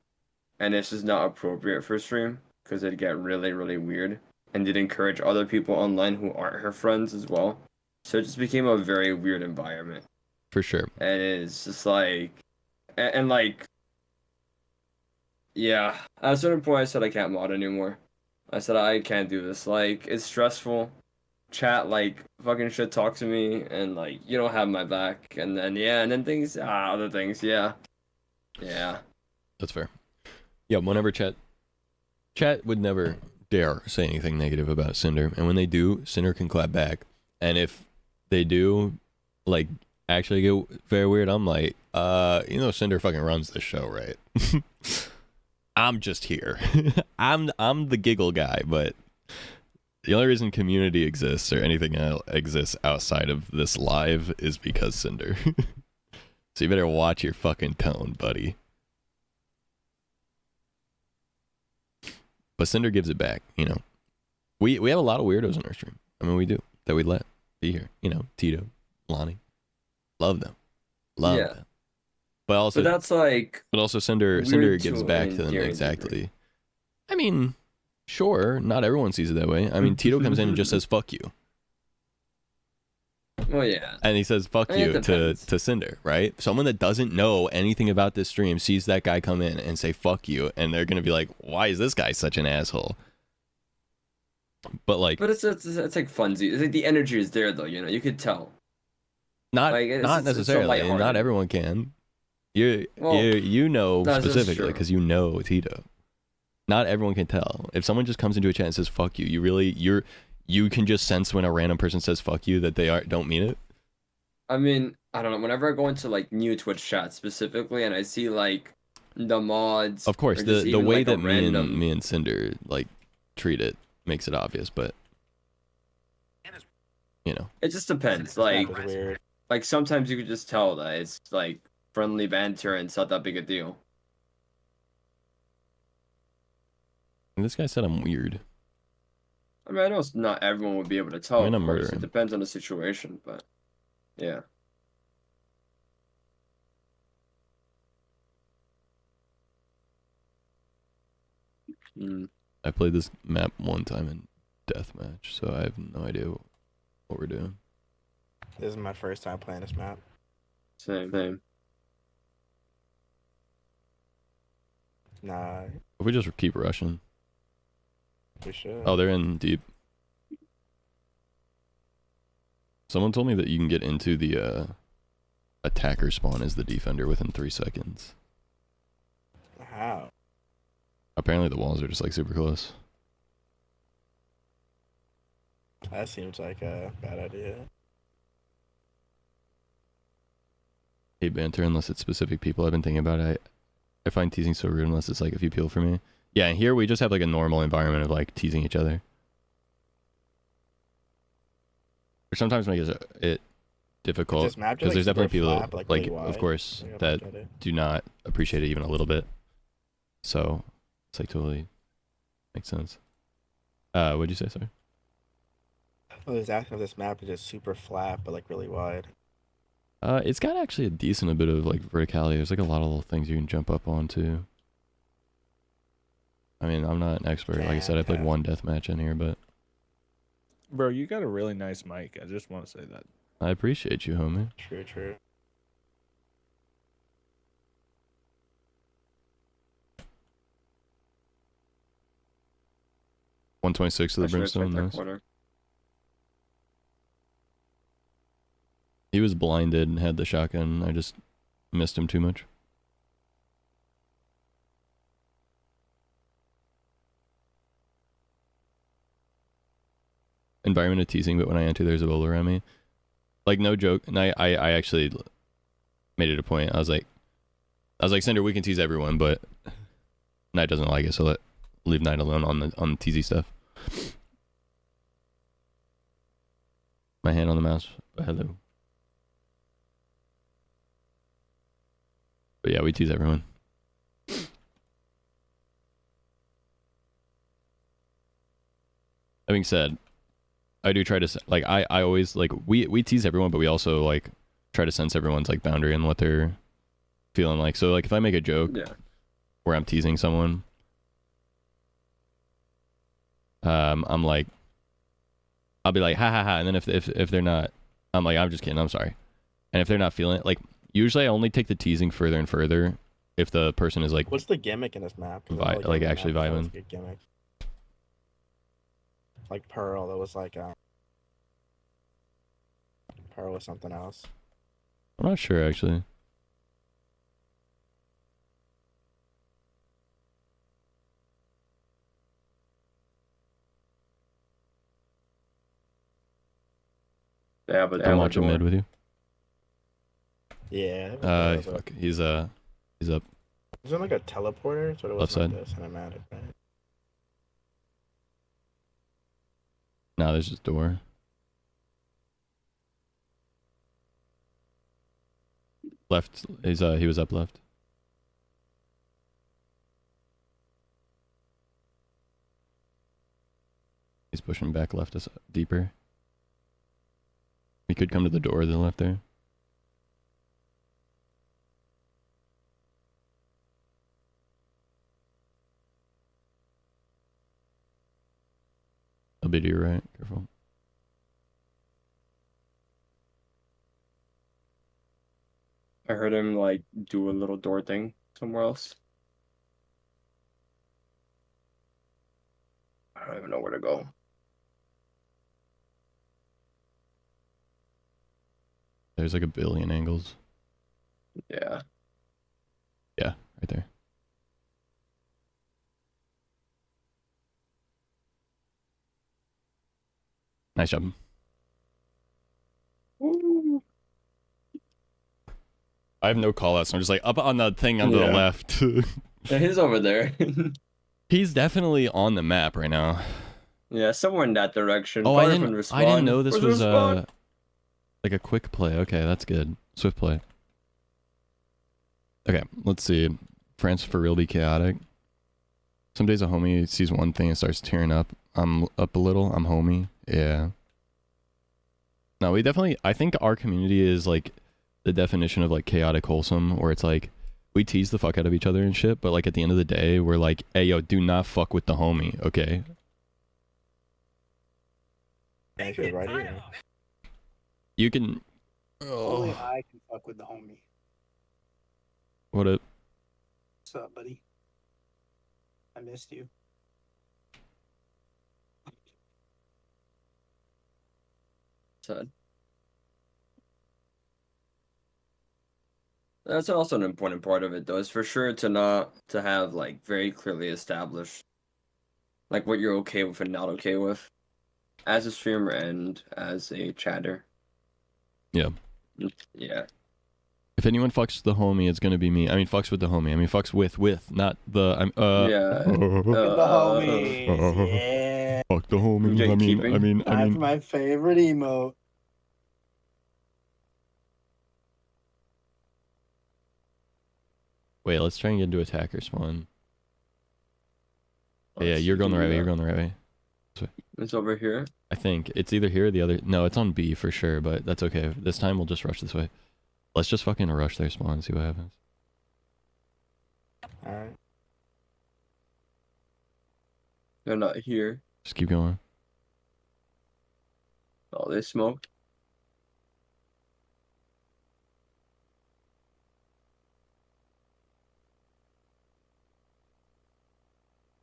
And this is not appropriate for stream because it'd get really, really weird, and they'd encourage other people online who aren't her friends as well. So it just became a very weird environment. For sure. And it's just like, and like, yeah. At a certain point, I said I can't mod anymore. I said I can't do this. Like, it's stressful. Chat like fucking shit talk to me, and like you don't have my back, and then yeah, and then things, other things, yeah, yeah. That's fair. Yeah, whenever chat would never dare say anything negative about Cinder, and when they do, Cinder can clap back. And if they do, like, actually get very weird, I'm like, Cinder fucking runs this show, right? I'm just here. I'm the giggle guy, but the only reason community exists or anything else exists outside of this live is because Cinder. So you better watch your fucking tone, buddy. But Cinder gives it back, you know. We have a lot of weirdos in our stream. I mean, we do, that we let be here. You know, Tito, Lonnie. Love them. Love Yeah. them. But also, But that's like, but also Cinder weird gives to back an to them endearing exactly. degree. I mean, sure, not everyone sees it that way. I mean, Tito comes in and just says fuck you. well, yeah. And he says fuck It you depends. to Cinder, right? Someone that doesn't know anything about this stream sees that guy come in and say fuck you, and they're gonna be like, why is this guy such an asshole? But like, But it's like funzy. It's like the energy is there though, you know. You could tell. not Like, it's not so necessarily. Not lighthearted. everyone can. Well, You know that's specifically true. because you know Tito. Not everyone can tell. If someone just comes into a chat and says fuck you, you can just sense when a random person says fuck you that they don't mean it. I mean, I don't know. Whenever I go into like new Twitch chats specifically, and I see like the mods, Of course, or just the even, way like, a that random... me and Cinder like treat it makes it obvious, but you know, It just depends. Like sometimes you could just tell that it's like friendly banter and it's not that big a deal. and this guy said I'm weird. I mean, I know it's not everyone would be able to tell. I'm gonna Of course, murder it him. depends on the situation, but yeah. Mm. I played this map one time in deathmatch, so I have no idea what we're doing. This is my first time playing this map. Same. Nah, If we just keep rushing. we should. Oh, they're in deep. Someone told me that you can get into the attacker spawn as the defender within 3 seconds. How? Apparently the walls are just like super close. That seems like a bad idea. Hate banter unless it's specific people. I've been thinking about it. I find teasing so rude unless it's like a few people for me. Yeah, and here we just have like a normal environment of like teasing each other. Which sometimes makes it difficult This map just, because there's super definitely people flat, like really of wide. course Like, that about it. do not appreciate it even a little bit. So it's like totally makes sense. What'd you say, sorry? Well, there's actually this map is just super flat, but like really wide. It's got actually a decent bit of like verticality. There's like a lot of little things you can jump up onto. I mean, I'm not an expert. Like I said, I played one deathmatch in here, but Bro, you got a really nice mic. I just want to say that. I appreciate you, homie. True. 126 to the I should brimstone. respect that Nice. corner. He was blinded and had the shotgun. I just missed him too much. Environment of teasing, but when I enter, there's a bull around me. Like, no joke. And I actually made it a point. I was like, Cinder, we can tease everyone, but Knight doesn't like it, so leave Knight alone on the teasy stuff. My hand on the mouse. Hello. But yeah, we tease everyone. being said, I do try to like I always like we tease everyone, but we also like try to sense everyone's like boundary and what they're feeling like. So like if I make a joke where I'm teasing someone, I'm like, I'll be like ha ha ha, and then if they're not, I'm like, I'm just kidding, I'm sorry. And if they're not feeling it, like usually I only take the teasing further and further if the person is like, what's the gimmick in this map? Like actually vibing. Good gimmick. Like Pearl, that was like Pearl was something else. I'm not sure actually. Yeah, but I'm watching mid with you. Yeah. Fuck. He's up. Is there like a teleporter? So it was Left side. like the cinematic, right? Nah, there's just door. Left. He was up left. He's pushing back left us deeper. He could come to the door to the left there. A bit to your right. Careful. I heard him like do a little door thing somewhere else. I don't even know where to go. There's like a billion angles. Yeah. Yeah, right there. Nice job. Woo. I have no call outs, so I'm just like up on the thing on the left. Yeah, he's over there. He's definitely on the map right now. Yeah, somewhere in that direction. Oh, Probably I from didn't respawn. know this Where's was respawn? like a quick play. Okay, that's good. Swift play. Okay, let's see. France for real be chaotic. Some days a homie sees one thing and starts tearing up. I'm up a little. I'm homie. Yeah. No, we definitely, I think our community is like the definition of like chaotic wholesome, where it's like we tease the fuck out of each other and shit, but like at the end of the day, we're like, hey yo, do not fuck with the homie, okay? You can. Only I can fuck with the homie. What up? What's up, buddy? I missed you. Sad. That's also an important part of it, though. Is for sure to have like very clearly established, like what you're okay with and not okay with, as a streamer and as a chatter. Yeah. Yeah. If anyone fucks the homie, it's gonna be me. I mean, fucks with the homie. I mean, fucks with, not the. The homies. Yeah. Fuck the homie. I mean. That's my favorite emote. Wait, let's try and get into attacker spawn. Yeah, you're going the right way. You're going the right way. It's over here. I think it's either here or the other. No, it's on B for sure, but that's okay. This time we'll just rush this way. Let's just fucking rush their spawn and see what happens. Alright. They're not here. Just keep going. Oh, they smoked.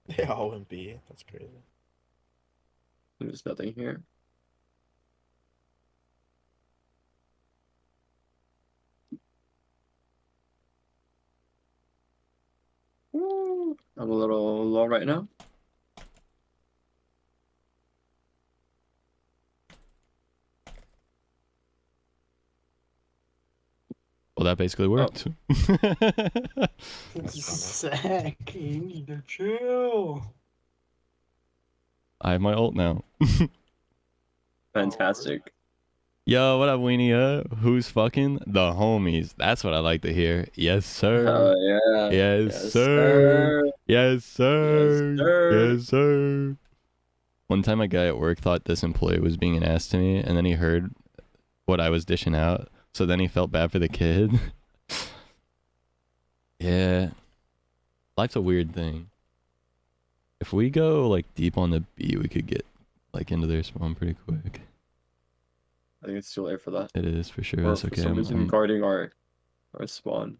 They all went B. That's crazy. There's nothing here. I'm a little low right now. Well, that basically worked. Zach, you need to chill. I have my ult now. Fantastic. Yo, what up, Weenie? Who's fucking the homies? That's what I like to hear. Yes, sir. Oh, yeah. Yes, sir. Yes, sir. Yes, sir. Yes, sir. One time a guy at work thought this employee was being an ass to me, and then he heard what I was dishing out, so then he felt bad for the kid. Yeah. Life's a weird thing. If we go, like, deep on the B, we could get, like, into their spawn pretty quick. I think it's too late for that. It is, for sure. Or That's for okay. some reason guarding our spawn.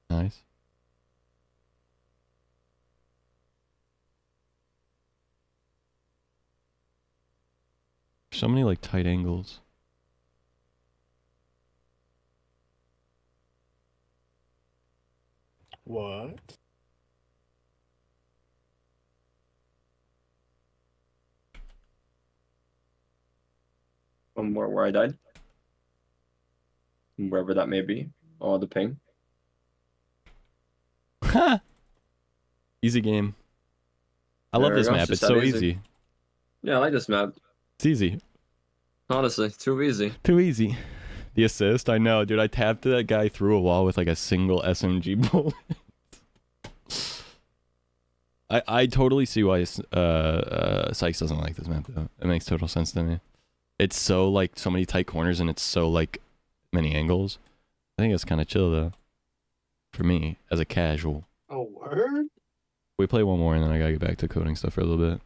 Nice. So many, like, tight angles. What? From where I died. Wherever that may be. Oh, the ping. Easy game. I love this map. It's so easy. Yeah, I like this map. It's easy. Honestly, too easy. Too easy. The assist, I know, dude. I tapped that guy through a wall with like a single SMG bullet. I totally see why Sykes doesn't like this map though. It makes total sense to me. It's so like so many tight corners and it's so like many angles. I think it's kind of chill though. For me, as a casual. Oh, word? We play one more and then I gotta get back to coding stuff for a little bit.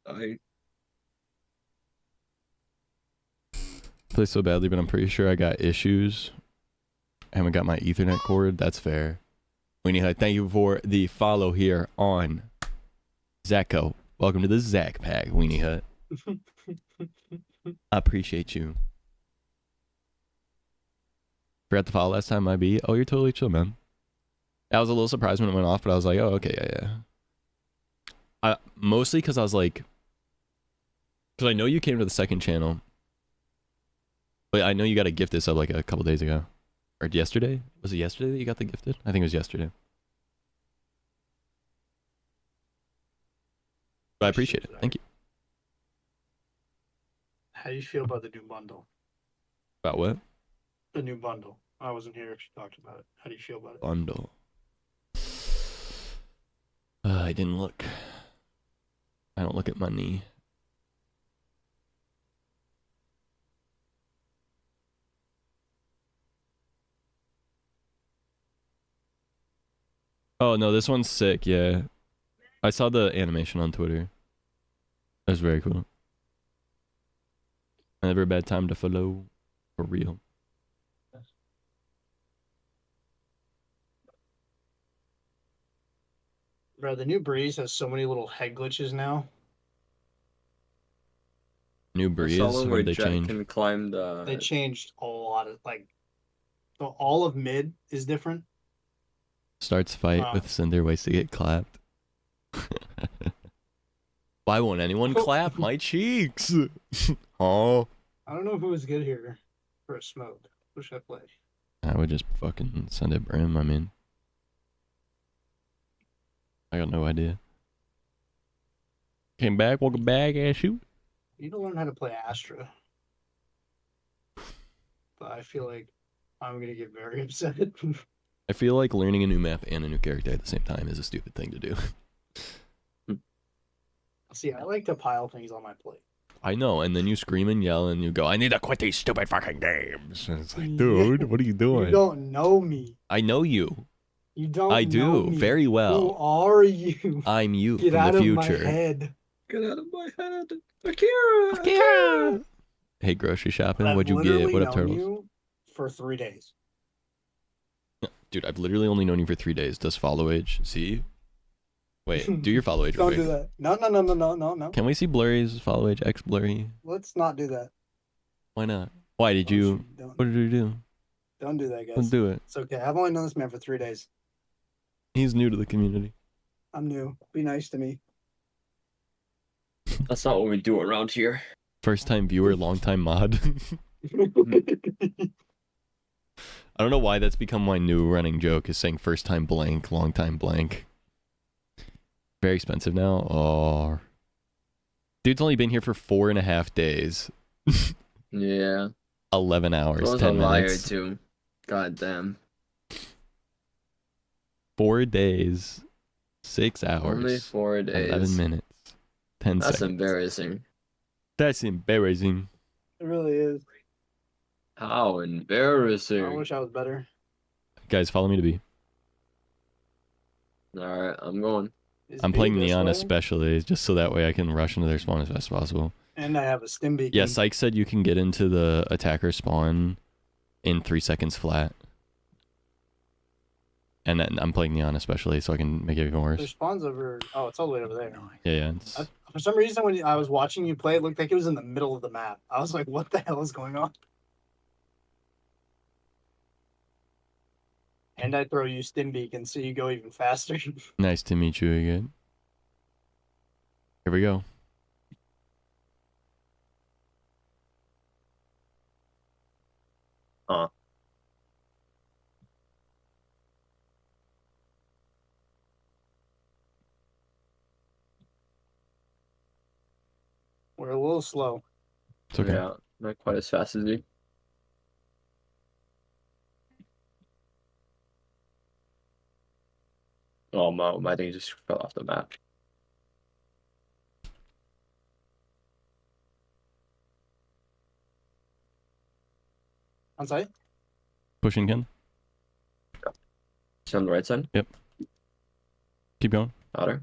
I Play so badly, but I'm pretty sure I got issues. I haven't got my Ethernet cord. That's fair. Weenie Hut, thank you for the follow here on Zacko. Welcome to the Zac Pack, Weenie Hut. I appreciate you. Forgot to follow last time, might be. Oh, you're totally chill, man. I was a little surprised when it went off, but I was like, oh, okay, yeah. Mostly because I was like, because I know you came to the second channel, but I know you got a gifted sub like a couple days ago. Or yesterday? Was it yesterday that you got the gifted? I think it was yesterday. But I appreciate it. Thank you. How do you feel about the new bundle? About what? The new bundle. I wasn't here if you talked about it. How do you feel about it? Bundle. I didn't look. I don't look at money. Oh no, this one's sick, yeah. I saw the animation on Twitter. That's very cool. Never a bad time to follow. For real. Bro, the new Breeze has so many little head glitches now. New Breeze? What What did they Jack change? can climb the... They changed a lot of, like, so all of mid is different. Starts fight with Cinder, ways to get clapped. Why won't anyone clap my cheeks? Oh. I don't know who was good here for a smoke. Who should I play? I would just fucking send it Brim, I mean. I got no idea. Came back, welcome back, ass shoot. You need to learn how to play Astra. But I feel like I'm going to get very upset. I feel like learning a new map and a new character at the same time is a stupid thing to do. See, I like to pile things on my plate. I know, and then you scream and yell and you go, I need to quit these stupid fucking games. And it's like, dude, what are you doing? You don't know me. I know you. You don't I know do, me. very well. Who are you? I'm you Get from out the of future. my head. Get out of my head. Akira! Akira! Hey, grocery shopping, what'd you get? What up, known Turtles? you for 3 days. Dude, I've literally only known you for 3 days. Does follow age? See? Wait, do your follow age real Don't quick. do that. No. Can we see Blurry's follow age? X Blurry? Let's not do that. Why not? Why did you? What did you do? Don't do that, guys. Don't do it. It's okay. I've only known this man for 3 days. He's new to the community. I'm new. Be nice to me. That's not what we do around here. First time viewer, long time mod. I don't know why that's become my new running joke, is saying first time blank, long time blank. Very expensive now. Oh. Dude's only been here for 4.5 days. Yeah. 11 hours, I was 10 a liar minutes. too. God damn. 4 days, 6 hours, Only 4 days. 11 minutes, 10 That's seconds. embarrassing. That's embarrassing. It really is. How embarrassing. I wish I was better. Guys, follow me to B. Alright, I'm going. I'm playing Neon especially, just so that way I can rush into their spawn as fast as possible. And I have a stim beacon. Yeah, Syke said you can get into the attacker spawn in 3 seconds flat. And then I'm playing Neon especially, so I can make it even Their worse. spawn's over. Oh, it's all the way over there. Yeah. For some reason, when I was watching you play, it looked like it was in the middle of the map. I was like, what the hell is going on? And I throw you stim beacon so you go even faster. Nice to meet you again. Here we go. We're a little slow. It's okay. Yeah, not quite as fast as me. Oh, my thing just fell off the map. On site? Pushing Ken. Is he on the right side? Yep. Keep going. Outer.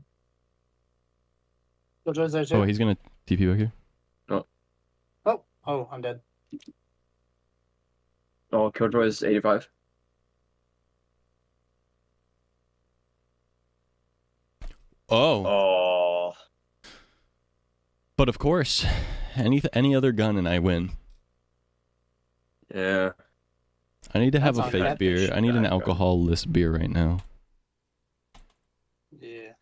Killjoy's there too. Oh, he's gonna TP back here. Oh, I'm dead. Oh, Killjoy is 85. Oh. Oh. But of course, any other gun and I win. Yeah. I need to have That's a on fake catfish. beer. I need an Background. alcohol-less beer right now. Yeah.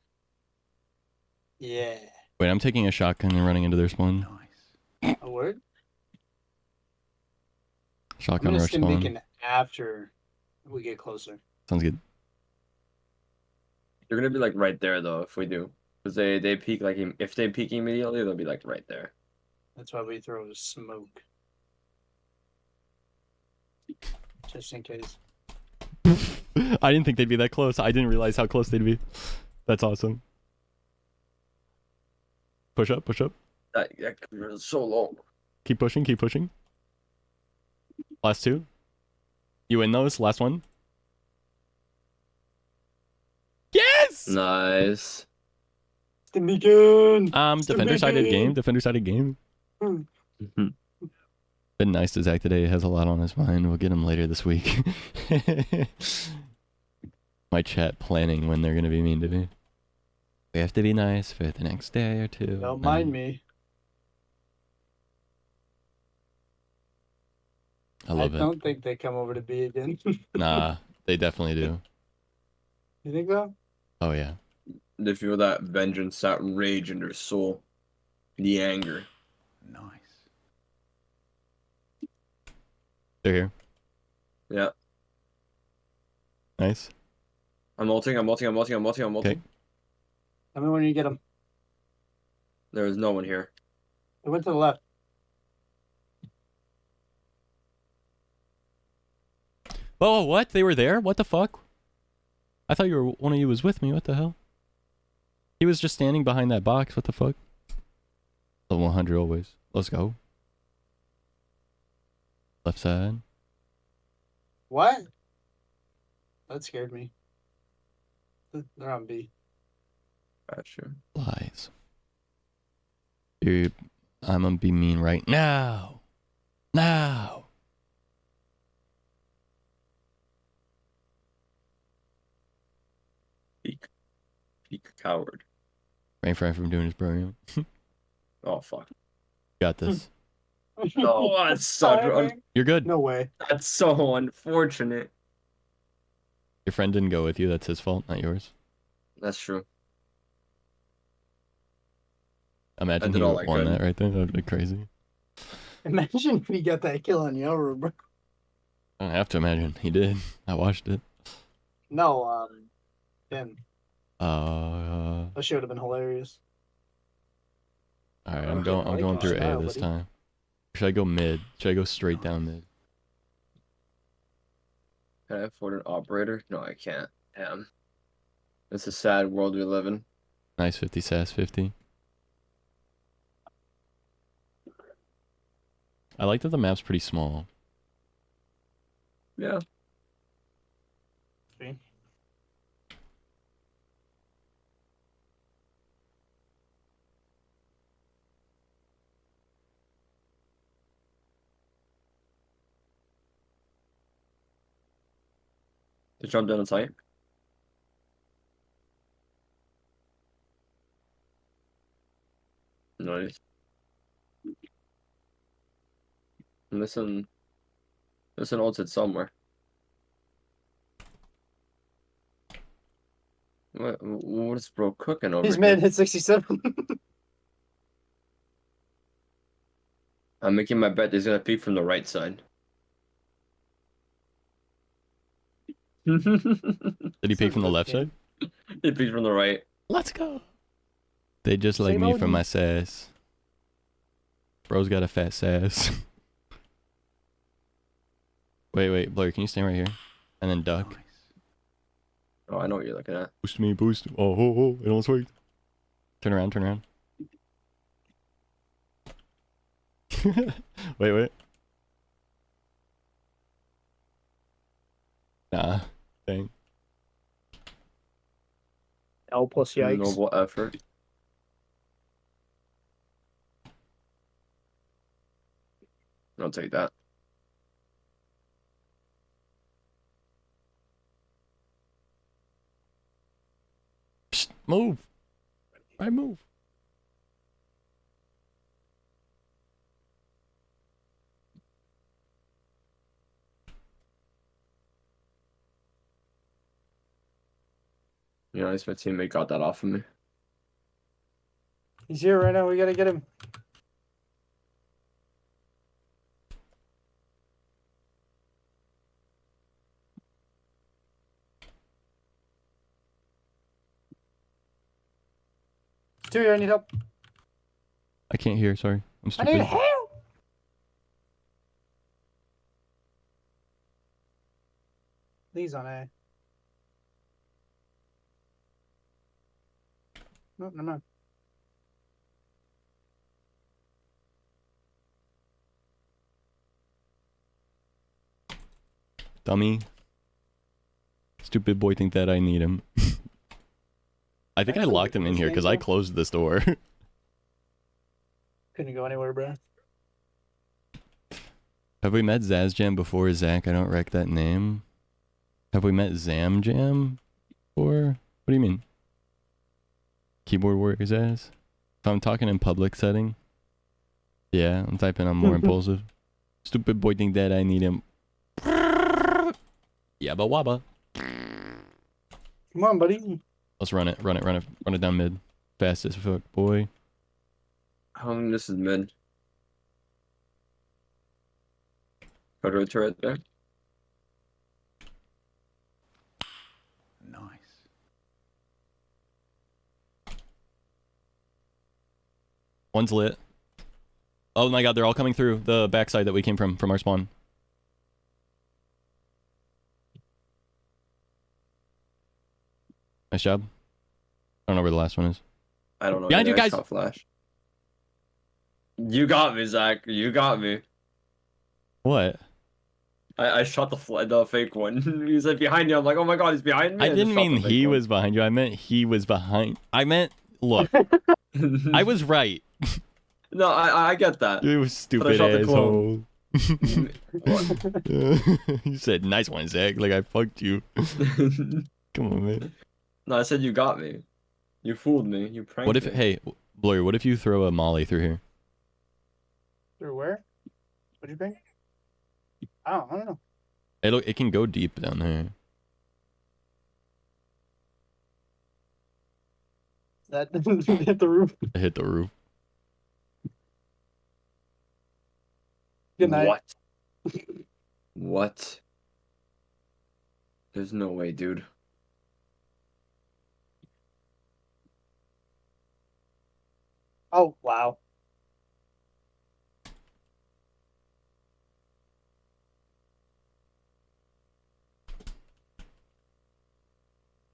Yeah. Wait, I'm taking a shotgun and running into their spawn. A word? I'm Shotgun gonna rush stim spawn. beacon after we get closer. Sounds good. They're gonna be like right there though if we do, because they peek like if they peek immediately, they'll be like right there. That's why we throw a smoke. Just in case. I didn't think they'd be that close. I didn't realize how close they'd be. That's awesome. Push up, push up. That is so low. Keep pushing, keep pushing. Last 2. You win those. Last one. Yes! Nice. Stim beacon! Defender sided game. Defender sided game. Been nice to Zach today. He has a lot on his mind. We'll get him later this week. My chat planning when they're gonna be mean to me. We have to be nice for the next day or 2. Don't mind me. I love it. don't think they come over to B again. Nah, they definitely do. You think so? Oh yeah. They feel that vengeance, that rage in their soul, the anger. Nice. They're here. Yeah. Nice. I'm ulting. Okay. Tell me when you get them. There is no one here. They went to the left. Oh, what? They were there? What the fuck? I thought one of you was with me. What the hell? He was just standing behind that box. What the fuck? Level 100 always. Let's go. Left side. What? That scared me. They're on B. Gotcha. Lies. Dude, I'm gonna be mean right now. Now. Peak coward. Rain Fry from doing his program. Oh fuck. Got this. No, that's such You're good. No way. that's so unfortunate. Your friend didn't go with you. That's his fault, not yours. That's true. Imagine I did he all I won could. that right there. That would be crazy. Imagine if he got that kill on Yoru, bro. I don't have to imagine. He did. I watched it. No, him. All That shit would have been hilarious. right, I I'm going. I'm like going your through style, A this buddy. time. Should I go mid? Should I go straight down mid? Can I afford an operator? No, I can't. Damn. It's a sad world we live in. Nice 50 sass 50. I like that the map's pretty small. Yeah. See? To jump down on site. Nice. Listen ulted somewhere. What's bro cooking over He's here? mid, hit 67. I'm making my bet he's gonna peek from the right side. Did he peek from the left side? He peeked from the right. Let's go. They just like Same me OG. from my sass. Bro's got a fat sass. Wait, Blair, can you stand right here? And then duck. Oh, I know what you're looking at. Boost me, boost. Oh, it almost worked. Turn around. Wait. Nah, dang. L plus yikes. Noble effort. I'll take that. Psst, move. I move. You know, at least my teammate got that off of me. He's here right now. We gotta get him. Two here. I need help. I can't hear, sorry. I'm I stupid. need help. These on A. No, never mind. Dummy. Stupid boy think that I need him. I think I Actually, locked him in this here thing, because I though? closed this door. Couldn't go anywhere, bro. Have we met Zazjam before, Zach? I don't rec that name. Have we met Zamjam before? What do you mean? Keyboard warrior Zaz? If I'm talking in public setting? Yeah, I'm typing I'm more impulsive. Stupid boy think that I need him. Yabba wabba. Come on, buddy. Let's run it down mid. Fast as fuck, boy. How long this is mid? Photo turret there. Nice. One's lit. Oh my god, they're all coming through the backside that we came from our spawn. Nice job. I don't know where the last one is. I don't know. Behind you either. I guys! saw flash. You got me, Zach. You got me. What? I shot the fake one. He said behind you. I'm like, oh my god, he's behind me. I didn't mean he was behind you. I meant he was behind. I meant, look. I was right. No, I get that. You stupid shot the asshole. clone. You said nice one, Zach. Like I fucked you. Come on, man. No, I said you got me. You fooled me. You pranked What if, me. hey, Blurry, what if you throw a molly through here? Through where? What'd you think? I don't know. It can go deep down there. That hit the roof. It hit the roof. Good night. What? What? There's no way, dude. Oh, wow.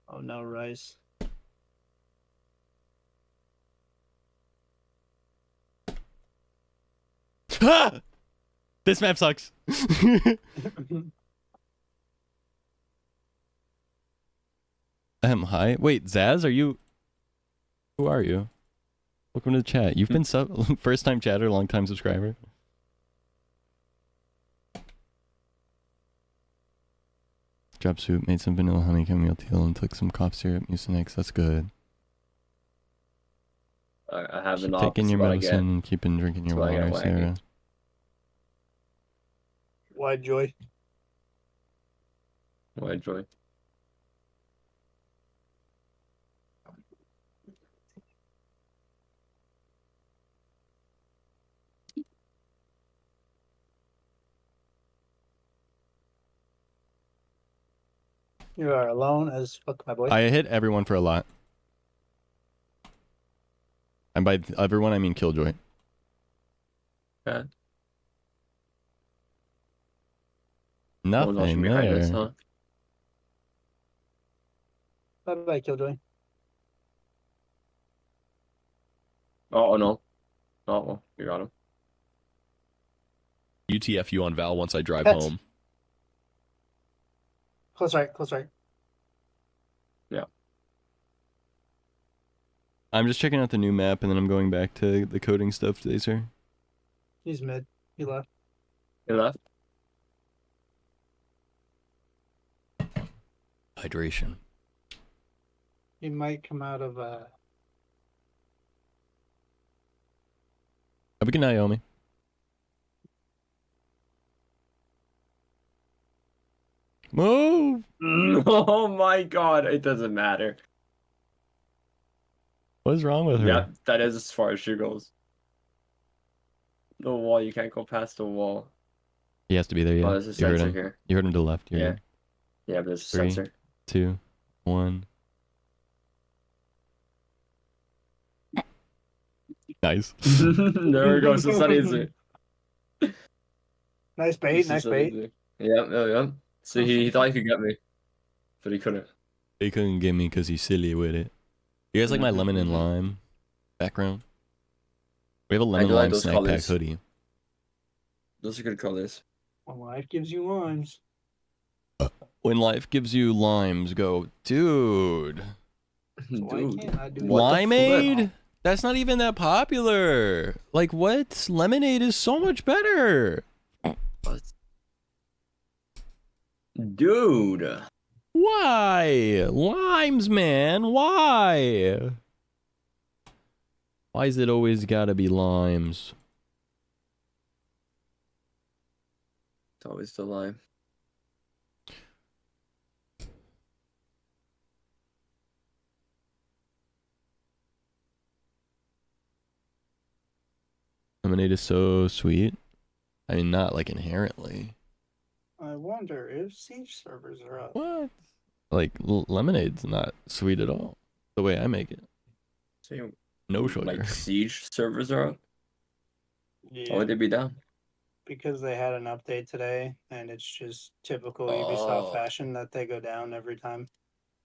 Oh no, Rice. Ah! This map sucks. Hi. Wait, Zaz, are you? Who are you? Welcome to the chat. You've been first time chatter, long time subscriber. Drop soup, made some vanilla honey chamomile tea, and took some cough syrup, mucinex. That's good. I have an Keep taking your medicine and keeping drinking your water, Sarah. Why, Joy? Why, Joy? You are alone as fuck, my boy. I hit everyone for a lot. And by everyone, I mean Killjoy. Okay. Nothing there. Us, huh? Bye-bye, Killjoy. Oh, no. Oh, well, you got him. UTF you on Val once I drive Pets. home. Close right, close right. Yeah. I'm just checking out the new map, and then I'm going back to the coding stuff today, sir. He's mid. He left. He left? Hydration. He might come out of Have a good night, Naomi. Move! Oh my god, it doesn't matter. What's wrong with her? Yeah, that is as far as she goes. The wall, you can't go past the wall. He has to be there, yeah. Oh, there's a You heard sensor him. here. You heard him to the left. You heard Yeah. him. Yeah, but there's a 3, sensor. 2, 1. Nice. There we go. So Sunny's there. Nice bait, nice bait. Yep, yep. So he thought he could get me, but he couldn't. He couldn't get me because he's silly with it. You guys like my lemon and lime background? We have a lemon like lime those snack colors. pack hoodie. Those are good colors. When life gives you limes. When life gives you limes, go, dude. So why can't I do Limeade? That's not even that popular. Like, what? Lemonade is so much better. What? Dude. Why? Limes, man. Why? Why is it always gotta be limes? It's always the lime. Lemonade is so sweet. I mean, not like inherently. I wonder if siege servers are up. What? Like, lemonade's not sweet at all. The way I make it. So No sugar. like siege servers are up? Yeah. Why would they be down? Because they had an update today, and it's just typical Oh. Ubisoft fashion that they go down every time.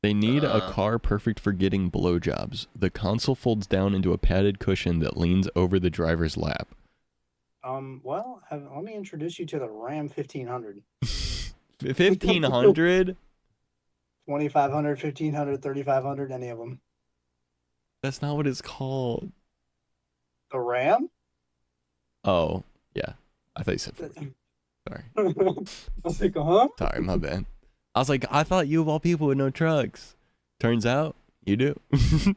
They need a car perfect for getting blowjobs. The console folds down into a padded cushion that leans over the driver's lap. Well, let me introduce you to the Ram 1500. 1500? 2500, 1500, 3500, any of them. That's not what it's called. The Ram? Oh, yeah. I thought you said 40. Sorry. I was like, huh? Sorry, my bad. I was like, I thought you of all people would know trucks. Turns out, you do. How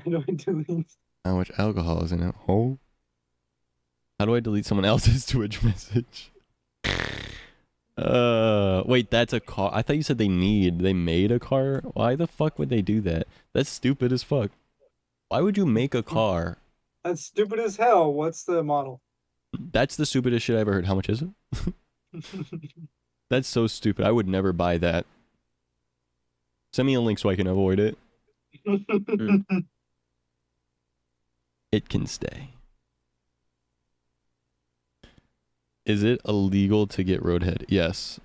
do I delete? How much alcohol is in it? Oh. How do I delete someone else's Twitch message? Wait, that's a car. I thought you said they made a car. Why the fuck would they do that? That's stupid as fuck. Why would you make a car? That's stupid as hell. What's the model? That's the stupidest shit I ever heard. How much is it? That's so stupid. I would never buy that. Send me a link so I can avoid it. It can stay. Is it illegal to get roadhead? Yes.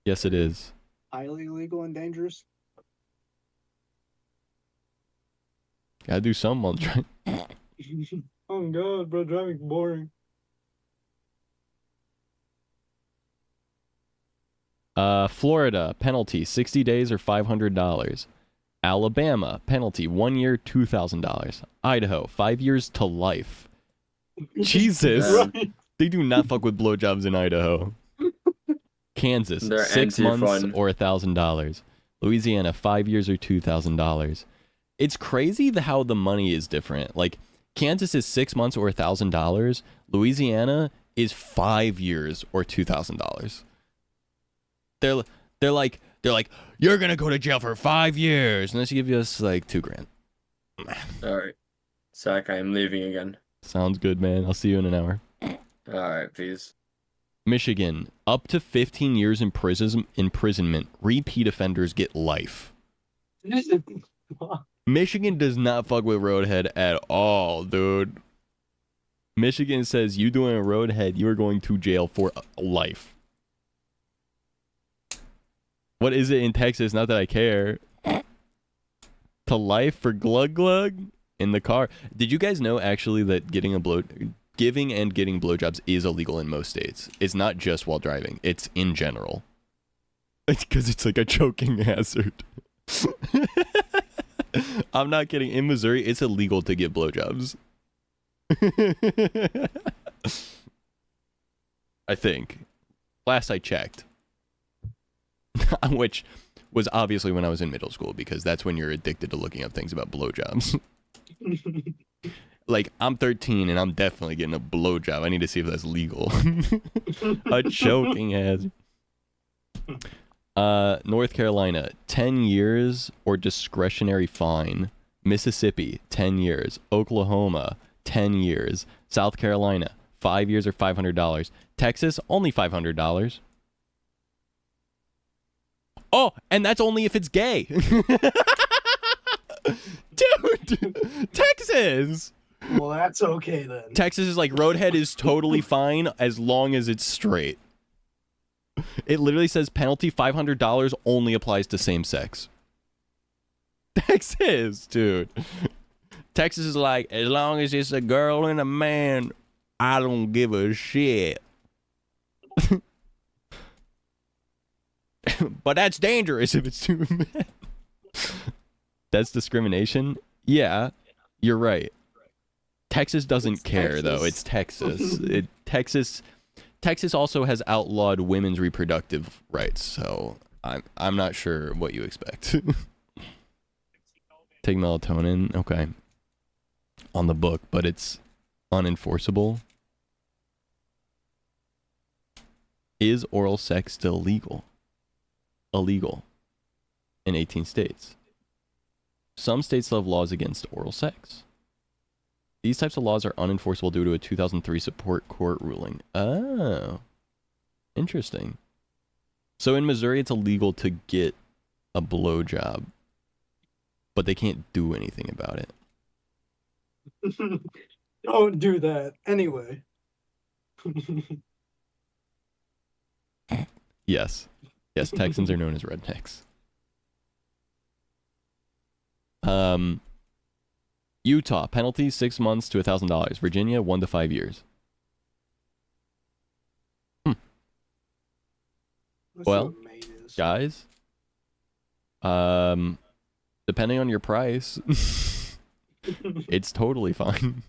Yes, it is. Highly illegal and dangerous. Gotta do something while trying. Oh god, bro, driving boring. Florida, penalty 60 days or $500. Alabama, penalty 1 year, $2,000. Idaho, 5 years to life. Jesus. Right. They do not fuck with blowjobs in Idaho. Kansas, They're 6 months anti-fun. or $1,000. Louisiana, 5 years or $2,000. It's crazy how the money is different. Like, Kansas is 6 months or $1,000. Louisiana is 5 years or $2,000. They're like, you're gonna go to jail for 5 years unless you give us like $2,000. All right, Zach, I am leaving again. Sounds good, man. I'll see you in an hour. All right, peace. Michigan, up to 15 years imprisonment. Repeat offenders get life. Michigan does not fuck with roadhead at all, dude. Michigan says you doing a roadhead, you are going to jail for life. What is it in Texas? Not that I care. To life for glug glug in the car. Did you guys know actually that giving and getting blowjobs is illegal in most states? It's not just while driving. It's in general. It's because it's like a choking hazard. I'm not kidding. In Missouri, it's illegal to give blowjobs. I think. Last I checked. Which was obviously when I was in middle school, because that's when you're addicted to looking up things about blowjobs. Like, I'm 13 and I'm definitely getting a blowjob. I need to see if that's legal. A choking hazard. North Carolina, 10 years or discretionary fine. Mississippi, 10 years. Oklahoma, 10 years. South Carolina, 5 years or $500. Texas, only $500. Oh, and that's only if it's gay. Dude, Texas. Well, that's okay then. Texas is like, roadhead is totally fine as long as it's straight. It literally says penalty $500 only applies to same sex. Texas, dude. Texas is like, as long as it's a girl and a man, I don't give a shit. But that's dangerous if it's two men. That's discrimination? Yeah, you're right. Texas doesn't care, though. It's Texas. Texas also has outlawed women's reproductive rights, so I'm not sure what you expect. Take melatonin, okay. On the book, but it's unenforceable. Is oral sex still legal? Illegal in 18 states. Some states have laws against oral sex. These types of laws are unenforceable due to a 2003 Supreme Court ruling. Oh, interesting. So in Missouri, it's illegal to get a blowjob, but they can't do anything about it. Don't do that. Anyway. Yes. Yes, Texans are known as rednecks. Utah, penalty 6 months to $1,000. Virginia, 1 to 5 years. Well, guys, depending on your price, it's totally fine.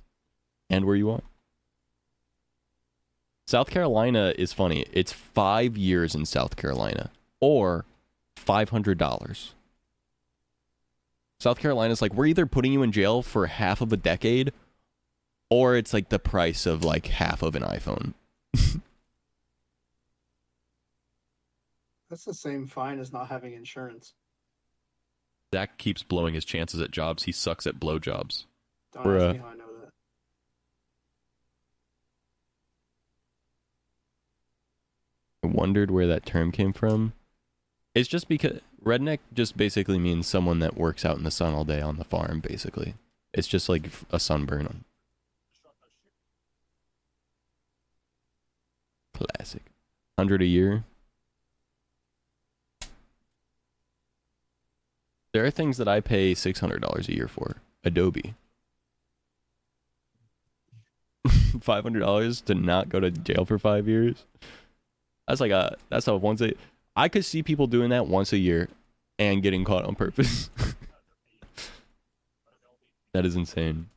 And where you want. South Carolina is funny. It's 5 years in South Carolina, or $500. South Carolina's like, we're either putting you in jail for half of a decade, or it's like the price of like half of an iPhone. That's the same fine as not having insurance. Zach keeps blowing his chances at jobs. He sucks at blowjobs. Don't ask me how I know that. I wondered where that term came from. It's just because redneck just basically means someone that works out in the sun all day on the farm, basically. It's just like a sunburn. Classic. 100 a year. There are things that I pay $600 a year for. Adobe. $500 to not go to jail for 5 years. That's a once a. I could see people doing that once a year, and getting caught on purpose. That is insane.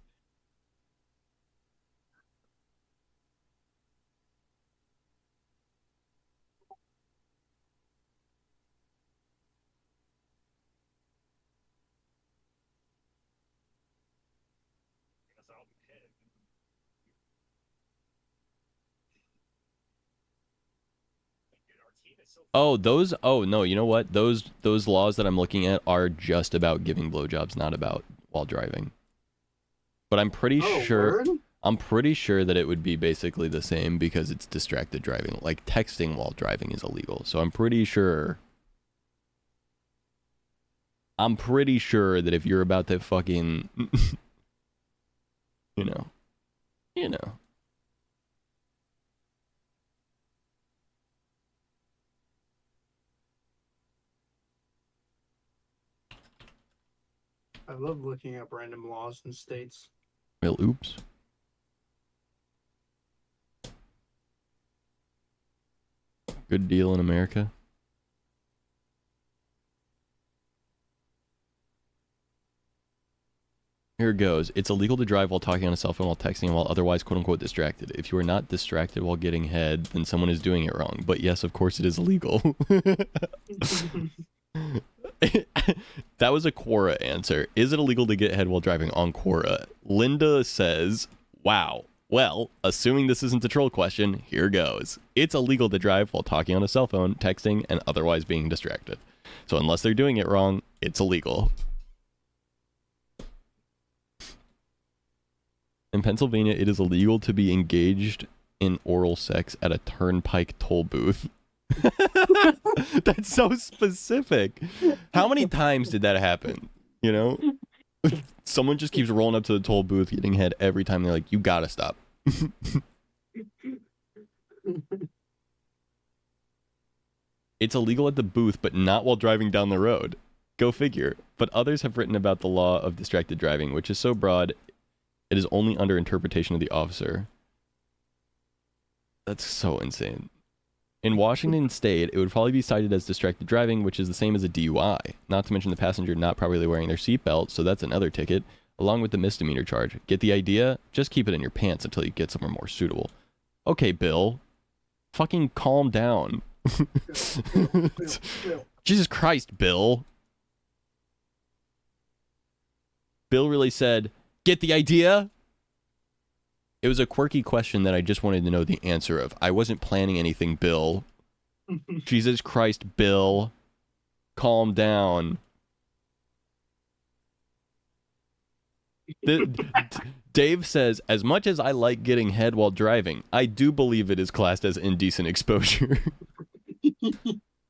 Oh, those. Oh no, you know what? Those laws that I'm looking at are just about giving blowjobs, not about while driving. But I'm pretty sure. Word? I'm pretty sure that it would be basically the same because it's distracted driving. Like texting while driving is illegal. So I'm pretty sure. I'm pretty sure that if you're about to fucking, you know. I love looking up random laws in states. Well, oops. Good deal in America. Here it goes. It's illegal to drive while talking on a cell phone while texting while otherwise quote-unquote distracted. If you are not distracted while getting head, then someone is doing it wrong. But yes, of course it is illegal. That was a Quora answer. Is it illegal to get head while driving on Quora? Linda says, wow. Well, assuming this isn't a troll question, here goes. It's illegal to drive while talking on a cell phone, texting, and otherwise being distracted. So unless they're doing it wrong, it's illegal. In Pennsylvania, it is illegal to be engaged in oral sex at a turnpike toll booth. That's so specific. How many times did that happen? You know? Someone just keeps rolling up to the toll booth, getting head every time. They're like, you gotta stop. It's illegal at the booth, but not while driving down the road. Go figure. But others have written about the law of distracted driving, which is so broad, it is only under interpretation of the officer. That's so insane. In Washington State, it would probably be cited as distracted driving, which is the same as a DUI. Not to mention the passenger not properly wearing their seatbelt, so that's another ticket, along with the misdemeanor charge. Get the idea? Just keep it in your pants until you get somewhere more suitable. Okay, Bill. Fucking calm down. Bill. Jesus Christ, Bill. Bill really said, get the idea? It was a quirky question that I just wanted to know the answer of. I wasn't planning anything, Bill. Jesus Christ, Bill. Calm down. Dave says, as much as I like getting head while driving, I do believe it is classed as indecent exposure.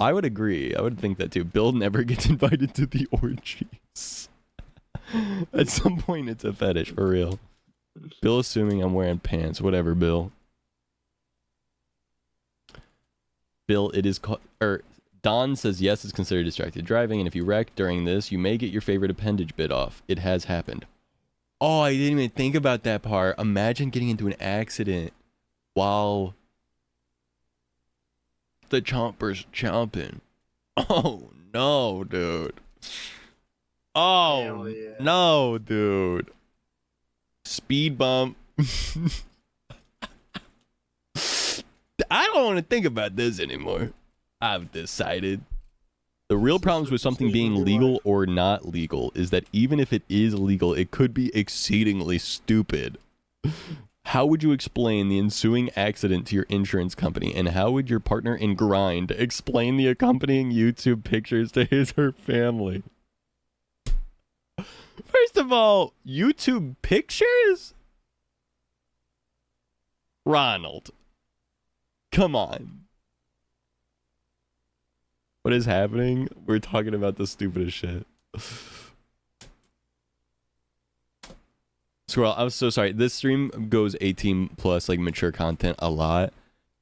I would agree. I would think that too. Bill never gets invited to the orgies. At some point, it's a fetish, for real. Bill assuming I'm wearing pants. Whatever, Bill. Bill, it is called... Don says yes, it's considered distracted driving, and if you wreck during this, you may get your favorite appendage bit off. It has happened. Oh, I didn't even think about that part. Imagine getting into an accident while the chomper's chomping. Oh, no, dude. Oh, yeah. no, dude. Speed bump. I don't want to think about this anymore. I've decided. The real problems with something being legal or not legal is that even if it is legal, it could be exceedingly stupid. How would you explain the ensuing accident to your insurance company? And how would your partner in grind explain the accompanying YouTube pictures to his or her family? First of all, YouTube pictures? Ronald. Come on. What is happening? We're talking about the stupidest shit. Squirrel, I'm so sorry. This stream goes 18 plus, like, mature content a lot.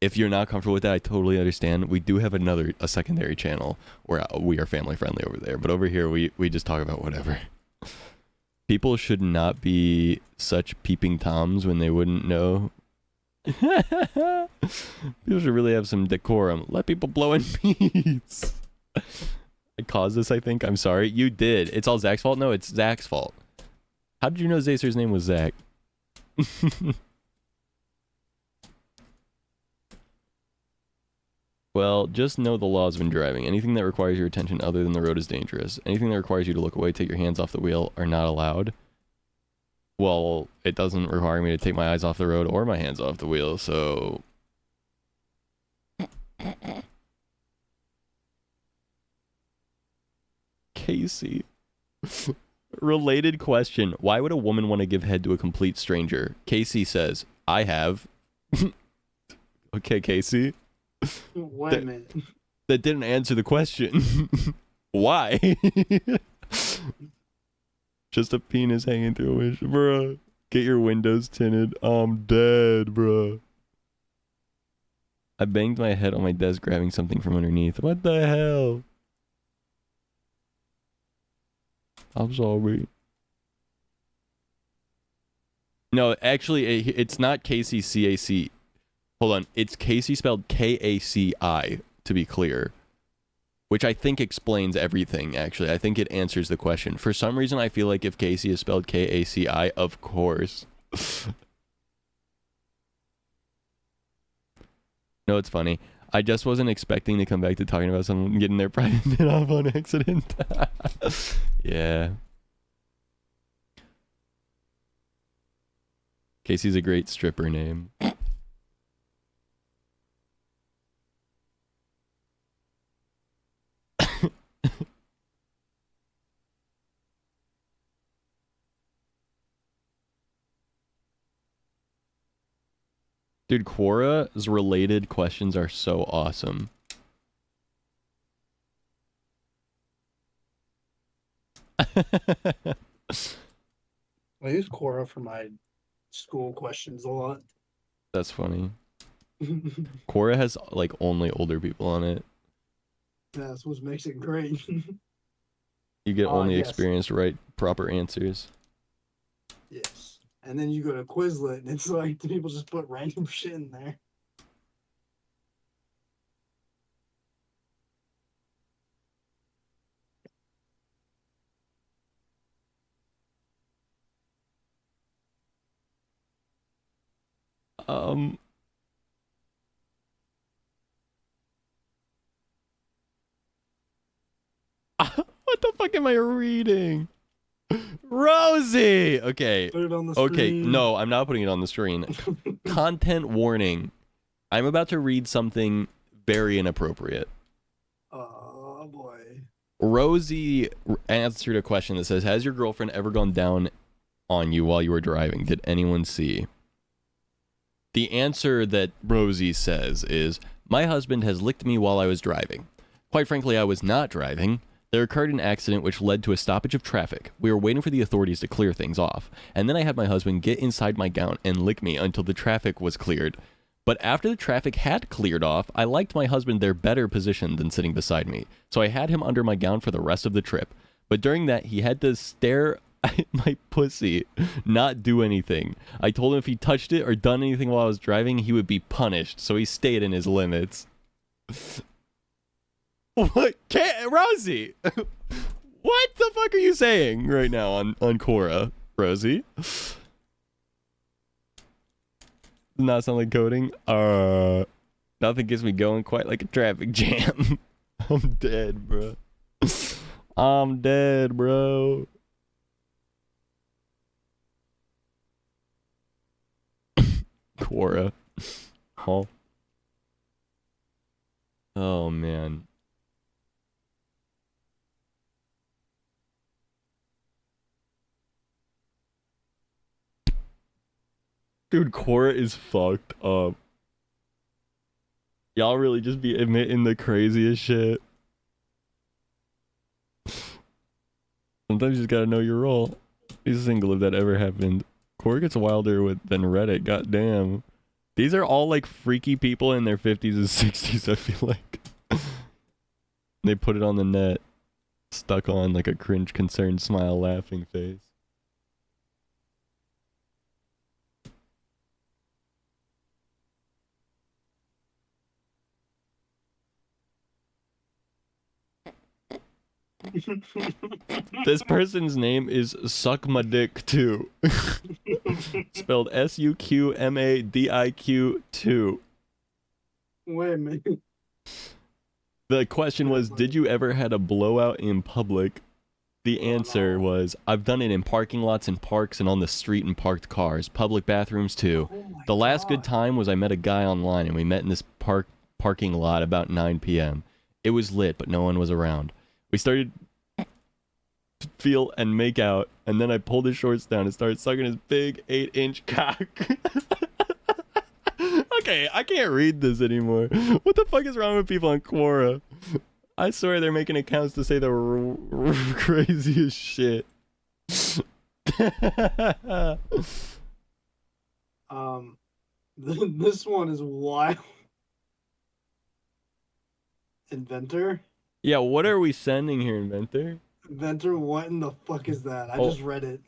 If you're not comfortable with that, I totally understand. We do have a secondary channel where we are family friendly over there. But over here, we just talk about whatever. People should not be such peeping toms when they wouldn't know People should really have some decorum. Let people blow in peace. I caused this, I think. I'm sorry. You did. It's all Zach's fault? No, it's Zach's fault. How did you know Zacer's name was Zach? Well, just know the laws when driving. Anything that requires your attention other than the road is dangerous. Anything that requires you to look away, take your hands off the wheel, are not allowed. Well, it doesn't require me to take my eyes off the road or my hands off the wheel, so... Casey. Related question. Why would a woman want to give head to a complete stranger? Casey says, I have. Okay, Casey. Wait a minute. That didn't answer the question. Why? Just a penis hanging through a window. Bruh. Get your windows tinted. I'm dead, bruh. I banged my head on my desk grabbing something from underneath. What the hell? I'm sorry. No, actually, it's not Casey C-A-C. Hold on. It's Casey spelled K-A-C-I, to be clear. Which I think explains everything, actually. I think it answers the question. For some reason, I feel like if Casey is spelled K-A-C-I, of course. No, it's funny. I just wasn't expecting to come back to talking about someone getting their private bit off on accident. Yeah. Casey's a great stripper name. Dude, Quora's related questions are so awesome. I use Quora for my school questions a lot. That's funny. Quora has like only older people on it. That's what makes it great. You get only yes. experience to write proper answers. Yes. And then you go to Quizlet and it's like the people just put random shit in there. What the fuck am I reading? Rosie! Okay. Put it on the Okay, screen. no, I'm not putting it on the screen. Content warning. I'm about to read something very inappropriate. Oh boy. Rosie answered a question that says, has your girlfriend ever gone down on you while you were driving? Did anyone see? The answer that Rosie says is, my husband has licked me while I was driving. Quite frankly, I was not driving. There occurred an accident which led to a stoppage of traffic. We were waiting for the authorities to clear things off. And then I had my husband get inside my gown and lick me until the traffic was cleared. But after the traffic had cleared off, I liked my husband there better positioned than sitting beside me. So I had him under my gown for the rest of the trip. But during that, he had to stare at my pussy, not do anything. I told him if he touched it or done anything while I was driving, he would be punished. So he stayed in his limits. What? Rosie? What the fuck are you saying right now on Quora, Rosie? Does not sound like coding. Nothing gets me going quite like a traffic jam. I'm dead, bro. I'm dead, bro. Quora. Huh? Oh, man. Dude, Quora is fucked up. Y'all really just be admitting the craziest shit. Sometimes you just gotta know your role. Be single if that ever happened. Quora gets wilder than Reddit, goddamn. These are all like freaky people in their 50s and 60s, I feel like. They put it on the net. Stuck on like a cringe, concerned smile, laughing face. This person's name is Suck My Dick 2. Spelled SUQMADIQ 2. Wait a minute. The question was, did you ever had a blowout in public? The answer was, I've done it in parking lots and parks and on the street in parked cars. Public bathrooms too. The last good time was I met a guy online and we met in this parking lot about 9 p.m. It was lit, but no one was around. We started to feel and make out, and then I pulled his shorts down and started sucking his big 8-inch cock. Okay, I can't read this anymore. What the fuck is wrong with people on Quora? I swear they're making accounts to say the craziest shit. This one is wild. Inventor? Yeah, what are we sending here, Inventor? Inventor, what in the fuck is that? I Oh. just read it.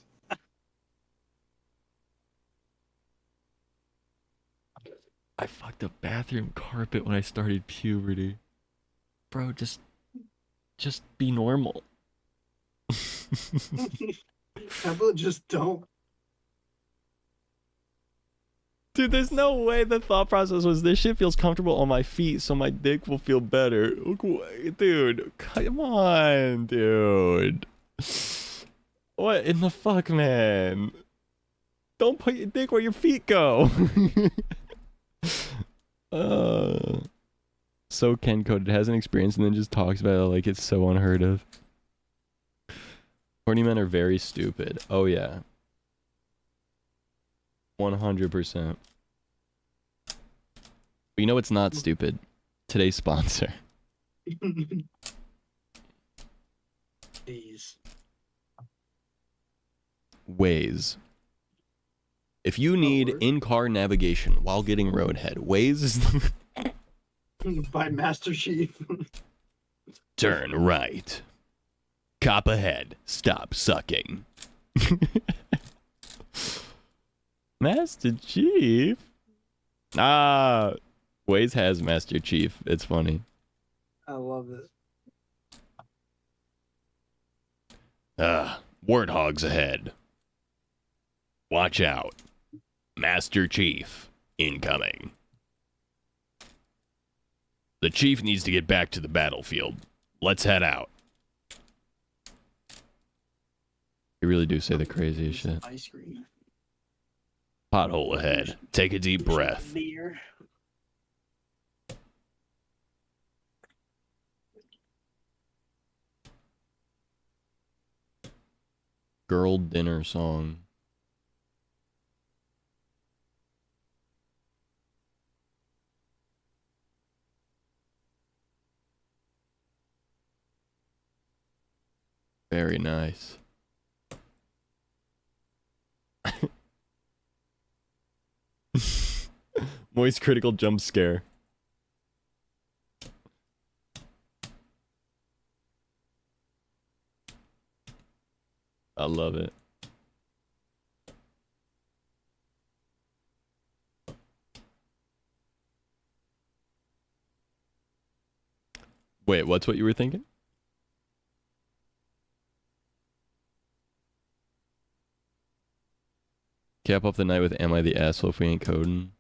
I fucked a bathroom carpet when I started puberty. Bro, just be normal. How about just don't? Dude, there's no way the thought process was this shit feels comfortable on my feet, so my dick will feel better. Dude, come on, dude. What in the fuck, man? Don't put your dick where your feet go. So Ken coded, has an experience, and then just talks about it like it's so unheard of. Horny men are very stupid. Oh yeah. 100%. But you know what's not stupid? Today's sponsor. Please. Waze. If you need in-car navigation while getting roadhead, Waze is the By Master Chief. turn right. Cop ahead. Stop sucking. Master Chief? Ah, Waze has Master Chief. It's funny. I love it. Warthogs ahead. Watch out. Master Chief incoming. The chief needs to get back to the battlefield. Let's head out. You really do say the craziest shit. Ice cream. Pothole ahead. Take a deep breath. Beer. Girl dinner song. Very nice. Moist critical jump scare. I love it. Wait, what's what you were thinking? Cap off the night with Am I the Asshole if we ain't coding?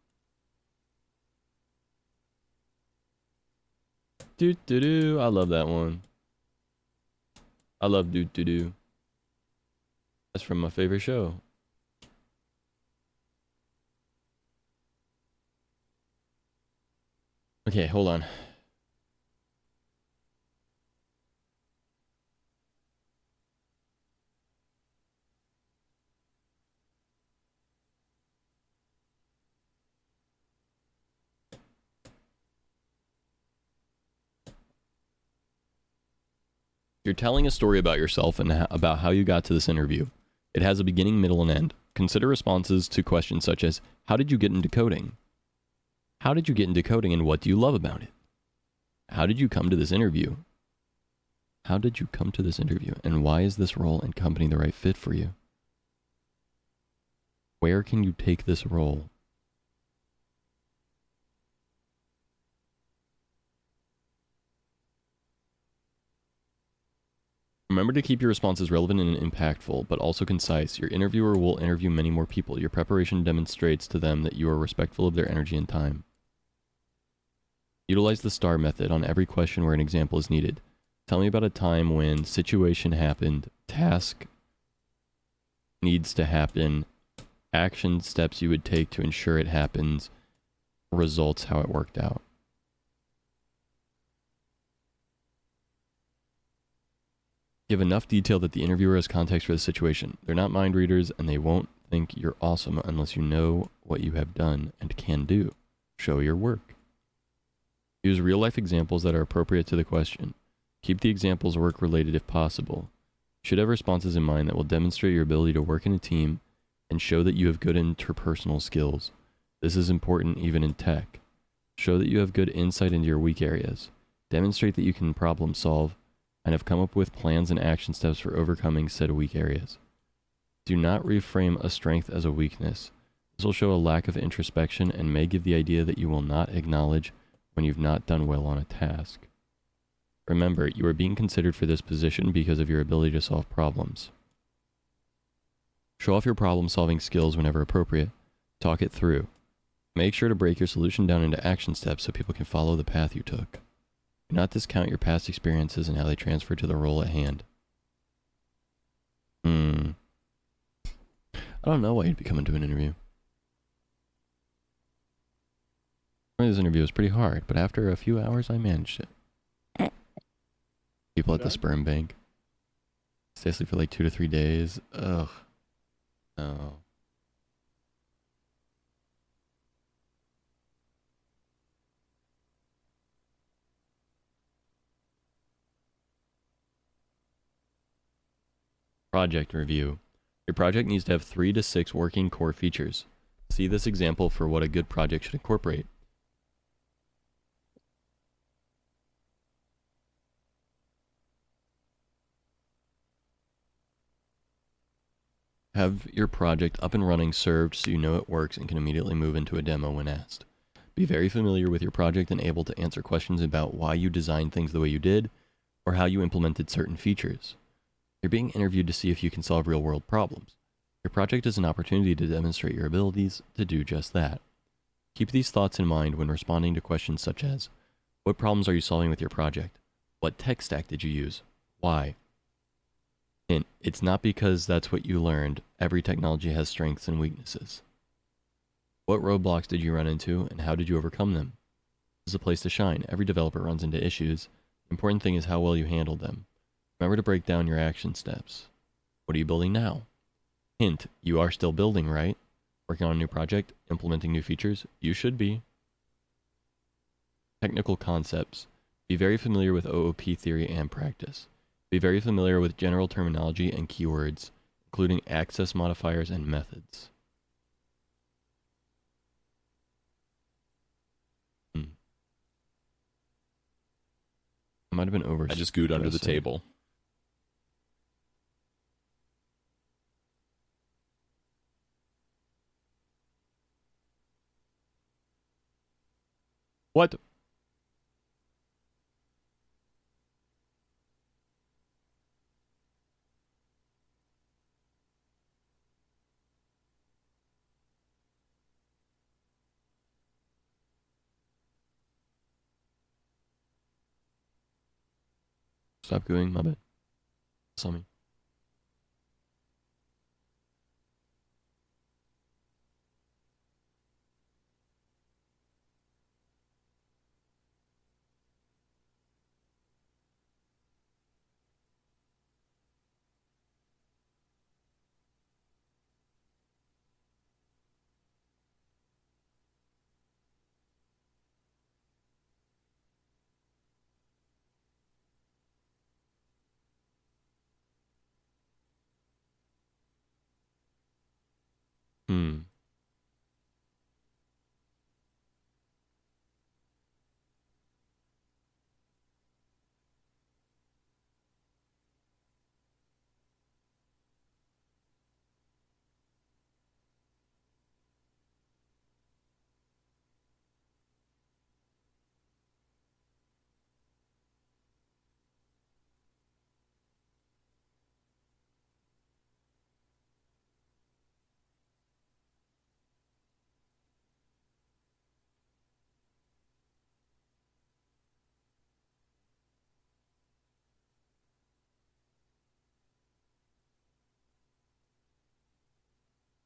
Doo doo doo. I love that one. I love doo doo doo. That's from my favorite show. Okay, hold on. You're telling a story about yourself and about how you got to this interview. It has a beginning, middle, and end. Consider responses to questions such as, how did you get into coding? How did you get into coding and what do you love about it? How did you come to this interview? How did you come to this interview and why is this role and company the right fit for you? Where can you take this role? Remember to keep your responses relevant and impactful, but also concise. Your interviewer will interview many more people. Your preparation demonstrates to them that you are respectful of their energy and time. Utilize the STAR method on every question where an example is needed. Tell me about a time when situation happened, task needs to happen, action steps you would take to ensure it happens, results, how it worked out. Give enough detail that the interviewer has context for the situation. They're not mind readers, and they won't think you're awesome unless you know what you have done and can do. Show your work. Use real-life examples that are appropriate to the question. Keep the examples work-related if possible. You should have responses in mind that will demonstrate your ability to work in a team and show that you have good interpersonal skills. This is important even in tech. Show that you have good insight into your weak areas. Demonstrate that you can problem solve and have come up with plans and action steps for overcoming said weak areas. Do not reframe a strength as a weakness. This will show a lack of introspection and may give the idea that you will not acknowledge when you've not done well on a task. Remember, you are being considered for this position because of your ability to solve problems. Show off your problem-solving skills whenever appropriate. Talk it through. Make sure to break your solution down into action steps so people can follow the path you took. Do not discount your past experiences and how they transfer to the role at hand. I don't know why you'd be coming to an interview. This interview was pretty hard, but after a few hours I managed it. People at the sperm bank. Stay asleep for like 2 to 3 days. Ugh. No. Project review. Your project needs to have 3 to 6 working core features. See this example for what a good project should incorporate. Have your project up and running served so you know it works and can immediately move into a demo when asked. Be very familiar with your project and able to answer questions about why you designed things the way you did or how you implemented certain features. You're being interviewed to see if you can solve real-world problems. Your project is an opportunity to demonstrate your abilities to do just that. Keep these thoughts in mind when responding to questions such as, what problems are you solving with your project? What tech stack did you use? Why? Hint, it's not because that's what you learned. Every technology has strengths and weaknesses. What roadblocks did you run into and how did you overcome them? This is a place to shine. Every developer runs into issues. The important thing is how well you handled them. Remember to break down your action steps. What are you building now? Hint, you are still building, right? Working on a new project, implementing new features? You should be. Technical concepts. Be very familiar with OOP theory and practice. Be very familiar with general terminology and keywords, including access modifiers and methods. I might have been over. I just gooed under the table. What? Stop gooing, my bad. Saw me.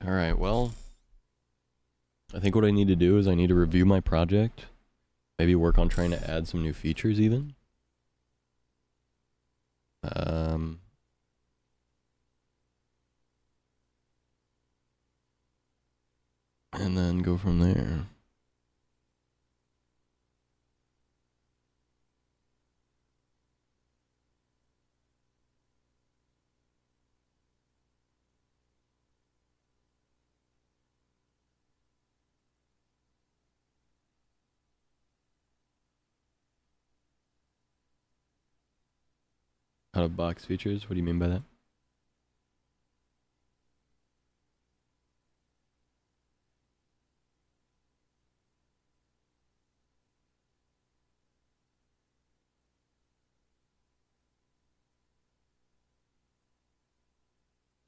All right, well, I think what I need to do is I need to review my project. Maybe work on trying to add some new features even. And then go from there. Out of box features? What do you mean by that?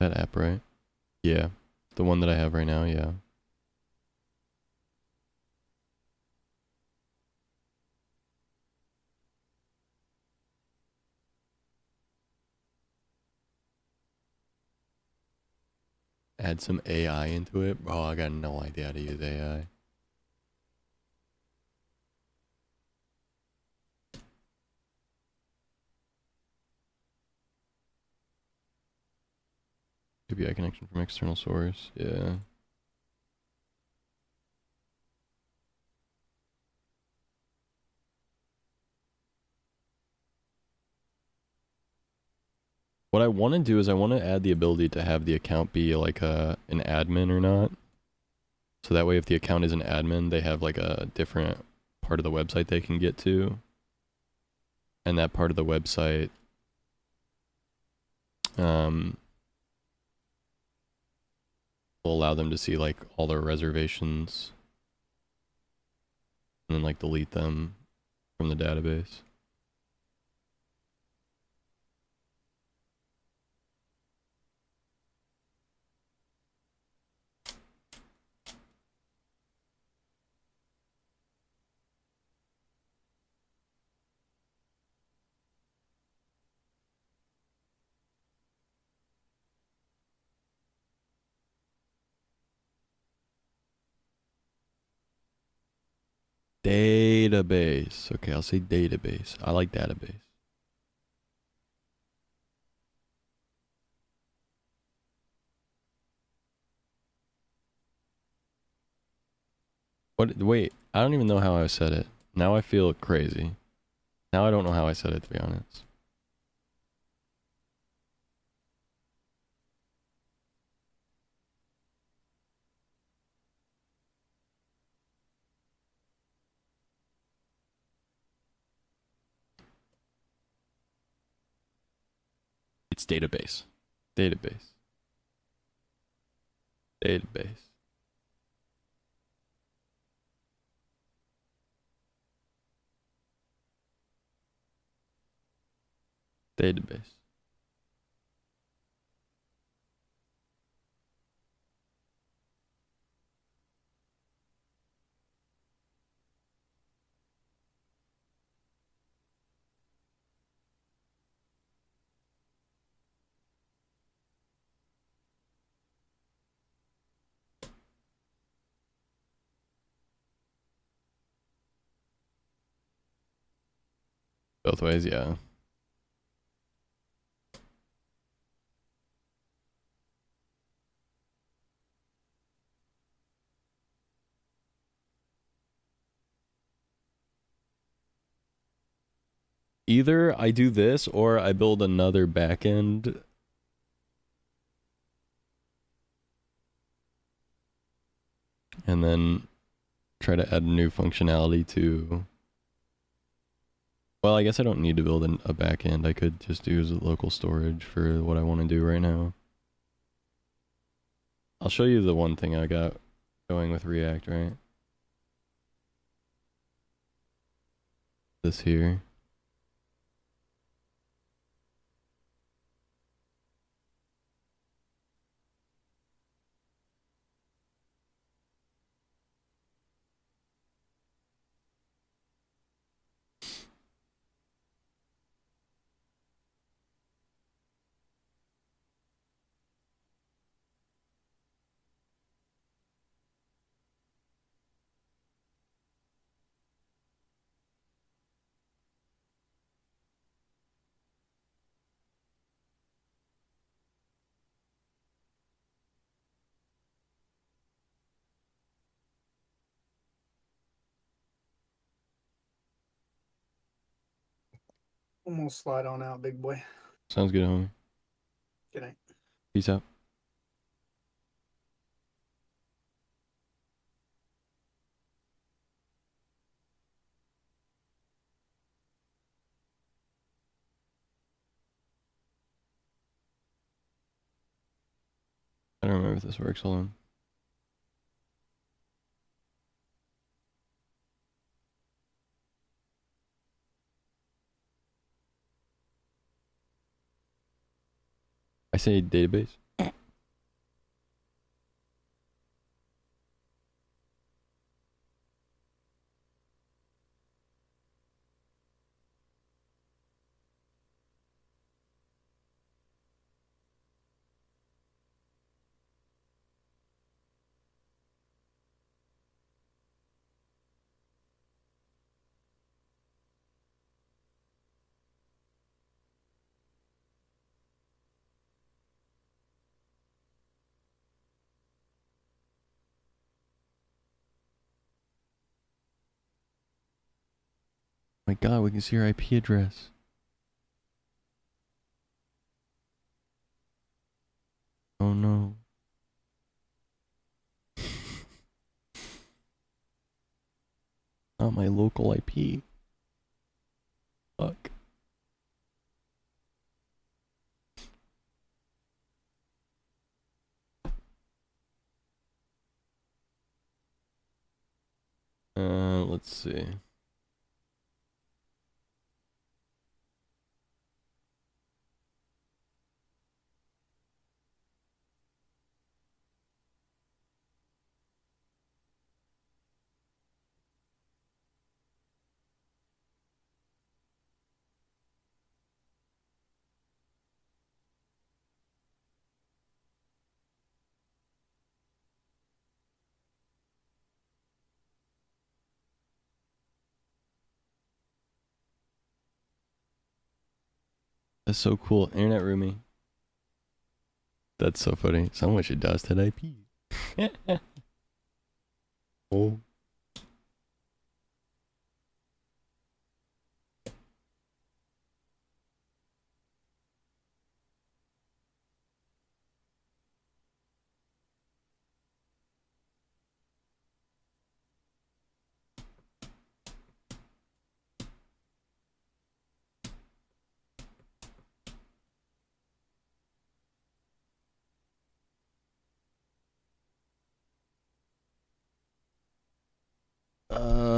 That app, right? Yeah. The one that I have right now, yeah. Add some AI into it? Oh, I got no idea how to use AI. API connection from external source, yeah. What I want to do is I want to add the ability to have the account be like an admin or not. So that way if the account is an admin, they have like a different part of the website they can get to. And that part of the website will allow them to see like all their reservations and then like delete them from the database. Database. Okay, I'll say database. I like database. What? Wait, I don't even know how I said it. Now I feel crazy. Now I don't know how I said it, to be honest. It's database. Database. Database. Database. Both ways, yeah. Either I do this or I build another backend. And then try to add new functionality to... Well, I guess I don't need to build a backend. I could just use local storage for what I want to do right now. I'll show you the one thing I got going with React, right? This here. I'm gonna slide on out, big boy. Sounds good, homie. Good night. Peace out. I don't remember if this works. Hold on. I say database. My God, we can see your IP address. Oh no. Not my local IP. Fuck. Let's see. That's so cool. Internet roomie. That's so funny. Someone should dust that IP. Oh.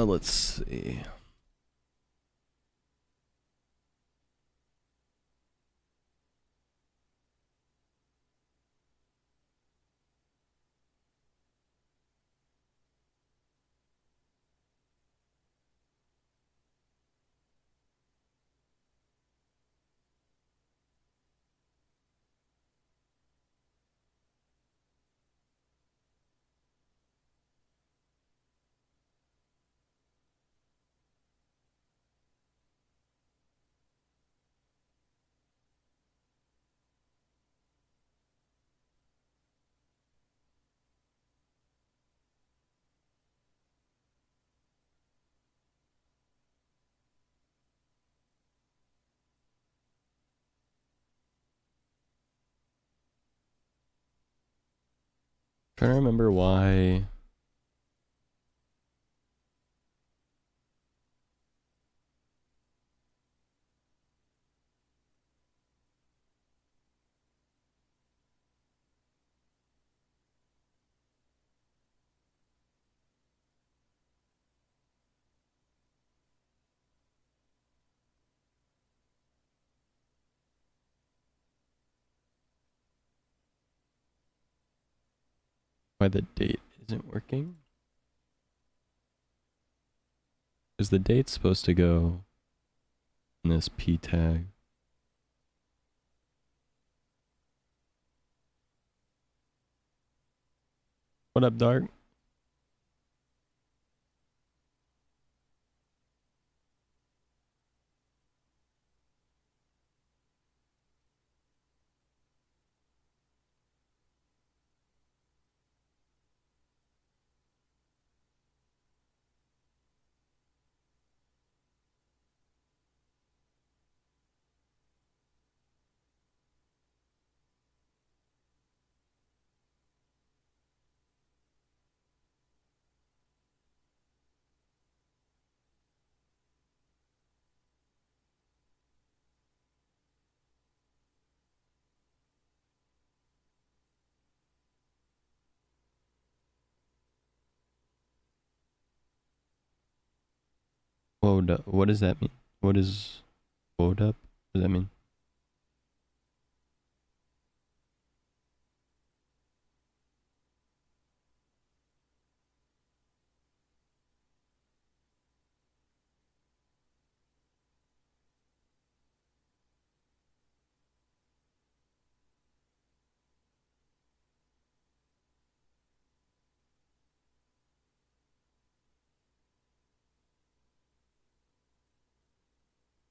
Let's see. Trying to remember why. Why the date isn't working? Is the date supposed to go in this P tag? What up, Dark? Woed up. What does that mean? What is woed up? What does that mean?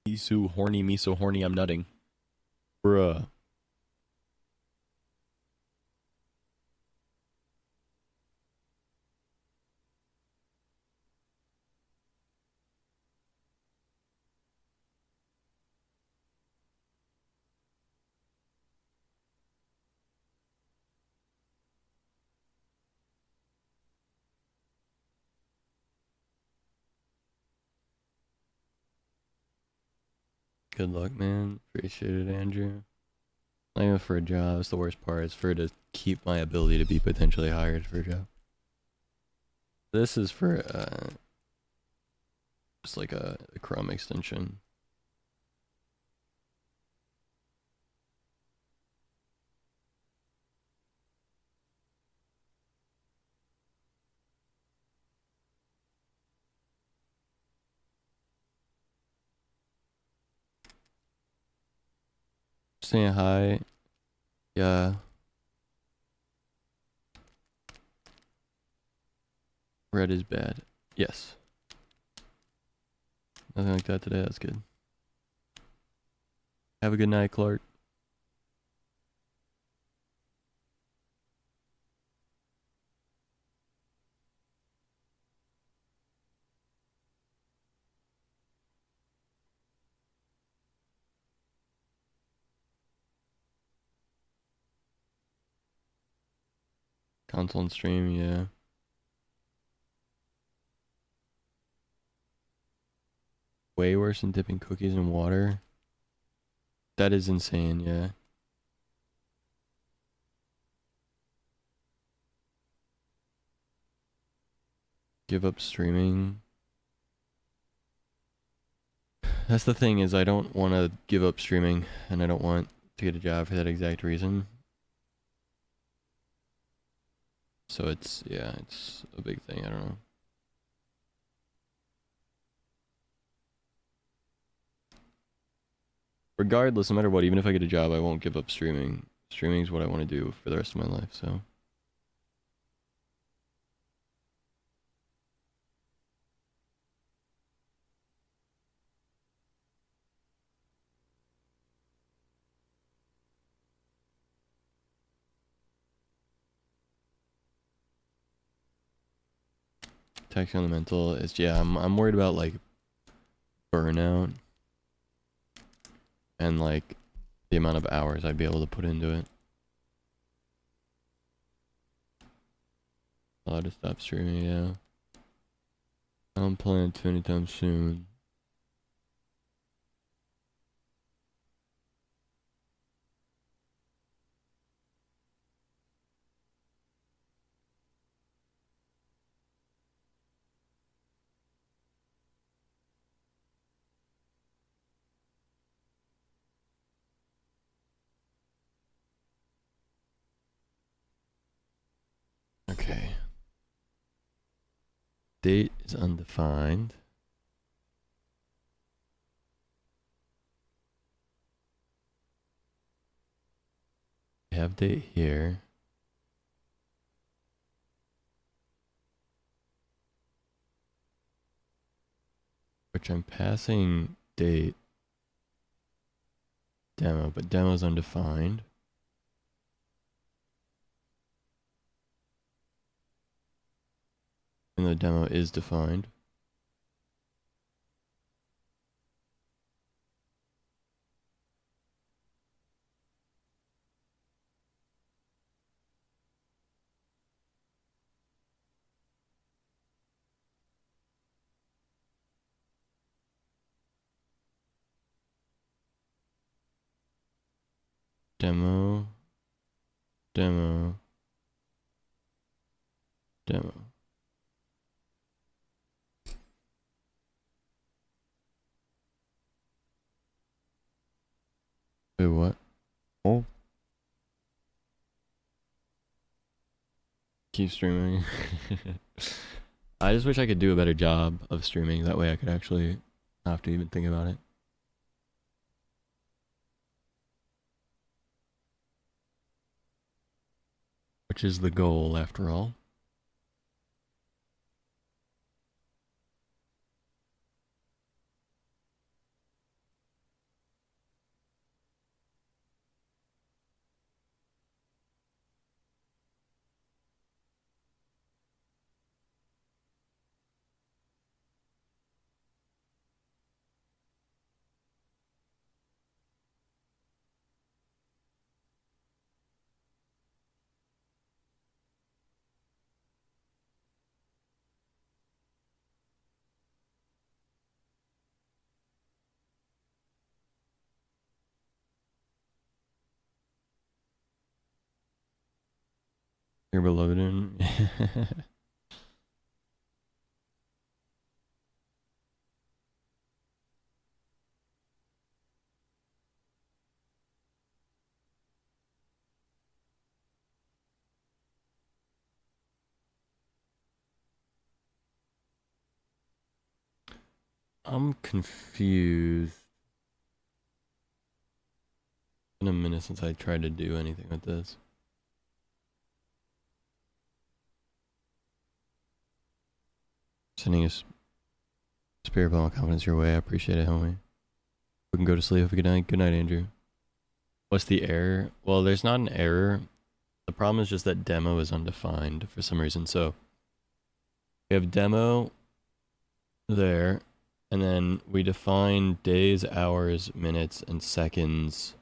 Misu horny, me so horny, I'm nutting. Bruh. Good luck, man. Appreciate it, Andrew. Not even for a job. It's the worst part. It's for to keep my ability to be potentially hired for a job. This is for just like a Chrome extension. Saying hi. Yeah. Red is bad. Yes. Nothing like that today. That's good. Have a good night, Clark. Console and stream, yeah. Way worse than dipping cookies in water. That is insane, yeah. Give up streaming. That's the thing, is I don't want to give up streaming, and I don't want to get a job for that exact reason. So it's, yeah, it's a big thing. I don't know. Regardless, no matter what, even if I get a job, I won't give up streaming. Streaming is what I want to do for the rest of my life, so. Taxi on the mental is, yeah, I'm worried about like burnout and like the amount of hours I'd be able to put into it. I'll just stop streaming, yeah. I don't plan to anytime soon. Okay. Date is undefined. We have date here. Which I'm passing date demo, but demo's undefined. And the demo is defined. Demo. Demo. Demo. Wait, what? Oh. Keep streaming. I just wish I could do a better job of streaming. That way I could actually not have to even think about it. Which is the goal, after all. Your beloved in. I'm confused. It's been a minute since I tried to do anything with this. Sending a spirit bomb of confidence your way. I appreciate it, homie. We can go to sleep. Have a good night. Good night, Andrew. What's the error? Well, there's not an error. The problem is just that demo is undefined for some reason. So we have demo there, and then we define days, hours, minutes, and seconds.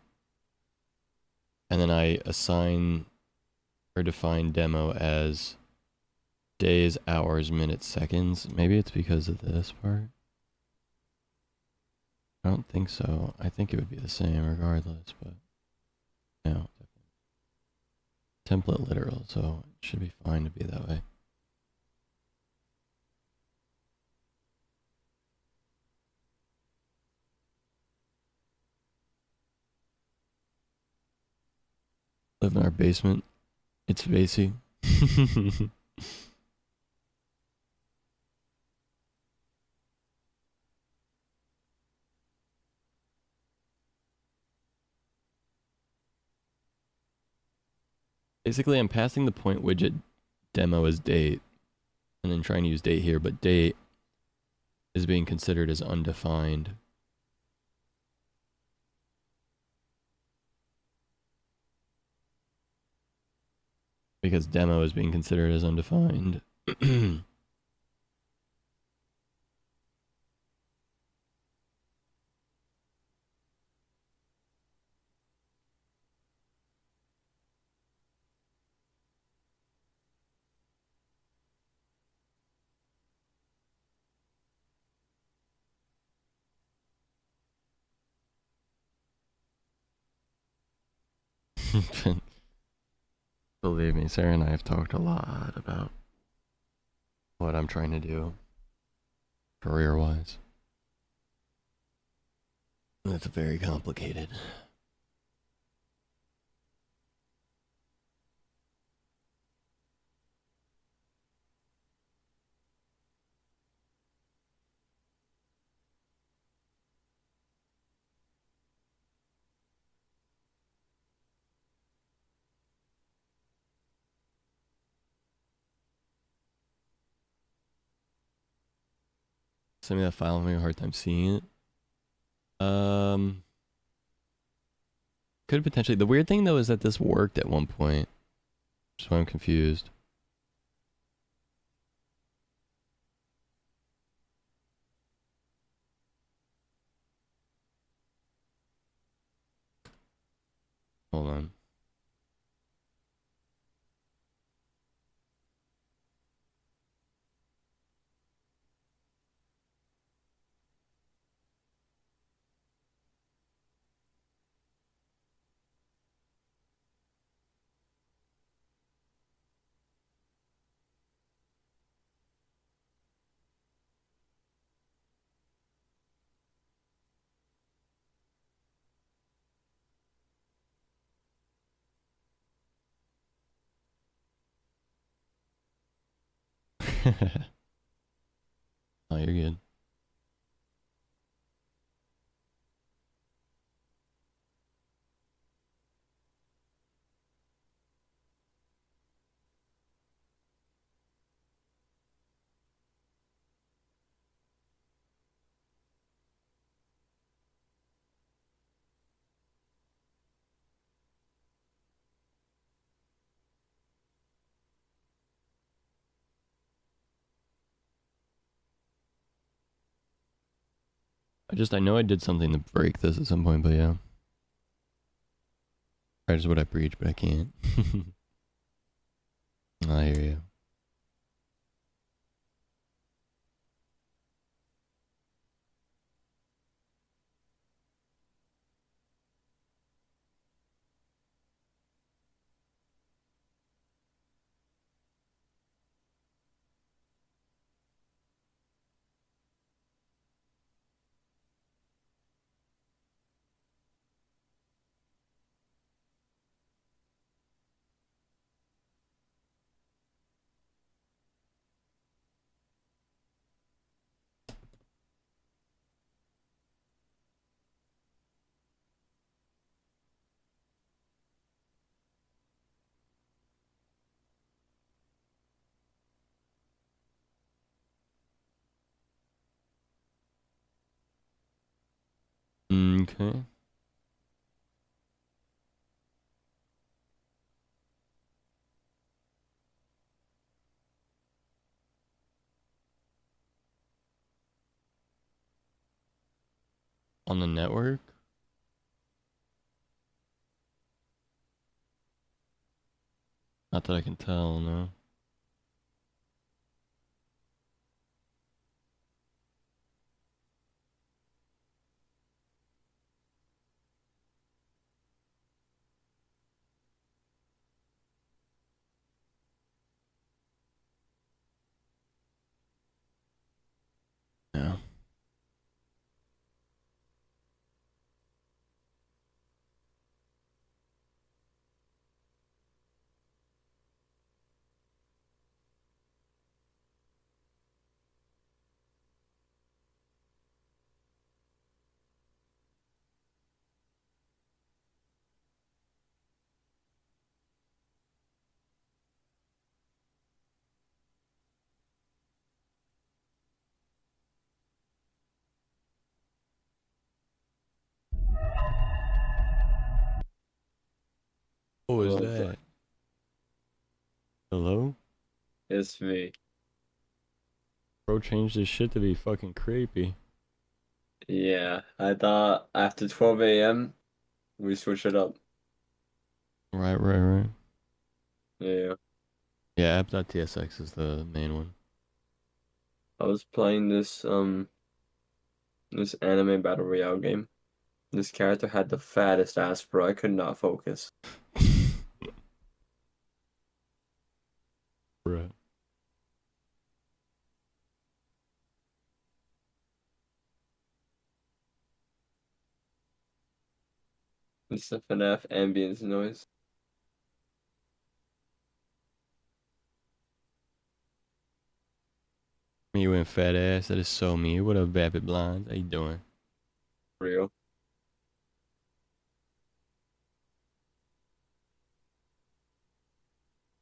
And then I assign or define demo as days, hours, minutes, seconds. Maybe it's because of this part. I don't think so. I think it would be the same regardless, but no. Template literal, so it should be fine to be that way. Live in our basement. It's Vasey. Basically, I'm passing the point widget demo as date, and then trying to use date here, but date is being considered as undefined. Because demo is being considered as undefined. Believe me, Sarah and I have talked a lot about what I'm trying to do career-wise. It's very complicated. Send me that file. I'm having a hard time seeing it. Could potentially. The weird thing though is that this worked at one point. That's why I'm confused. Hold on. Oh, you're good. I know I did something to break this at some point, but yeah. That is what I preach, but I can't. I hear you. Okay. On the network? Not that I can tell, no. No. What was Hello, that? Hello? It's me. Bro changed his shit to be fucking creepy. Yeah, I thought after 12 a.m. we switch it up. Right. Yeah, Yeah, app.tsx is the main one. I was playing this anime battle royale game. This character had the fattest ass, bro. I could not focus. Bruh. It's the FNAF ambience noise. Me went fat ass. That is so me. What up, Vapid Blind? How you doing? Real.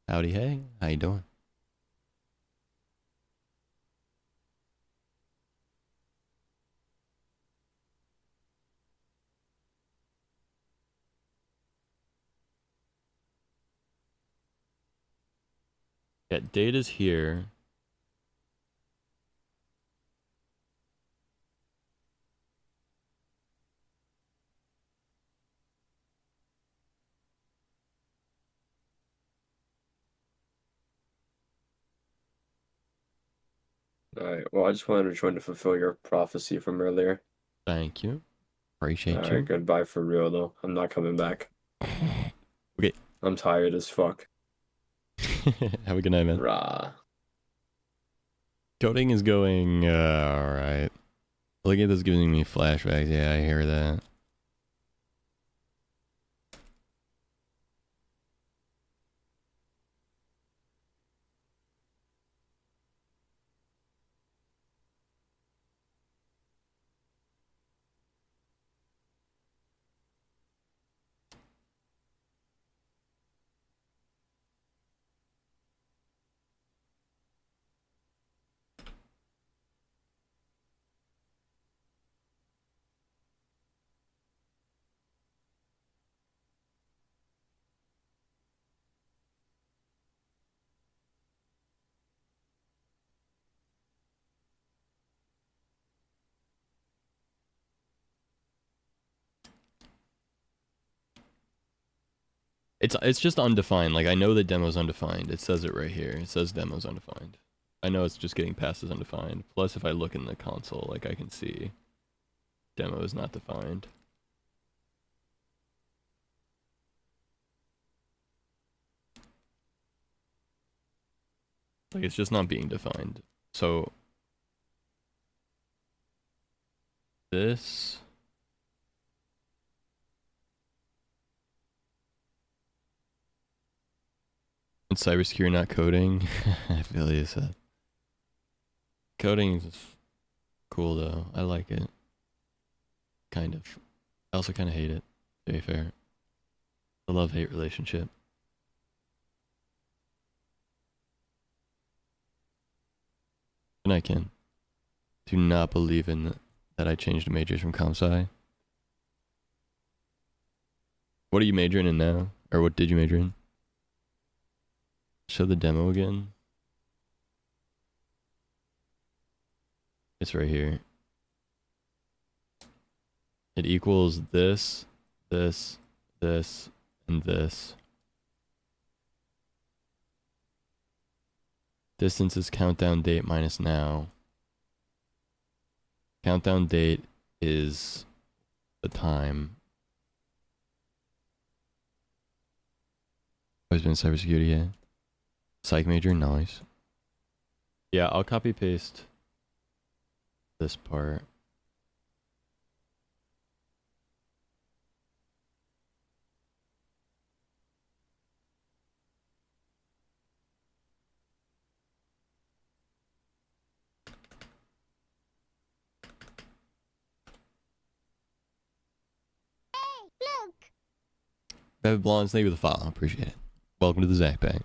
Howdy, hey. How you doing? Yeah, data's here. Alright, well, I just wanted to try to fulfill your prophecy from earlier. Thank you. Appreciate Alright, you. goodbye for real, though. I'm not coming back. Okay. I'm tired as fuck. Have a good night, man. Rah. Coding is going, alright. Look at this giving me flashbacks. Yeah, I hear that. It's just undefined. Like I know the demo's undefined. It says it right here. It says demo's undefined. I know it's just getting passed as undefined. Plus, if I look in the console, like I can see demo is not defined. Like it's just not being defined. So this and cybersecurity not coding. I feel you said. Coding is cool though. I like it. Kind of. I also kind of hate it. To be fair. A love-hate relationship. And I can. Do not believe in that I changed majors from comp sci. What are you majoring in now? Or what did you major in? Show the demo again. It's right here. It equals this, this, this, and this. Distance is countdown date minus now. Countdown date is the time. Always been cybersecurity, yeah. Psych major, nice. Yeah, I'll copy paste this part. Bevy Blonde, thank you for the follow. Appreciate it. Welcome to the Zach Bag.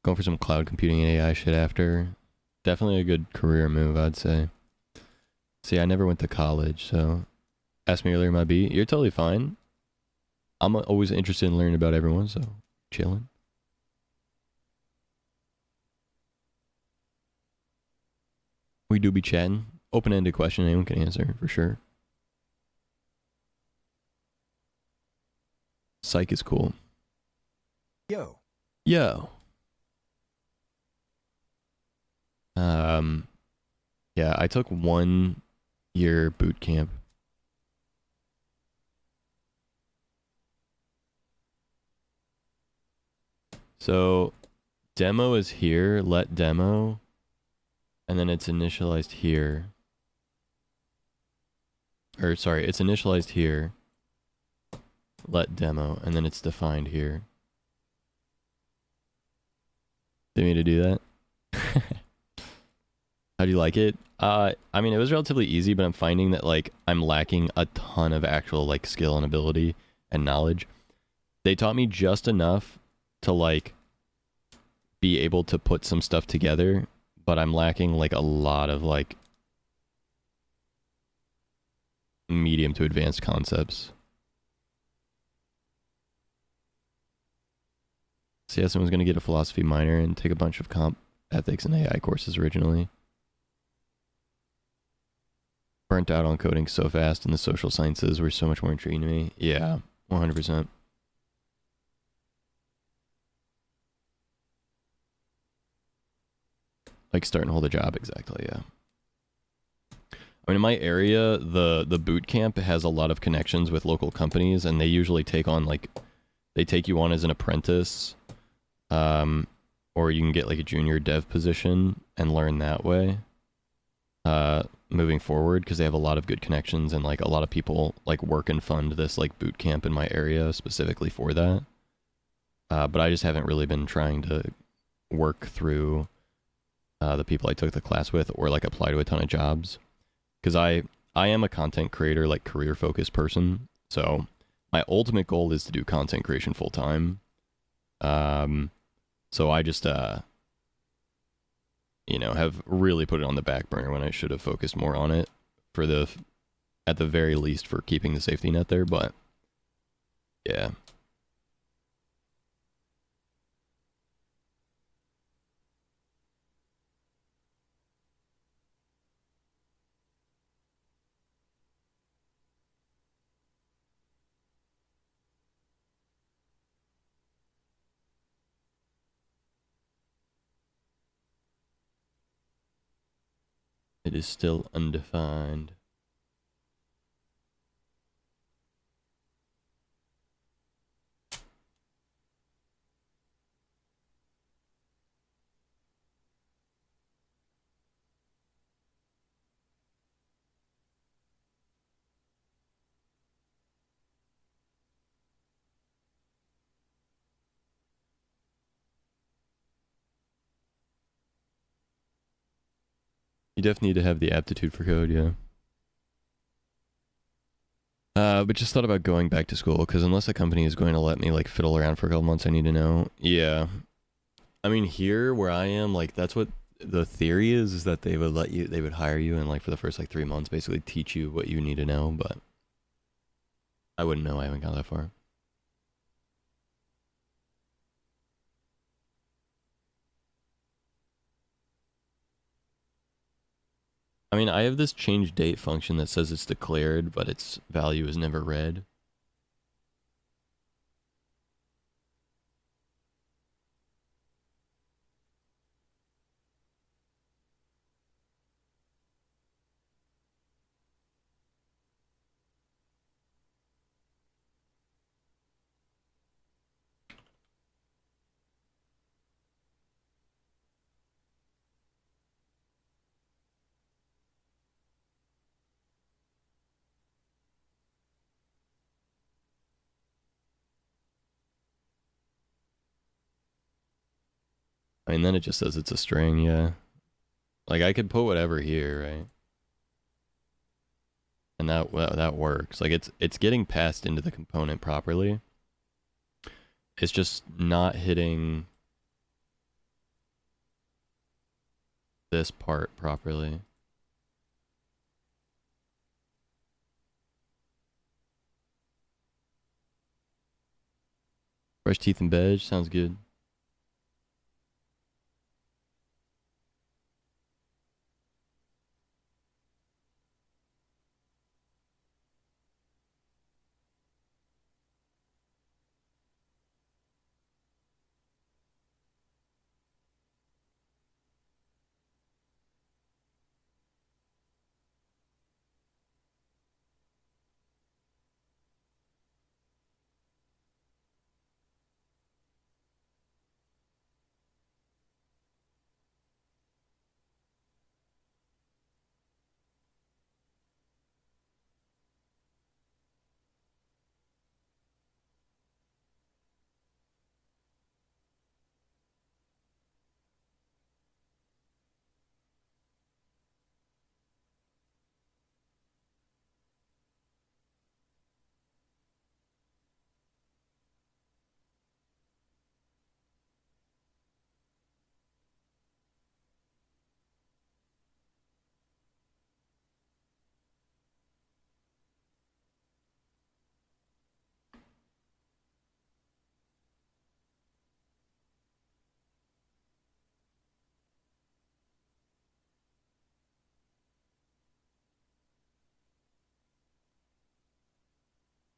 Going for some cloud computing and AI shit after. Definitely a good career move, I'd say. See, I never went to college, so asked me earlier my beat. You're totally fine. I'm always interested in learning about everyone, so chilling. We do be chatting. Open-ended question, anyone can answer, for sure. Psych is cool. Yo. Yo. Yeah, I took 1 year boot camp. So, demo is here, let demo, and then it's initialized here. Or, sorry, it's initialized here, let demo, and then it's defined here. Didn't mean to do that. How do you like it? I mean, it was relatively easy, but I'm finding that, like, I'm lacking a ton of actual, like, skill and ability and knowledge. They taught me just enough to, like, be able to put some stuff together, but I'm lacking, like, a lot of, like, medium to advanced concepts. So yeah, someone's going to get a philosophy minor and take a bunch of comp ethics and AI courses originally. Burnt out on coding so fast, and the social sciences were so much more intriguing to me. Yeah, 100%. Like starting to hold a job, exactly, yeah. I mean, in my area, the boot camp has a lot of connections with local companies, and they usually take on, like, they take you on as an apprentice, or you can get, like, a junior dev position and learn that way. Moving forward, because they have a lot of good connections, and, like, a lot of people, like, work and fund this, like, boot camp in my area specifically for that. But I just haven't really been trying to work through the people I took the class with, or, like, apply to a ton of jobs, because I am a content creator, like, career focused person. So my ultimate goal is to do content creation full time. So I just you know, have really put it on the back burner when I should have focused more on it for the, at the very least, for keeping the safety net there. But yeah. It is still undefined. You definitely need to have the aptitude for code, yeah. But just thought about going back to school, because unless a company is going to let me, like, fiddle around for a couple months, I need to know. Yeah. I mean, here, where I am, like, that's what the theory is that they would let you, they would hire you and, like, for the first, like, 3 months, basically teach you what you need to know, but I wouldn't know. I haven't gone that far. I mean, I have this change date function that says it's declared, but its value is never read. I mean, then it just says it's a string, yeah. Like, I could put whatever here, right? And that works. Like, it's getting passed into the component properly. It's just not hitting this part properly. Brush teeth and veg sounds good.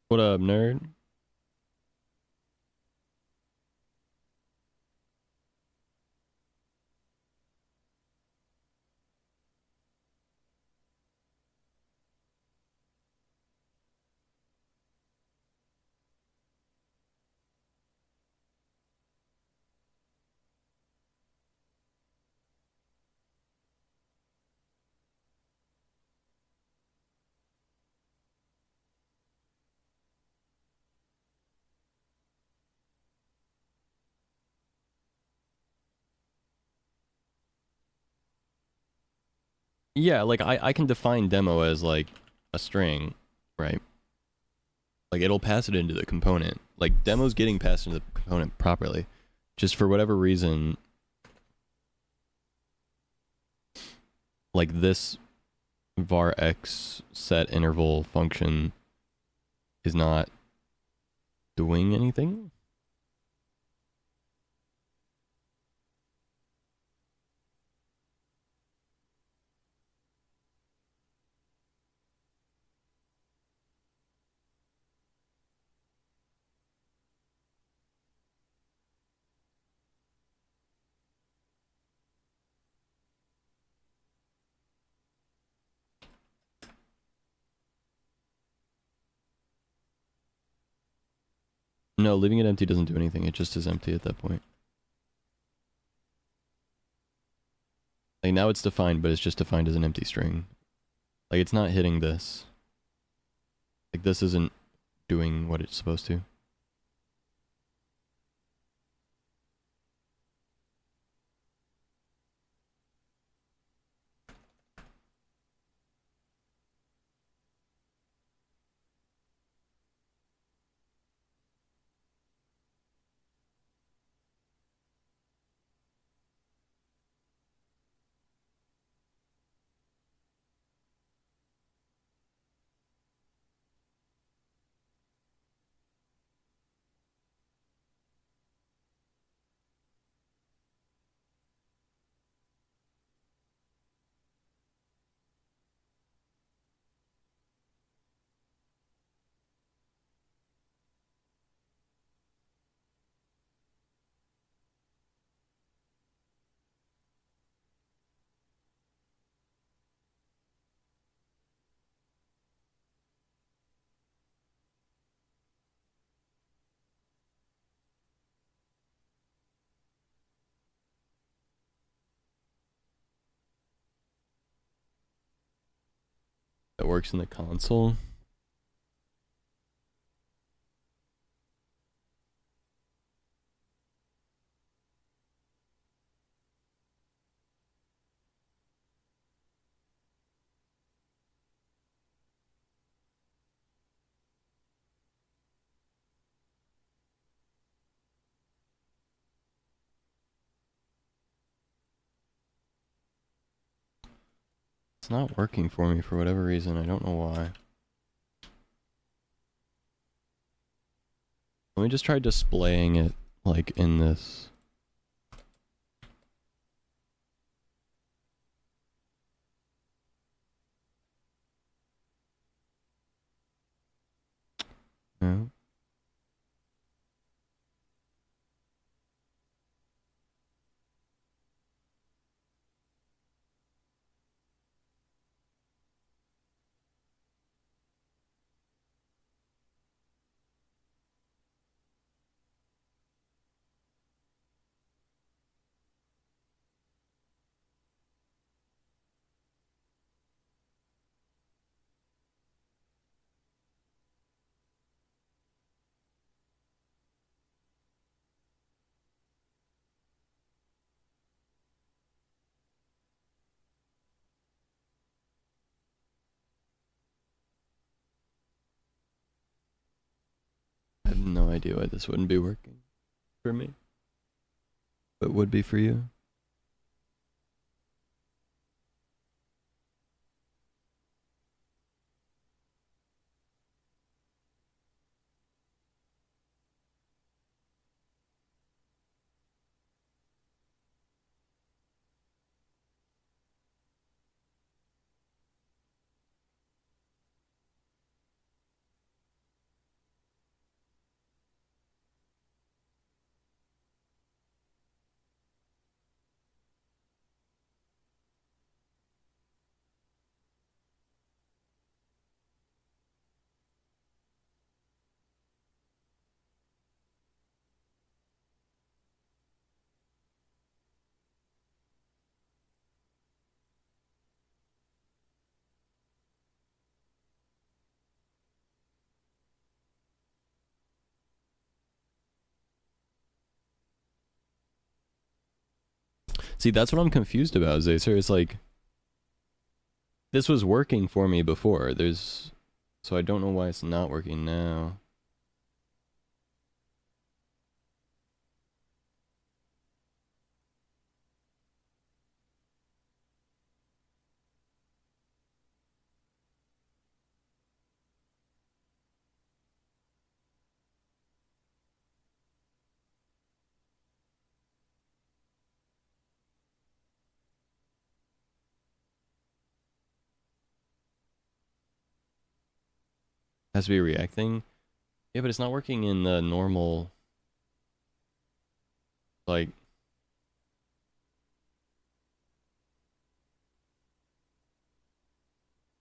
What up, nerd? Yeah, like I can define demo as like a string, right? Like it'll pass it into the component. Like demo's getting passed into the component properly. Just for whatever reason, like this var x set interval function is not doing anything. No, leaving it empty doesn't do anything. It just is empty at that point. Like now it's defined, but it's just defined as an empty string. Like it's not hitting this. Like this isn't doing what it's supposed to. That works in the console. It's not working for me for whatever reason. I don't know why. Let me just try displaying it like in this. No. I have no idea why this wouldn't be working for me, but would be for you. See, that's what I'm confused about, Zacer. It's like, this was working for me before. So I don't know why it's not working now. Has to be reacting. Yeah, but it's not working in the normal, like,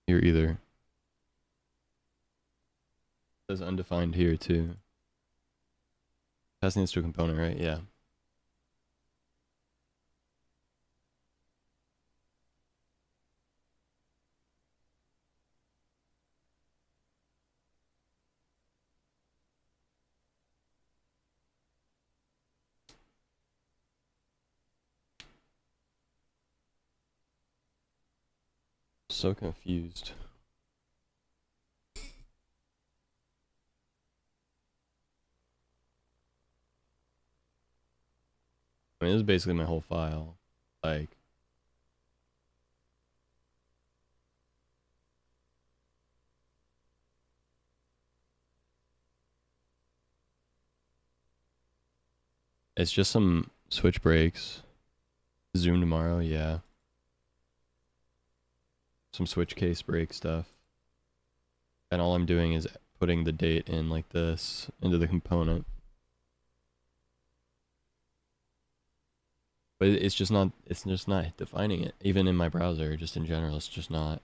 here either. It says undefined here too. Passing this to a component, right? Yeah. So confused. I mean, this is basically my whole file. Like, it's just some switch breaks. Zoom tomorrow, yeah. Some switch case break stuff. And all I'm doing is putting the date in like this into the component. But it's just not defining it. Even in my browser, just in general, it's just not.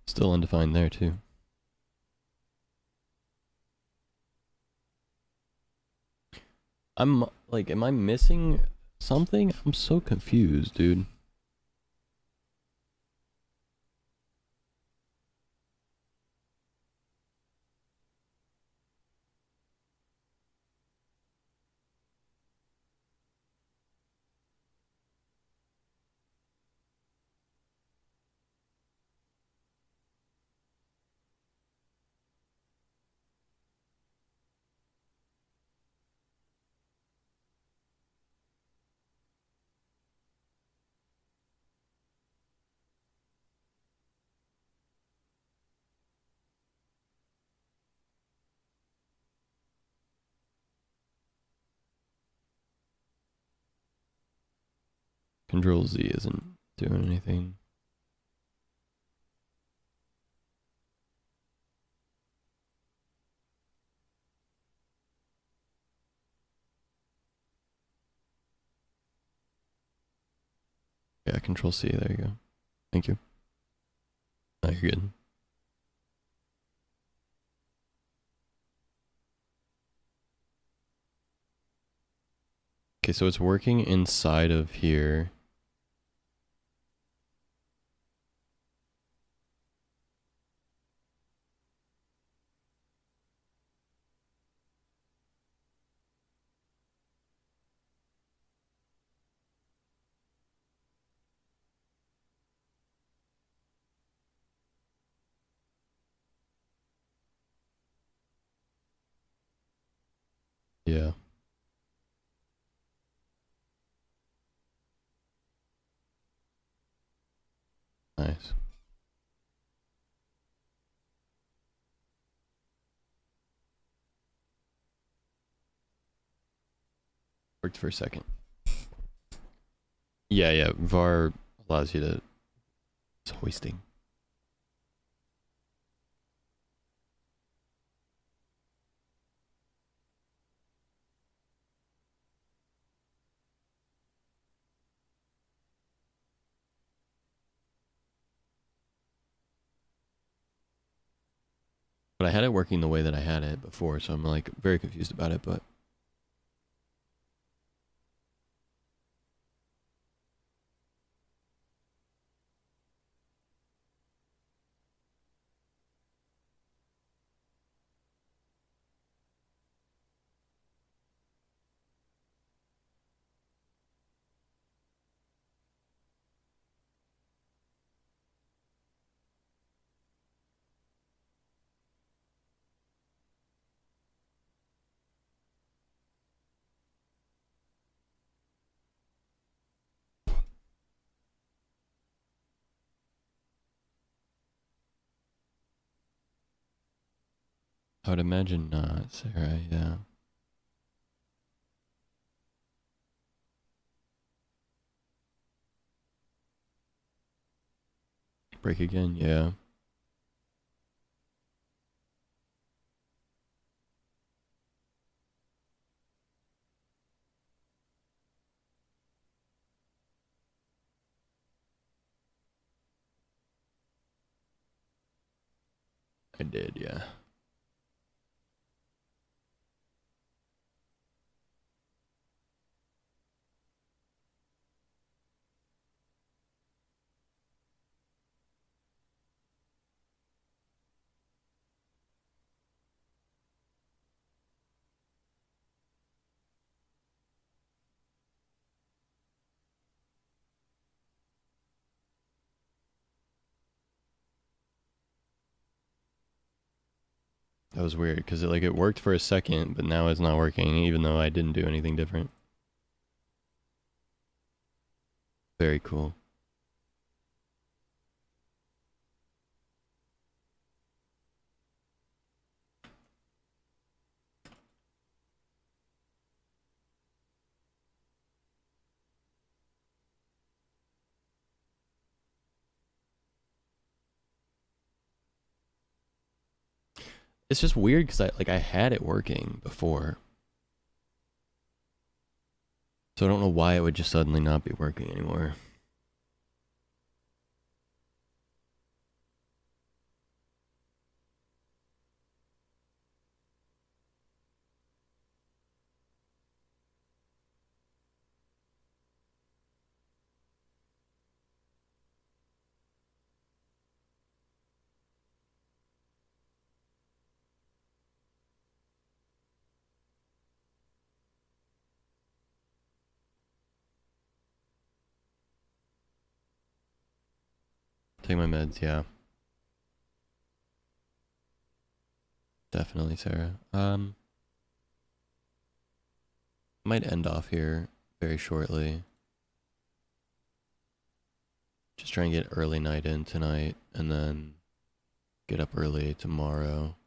Still undefined there too. I'm like, am I missing something? I'm so confused, dude. Control Z isn't doing anything. Yeah, Control C, there you go. Thank you. Oh, you're good. Okay, so it's working inside of here. Yeah. Nice. Worked for a second. Yeah. VAR allows you to. It's hoisting. But I had it working the way that I had it before, so I'm like very confused about it, but I would imagine not, Sarah, yeah. Break again, yeah. I did, yeah. That was weird, because it worked for a second, but now it's not working, even though I didn't do anything different. Very cool. It's just weird because I had it working before. So I don't know why it would just suddenly not be working anymore. Take my meds, yeah. Definitely, Sarah. Might end off here very shortly. Just try and get early night in tonight, and then get up early tomorrow.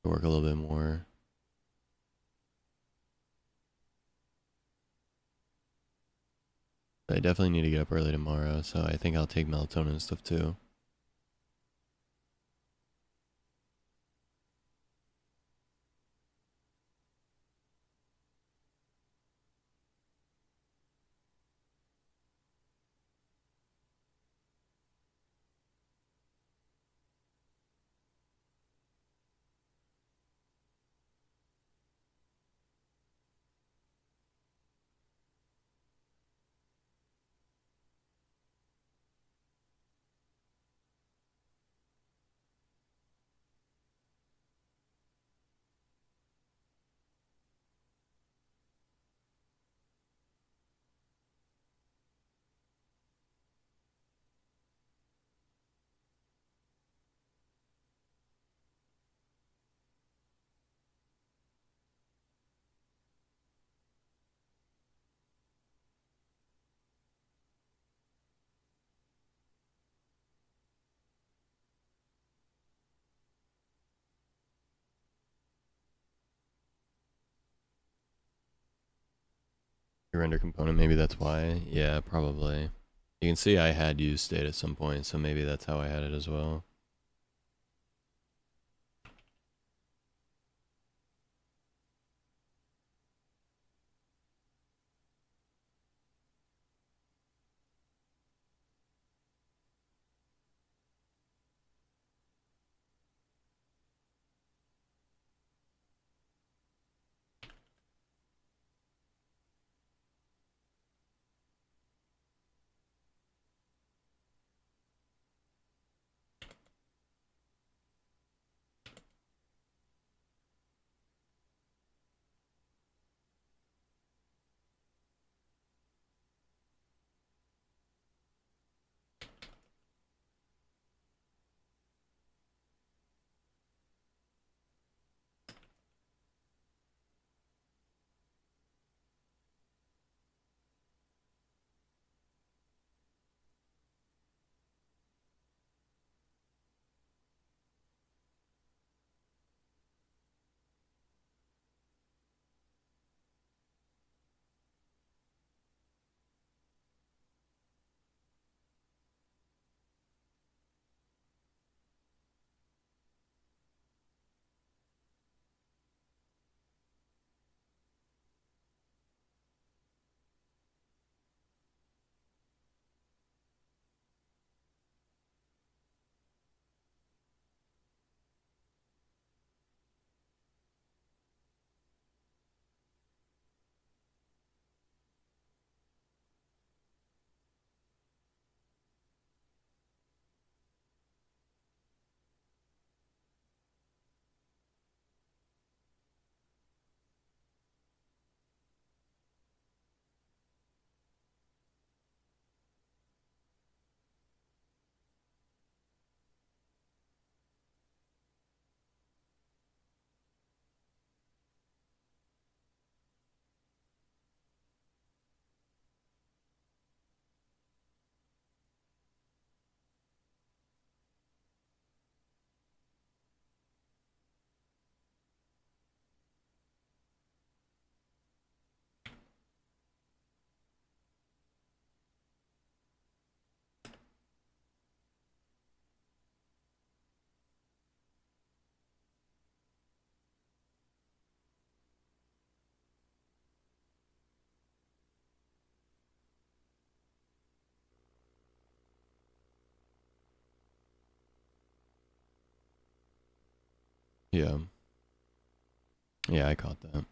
Work a little bit more. I definitely need to get up early tomorrow, so I think I'll take melatonin and stuff too. Your render component, maybe that's why. Yeah, probably. You can see I had used state at some point, so maybe that's how I had it as well. Yeah. Yeah, I caught that.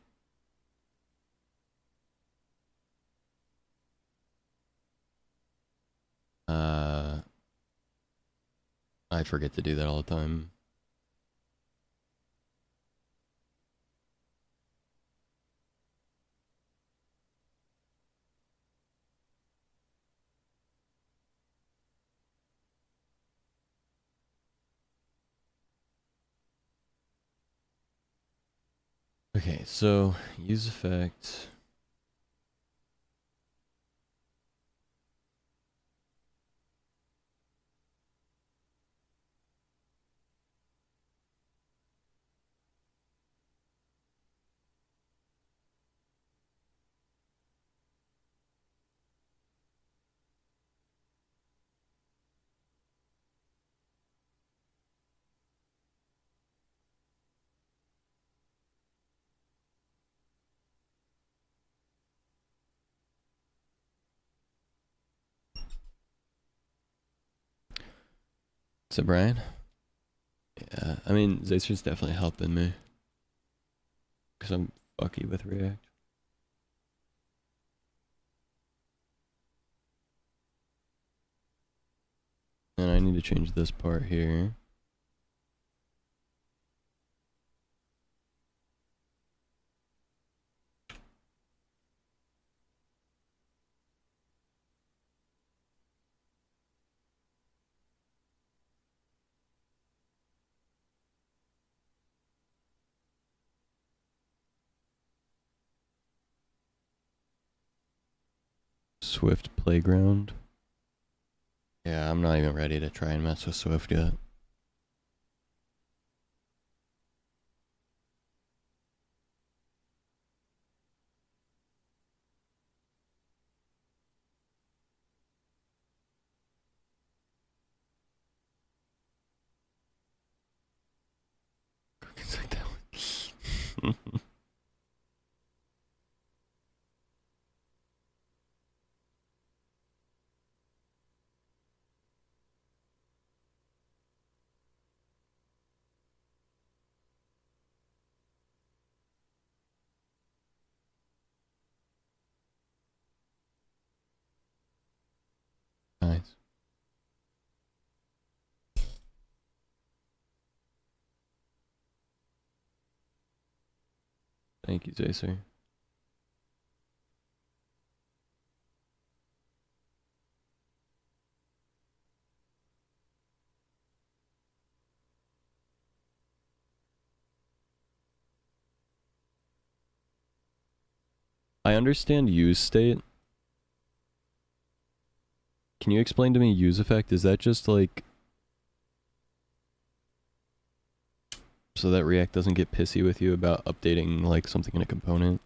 I forget to do that all the time. Okay, so use effect. So Brian? Yeah, I mean, Zacer's definitely helping me. Because I'm fucky with React. And I need to change this part here. Swift Playground. Yeah, I'm not even ready to try and mess with Swift yet. Thank you, Zacer. I understand use state. Can you explain to me use effect? Is that just like so that React doesn't get pissy with you about updating like something in a component?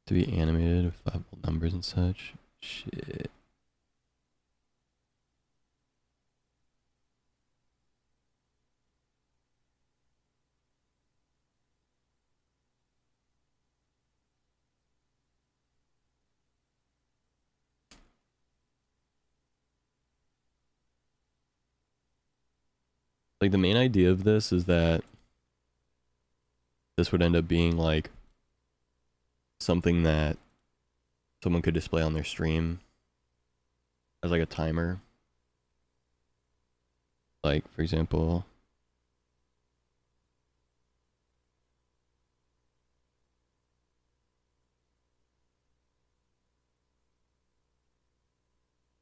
To be animated with flappable numbers and such? Shit. Like the main idea of this is that this would end up being like something that someone could display on their stream as like a timer. Like, for example,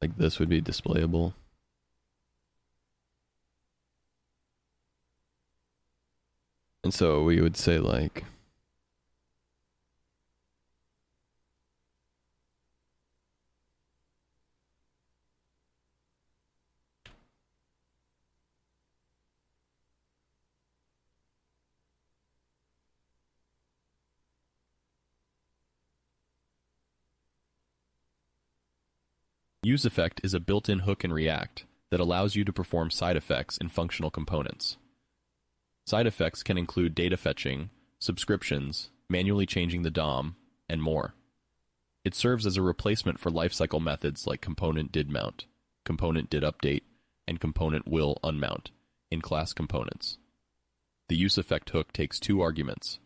like this would be displayable. And so we would say like UseEffect is a built-in hook in React that allows you to perform side effects in functional components. Side effects can include data fetching, subscriptions, manually changing the DOM, and more. It serves as a replacement for lifecycle methods like component did mount, component did update, and component will unmount in class components. The UseEffect hook takes two arguments.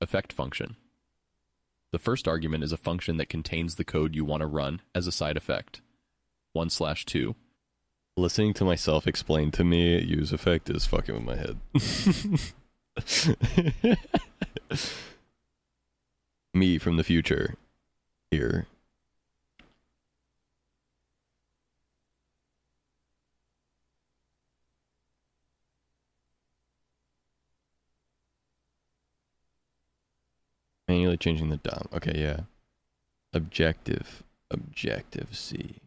Effect function. The first argument is a function that contains the code you want to run as a side effect. 1/2. Listening to myself explain to me use effect is fucking with my head. Me from the future here. Manually changing the DOM. Okay, yeah. Objective C.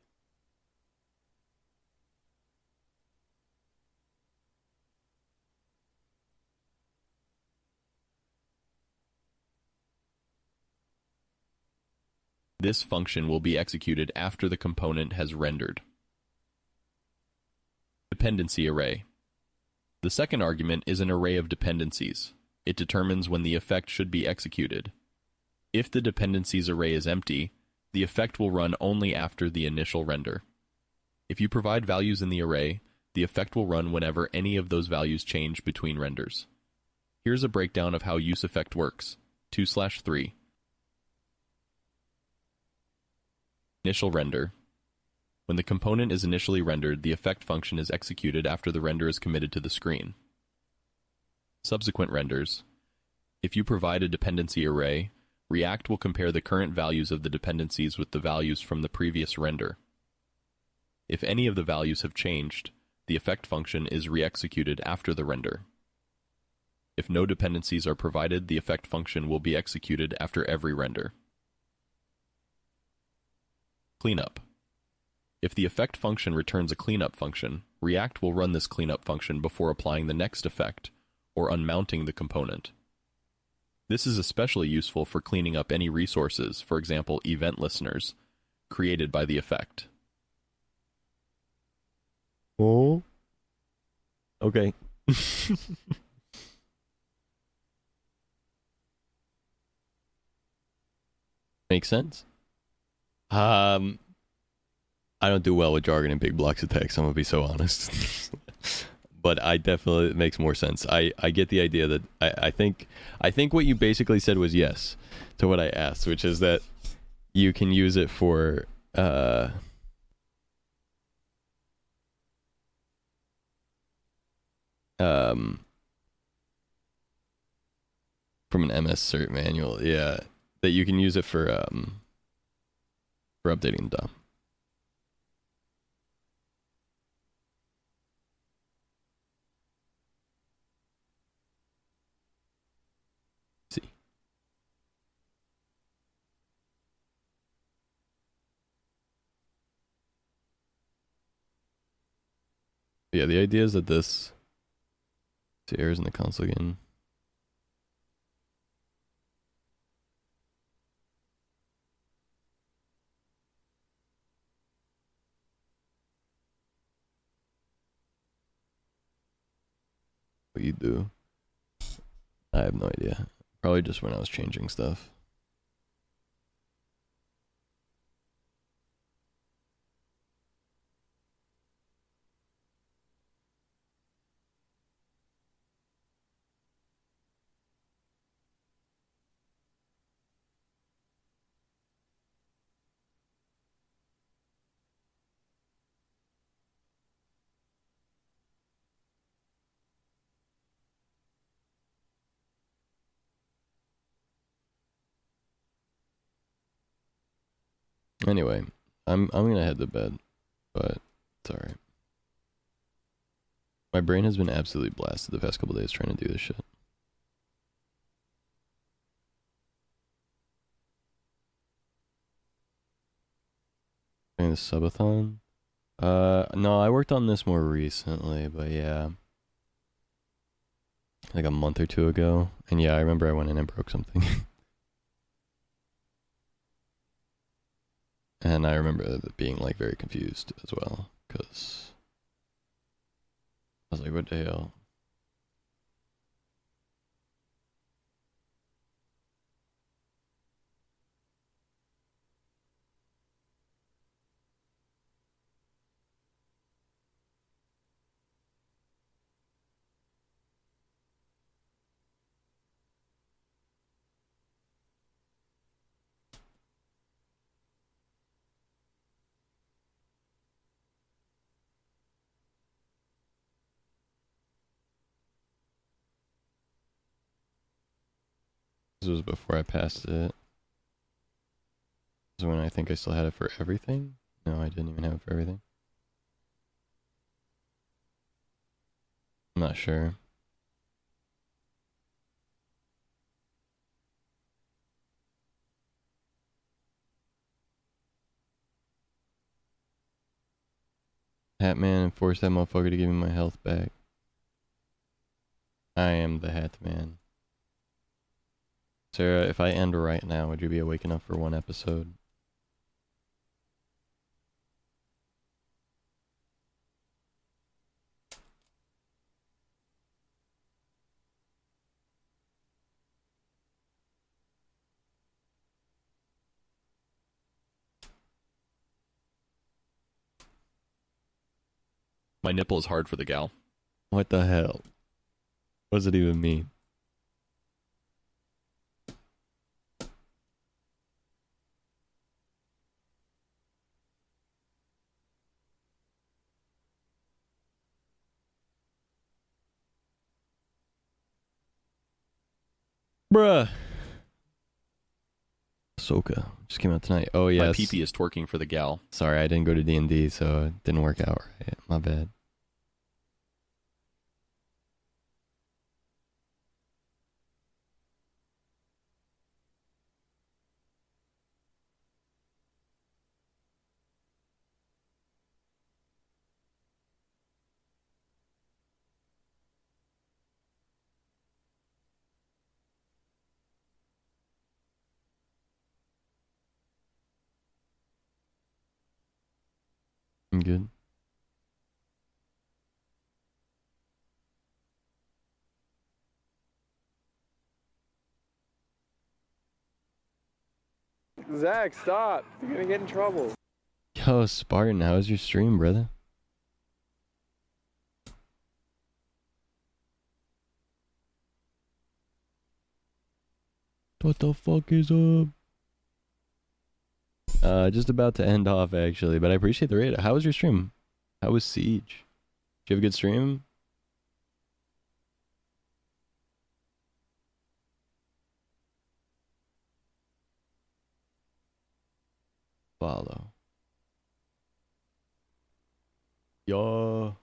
This function will be executed after the component has rendered. Dependency array. The second argument is an array of dependencies. It determines when the effect should be executed. If the dependencies array is empty, the effect will run only after the initial render. If you provide values in the array, the effect will run whenever any of those values change between renders. Here's a breakdown of how UseEffect works. 2/3. Initial render. When the component is initially rendered, the effect function is executed after the render is committed to the screen. Subsequent renders. If you provide a dependency array, React will compare the current values of the dependencies with the values from the previous render. If any of the values have changed, the effect function is re-executed after the render. If no dependencies are provided, the effect function will be executed after every render. Cleanup. If the effect function returns a cleanup function, React will run this cleanup function before applying the next effect, or unmounting the component. This is especially useful for cleaning up any resources, for example event listeners, created by the effect. Oh. Okay. Makes sense. I don't do well with jargon and big blocks of text, I'm gonna be so honest. But I definitely, it makes more sense. I get the idea that I think what you basically said was yes to what I asked, which is that you can use it for from an MS cert manual, yeah, that you can use it for updating the DOM. See. Yeah, the idea is that this errors in the console again. What you do? I have no idea. Probably just when I was changing stuff. Anyway, I'm gonna head to bed, but it's alright. My brain has been absolutely blasted the past couple days trying to do this shit. Doing the subathon? No, I worked on this more recently, but yeah. Like a month or two ago. And yeah, I remember I went in and broke something. And I remember being like very confused as well, because I was like, what the hell? This was before I passed it. This is when I think I still had it for everything. No, I didn't even have it for everything. I'm not sure. Hatman and force that motherfucker to give me my health back. I am the Hatman. Sarah, if I end right now, would you be awake enough for one episode? My nipple is hard for the gal. What the hell? What does it even mean? Bruh. Ahsoka just came out tonight. Oh yes. My pee-pee is twerking for the gal. Sorry, I didn't go to D&D, so it didn't work out right. My bad. I'm good. Zach, stop. You're gonna get in trouble. Yo, Spartan, how's your stream, brother? What the fuck is up? Just about to end off actually, but I appreciate the raid. How was your stream? How was Siege? Did you have a good stream? Follow. Yo.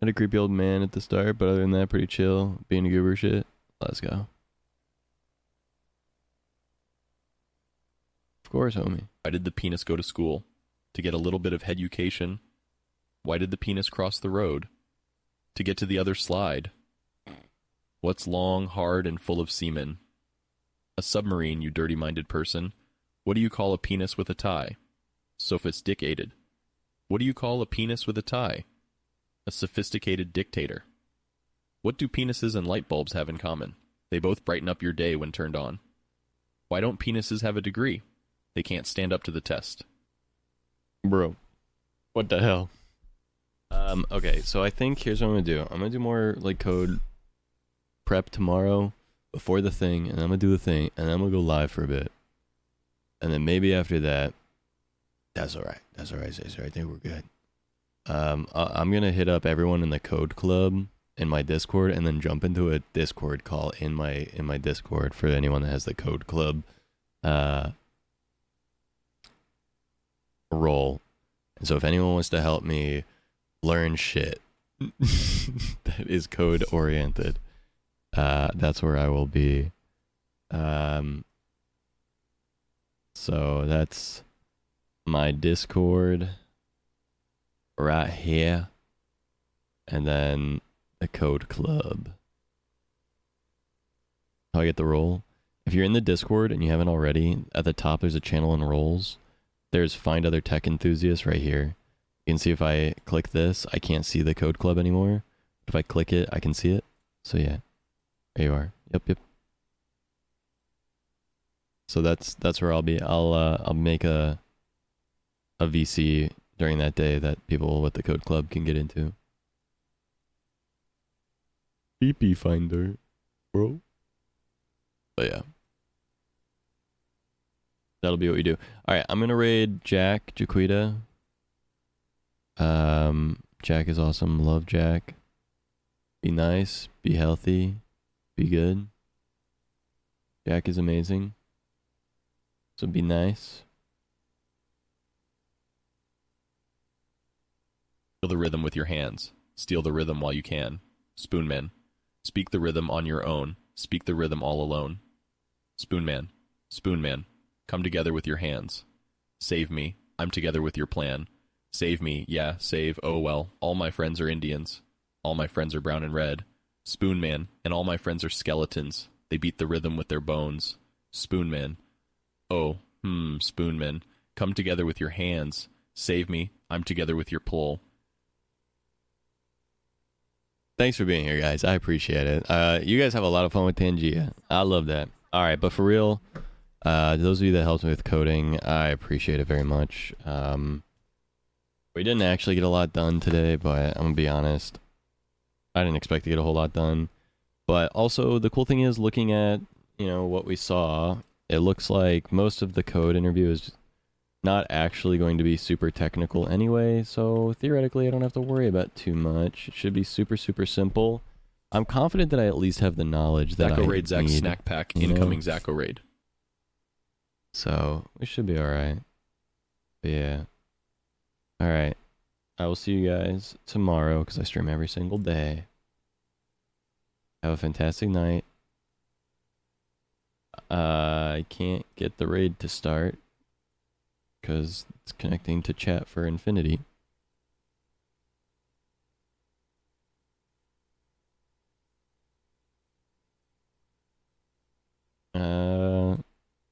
Had a creepy old man at the start, but other than that, pretty chill. Being a goober shit. Let's go. Of course, homie. Why did the penis go to school? To get a little bit of education. Why did the penis cross the road? To get to the other slide. What's long, hard, and full of semen? A submarine, you dirty-minded person. What do you call a penis with a tie? Sophisticated. What do you call a penis with a tie? A sophisticated dictator. What do penises and light bulbs have in common? They both brighten up your day when turned on. Why don't penises have a degree? They can't stand up to the test. Bro. What the hell? Okay, so I think here's what I'm gonna do. I'm gonna do more like code prep tomorrow before the thing, and I'm gonna do the thing, and I'm gonna go live for a bit. And then maybe after that, that's alright. That's alright, Caesar. I think we're good. I'm gonna hit up everyone in the code club in my Discord, and then jump into a Discord call in my Discord for anyone that has the code club role. And so if anyone wants to help me learn shit that is code oriented, that's where I will be. So that's my Discord right here, and then the code club. How I get the role? If you're in the Discord and you haven't already, at the top there's a channel and roles. There's find other tech enthusiasts right here. You can see if I click this, I can't see the code club anymore. But if I click it, I can see it. So yeah, there you are. Yep. So that's where I'll be. I'll make a VC during that day that people with the code club can get into. PP finder, bro. But yeah. That'll be what we do. Alright, I'm gonna raid Jack, Jaquita. Jack is awesome. Love Jack. Be nice. Be healthy. Be good. Jack is amazing. So be nice. Feel the rhythm with your hands. Steal the rhythm while you can. Spoonman. Speak the rhythm on your own. Speak the rhythm all alone. Spoonman. Spoonman. Come together with your hands. Save me. I'm together with your plan. Save me. Yeah, save. Oh well. All my friends are Indians. All my friends are brown and red. Spoonman. And all my friends are skeletons. They beat the rhythm with their bones. Spoonman. Oh, Spoonman. Come together with your hands. Save me. I'm together with your pull. Thanks for being here, guys. I appreciate it. You guys have a lot of fun with Tangia. I love that. All right, but for real, those of you that helped me with coding, I appreciate it very much. We didn't actually get a lot done today, but I'm gonna be honest, I didn't expect to get a whole lot done. But also, the cool thing is, looking at what we saw, it looks like most of the code interview is not actually going to be super technical anyway, so theoretically I don't have to worry about too much. It should be super simple. I'm confident that I at least have the knowledge that Zacko I Raid Zach need. Snack Pack incoming Zacko Raid. So we should be alright. Yeah. Alright. I will see you guys tomorrow because I stream every single day. Have a fantastic night. I can't get the raid to start because it's connecting to chat for infinity.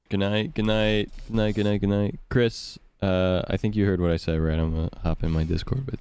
Good night. Chris, I think you heard what I said, right? I'm gonna hop in my Discord with